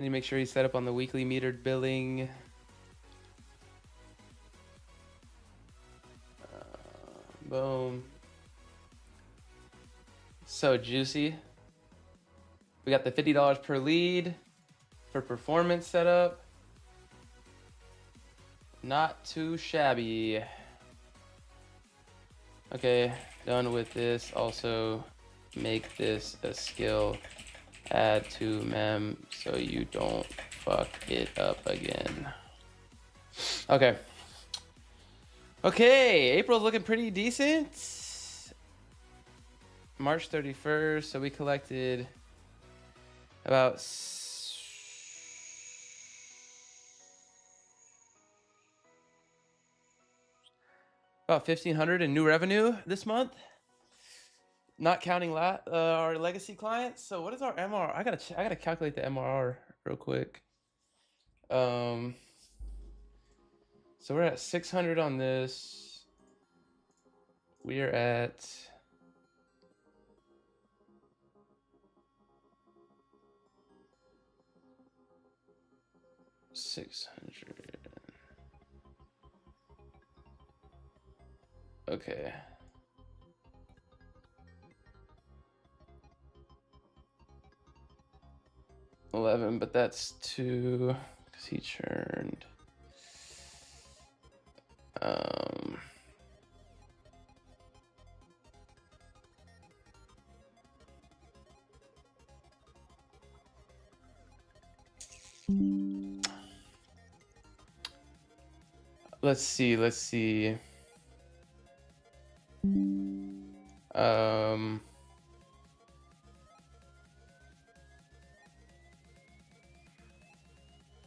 need to make sure he's set up on the weekly metered billing. Boom. So juicy. We got the $50 per lead for performance setup. Not too shabby. Okay, done with this. Also, make this a skill. Add to mem so you don't fuck it up again. Okay. Okay, April's looking pretty decent. March 31st, so we collected about about 1,500 in new revenue this month, not counting our legacy clients. So what is our MRR? I gotta calculate the MRR real quick. So we're at 600 on this. We are at 600. Okay. $11, but that's 2 because he churned. Let's see.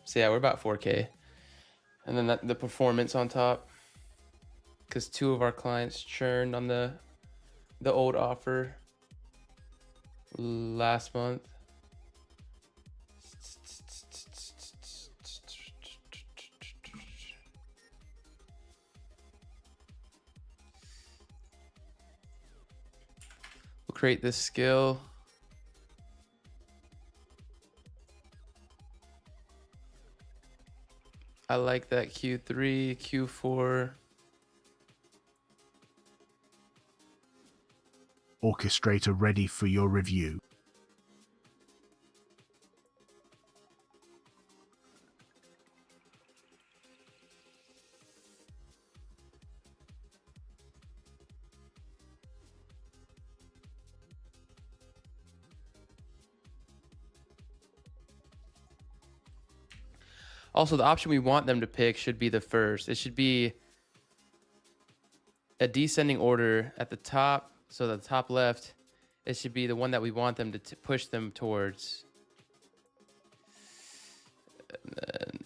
So yeah, we're about 4K. And then the performance on top. Because 2 of our clients churned on the old offer last month. We'll create this skill. I like that Q3, Q4. Orchestrator ready for your review. Also, the option we want them to pick should be the first. It should be a descending order at the top. So the top left, it should be the one that we want them to push them towards. And then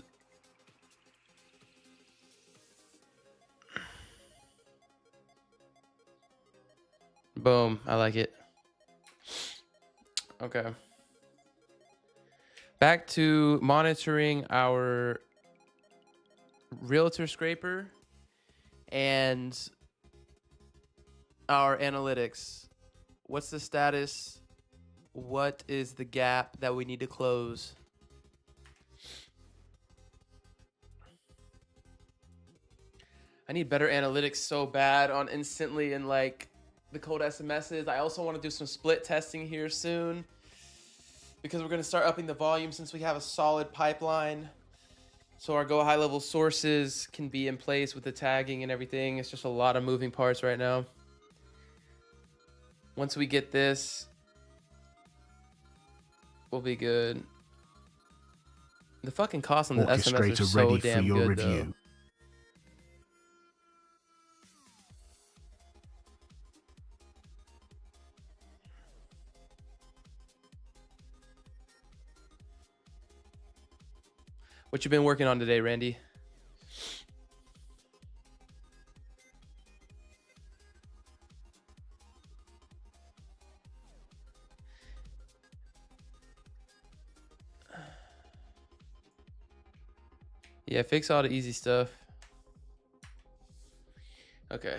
boom, I like it. Okay. Back to monitoring our realtor scraper and our analytics. What's the status? What is the gap that we need to close? I need better analytics so bad on Instantly and like the cold SMSs. I also want to do some split testing here soon because we're going to start upping the volume since we have a solid pipeline. So our GoHighLevel sources can be in place with the tagging and everything. It's just a lot of moving parts right now. Once we get this, we'll be good. The fucking cost on the SMS are so damn good though. What you been working on today, Randy? Yeah, fix all the easy stuff. Okay.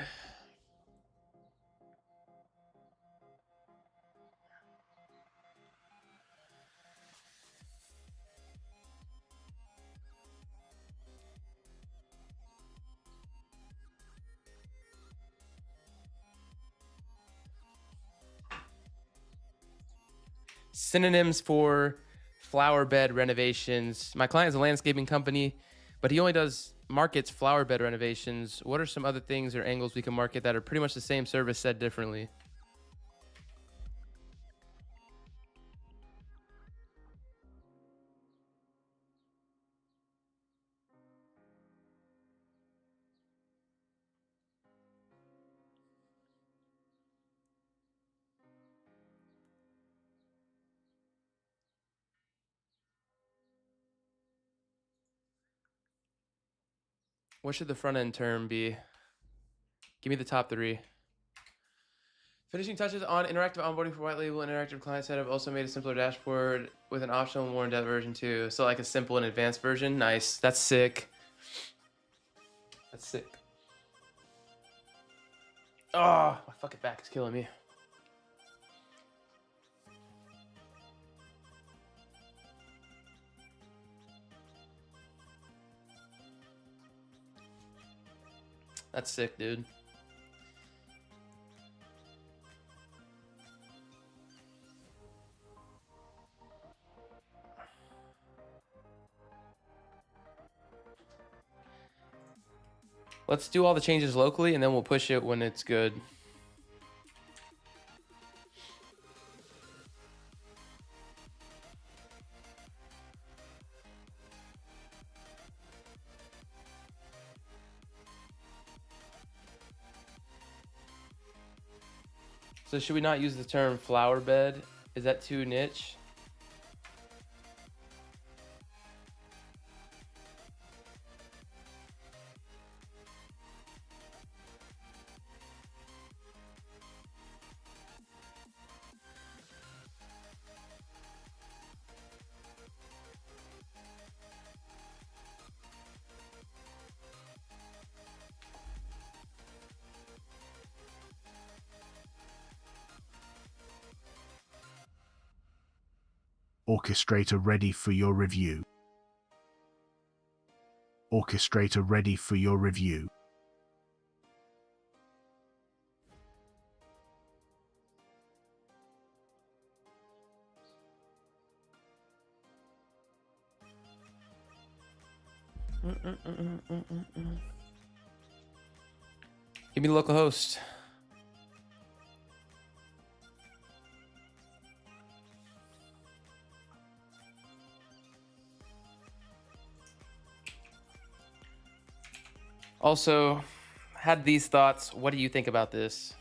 Synonyms for flower bed renovations. My client is a landscaping company, but he only does markets flower bed renovations. What are some other things or angles we can market that are pretty much the same service said differently? What should the front end term be? Give me the top 3. Finishing touches on interactive onboarding for white label and interactive client setup. Also made a simpler dashboard with an optional more in-depth version too. So like a simple and advanced version. Nice. That's sick. That's sick. Oh, my fucking back is killing me. That's sick, dude. Let's do all the changes locally and then we'll push it when it's good. So should we not use the term flower bed? Is that too niche? Orchestrator ready for your review. Orchestrator ready for your review. Give me the local host. Also, had these thoughts. What do you think about this?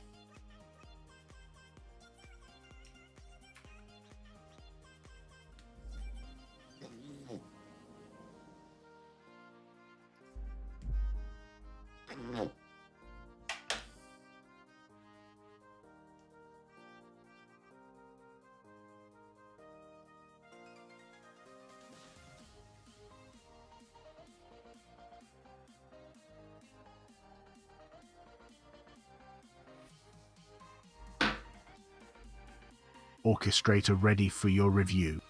Orchestrator ready for your review.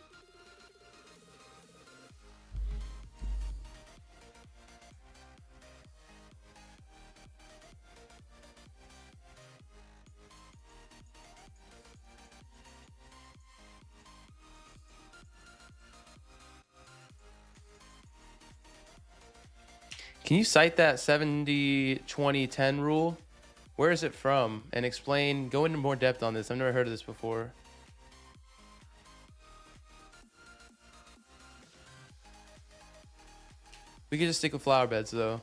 Can you cite that 70-20-10 rule? Where is it from? And explain, go into more depth on this. I've never heard of this before. We could just stick with flower beds though.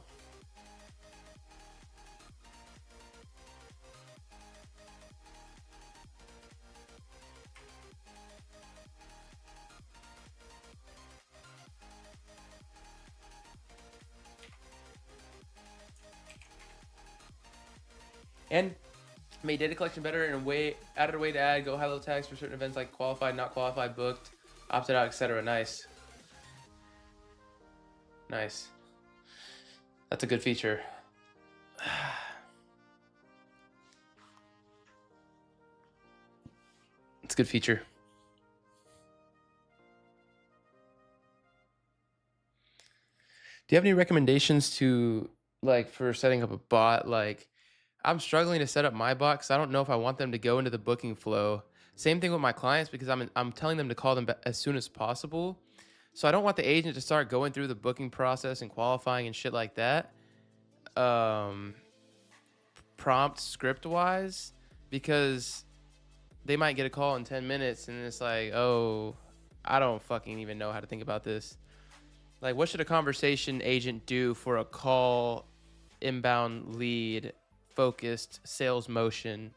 And made data collection better in a way, added a way to add GoHighLevel tags for certain events like qualified, not qualified, booked, opted out, etc. Nice. Nice. That's a good feature. It's a good feature. Do you have any recommendations to, like, for setting up a bot? Like, I'm struggling to set up my bot because I don't know if I want them to go into the booking flow. Same thing with my clients, because I'm telling them to call them as soon as possible. So I don't want the agent to start going through the booking process and qualifying and shit like that. Prompt script wise, because they might get a call in 10 minutes and it's like, oh, I don't fucking even know how to think about this. Like, what should a conversation agent do for a call, inbound lead, focused sales motion?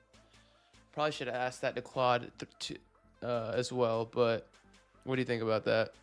Probably should have asked that to Claude as well, but what do you think about that?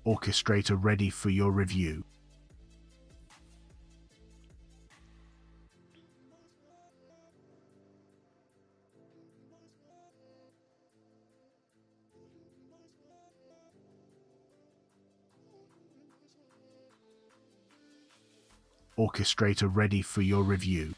Orchestrator ready for your review. Orchestrator ready for your review.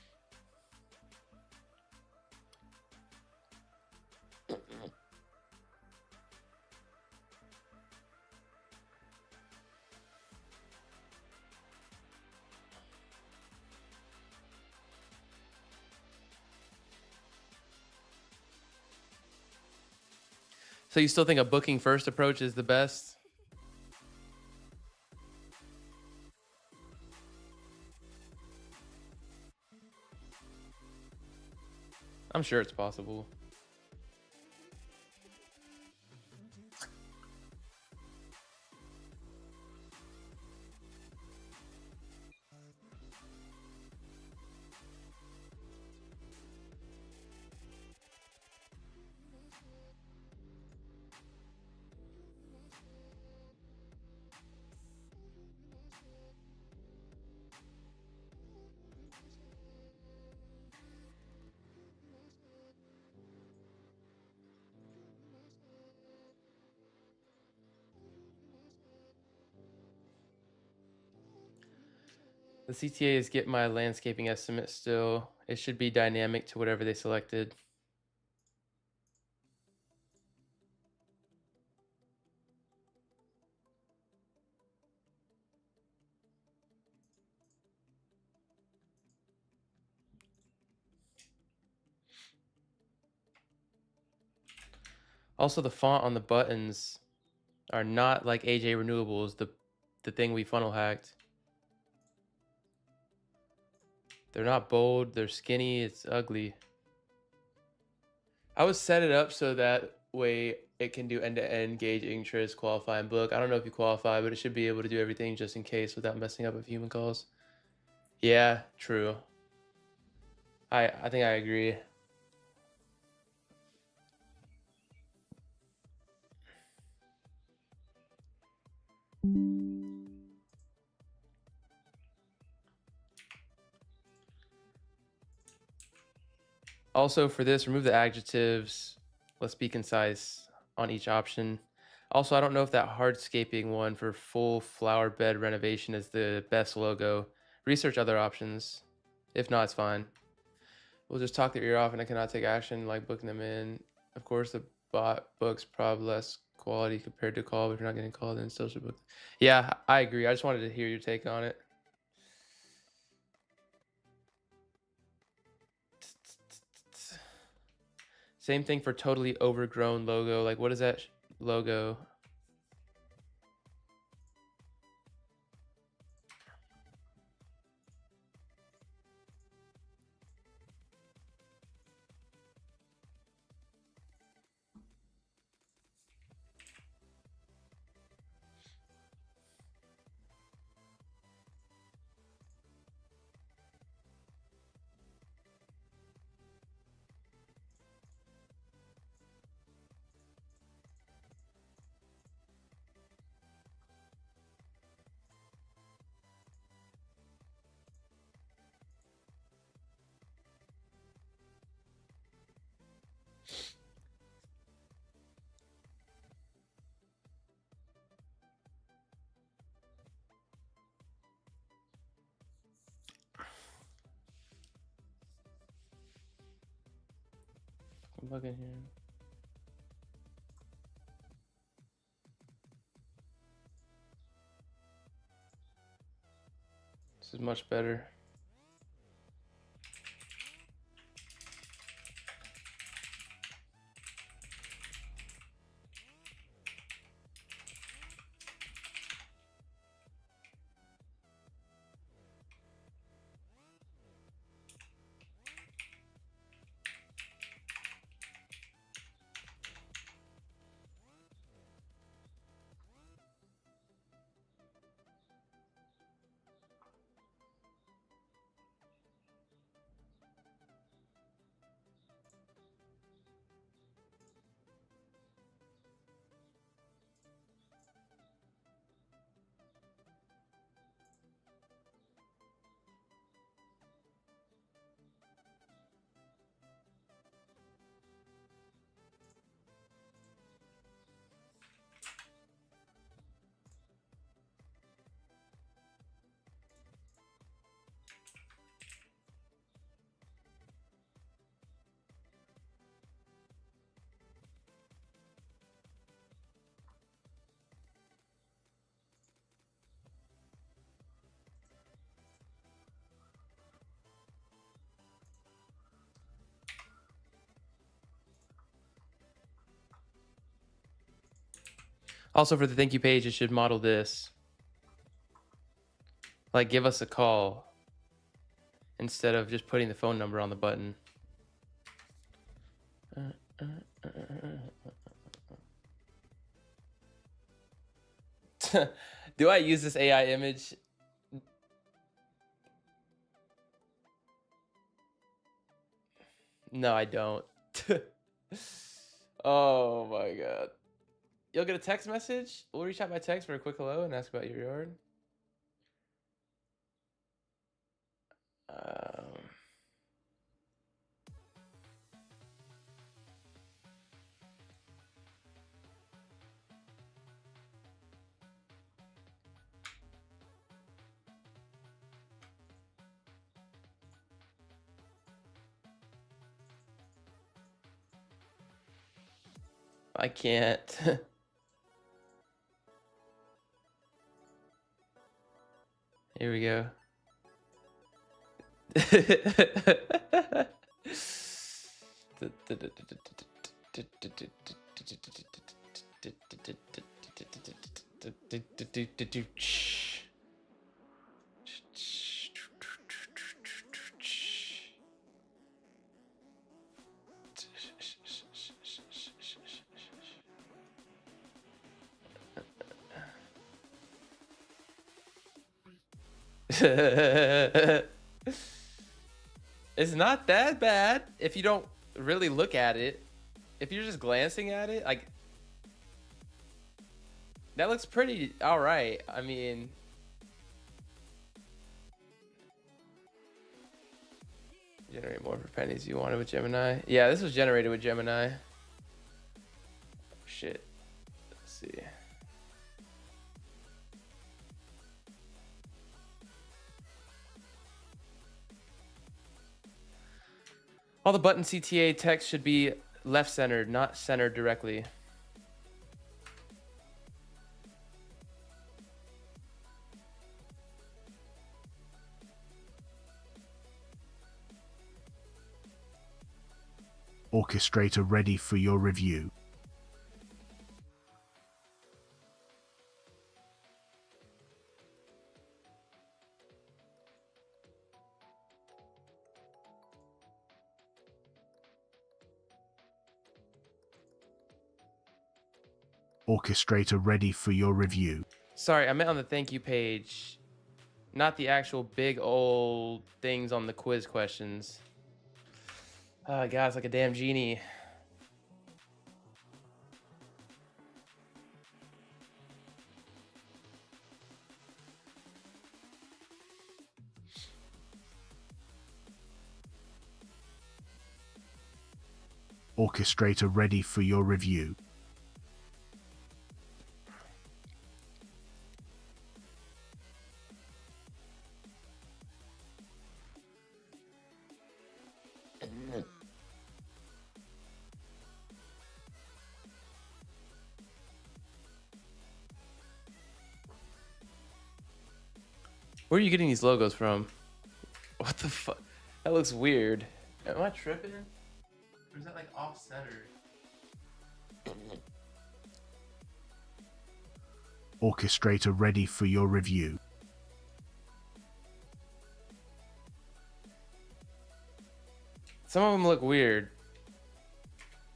So you still think a booking first approach is the best? I'm sure it's possible. The CTA is get my landscaping estimate still. It should be dynamic to whatever they selected. Also, the font on the buttons are not like AJ Renewables, the thing we funnel hacked. They're not bold, they're skinny, it's ugly. I would set it up so that way it can do end-to-end gauge interest, qualify, and book. I don't know if you qualify, but it should be able to do everything just in case without messing up with human calls. Yeah, true. I think I agree. Also for this, remove the adjectives. Let's be concise on each option. Also, I don't know if that hardscaping one for full flower bed renovation is the best logo. Research other options. If not, it's fine. We'll just talk their ear off and I cannot take action like booking them in. Of course, the bot books probably less quality compared to call, but if you're not getting called in, still should book. Yeah, I agree. I just wanted to hear your take on it. Same thing for totally overgrown logo. Like, what is that logo? I'm bugging here. This is much better. Also, for the thank you page, it should model this. Like, give us a call instead of just putting the phone number on the button. Do I use this AI image? No, I don't. Oh my god. You'll get a text message. We'll reach out by text for a quick hello and ask about your yard. I can't. Here we go. It's not that bad if you don't really look at it. If you're just glancing at it, like, that looks pretty all right. I mean, generate more for pennies you wanted with Gemini. Yeah, this was generated with Gemini. Oh, shit. Let's see. All the button CTA text should be left centered, not centered directly. Orchestrator ready for your review. Orchestrator ready for your review. Sorry, I meant on the thank you page, not the actual big old things on the quiz questions. Guys, like a damn genie. Orchestrator ready for your review. Where are you getting these logos from? What the fuck? That looks weird. Am I tripping? Or is that like off center? Orchestrator ready for your review. Some of them look weird.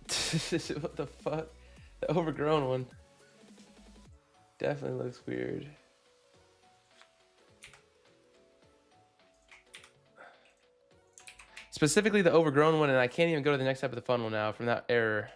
What the fuck? The overgrown one definitely looks weird. Specifically the overgrown one, and I can't even go to the next step of the funnel now from that error.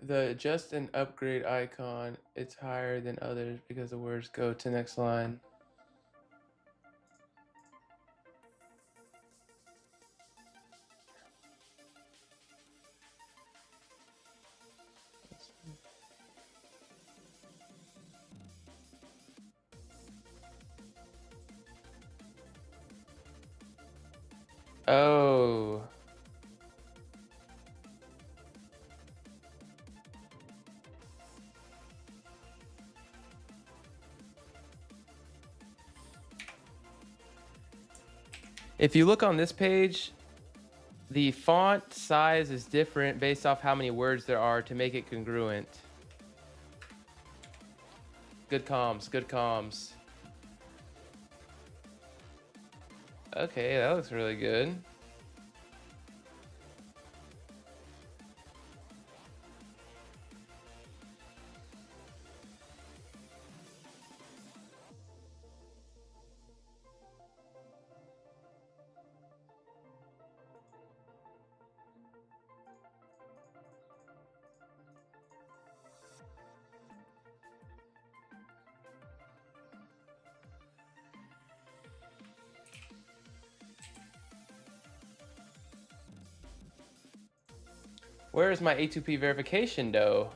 The adjust and upgrade icon, it's higher than others because the words go to next line. Oh. If you look on this page, the font size is different based off how many words there are to make it congruent. Good comms, good comms. Okay, that looks really good. Where is my A2P verification though?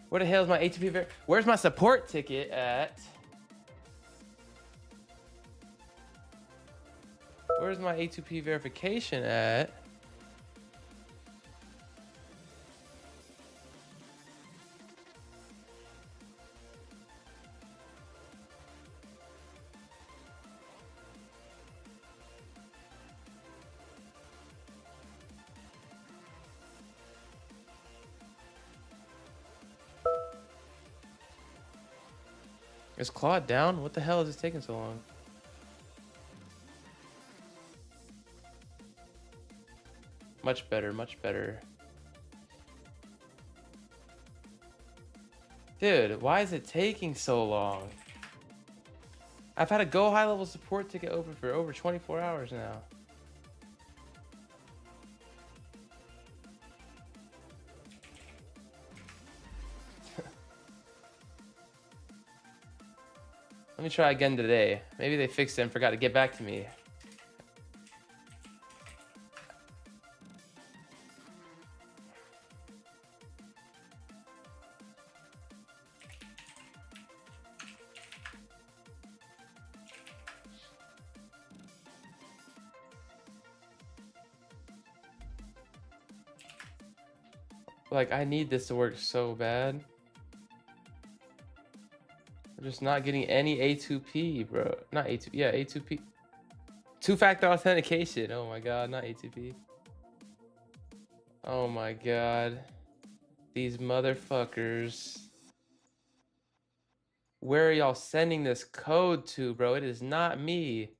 Where the hell is my A2P where's my support ticket at? Where's my A2P verification at? Is Claude down? What the hell is this taking so long? Much better, much better. Dude, why is it taking so long? I've had a GoHighLevel support ticket open for over 24 hours now. Let me try again today. Maybe they fixed it and forgot to get back to me. Like, I need this to work so bad. I'm just not getting any A2P, bro. Not A2P. Yeah, A2P. Two-factor authentication. Oh my god, not A2P. Oh my god. These motherfuckers. Where are y'all sending this code to, bro? It is not me.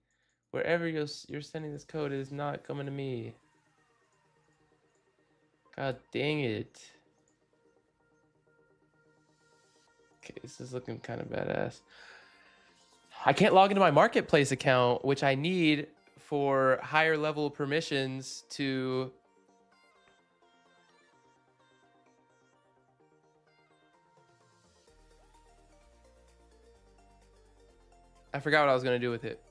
Wherever you're sending this code, it is not coming to me. God dang it. Okay, this is looking kind of badass. I can't log into my marketplace account, which I need for higher level permissions to I forgot what I was gonna do with it.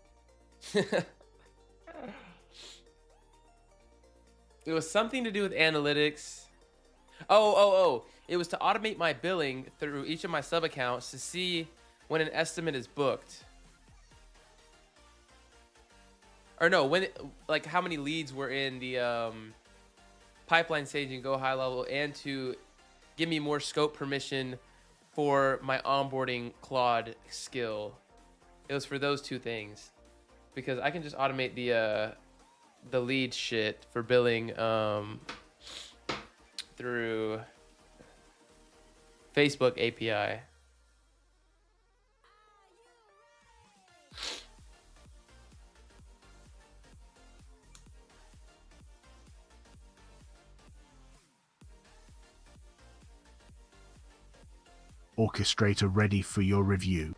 It was something to do with analytics. Oh. It was to automate my billing through each of my sub accounts to see when an estimate is booked. Or no, when like how many leads were in the pipeline stage in GoHighLevel, and to give me more scope permission for my onboarding Claude skill. It was for those two things, because I can just automate the lead shit for billing through Facebook API. Orchestrator ready for your review.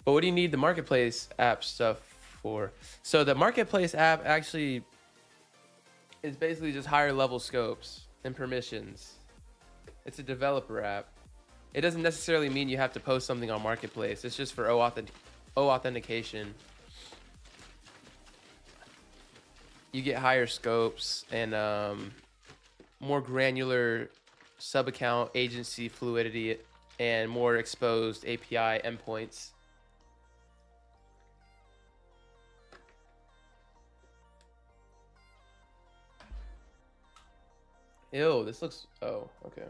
But what do you need the marketplace app stuff for? So the marketplace app actually is basically just higher level scopes and permissions. It's a developer app. It doesn't necessarily mean you have to post something on marketplace. It's just for authentication. You get higher scopes and more granular sub account agency fluidity and more exposed API endpoints. Ew, this looks, oh, okay.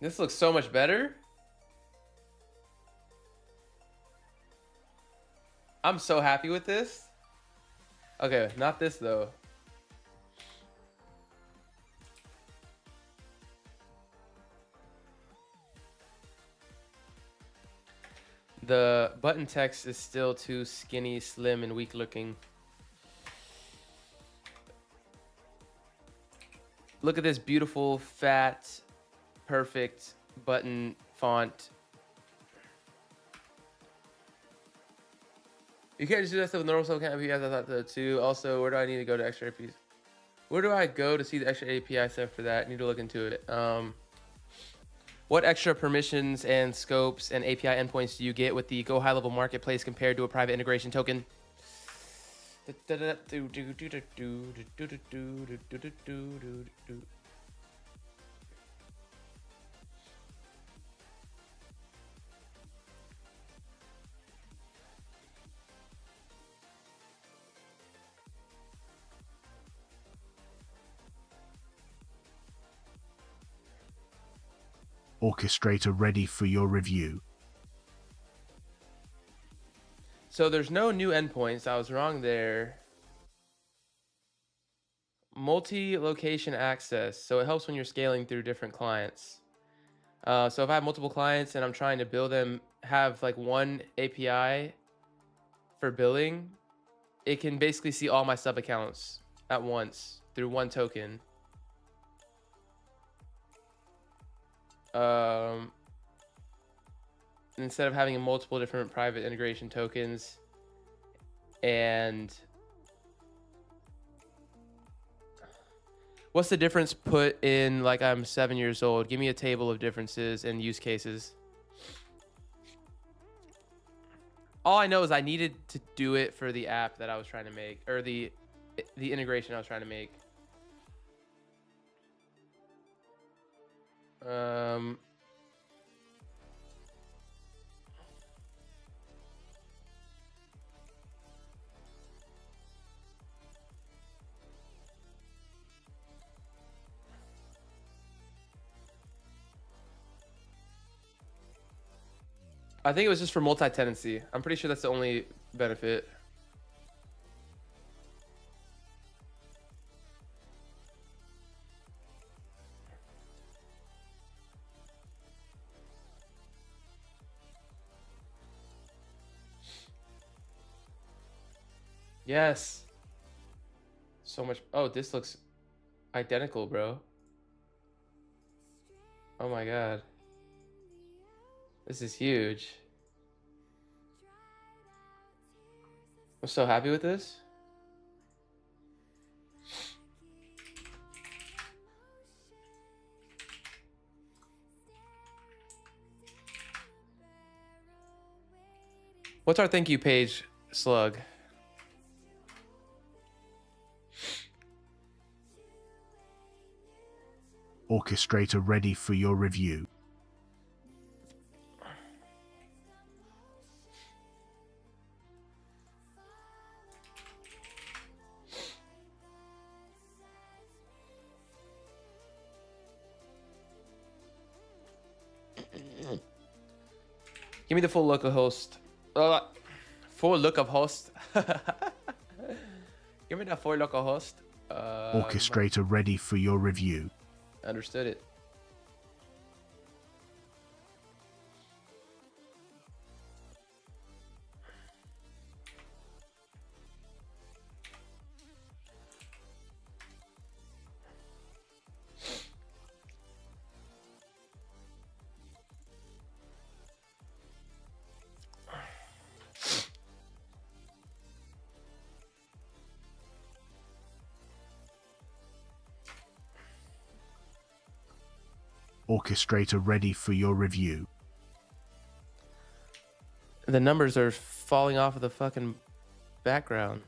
This looks so much better. I'm so happy with this. Okay, not this though. The button text is still too skinny, slim, and weak looking. Look at this beautiful, fat, perfect button font. You can't just do that stuff with normal sub account APIs. I thought so too. Also, where do I need to go to extra APIs? Where do I go to see the extra API stuff for that? I need to look into it. What extra permissions and scopes and API endpoints do you get with the GoHighLevel marketplace compared to a private integration token? Orchestrator ready for your review. So there's no new endpoints. I was wrong there. Multi-location access. So it helps when you're scaling through different clients. So if I have multiple clients and I'm trying to build them, have like one API for billing, it can basically see all my sub accounts at once through one token. Instead of having multiple different private integration tokens. And what's the difference put in like I'm 7 years old? Give me a table of differences and use cases. All I know is I needed to do it for the app that I was trying to make, or the integration I was trying to make. I think it was just for multi-tenancy. I'm pretty sure that's the only benefit. Yes. So much. Oh, this looks identical, bro. Oh my God. This is huge. I'm so happy with this. What's our thank you page, Slug? Orchestrator ready for your review. Give me the full look of host. Full look of host. Give me that full look of host. Orchestrator ready for your review. Understood it. Orchestrator ready for your review. The numbers are falling off of the fucking background.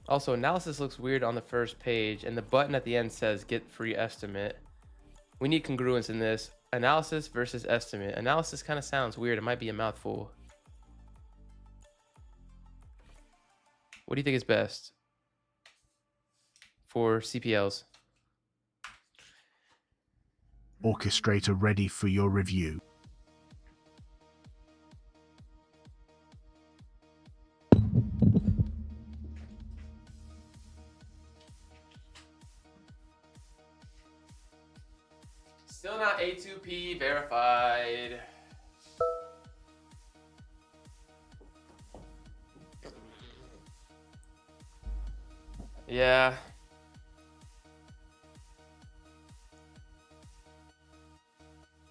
Also, analysis looks weird on the first page, and the button at the end says get free estimate. We need congruence in this. Analysis versus estimate. Analysis kind of sounds weird. It might be a mouthful. What do you think is best for CPLs? Orchestrator ready for your review. Still not A2P verified. Yeah.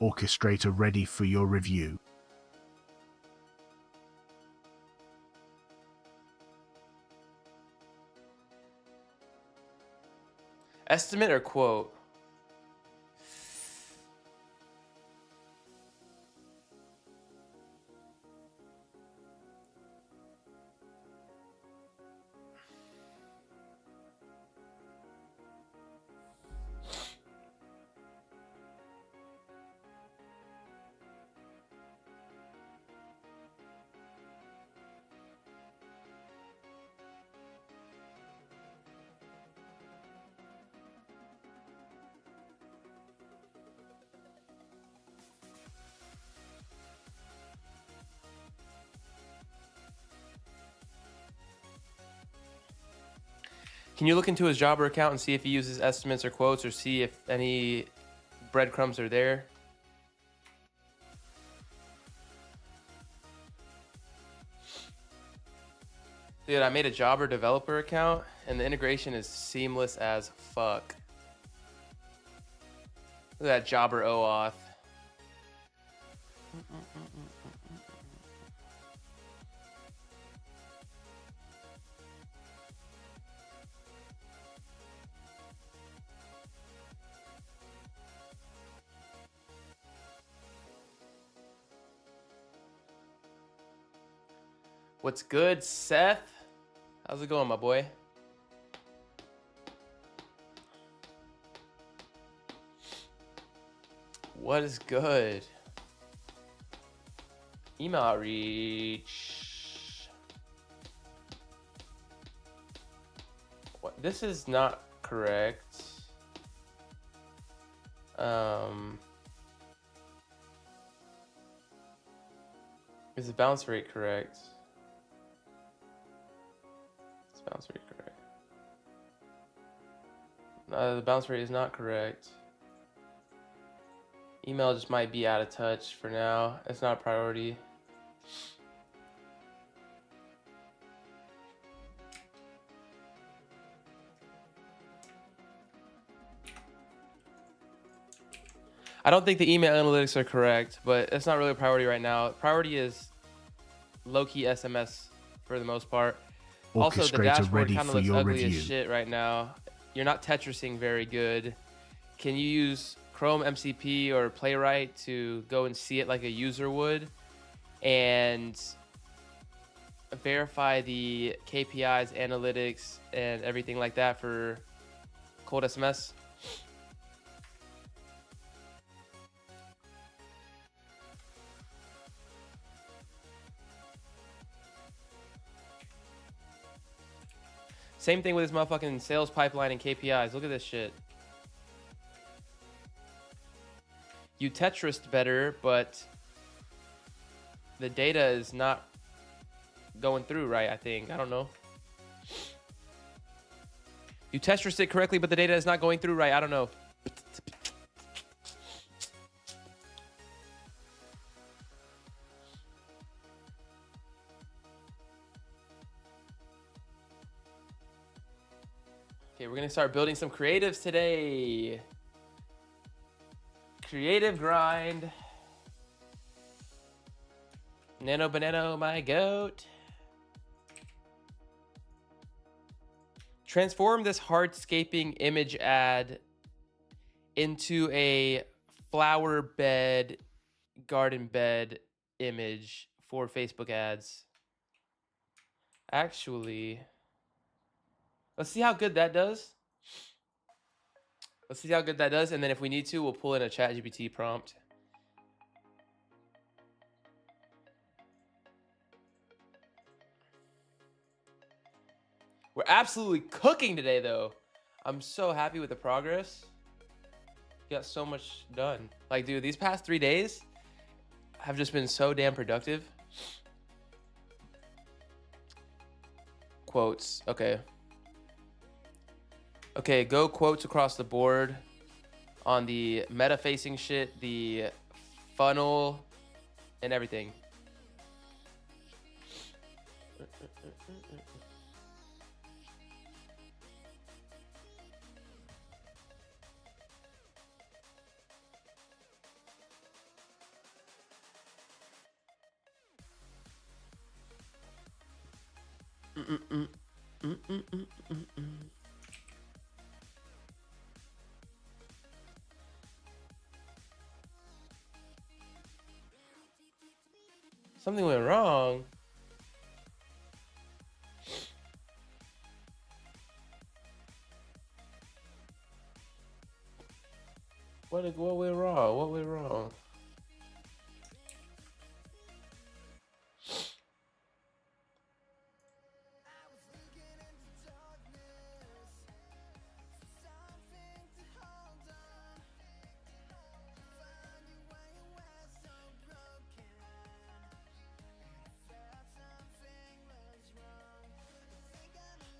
Orchestrator ready for your review. Estimate or quote? Can you look into his Jobber account and see if he uses estimates or quotes, or see if any breadcrumbs are there? Dude, I made a Jobber developer account and the integration is seamless as fuck. Look at that Jobber OAuth. What's good, Seth? How's it going, my boy? What is good? Email outreach. What? This is not correct. Is the bounce rate correct? Is the bounce rate correct? The bounce rate is not correct. Email just might be out of touch for now. It's not a priority. I don't think the email analytics are correct, but it's not really a priority right now. Priority is low-key SMS for the most part. Also, the Orchestrator dashboard ready kind of for looks your ugly as review. shit right now. You're not Tetrising very good. Can you use Chrome MCP or Playwright to go and see it like a user would and verify the KPIs, analytics, and everything like that for cold SMS? Same thing with this motherfucking sales pipeline and KPIs. Look at this shit. You Tetrised better, but the data is not going through right, I think. I don't know. You Tetrised it correctly, but the data is not going through right. I don't know. Okay, we're gonna start building some creatives today. Creative grind. Nano Banano, my goat. Transform this hardscaping image ad into a flower bed, garden bed image for Facebook ads. Actually, let's see how good that does. Let's see how good that does, and then if we need to, we'll pull in a ChatGPT prompt. We're absolutely cooking today, though. I'm so happy with the progress. Got so much done. Like, dude, these past 3 days have just been so damn productive. Quotes. Okay. Okay, go quotes across the board on the meta-facing shit, the funnel, and everything. Something went wrong. What went wrong? What went wrong?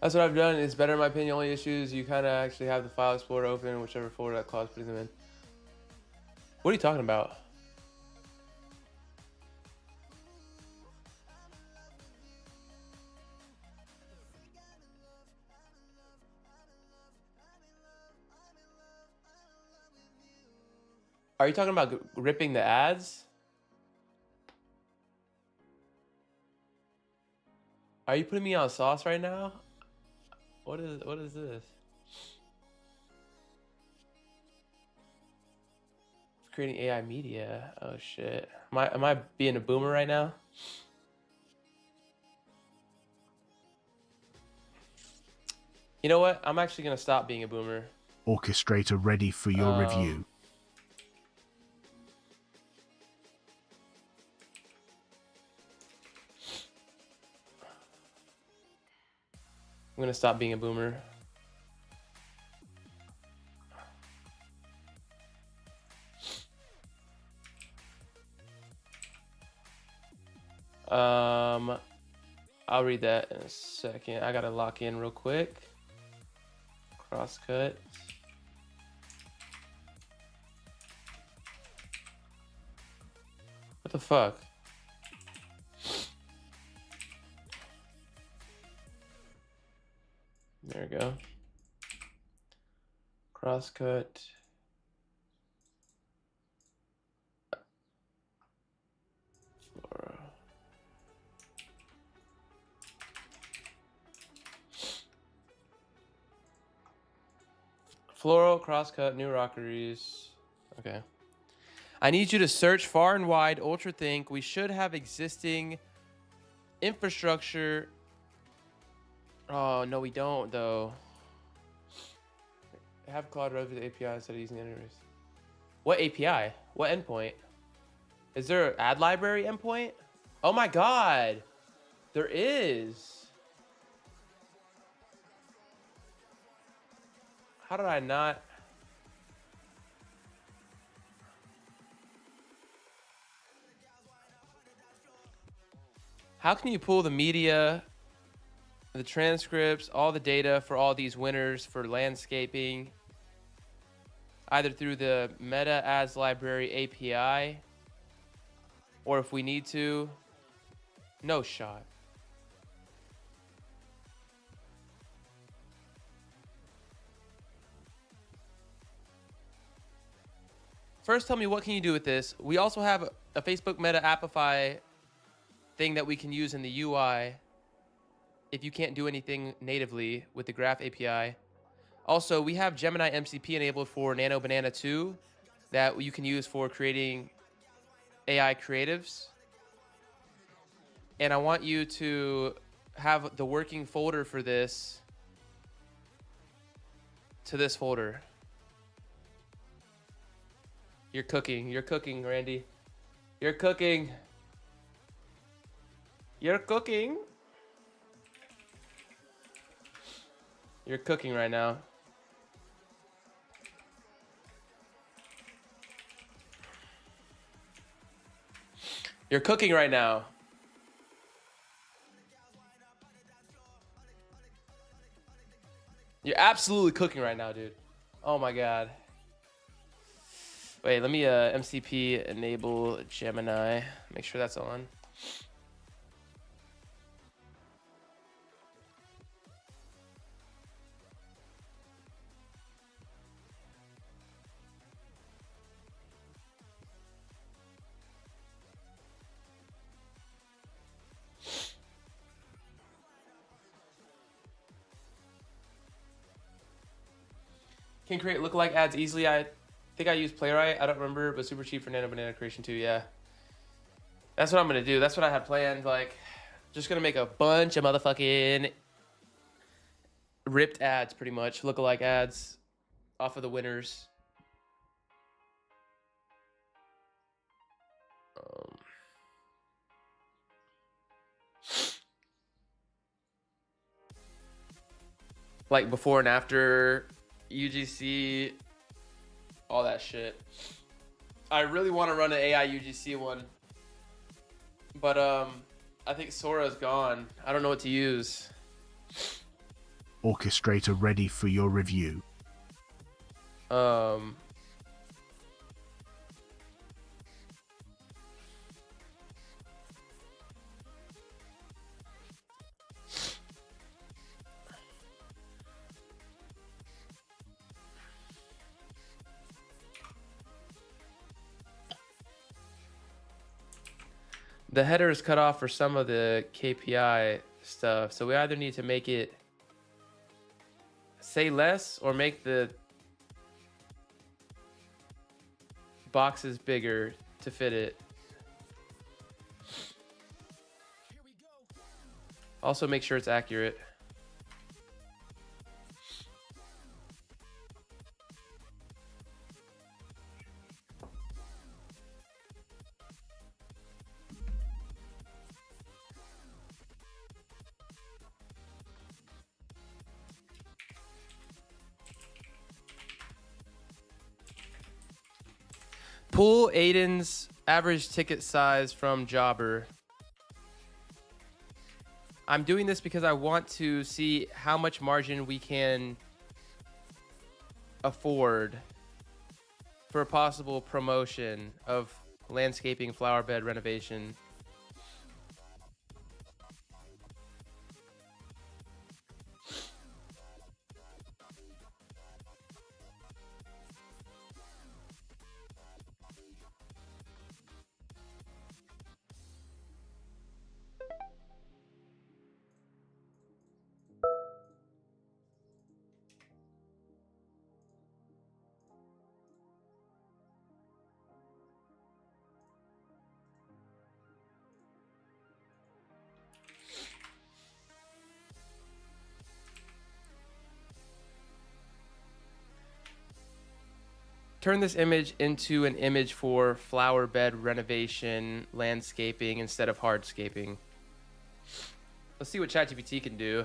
That's what I've done. It's better in my opinion. Only issues, you kind of actually have the file explorer open, whichever folder that Claude's putting them in. What are you talking about? Are you talking about ripping the ads? Are you putting me on sauce right now? What is this? Creating AI media. Oh shit. Am I being a boomer right now? You know what? I'm actually gonna stop being a boomer. Orchestrator ready for your review. I'm gonna stop being a boomer. I'll read that in a second. I gotta lock in real quick. Crosscut. What the fuck? There we go. Crosscut. Floral, crosscut, new rockeries. Okay. I need you to search far and wide, ultra think. We should have existing infrastructure. Oh, no, we don't, though. Have Claude Code with the API instead of using the interface. What API? What endpoint? Is there an ad library endpoint? Oh my God. There is. How did I not? How can you pull the media, the transcripts, all the data for all these winners for landscaping, either through the Meta Ads Library API, or if we need to, no shot. First, tell me, what can you do with this? We also have a Facebook Meta Appify thing that we can use in the UI if you can't do anything natively with the Graph API. Also, we have Gemini MCP enabled for Nano Banana 2 that you can use for creating AI creatives. And I want you to have the working folder for this to this folder. You're cooking, Randy. You're cooking. You're cooking. You're cooking right now. You're cooking right now. You're absolutely cooking right now, dude. Oh my God. Wait, let me MCP enable Gemini. Make sure that's on. Can create lookalike ads easily. I think I use Playwright. I don't remember, but super cheap for Nano Banana creation too. Yeah. That's what I'm going to do. That's what I had planned. Like, just going to make a bunch of motherfucking ripped ads, pretty much. Lookalike ads off of the winners. Like before and after UGC, all that shit. I really want to run an AI UGC one, but I think Sora's gone. I don't know what to use. Orchestrator ready for your review. The header is cut off for some of the KPI stuff, so we either need to make it say less or make the boxes bigger to fit it. Also make sure it's accurate. Pull Aiden's average ticket size from Jobber. I'm doing this because I want to see how much margin we can afford for a possible promotion of landscaping flower bed renovation. turn this image into an image for flower bed renovation, landscaping instead of hardscaping. Let's see what ChatGPT can do.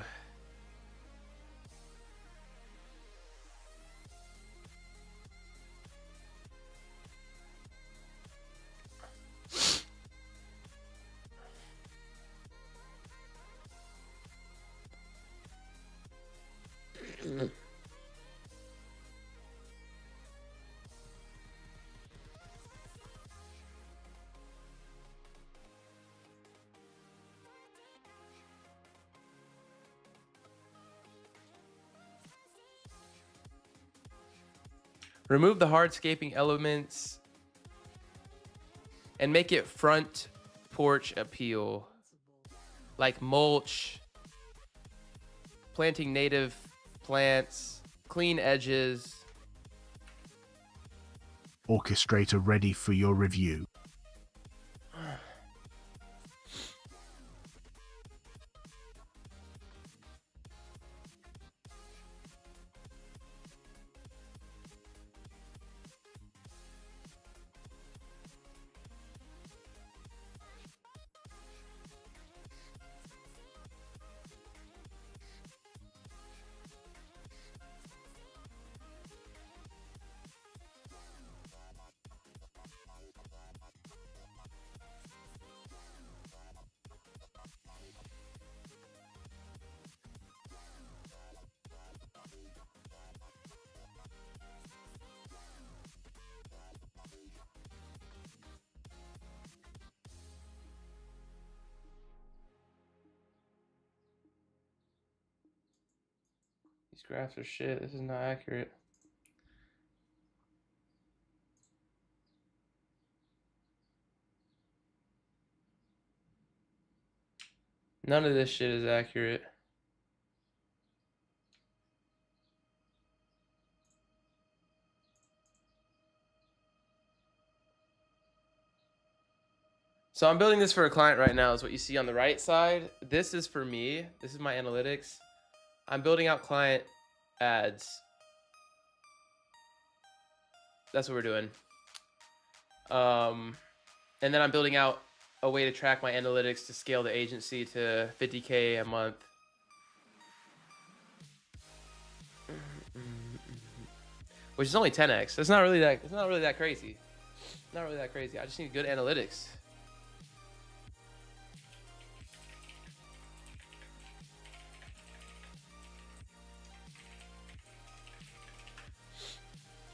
Remove the hardscaping elements and make it front porch appeal, like mulch, planting native plants, clean edges. Orchestrator ready for your review. These graphs are shit. This is not accurate. None of this shit is accurate. So I'm building this for a client right now, is what you see on the right side. This is for me. This is my analytics. I'm building out client ads. That's what we're doing. And then I'm building out a way to track my analytics to scale the agency to 50K a month. Which is only 10x. It's not really that crazy. Not really that crazy. I just need good analytics.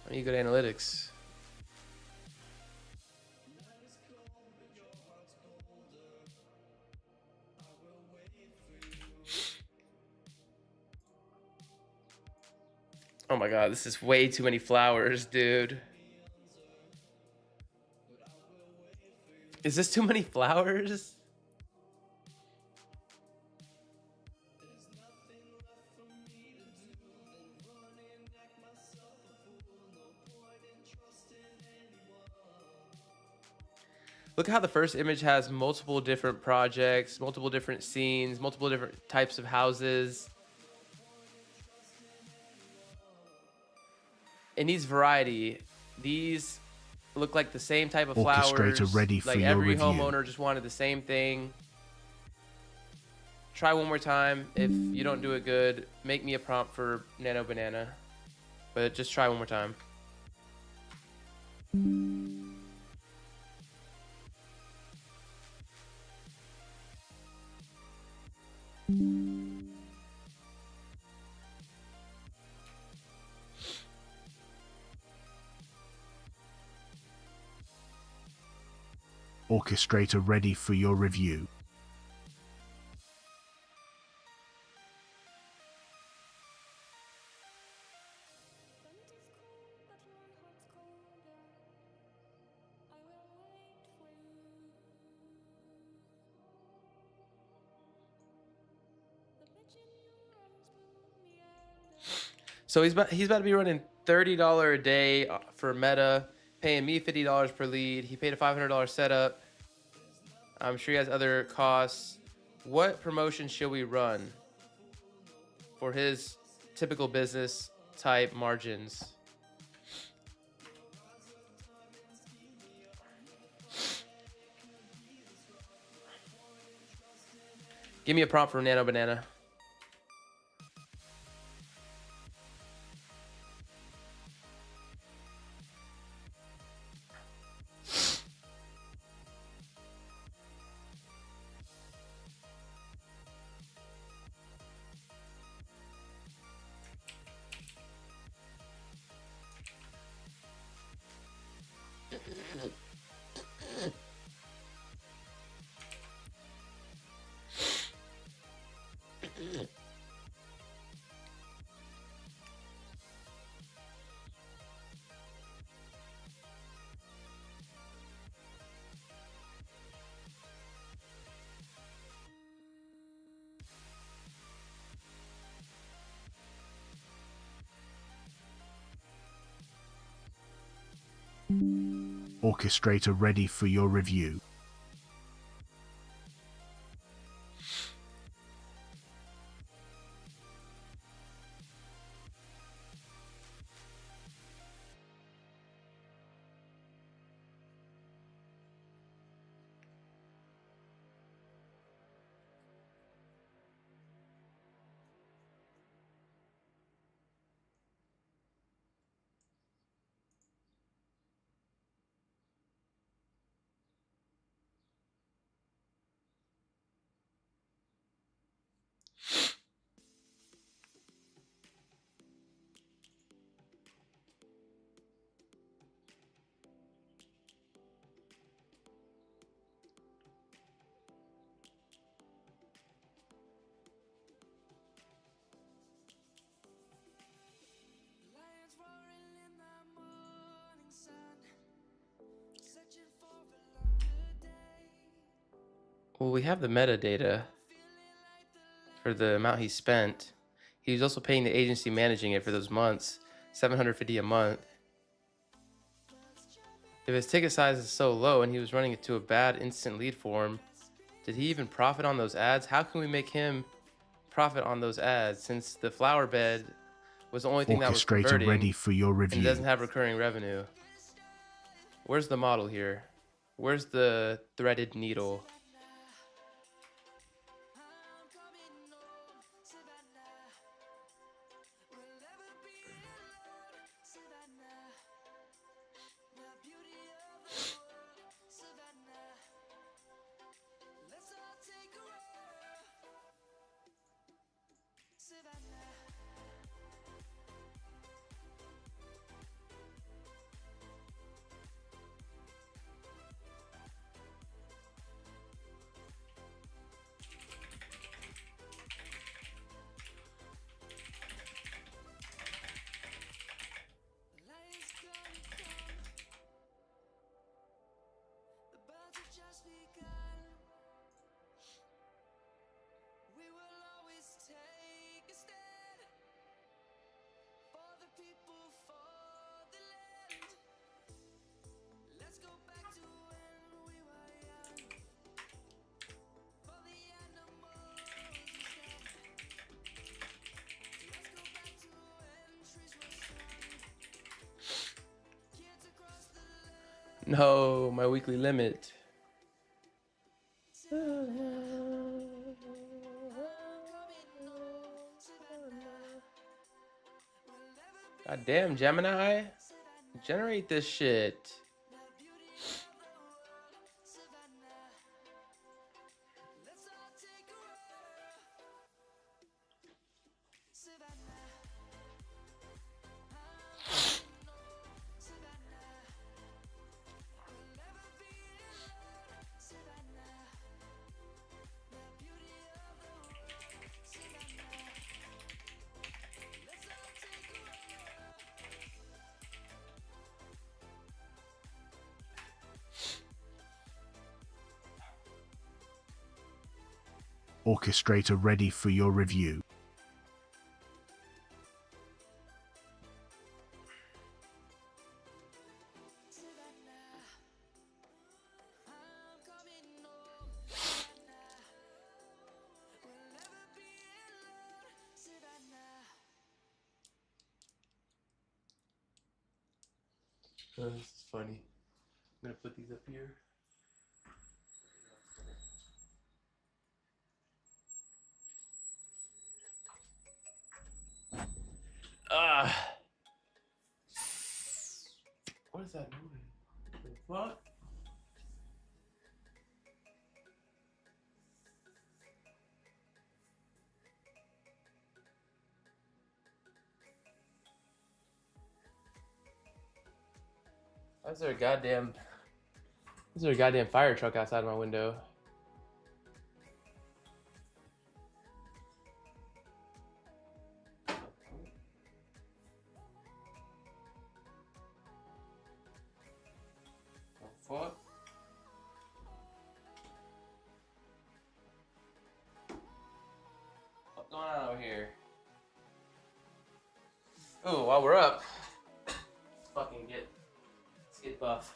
I need good analytics. Oh my god, this is way too many flowers, dude. Is this too many flowers? Look how the first image has multiple different projects, multiple different scenes, multiple different types of houses. It needs variety. These look like the same type of flowers. Orchestrator ready for like your every review. homeowner just wanted the same thing. Try one more time. If you don't do it good, make me a prompt for Nano Banana. But just try one more time. Orchestrator ready for your review. So he's about to be running $30 a day for Meta, paying me $50 per lead. He paid a $500 setup. I'm sure he has other costs. What promotion should we run for his typical business type margins? Give me a prompt for Nano Banana. Orchestrator ready for your review. Well, we have the metadata for the amount he spent. He was also paying the agency managing it for those months, $750 a month. If his ticket size is so low and he was running it to a bad instant lead form, did he even profit on those ads? How can we make him profit on those ads since the flower bed was the only thing that was converting ready for your review. and doesn't have recurring revenue? Where's the model here? Where's the threaded needle? No, my weekly limit. God damn, Gemini. Generate this shit. Orchestrator ready for your review. Oh, this is funny. I'm gonna put these up here. What is that noise? What? Is there a goddamn fire truck outside my window? What? What's going on over here? Ooh, while we're up, let's get buff.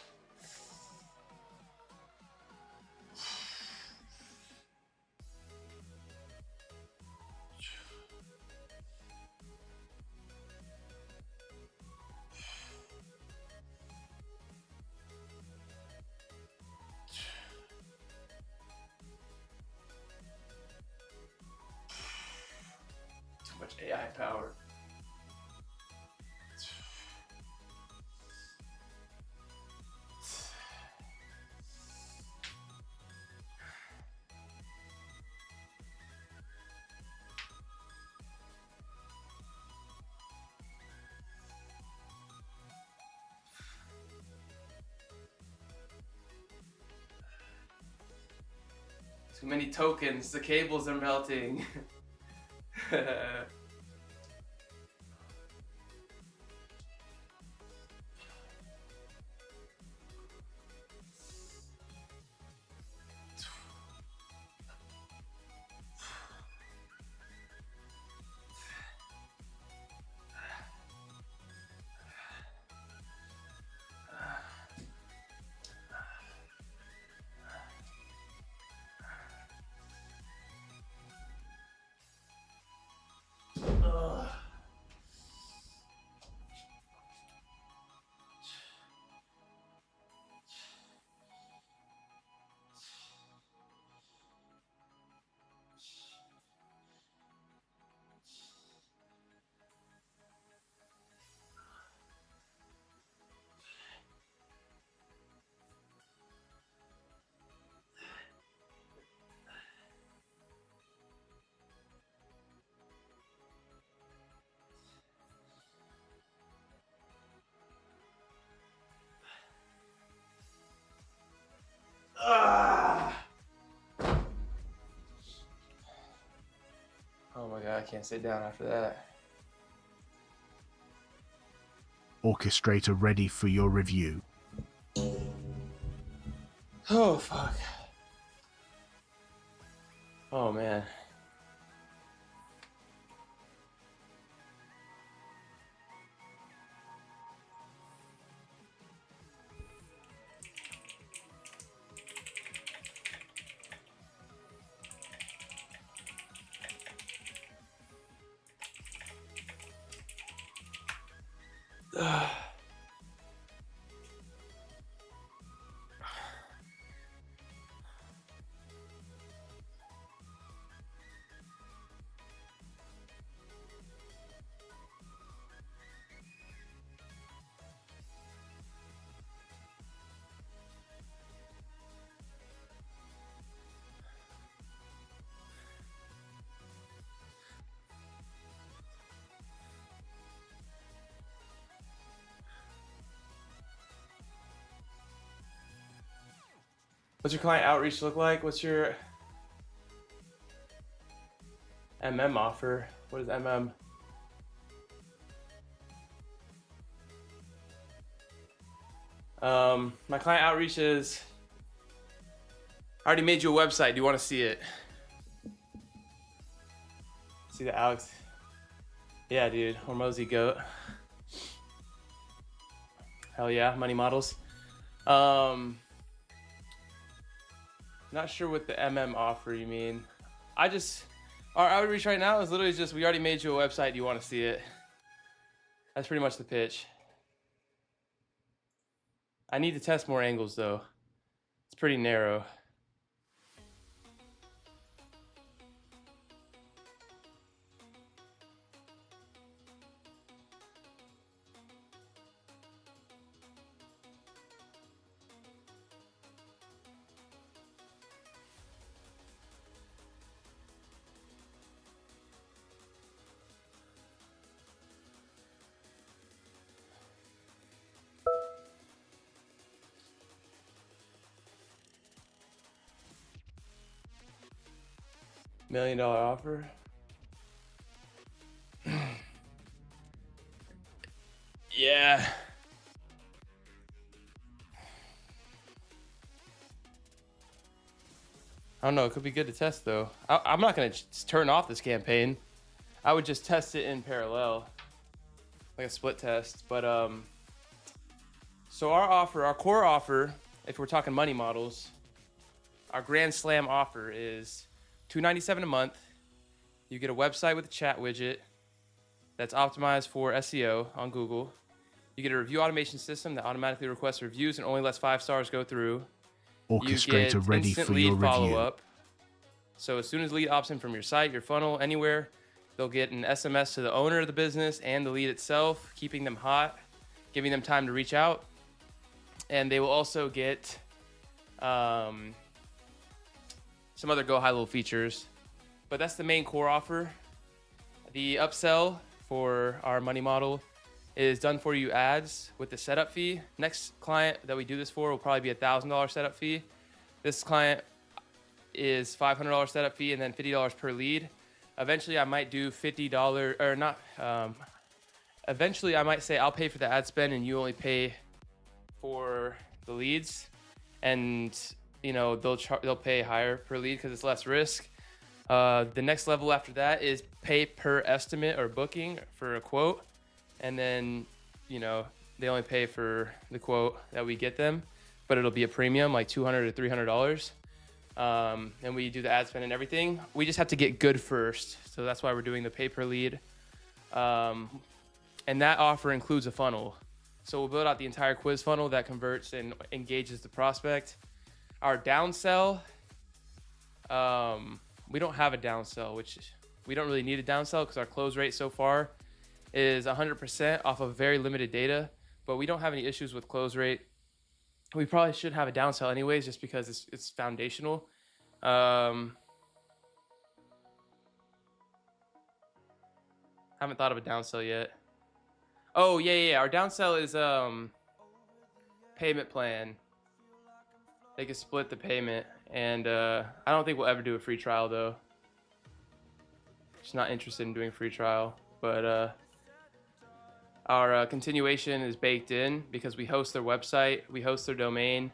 Too much AI power. Too many tokens, the cables are melting. Oh my god, I can't sit down after that. Orchestrator ready for your review. Oh fuck. Oh man. What's your client outreach look like? What's your MM offer? What is MM? My client outreach is, I already made you a website. Do you want to see it? See the Alex? Yeah, dude. Hormozy goat. Hell yeah, money models. Not sure what the MM offer you mean. Our outreach right now is literally just, we already made you a website. Do you want to see it? That's pretty much the pitch. I need to test more angles though. It's pretty narrow. $1 million offer. Yeah. I don't know. It could be good to test, though. I'm not going to turn off this campaign. I would just test it in parallel, like a split test. But so our core offer, if we're talking money models, our grand slam offer is $297 a month. You get a website with a chat widget that's optimized for SEO on Google. You get a review automation system that automatically requests reviews and only lets 5 stars go through. Orchestrator you get ready instant for lead your review. follow-up. So as soon as lead opts in from your site, your funnel, anywhere, they'll get an SMS to the owner of the business and the lead itself, keeping them hot, giving them time to reach out. And they will also get some other GoHighLevel features. But that's the main core offer. The upsell for our money model is done for you ads with the setup fee. Next client that we do this for will probably be $1,000 setup fee. This client is $500 setup fee and then $50 per lead. Eventually I might do $50 or not. Eventually I might say I'll pay for the ad spend and you only pay for the leads, and you know they'll pay higher per lead because it's less risk. The next level after that is pay per estimate or booking for a quote, and then you know they only pay for the quote that we get them, but it'll be a premium like $200 to $300. And we do the ad spend and everything. We just have to get good first, so that's why we're doing the pay per lead. And that offer includes a funnel. So we'll build out the entire quiz funnel that converts and engages the prospect. Our downsell, we don't have a downsell, which we don't really need a downsell because our close rate so far is 100% off of very limited data, but we don't have any issues with close rate. We probably should have a downsell anyways, just because it's foundational. Haven't thought of a downsell yet. Oh, yeah. Our downsell is payment plan. They can split the payment, and I don't think we'll ever do a free trial though. Just not interested in doing a free trial, but our continuation is baked in because we host their website, we host their domain,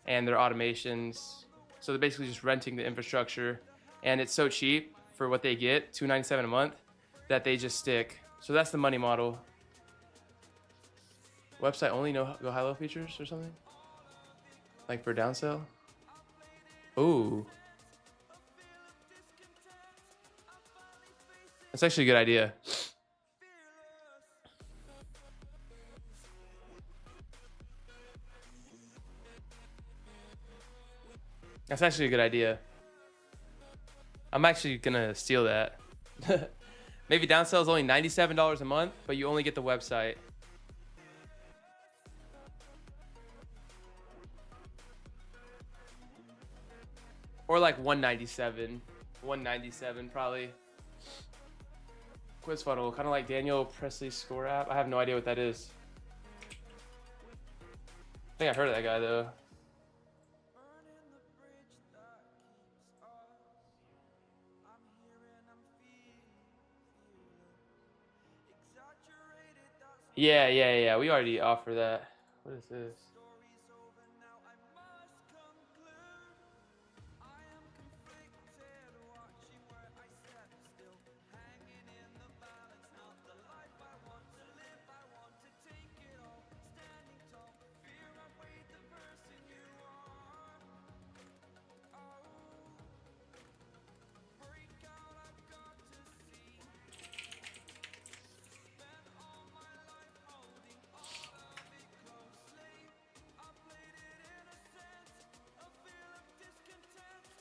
and their automations. So they're basically just renting the infrastructure, and it's so cheap for what they get, $297 a month, that they just stick. So that's the money model. Website only, no GoHighLevel features or something? Like for downsell? Ooh. That's actually a good idea. That's actually a good idea. I'm actually gonna steal that. Maybe downsell is only $97 a month, but you only get the website. Or like $197 probably. Quiz funnel, kind of like Daniel Presley's score app. I have no idea what that is. I think I've heard of that guy though. Yeah. We already offer that. What is this?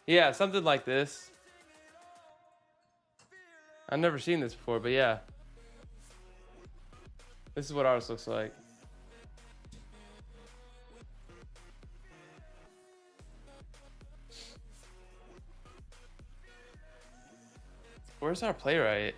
Yeah, something like this. I've never seen this before, but yeah. This is what ours looks like. Where's our playwright?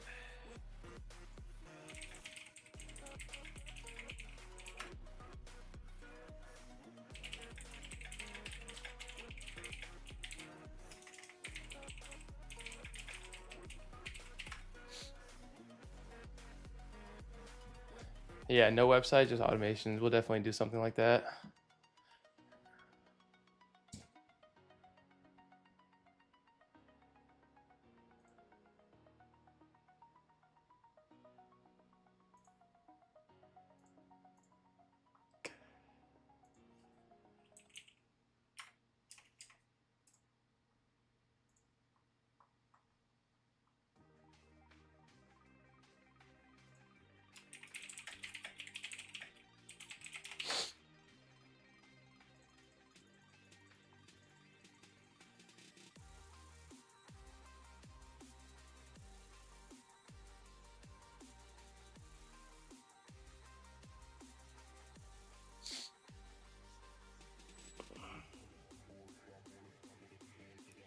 Yeah, no website, just automations. We'll definitely do something like that.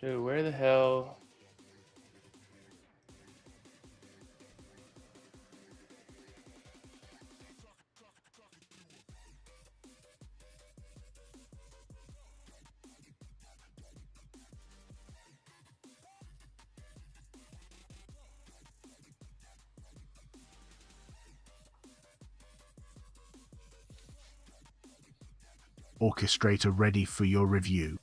Dude, where the hell? Orchestrator ready for your review.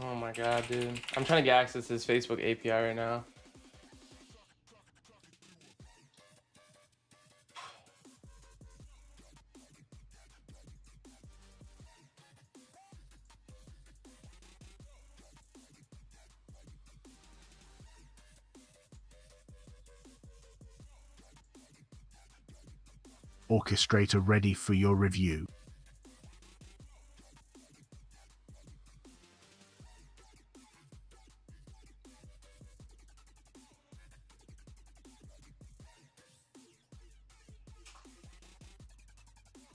Oh my god, dude. I'm trying to get access to this Facebook API right now. Orchestrator ready for your review.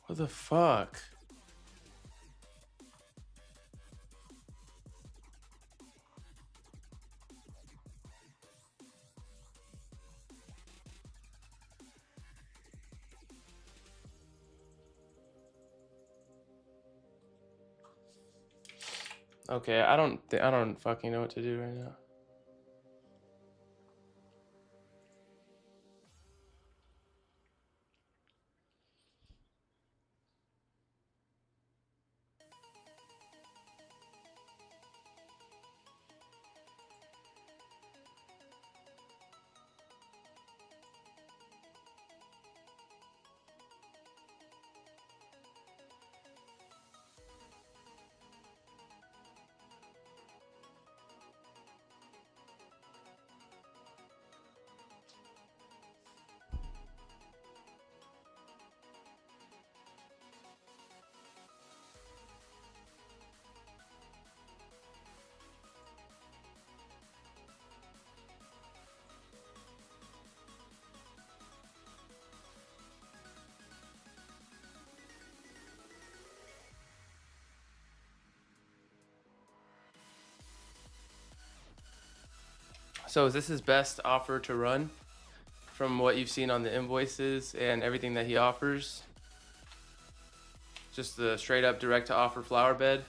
What the fuck? Okay, I don't fucking know what to do right now. So is this his best offer to run from what you've seen on the invoices and everything that he offers? Just the straight up direct to offer flower bed?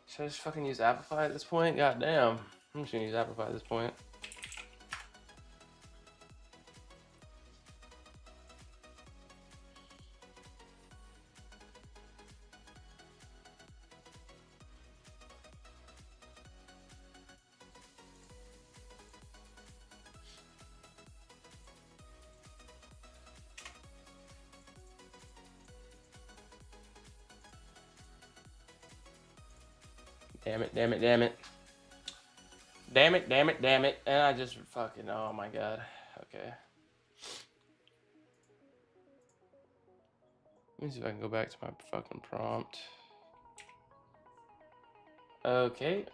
Should I just fucking use Apify at this point? God damn. I'm just gonna use Apify at this point. Damn it, damn it, damn it. Damn it, damn it, damn it. And I just fucking, oh my god. Okay. Let me see if I can go back to my fucking prompt. Okay.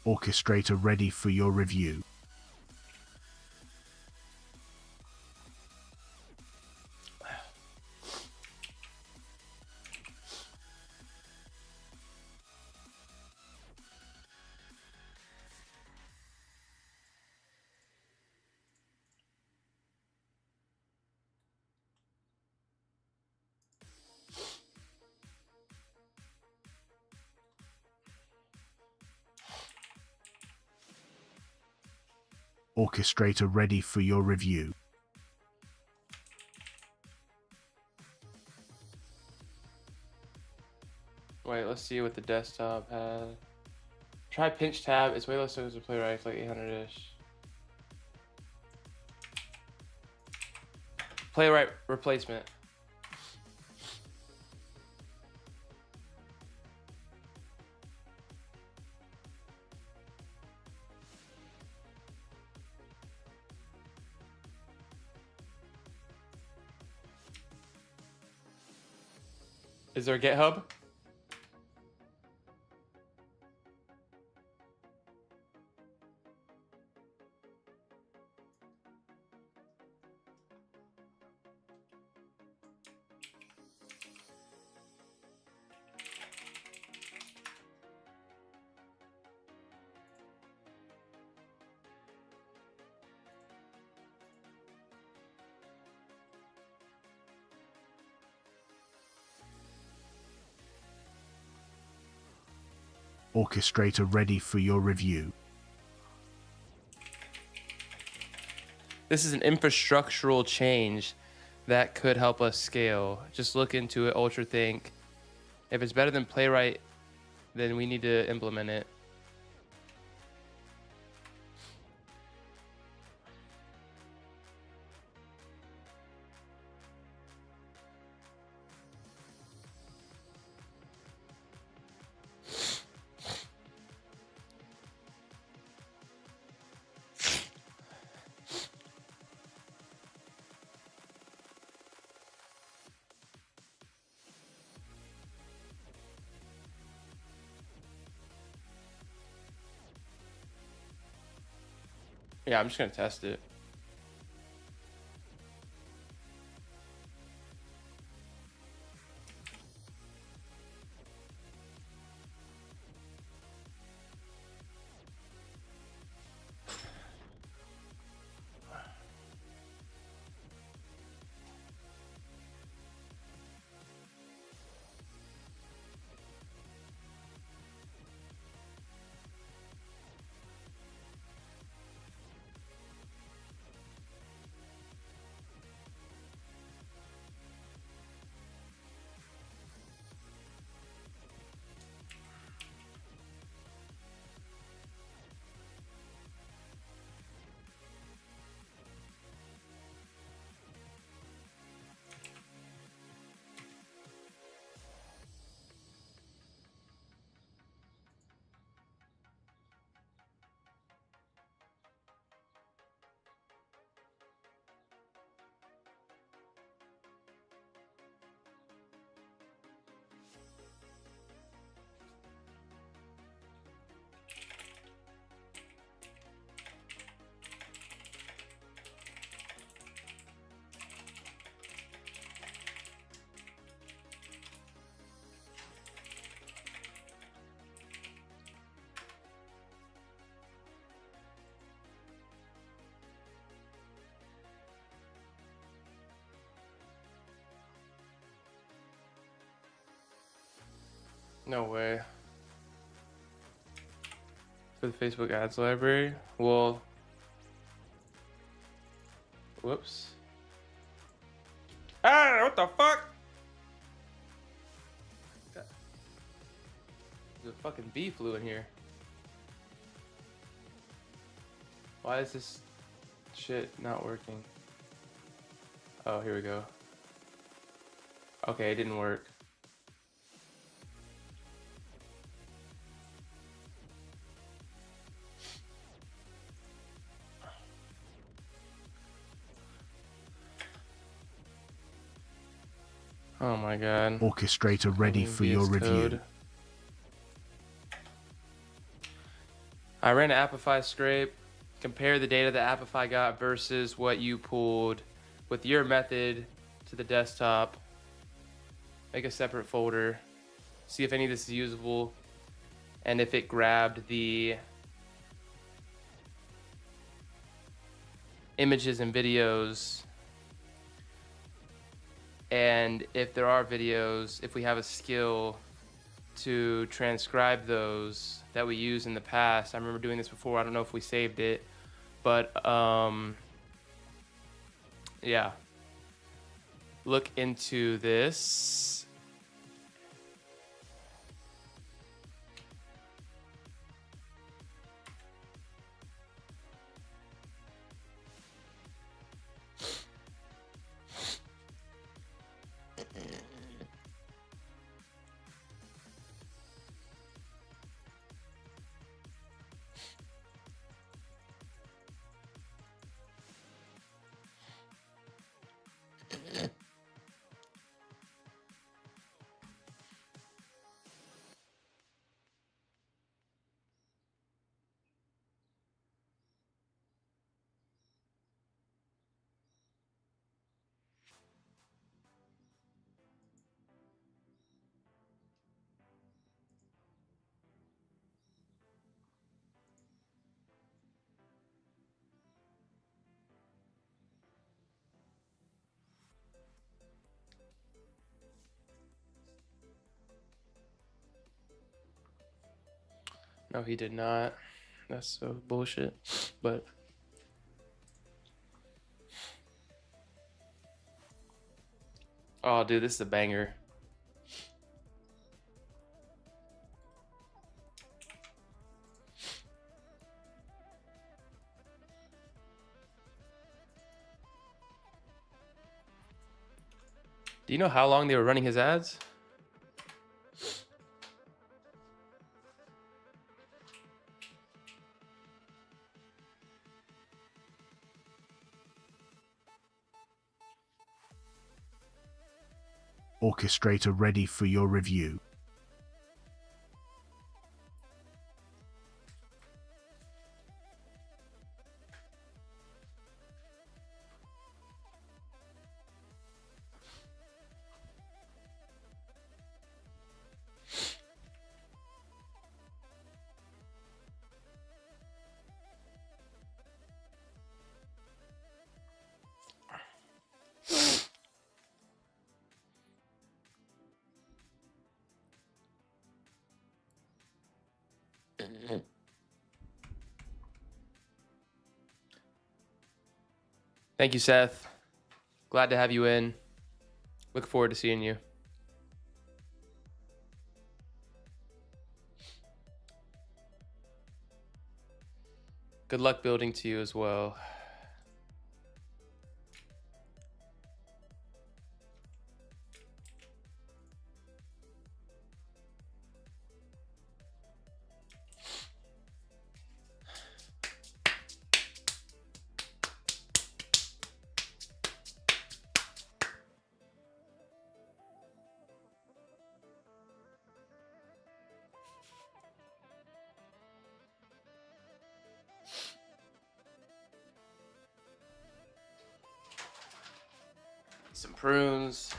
Orchestrator ready for your review. Orchestrator ready for your review. Wait, let's see what the desktop has. Try pinch tab. It's way less so to playwright, like 800-ish. Playwright replacement. Is there a GitHub? Orchestrator ready for your review. This is an infrastructural change that could help us scale. Just look into it, ultra think. If it's better than Playwright, then we need to implement it. Yeah, I'm just gonna test it. No way. For the Facebook ads library? Well, whoops. Ah, what the fuck? There's a fucking bee flew in here. Why is this shit not working? Oh, here we go. Okay, it didn't work. Oh my god. Orchestrator ready for your VS review. Code. I ran an Appify scrape. Compare the data that Appify got versus what you pulled with your method to the desktop. Make a separate folder. See if any of this is usable. And if it grabbed the images and videos. And if there are videos, if we have a skill to transcribe those that we used in the past. I remember doing this before. I don't know if we saved it, but yeah. Look into this. No, he did not. That's so bullshit. But oh, dude, this is a banger. Do you know how long they were running his ads? Orchestrator ready for your review. Thank you, Seth. Glad to have you in. Look forward to seeing you. Good luck building to you as well. Some prunes.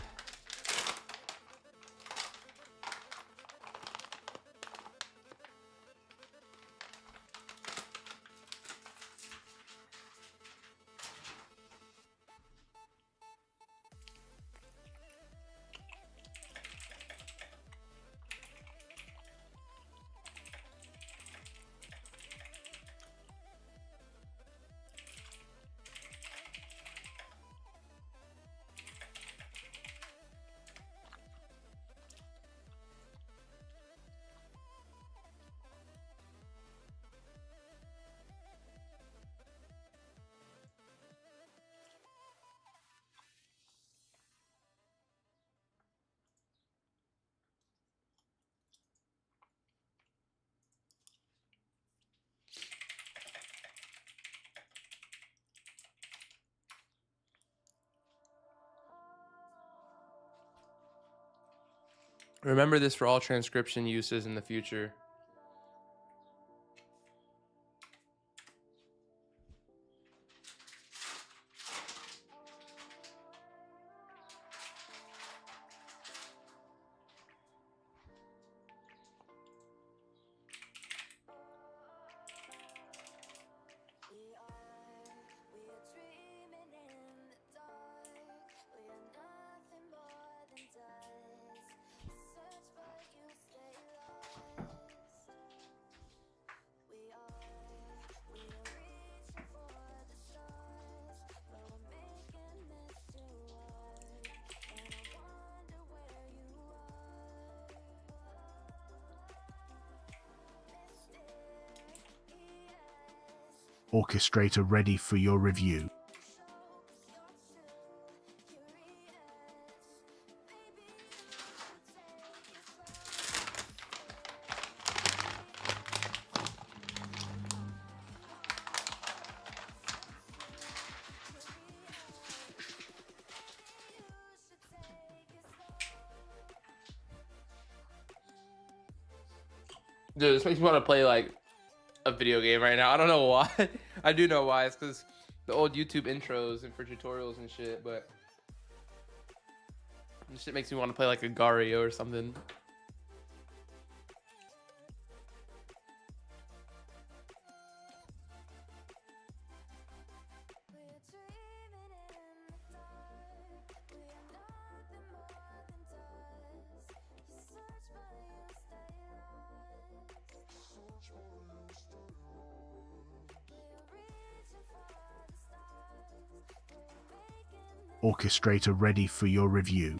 Remember this for all transcription uses in the future. Orchestrator ready for your review. Dude, this makes me want to play like a video game right now. I don't know why. I do know why. It's because the old YouTube intros and for tutorials and shit, but this shit makes me want to play like a Gario or something. Orchestrator ready for your review.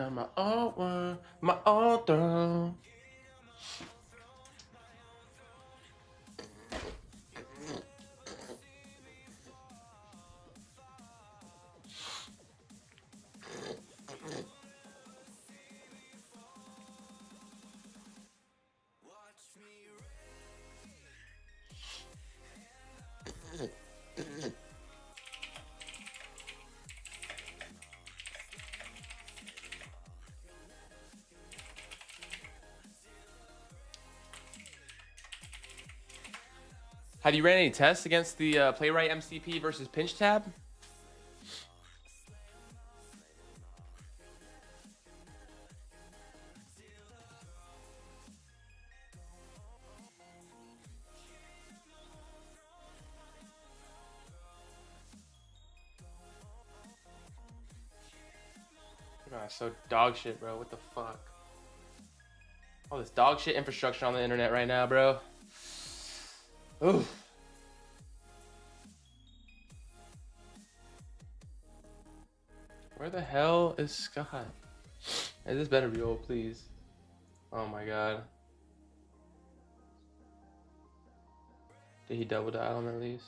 down my old one, my old throne. Have you ran any tests against the Playwright MCP versus Pinch tab? Oh, so dog shit, bro. What the fuck? All this dog shit infrastructure on the internet right now, bro. Oof. Where the hell is Scott? Hey, this better be old, please. Oh my god. Did he double dial him at least?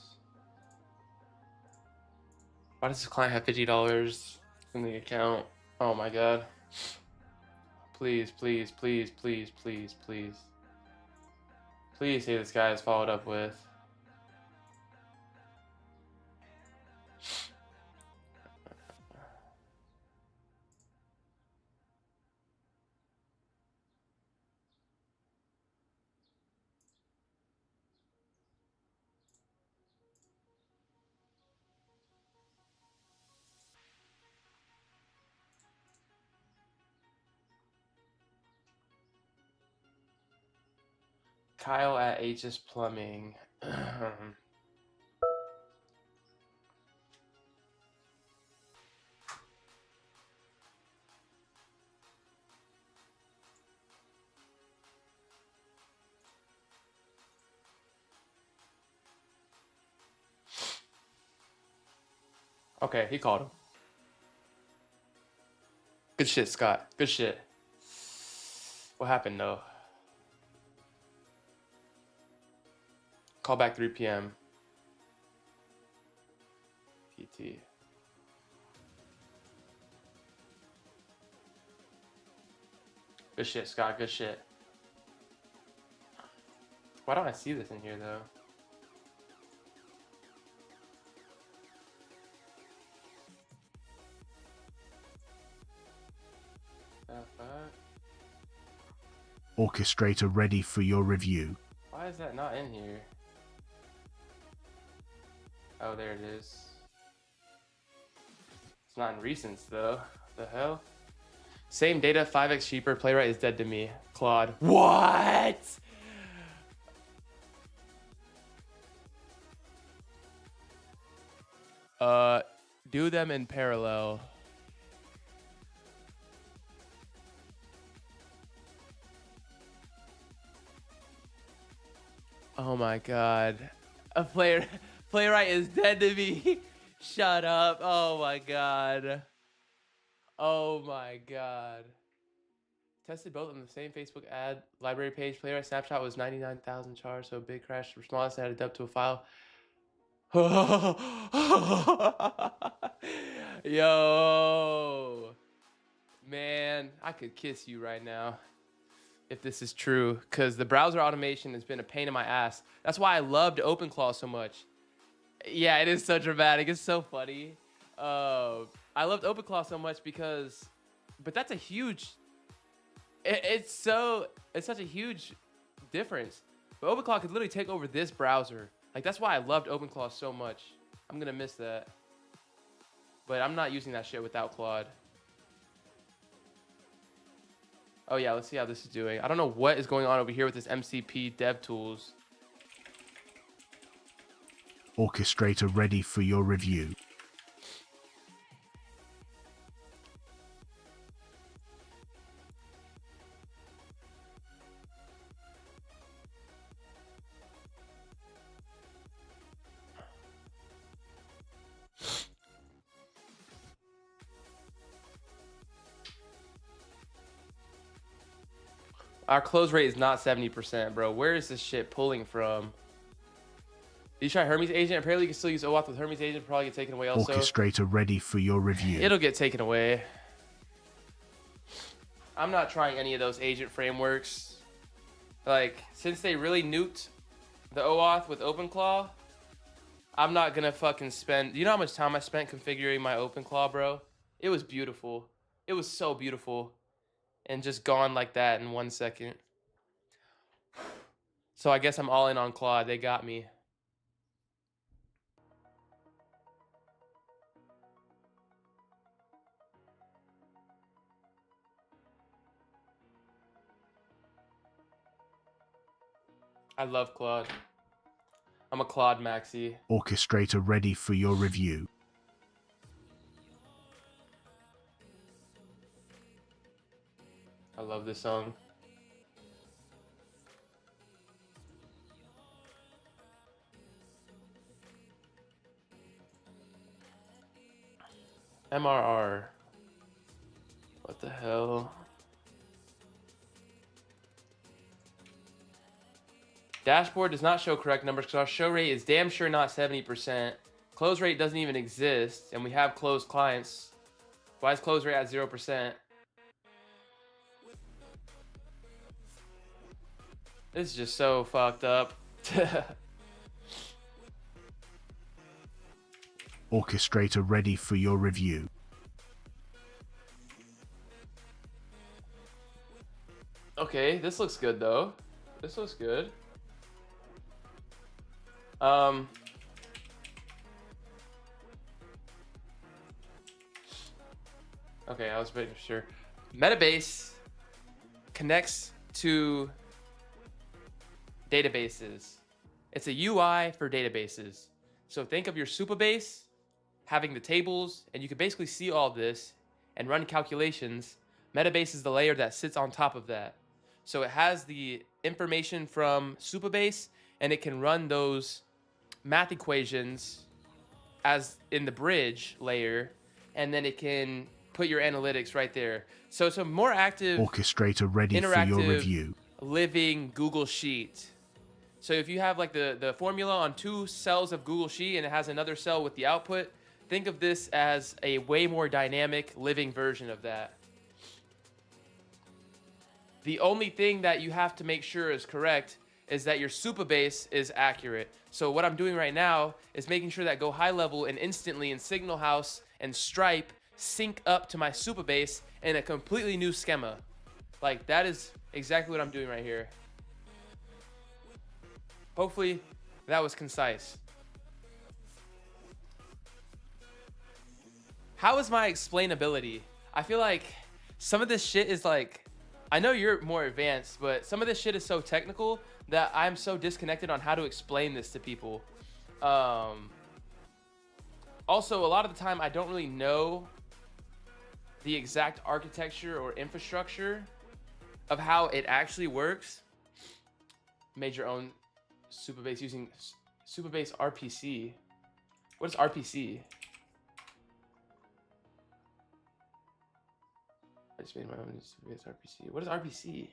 Why does this client have $50 in the account? Oh my god. Please, please, please, please, please, please. Please say this guy is followed up with. Kyle at HS Plumbing. Okay, he called him. Good shit, Scott. Good shit. What happened though? Call back 3 p.m. PT. Good shit, Scott. Good shit. Why don't I see this in here though? Orchestrator ready for your review. Why is that not in here? Oh, there it is. It's not in recents though. What the hell? Same data, 5x cheaper. Playwright is dead to me. Claude. What? Do them in parallel. Oh my god. A playwright is dead to me. Shut up. Oh my god. Oh my god. Tested both on the same Facebook ad library page. Playwright snapshot was 99,000 chars, so big crash response added up to a file. Yo. Man, I could kiss you right now if this is true, because the browser automation has been a pain in my ass. That's why I loved OpenClaw so much. Yeah, it is so dramatic. It's so funny. I loved OpenClaw so much because, but that's a huge, it's such a huge difference. But OpenClaw could literally take over this browser. Like, that's why I loved OpenClaw so much. I'm gonna miss that. But I'm not using that shit without Claude. Oh yeah, let's see how this is doing. I don't know what is going on over here with this MCP dev tools. Orchestrator ready for your review. Our close rate is not 70%, bro. Where is this shit pulling from? Did you try Hermes Agent? Apparently you can still use OAuth with Hermes Agent. Probably get taken away also. Orchestrator ready for your review. It'll get taken away. I'm not trying any of those agent frameworks. Like, since they really nuked the OAuth with OpenClaw, I'm not gonna fucking spend... You know how much time I spent configuring my OpenClaw, bro? It was beautiful. It was so beautiful. And just gone like that in 1 second. So I guess I'm all in on Claude. They got me. I love Claude. I'm a Claude maxi. Orchestrator ready for your review. I love this song. MRR. What the hell? Dashboard does not show correct numbers because our show rate is damn sure not 70%. Close rate doesn't even exist, and we have closed clients. Why is close rate at 0%? This is just so fucked up. Orchestrator ready for your review. Okay, this looks good though. This looks good. Okay, I was making sure. Metabase connects to databases. It's a UI for databases. So think of your Supabase having the tables, and you can basically see all this and run calculations. Metabase is the layer that sits on top of that. So it has the information from Supabase, and it can run those math equations as in the bridge layer, and then it can put your analytics right there. So it's a more active, Orchestrator ready for your review. living Google Sheet. So if you have like the formula on 2 cells of Google Sheet and it has another cell with the output, think of this as a way more dynamic living version of that. The only thing that you have to make sure is correct is that your Supabase is accurate. So what I'm doing right now is making sure that GoHighLevel and Instantly and Signal House and Stripe sync up to my Supabase in a completely new schema. Like, that is exactly what I'm doing right here. Hopefully that was concise. How is my explainability? I feel like some of this shit is like, I know you're more advanced, but some of this shit is so technical that I'm so disconnected on how to explain this to people. Also, a lot of the time I don't really know the exact architecture or infrastructure of how it actually works. Made your own Supabase using Supabase RPC. What is RPC? I just made my own Supabase RPC. What is RPC?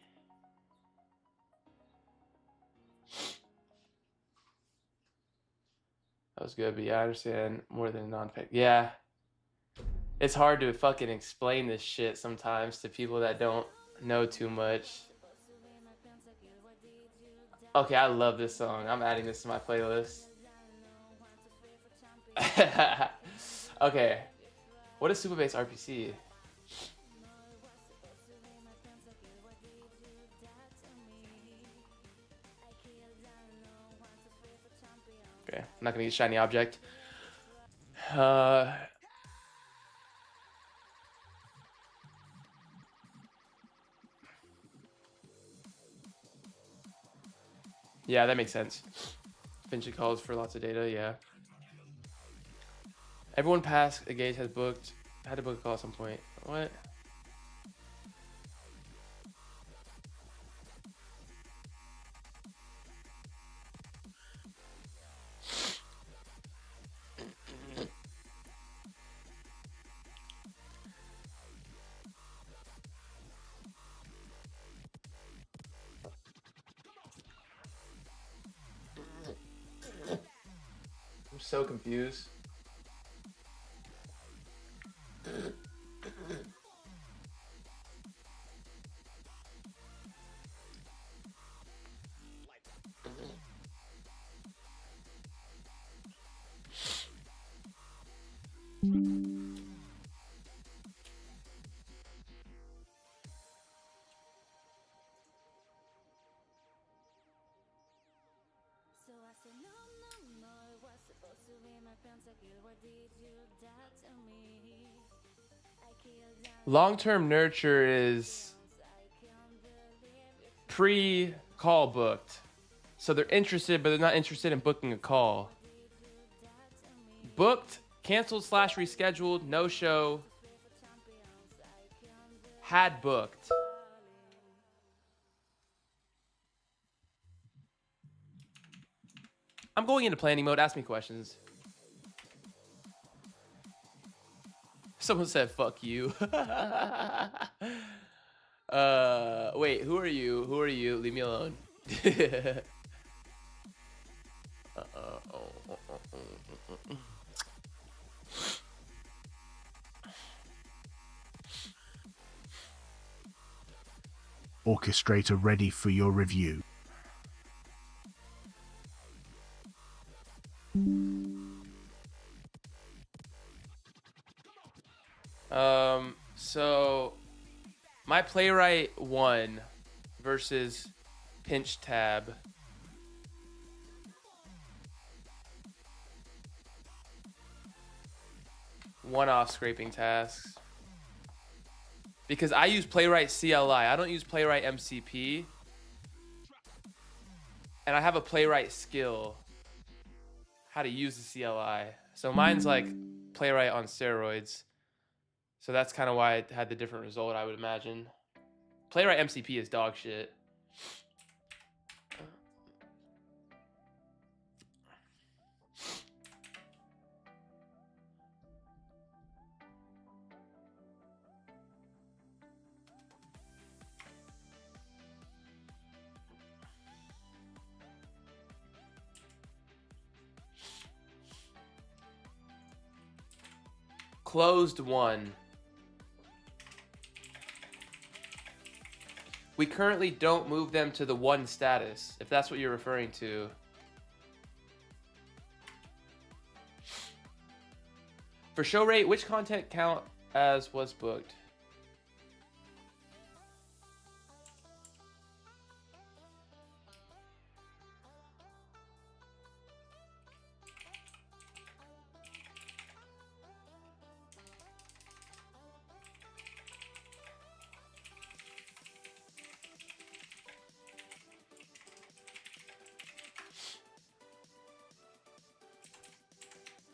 That was good, but yeah, I understand more than non-tech. Yeah. It's hard to fucking explain this shit sometimes to people that don't know too much. Okay, I love this song. I'm adding this to my playlist. Okay. What is Supabase RPC? Okay, I'm not gonna use shiny object. Yeah, that makes sense. Finching calls for lots of data, yeah. Everyone past Engage had to book a call at some point. What? so confused. So I said, no, no, no, it was supposed to be my pentacle. Why did you do that to me? I killed that Long-term nurture is pre-call booked. So they're interested, but they're not interested in booking a call. Booked, canceled / rescheduled, no show, had booked. I'm going into planning mode. Ask me questions. Someone said, fuck you. Wait, who are you? Who are you? Leave me alone. Orchestrator ready for your review. So my playwright won versus pinch tab. One-off scraping tasks. Because I use playwright CLI. I don't use playwright MCP. And I have a playwright skill. How to use the CLI. So mine's like playwright on steroids. So that's kind of why it had the different result, I would imagine. Playwright MCP is dog shit. Closed one. We currently don't move them to the one status, if that's what you're referring to. For show rate, which content count as was booked?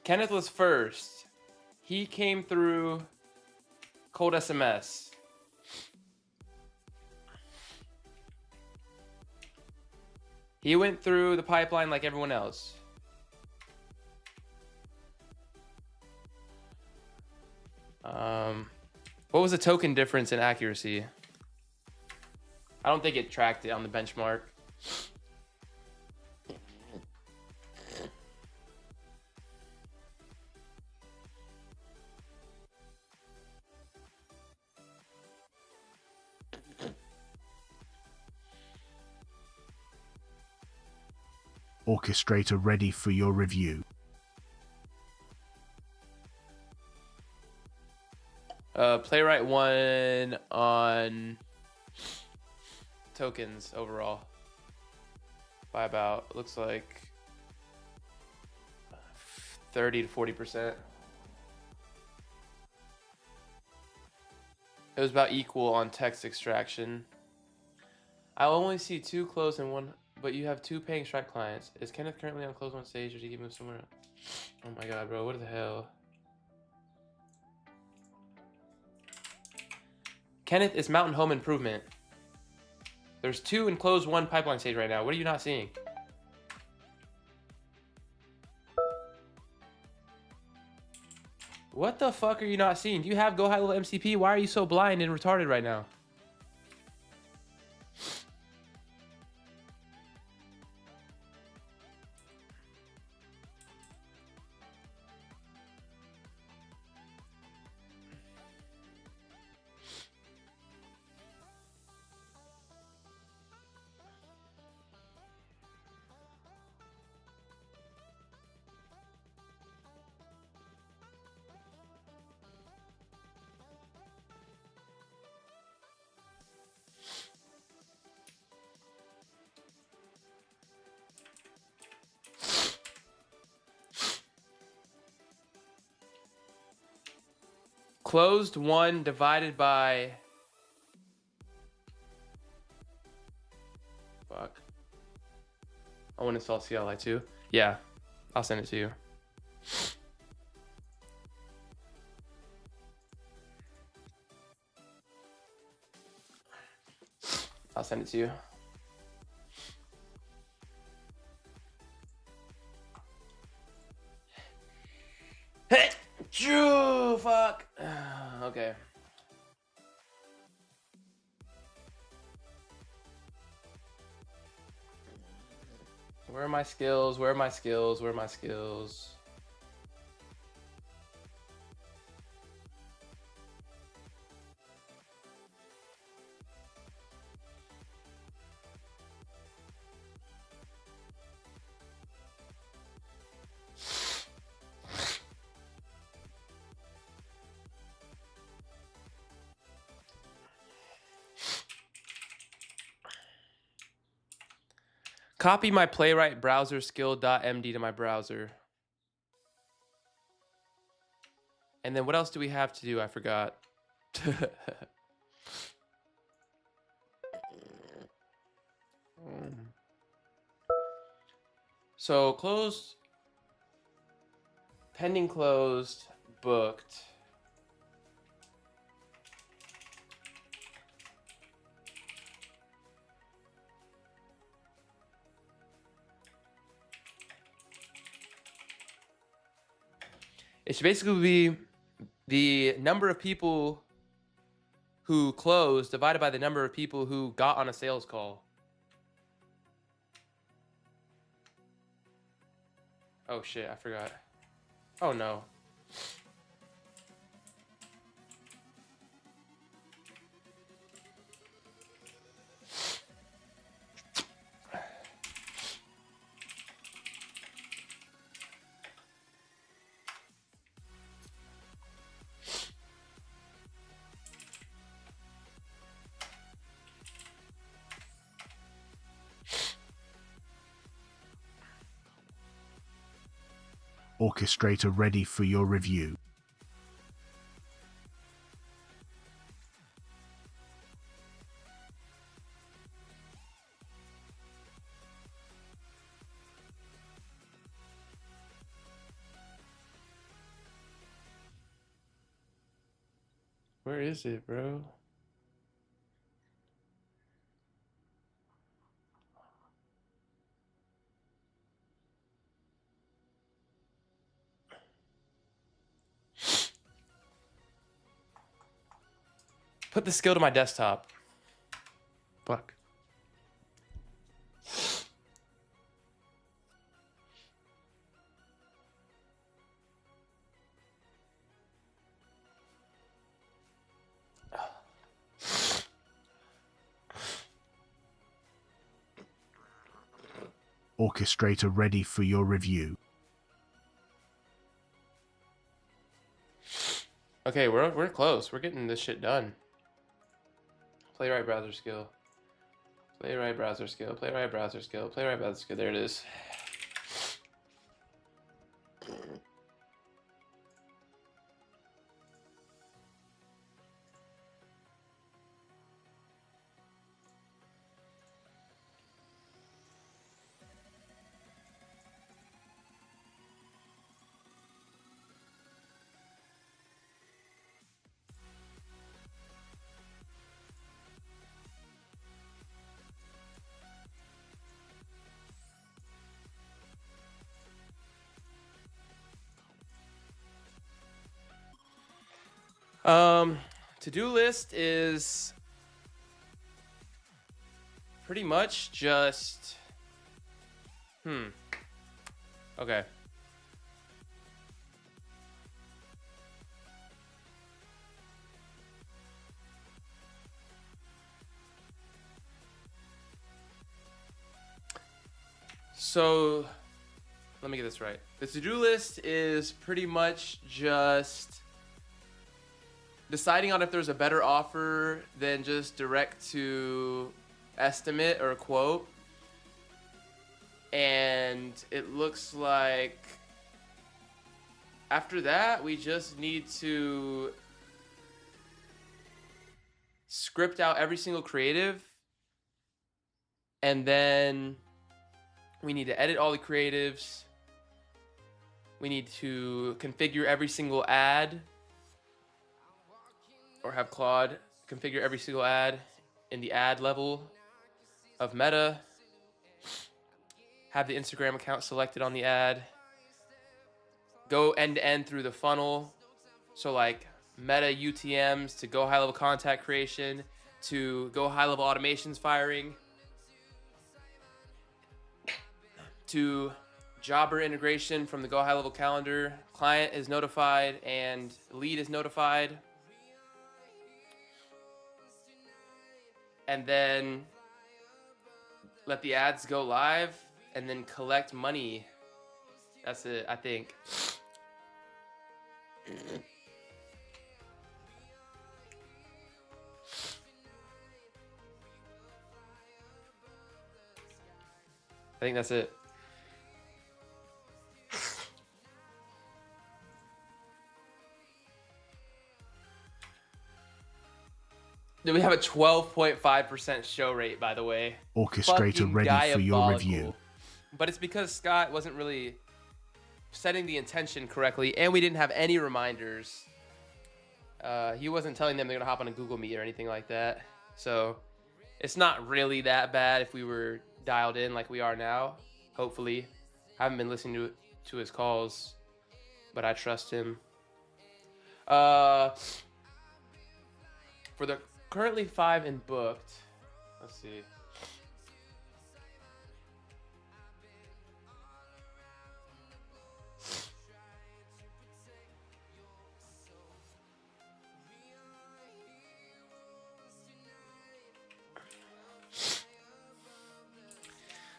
Kenneth was first. He came through cold SMS. He went through the pipeline like everyone else. What was the token difference in accuracy? I don't think it tracked it on the benchmark. Orchestrator ready for your review. Playwright won on tokens overall by about, looks like 30 to 40%. It was about equal on text extraction. I only see 2 closed and 1, but you have 2 paying Stripe clients. Is Kenneth currently on closed one stage or did he move somewhere else? Oh my god, bro, what the hell? Kenneth is Mountain Home Improvement. There's 2 in closed 1 pipeline stage right now. What are you not seeing? What the fuck are you not seeing? Do you have GoHighLevel MCP? Why are you so blind and retarded right now? closed 1 divided by... Fuck. I want to install CLI too. Yeah, I'll send it to you. I'll send it to you. Hey, Drew, fuck. Okay. Where are my skills? Where are my skills? Where are my skills? Copy my playwright browser skill.md to my browser. And then what else do we have to do? I forgot. So closed, pending closed, booked. It should basically be the number of people who closed divided by the number of people who got on a sales call. Oh shit, I forgot. Oh no. Orchestrator ready for your review. Where is it, bro? Put the skill to my desktop. Fuck. Orchestrator ready for your review. Okay, we're close. We're getting this shit done. Playwright browser skill. Playwright browser skill. Playwright browser skill. Playwright browser skill. There it is. To-do list is pretty much just okay. So let me get this right. The to-do list is pretty much just deciding on if there's a better offer than just direct to estimate or quote. And it looks like after that, we just need to script out every single creative, and then we need to edit all the creatives. We need to configure every single ad, or have Claude configure every single ad in the ad level of Meta. Have the Instagram account selected on the ad. Go end to end through the funnel. So like Meta UTMs to go high level content creation to go high level automations firing to jobber integration from the go high level calendar. Client is notified and lead is notified. And then let the ads go live and then collect money. That's it, I think. I think that's it. We have a 12.5% show rate, by the way. Orchestrator Fucking ready for your diabolical. review. But it's because Scott wasn't really setting the intention correctly, and we didn't have any reminders. He wasn't telling them they're gonna hop on a Google Meet or anything like that. So it's not really that bad if we were dialed in like we are now. Hopefully, I haven't been listening to his calls, but I trust him. For the currently 5 and booked, let's see.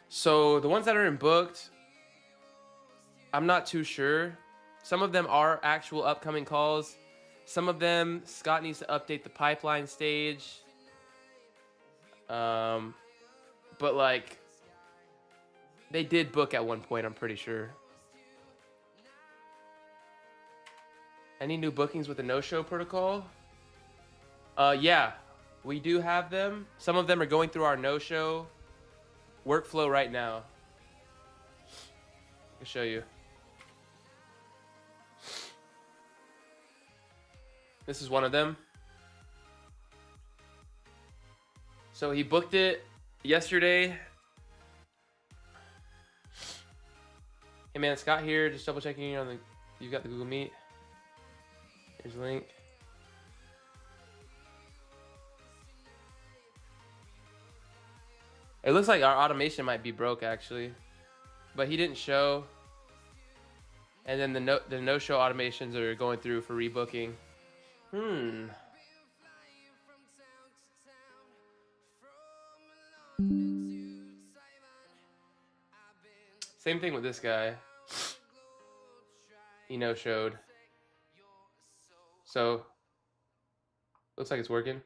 So the ones that are in booked, I'm not too sure. Some of them are actual upcoming calls. Some of them, Scott needs to update the pipeline stage. But like, they did book at one point, I'm pretty sure. Any new bookings with the no-show protocol? Yeah, we do have them. Some of them are going through our no-show workflow right now. I'll show you. This is one of them. So he booked it yesterday. Hey man, Scott here. Just double checking you on the. You got the Google Meet. Here's the link. It looks like our automation might be broke actually, but he didn't show. And then the no-show automations are going through for rebooking. Same thing with this guy. He no-showed. So, looks like it's working.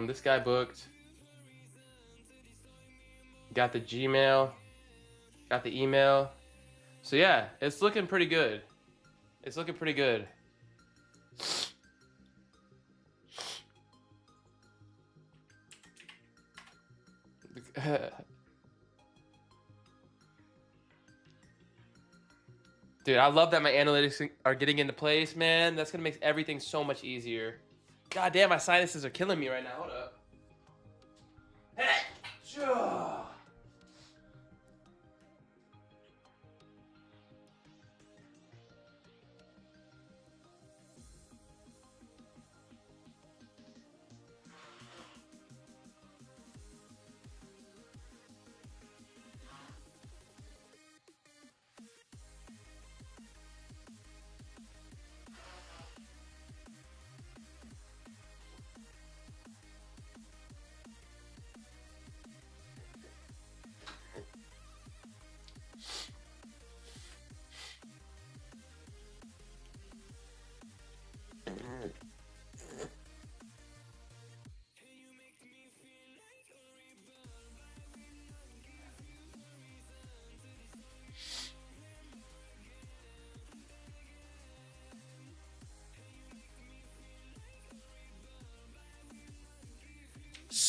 This guy booked. Got the Gmail. Got the email. So yeah, it's looking pretty good. It's looking pretty good. Dude, I love that my analytics are getting into place, man. That's gonna make everything so much easier. God damn, my sinuses are killing me right now. Hold up.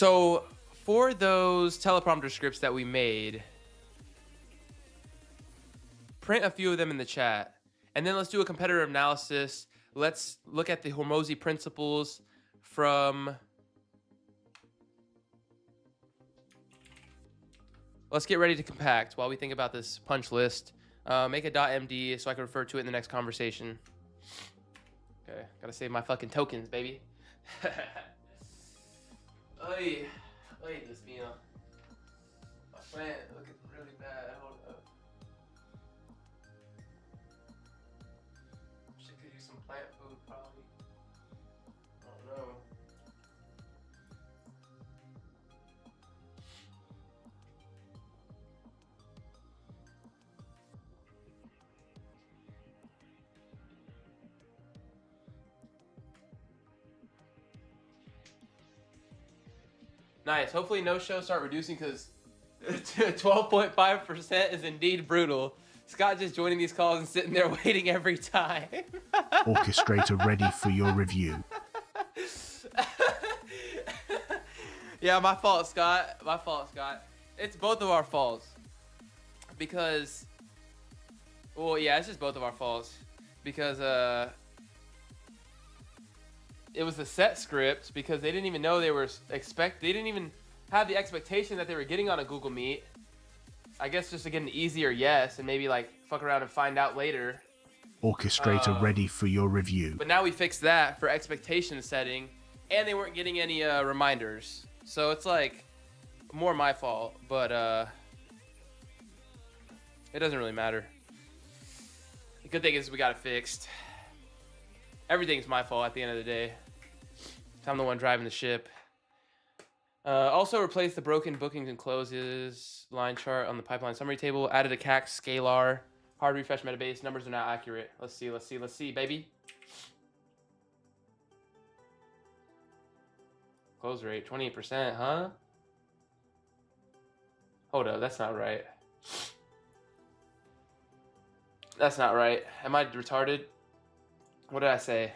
So for those teleprompter scripts that we made, print a few of them in the chat, and then let's do a competitor analysis. Let's look at the Hormozy principles from... Let's get ready to compact while we think about this punch list. Make a .md so I can refer to it in the next conversation. Okay, gotta save my fucking tokens, baby. Oy, this meal. My plant looking really bad. Hold up. Shit could use some plant food, probably. I don't know. Nice. Hopefully no shows start reducing because 12.5% is indeed brutal. Scott just joining these calls and sitting there waiting every time. Orchestrator ready for your review. Yeah, my fault, Scott. My fault, Scott. It's both of our faults. Because, well, yeah, it's just both of our faults. Because, it was the set script because they didn't even know they didn't even have the expectation that they were getting on a Google Meet. I guess just to get an easier yes and maybe like fuck around and find out later. Orchestrator ready for your review. But now we fixed that for expectation setting, and they weren't getting any reminders. So it's like more my fault, but it doesn't really matter. The good thing is we got it fixed. Everything's my fault at the end of the day. I'm the one driving the ship. Also replaced the broken bookings and closes line chart on the pipeline summary table. Added a CAC scalar. Hard refresh metabase. Numbers are not accurate. Let's see, baby. Close rate, 28%, huh? Hold up, that's not right. That's not right. Am I retarded? What did I say?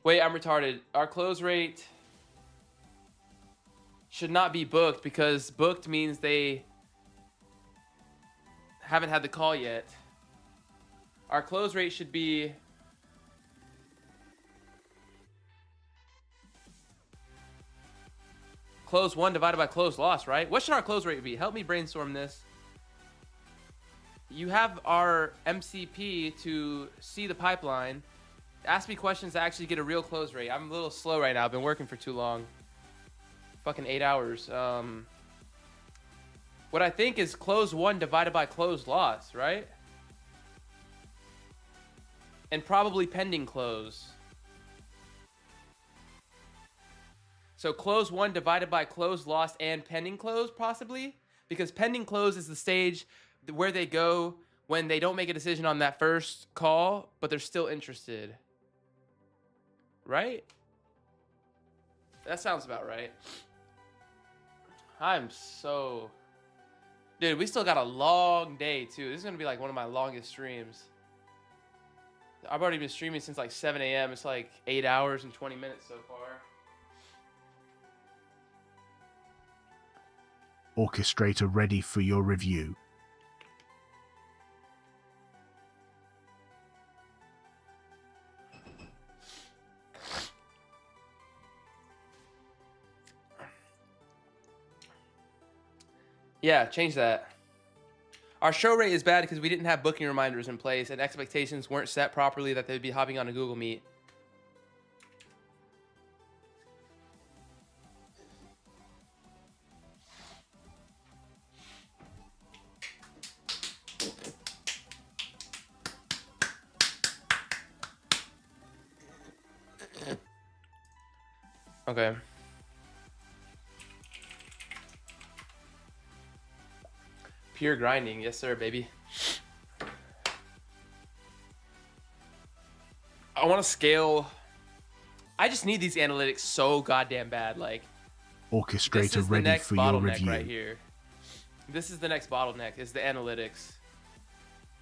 Wait, I'm retarded. Our close rate should not be booked because booked means they haven't had the call yet. Our close rate should be close won divided by close loss, right? What should our close rate be? Help me brainstorm this. You have our MCP to see the pipeline. Ask me questions to actually get a real close rate. I'm a little slow right now. I've been working for too long. Fucking 8 hours. What I think is close won divided by close loss, right? And probably pending close. So close won divided by close lost and pending close, possibly? Because pending close is the stage where they go when they don't make a decision on that first call, but they're still interested. Right? That sounds about right. I'm so... Dude, we still got a long day, too. This is going to be like one of my longest streams. I've already been streaming since like 7 a.m. It's like 8 hours and 20 minutes so far. Orchestrator ready for your review. Yeah, change that. Our show rate is bad because we didn't have booking reminders in place and expectations weren't set properly that they'd be hopping on a Google Meet. Okay. Pure grinding, yes sir, baby. I want to scale. I just need these analytics so goddamn bad. Like, Orchestrator ready for your review. Right here. This is the next bottleneck, is the analytics.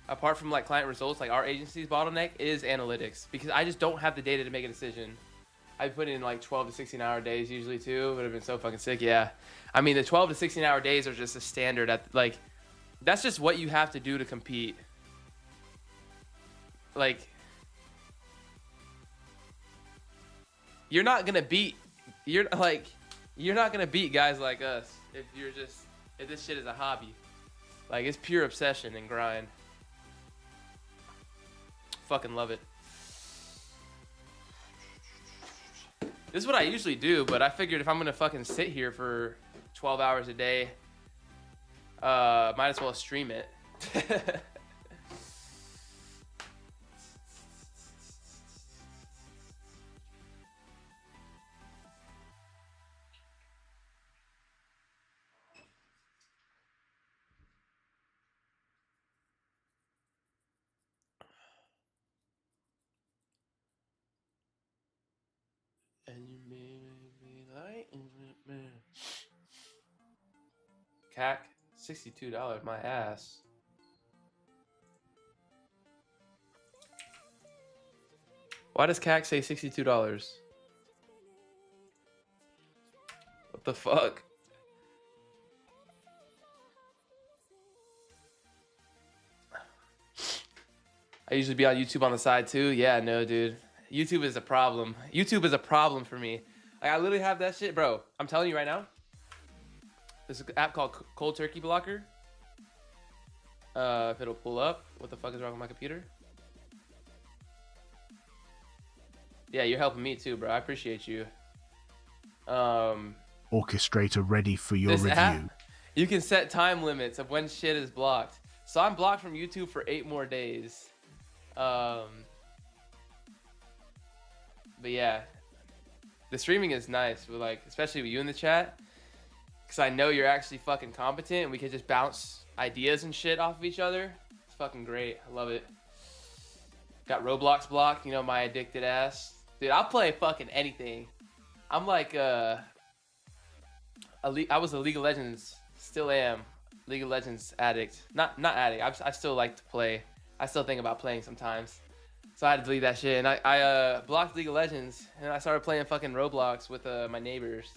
apart from like client results, like our agency's bottleneck is analytics, because I just don't have the data to make a decision. I put in like 12 to 16 hour days usually too. Would have been so fucking sick. Yeah. I mean, the 12 to 16 hour days are just a standard at like, that's just what you have to do to compete. Like, you're not going to beat guys like us if this shit is a hobby. Like, it's pure obsession and grind. Fucking love it. This is what I usually do, but I figured if I'm gonna fucking sit here for 12 hours a day, might as well stream it. And you made me like CAC $62, my ass. Why does CAC say $62? What the fuck? I usually be on YouTube on the side too. Yeah, no, dude. YouTube is a problem. YouTube is a problem for me. Like, I literally have that shit, bro. I'm telling you right now. There's an app called Cold Turkey Blocker. If it'll pull up. What the fuck is wrong with my computer? Yeah, you're helping me too, bro. I appreciate you. Orchestrator ready for your This review. app, you can set time limits of when shit is blocked. So I'm blocked from YouTube for 8 more days. But yeah, the streaming is nice, with like, especially with you in the chat, because I know you're actually fucking competent and we can just bounce ideas and shit off of each other. It's fucking great. I love it. Got Roblox blocked, you know, my addicted ass. Dude, I'll play fucking anything. I'm like, I was a League of Legends, still am, League of Legends addict. Not addict, I still like to play. I still think about playing sometimes. So I had to delete that shit, and I blocked League of Legends, and I started playing fucking Roblox with my neighbors.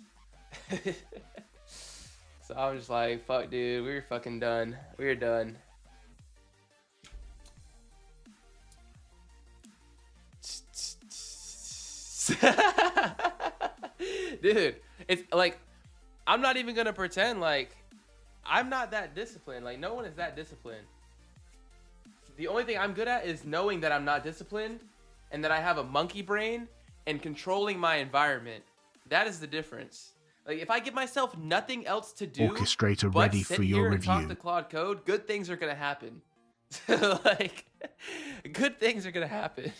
So I was just like, fuck, dude, we're fucking done. We're done. Dude, it's like, I'm not even gonna pretend like I'm not that disciplined. Like, no one is that disciplined. The only thing I'm good at is knowing that I'm not disciplined and that I have a monkey brain and controlling my environment. That is the difference. Like, if I give myself nothing else to do Orchestrator but ready sit for here your and talk review. to Claude Code, good things are gonna happen. Like, good things are gonna happen.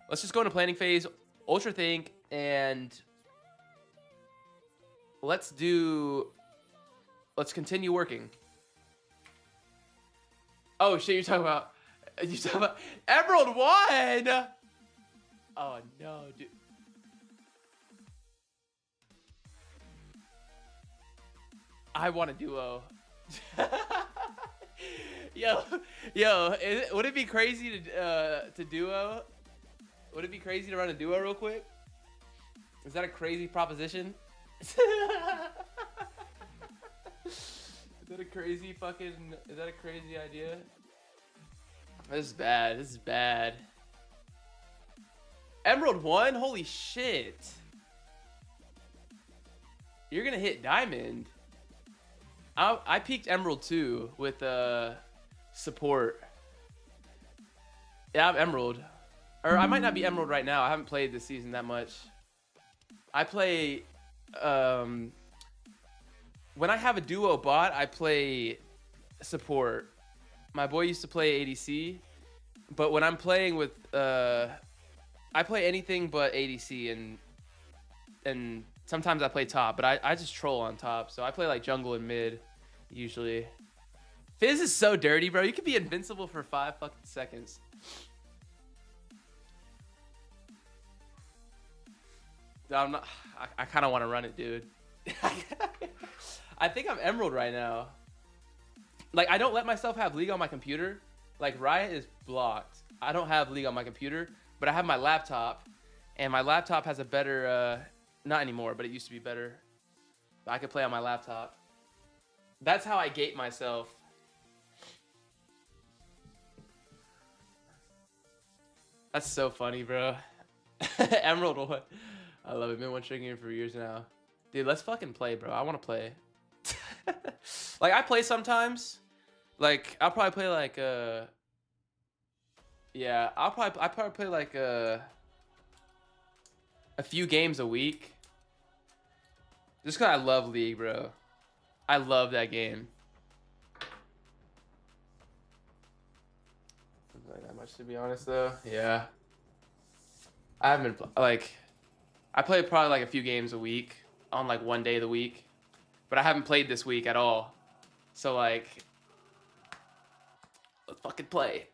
Let's just go into planning phase, ultra think, and let's continue working. Oh shit, you're talking about Emerald 1. Oh no, dude. I want a duo. yo, would it be crazy to duo? Would it be crazy to run a duo real quick? Is that a crazy proposition? Is that a crazy idea? This is bad. This is bad. Emerald 1? Holy shit. You're gonna hit Diamond. I peaked Emerald 2 with support. Yeah, I'm Emerald. Or I might not be Emerald right now. I haven't played this season that much. I play... when I have a duo bot, I play support. My boy used to play ADC. But when I'm playing with... I play anything but ADC, and sometimes I play top, but I just troll on top. So I play like jungle and mid, usually. Fizz is so dirty, bro. You could be invincible for 5 fucking seconds. I'm not. I kind of want to run it, dude. I think I'm Emerald right now. like I don't let myself have League on my computer. Like Riot is blocked. I don't have League on my computer, but I have my laptop, and my laptop has a better, not anymore, but it used to be better. I could play on my laptop. That's how I gate myself. That's so funny, bro. Emerald one. I love it. Been one tricking for years now. Dude, let's fucking play, bro. I want to play. Like, I play sometimes. Like, I'll probably play like, yeah, I probably play like, a few games a week. Just because I love League, bro. I love that game. Not that much, to be honest, though. Yeah. I haven't been, like, I play probably like a few games a week on like one day of the week, but I haven't played this week at all. So like, let's fucking play.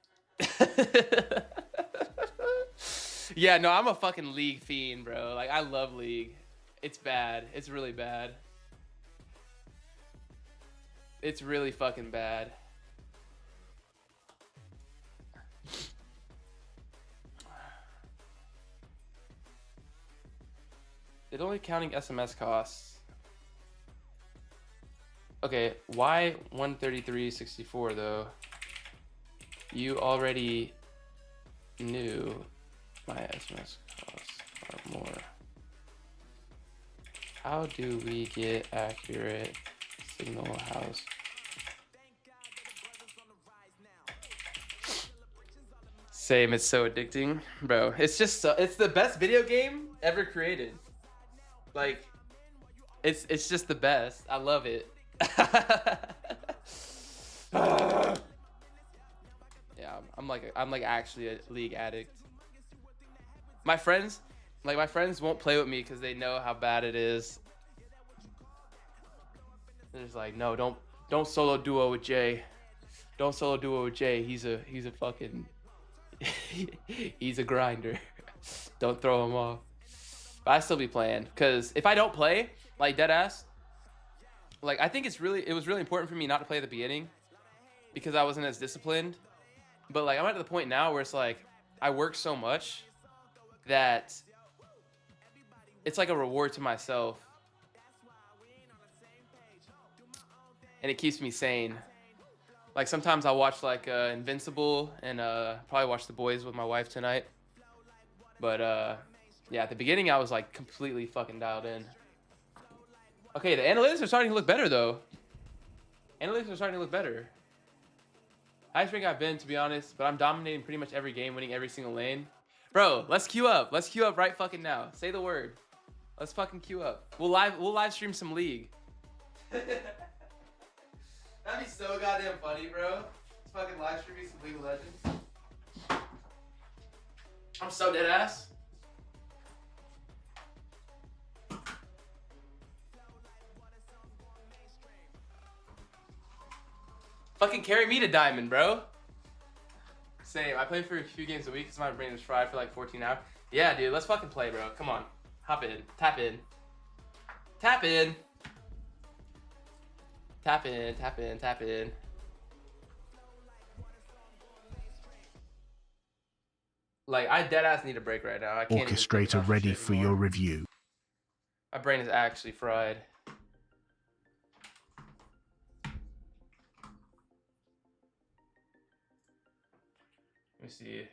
Yeah, no, I'm a fucking League fiend, bro. Like, I love League. It's bad. It's really bad. It's really fucking bad. It's only counting SMS costs. Okay, why 133.64 though? You already knew my SMS costs are more. How do we get accurate signal house? Same, it's so addicting, bro. It's just so, it's the best video game ever created. Like, it's just the best. I love it. Yeah, I'm like actually a League addict. My friends won't play with me because they know how bad it is. They're just like, no, don't solo duo with Jay. Don't solo duo with Jay. He's a fucking he's a grinder. Don't throw him off. But I still be playing, because if I don't play, like deadass, like I think it was really important for me not to play at the beginning because I wasn't as disciplined. But like I'm at the point now where it's like I work so much that it's like a reward to myself, and it keeps me sane. Like sometimes I'll watch like Invincible and probably watch The Boys with my wife tonight. But yeah, at the beginning I was like completely fucking dialed in. Okay, the analytics are starting to look better though. Analytics are starting to look better. Highest rank I've been, to be honest, but I'm dominating pretty much every game, winning every single lane. Bro, let's queue up. Let's queue up right fucking now. Say the word. Let's fucking queue up. We'll live stream some League. That'd be so goddamn funny, bro. Let's fucking live streaming some League of Legends. I'm so dead ass. Fucking carry me to diamond, bro. Same. I play for a few games a week because my brain is fried for like 14 hours. Yeah, dude. Let's fucking play, bro. Come on. Hop in. Tap in. Tap in. Tap in. Tap in. Tap in. Like, I deadass need a break right now. I can't even think Orchestrator about ready shit for anymore. your review. My brain is actually fried. Let me see.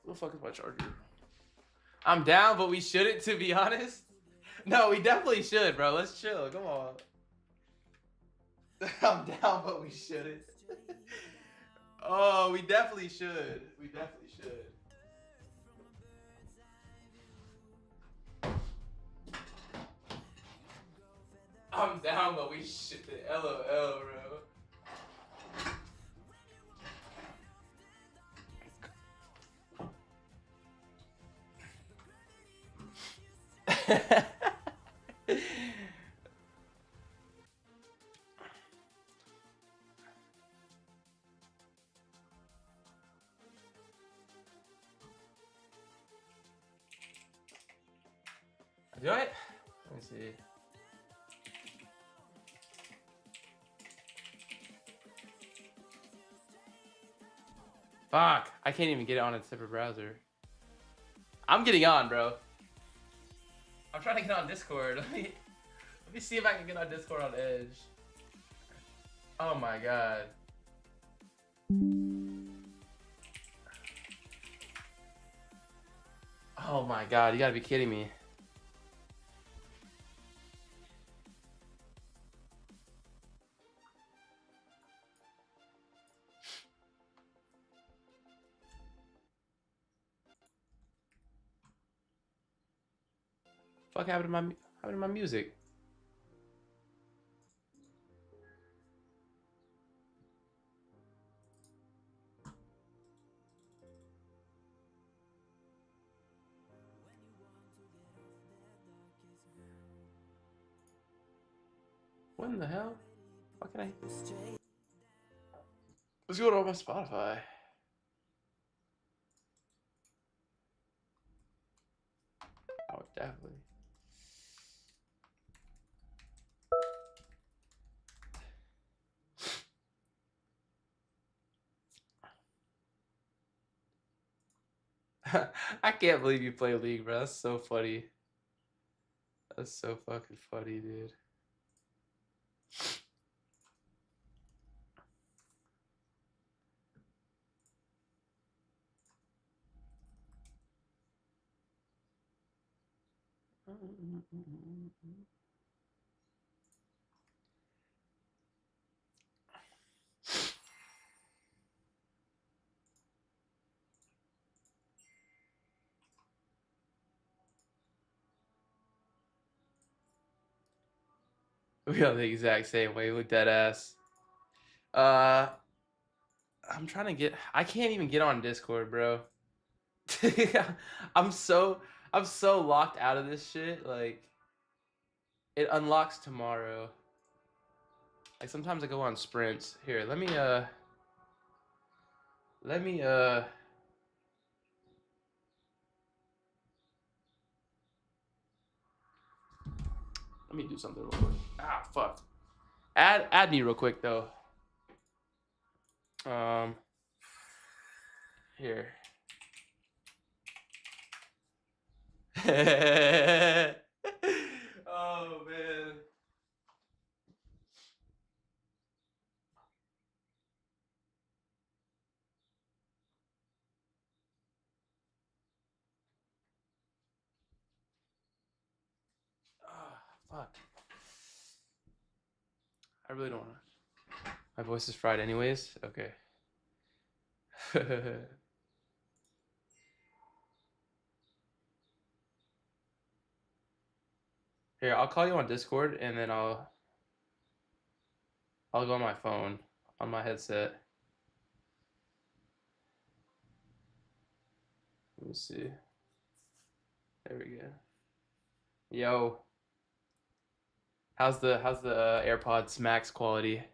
Where the fuck is my charger? I'm down, but we shouldn't, to be honest. No, we definitely should, bro. Let's chill. Come on. I'm down, but we shouldn't. Oh, we definitely should. We definitely should. I'm down, but we should. LOL, bro. Do I? Let me see. Fuck, I can't even get it on a separate browser. I'm getting on, bro. I'm trying to get on Discord. Let me see if I can get on Discord on Edge. Oh my god. Oh my god, you gotta be kidding me. Fuck happened to my music? What in the hell? Why can I? Let's go to my Spotify. Oh, definitely. I can't believe you play League, bro. That's so funny. That's so fucking funny, dude. We are the exact same way. We look dead ass. I'm trying to get. I can't even get on Discord, bro. I'm so locked out of this shit. Like, it unlocks tomorrow. Like sometimes I go on sprints. Here, let me let me do something real quick. Ah, fuck. Add me real quick though. Here. Oh man. Oh, fuck. I really don't want to. My voice is fried anyways. Okay. Here, I'll call you on Discord and then I'll go on my phone, on my headset. Let me see. There we go. Yo. How's the AirPods Max quality?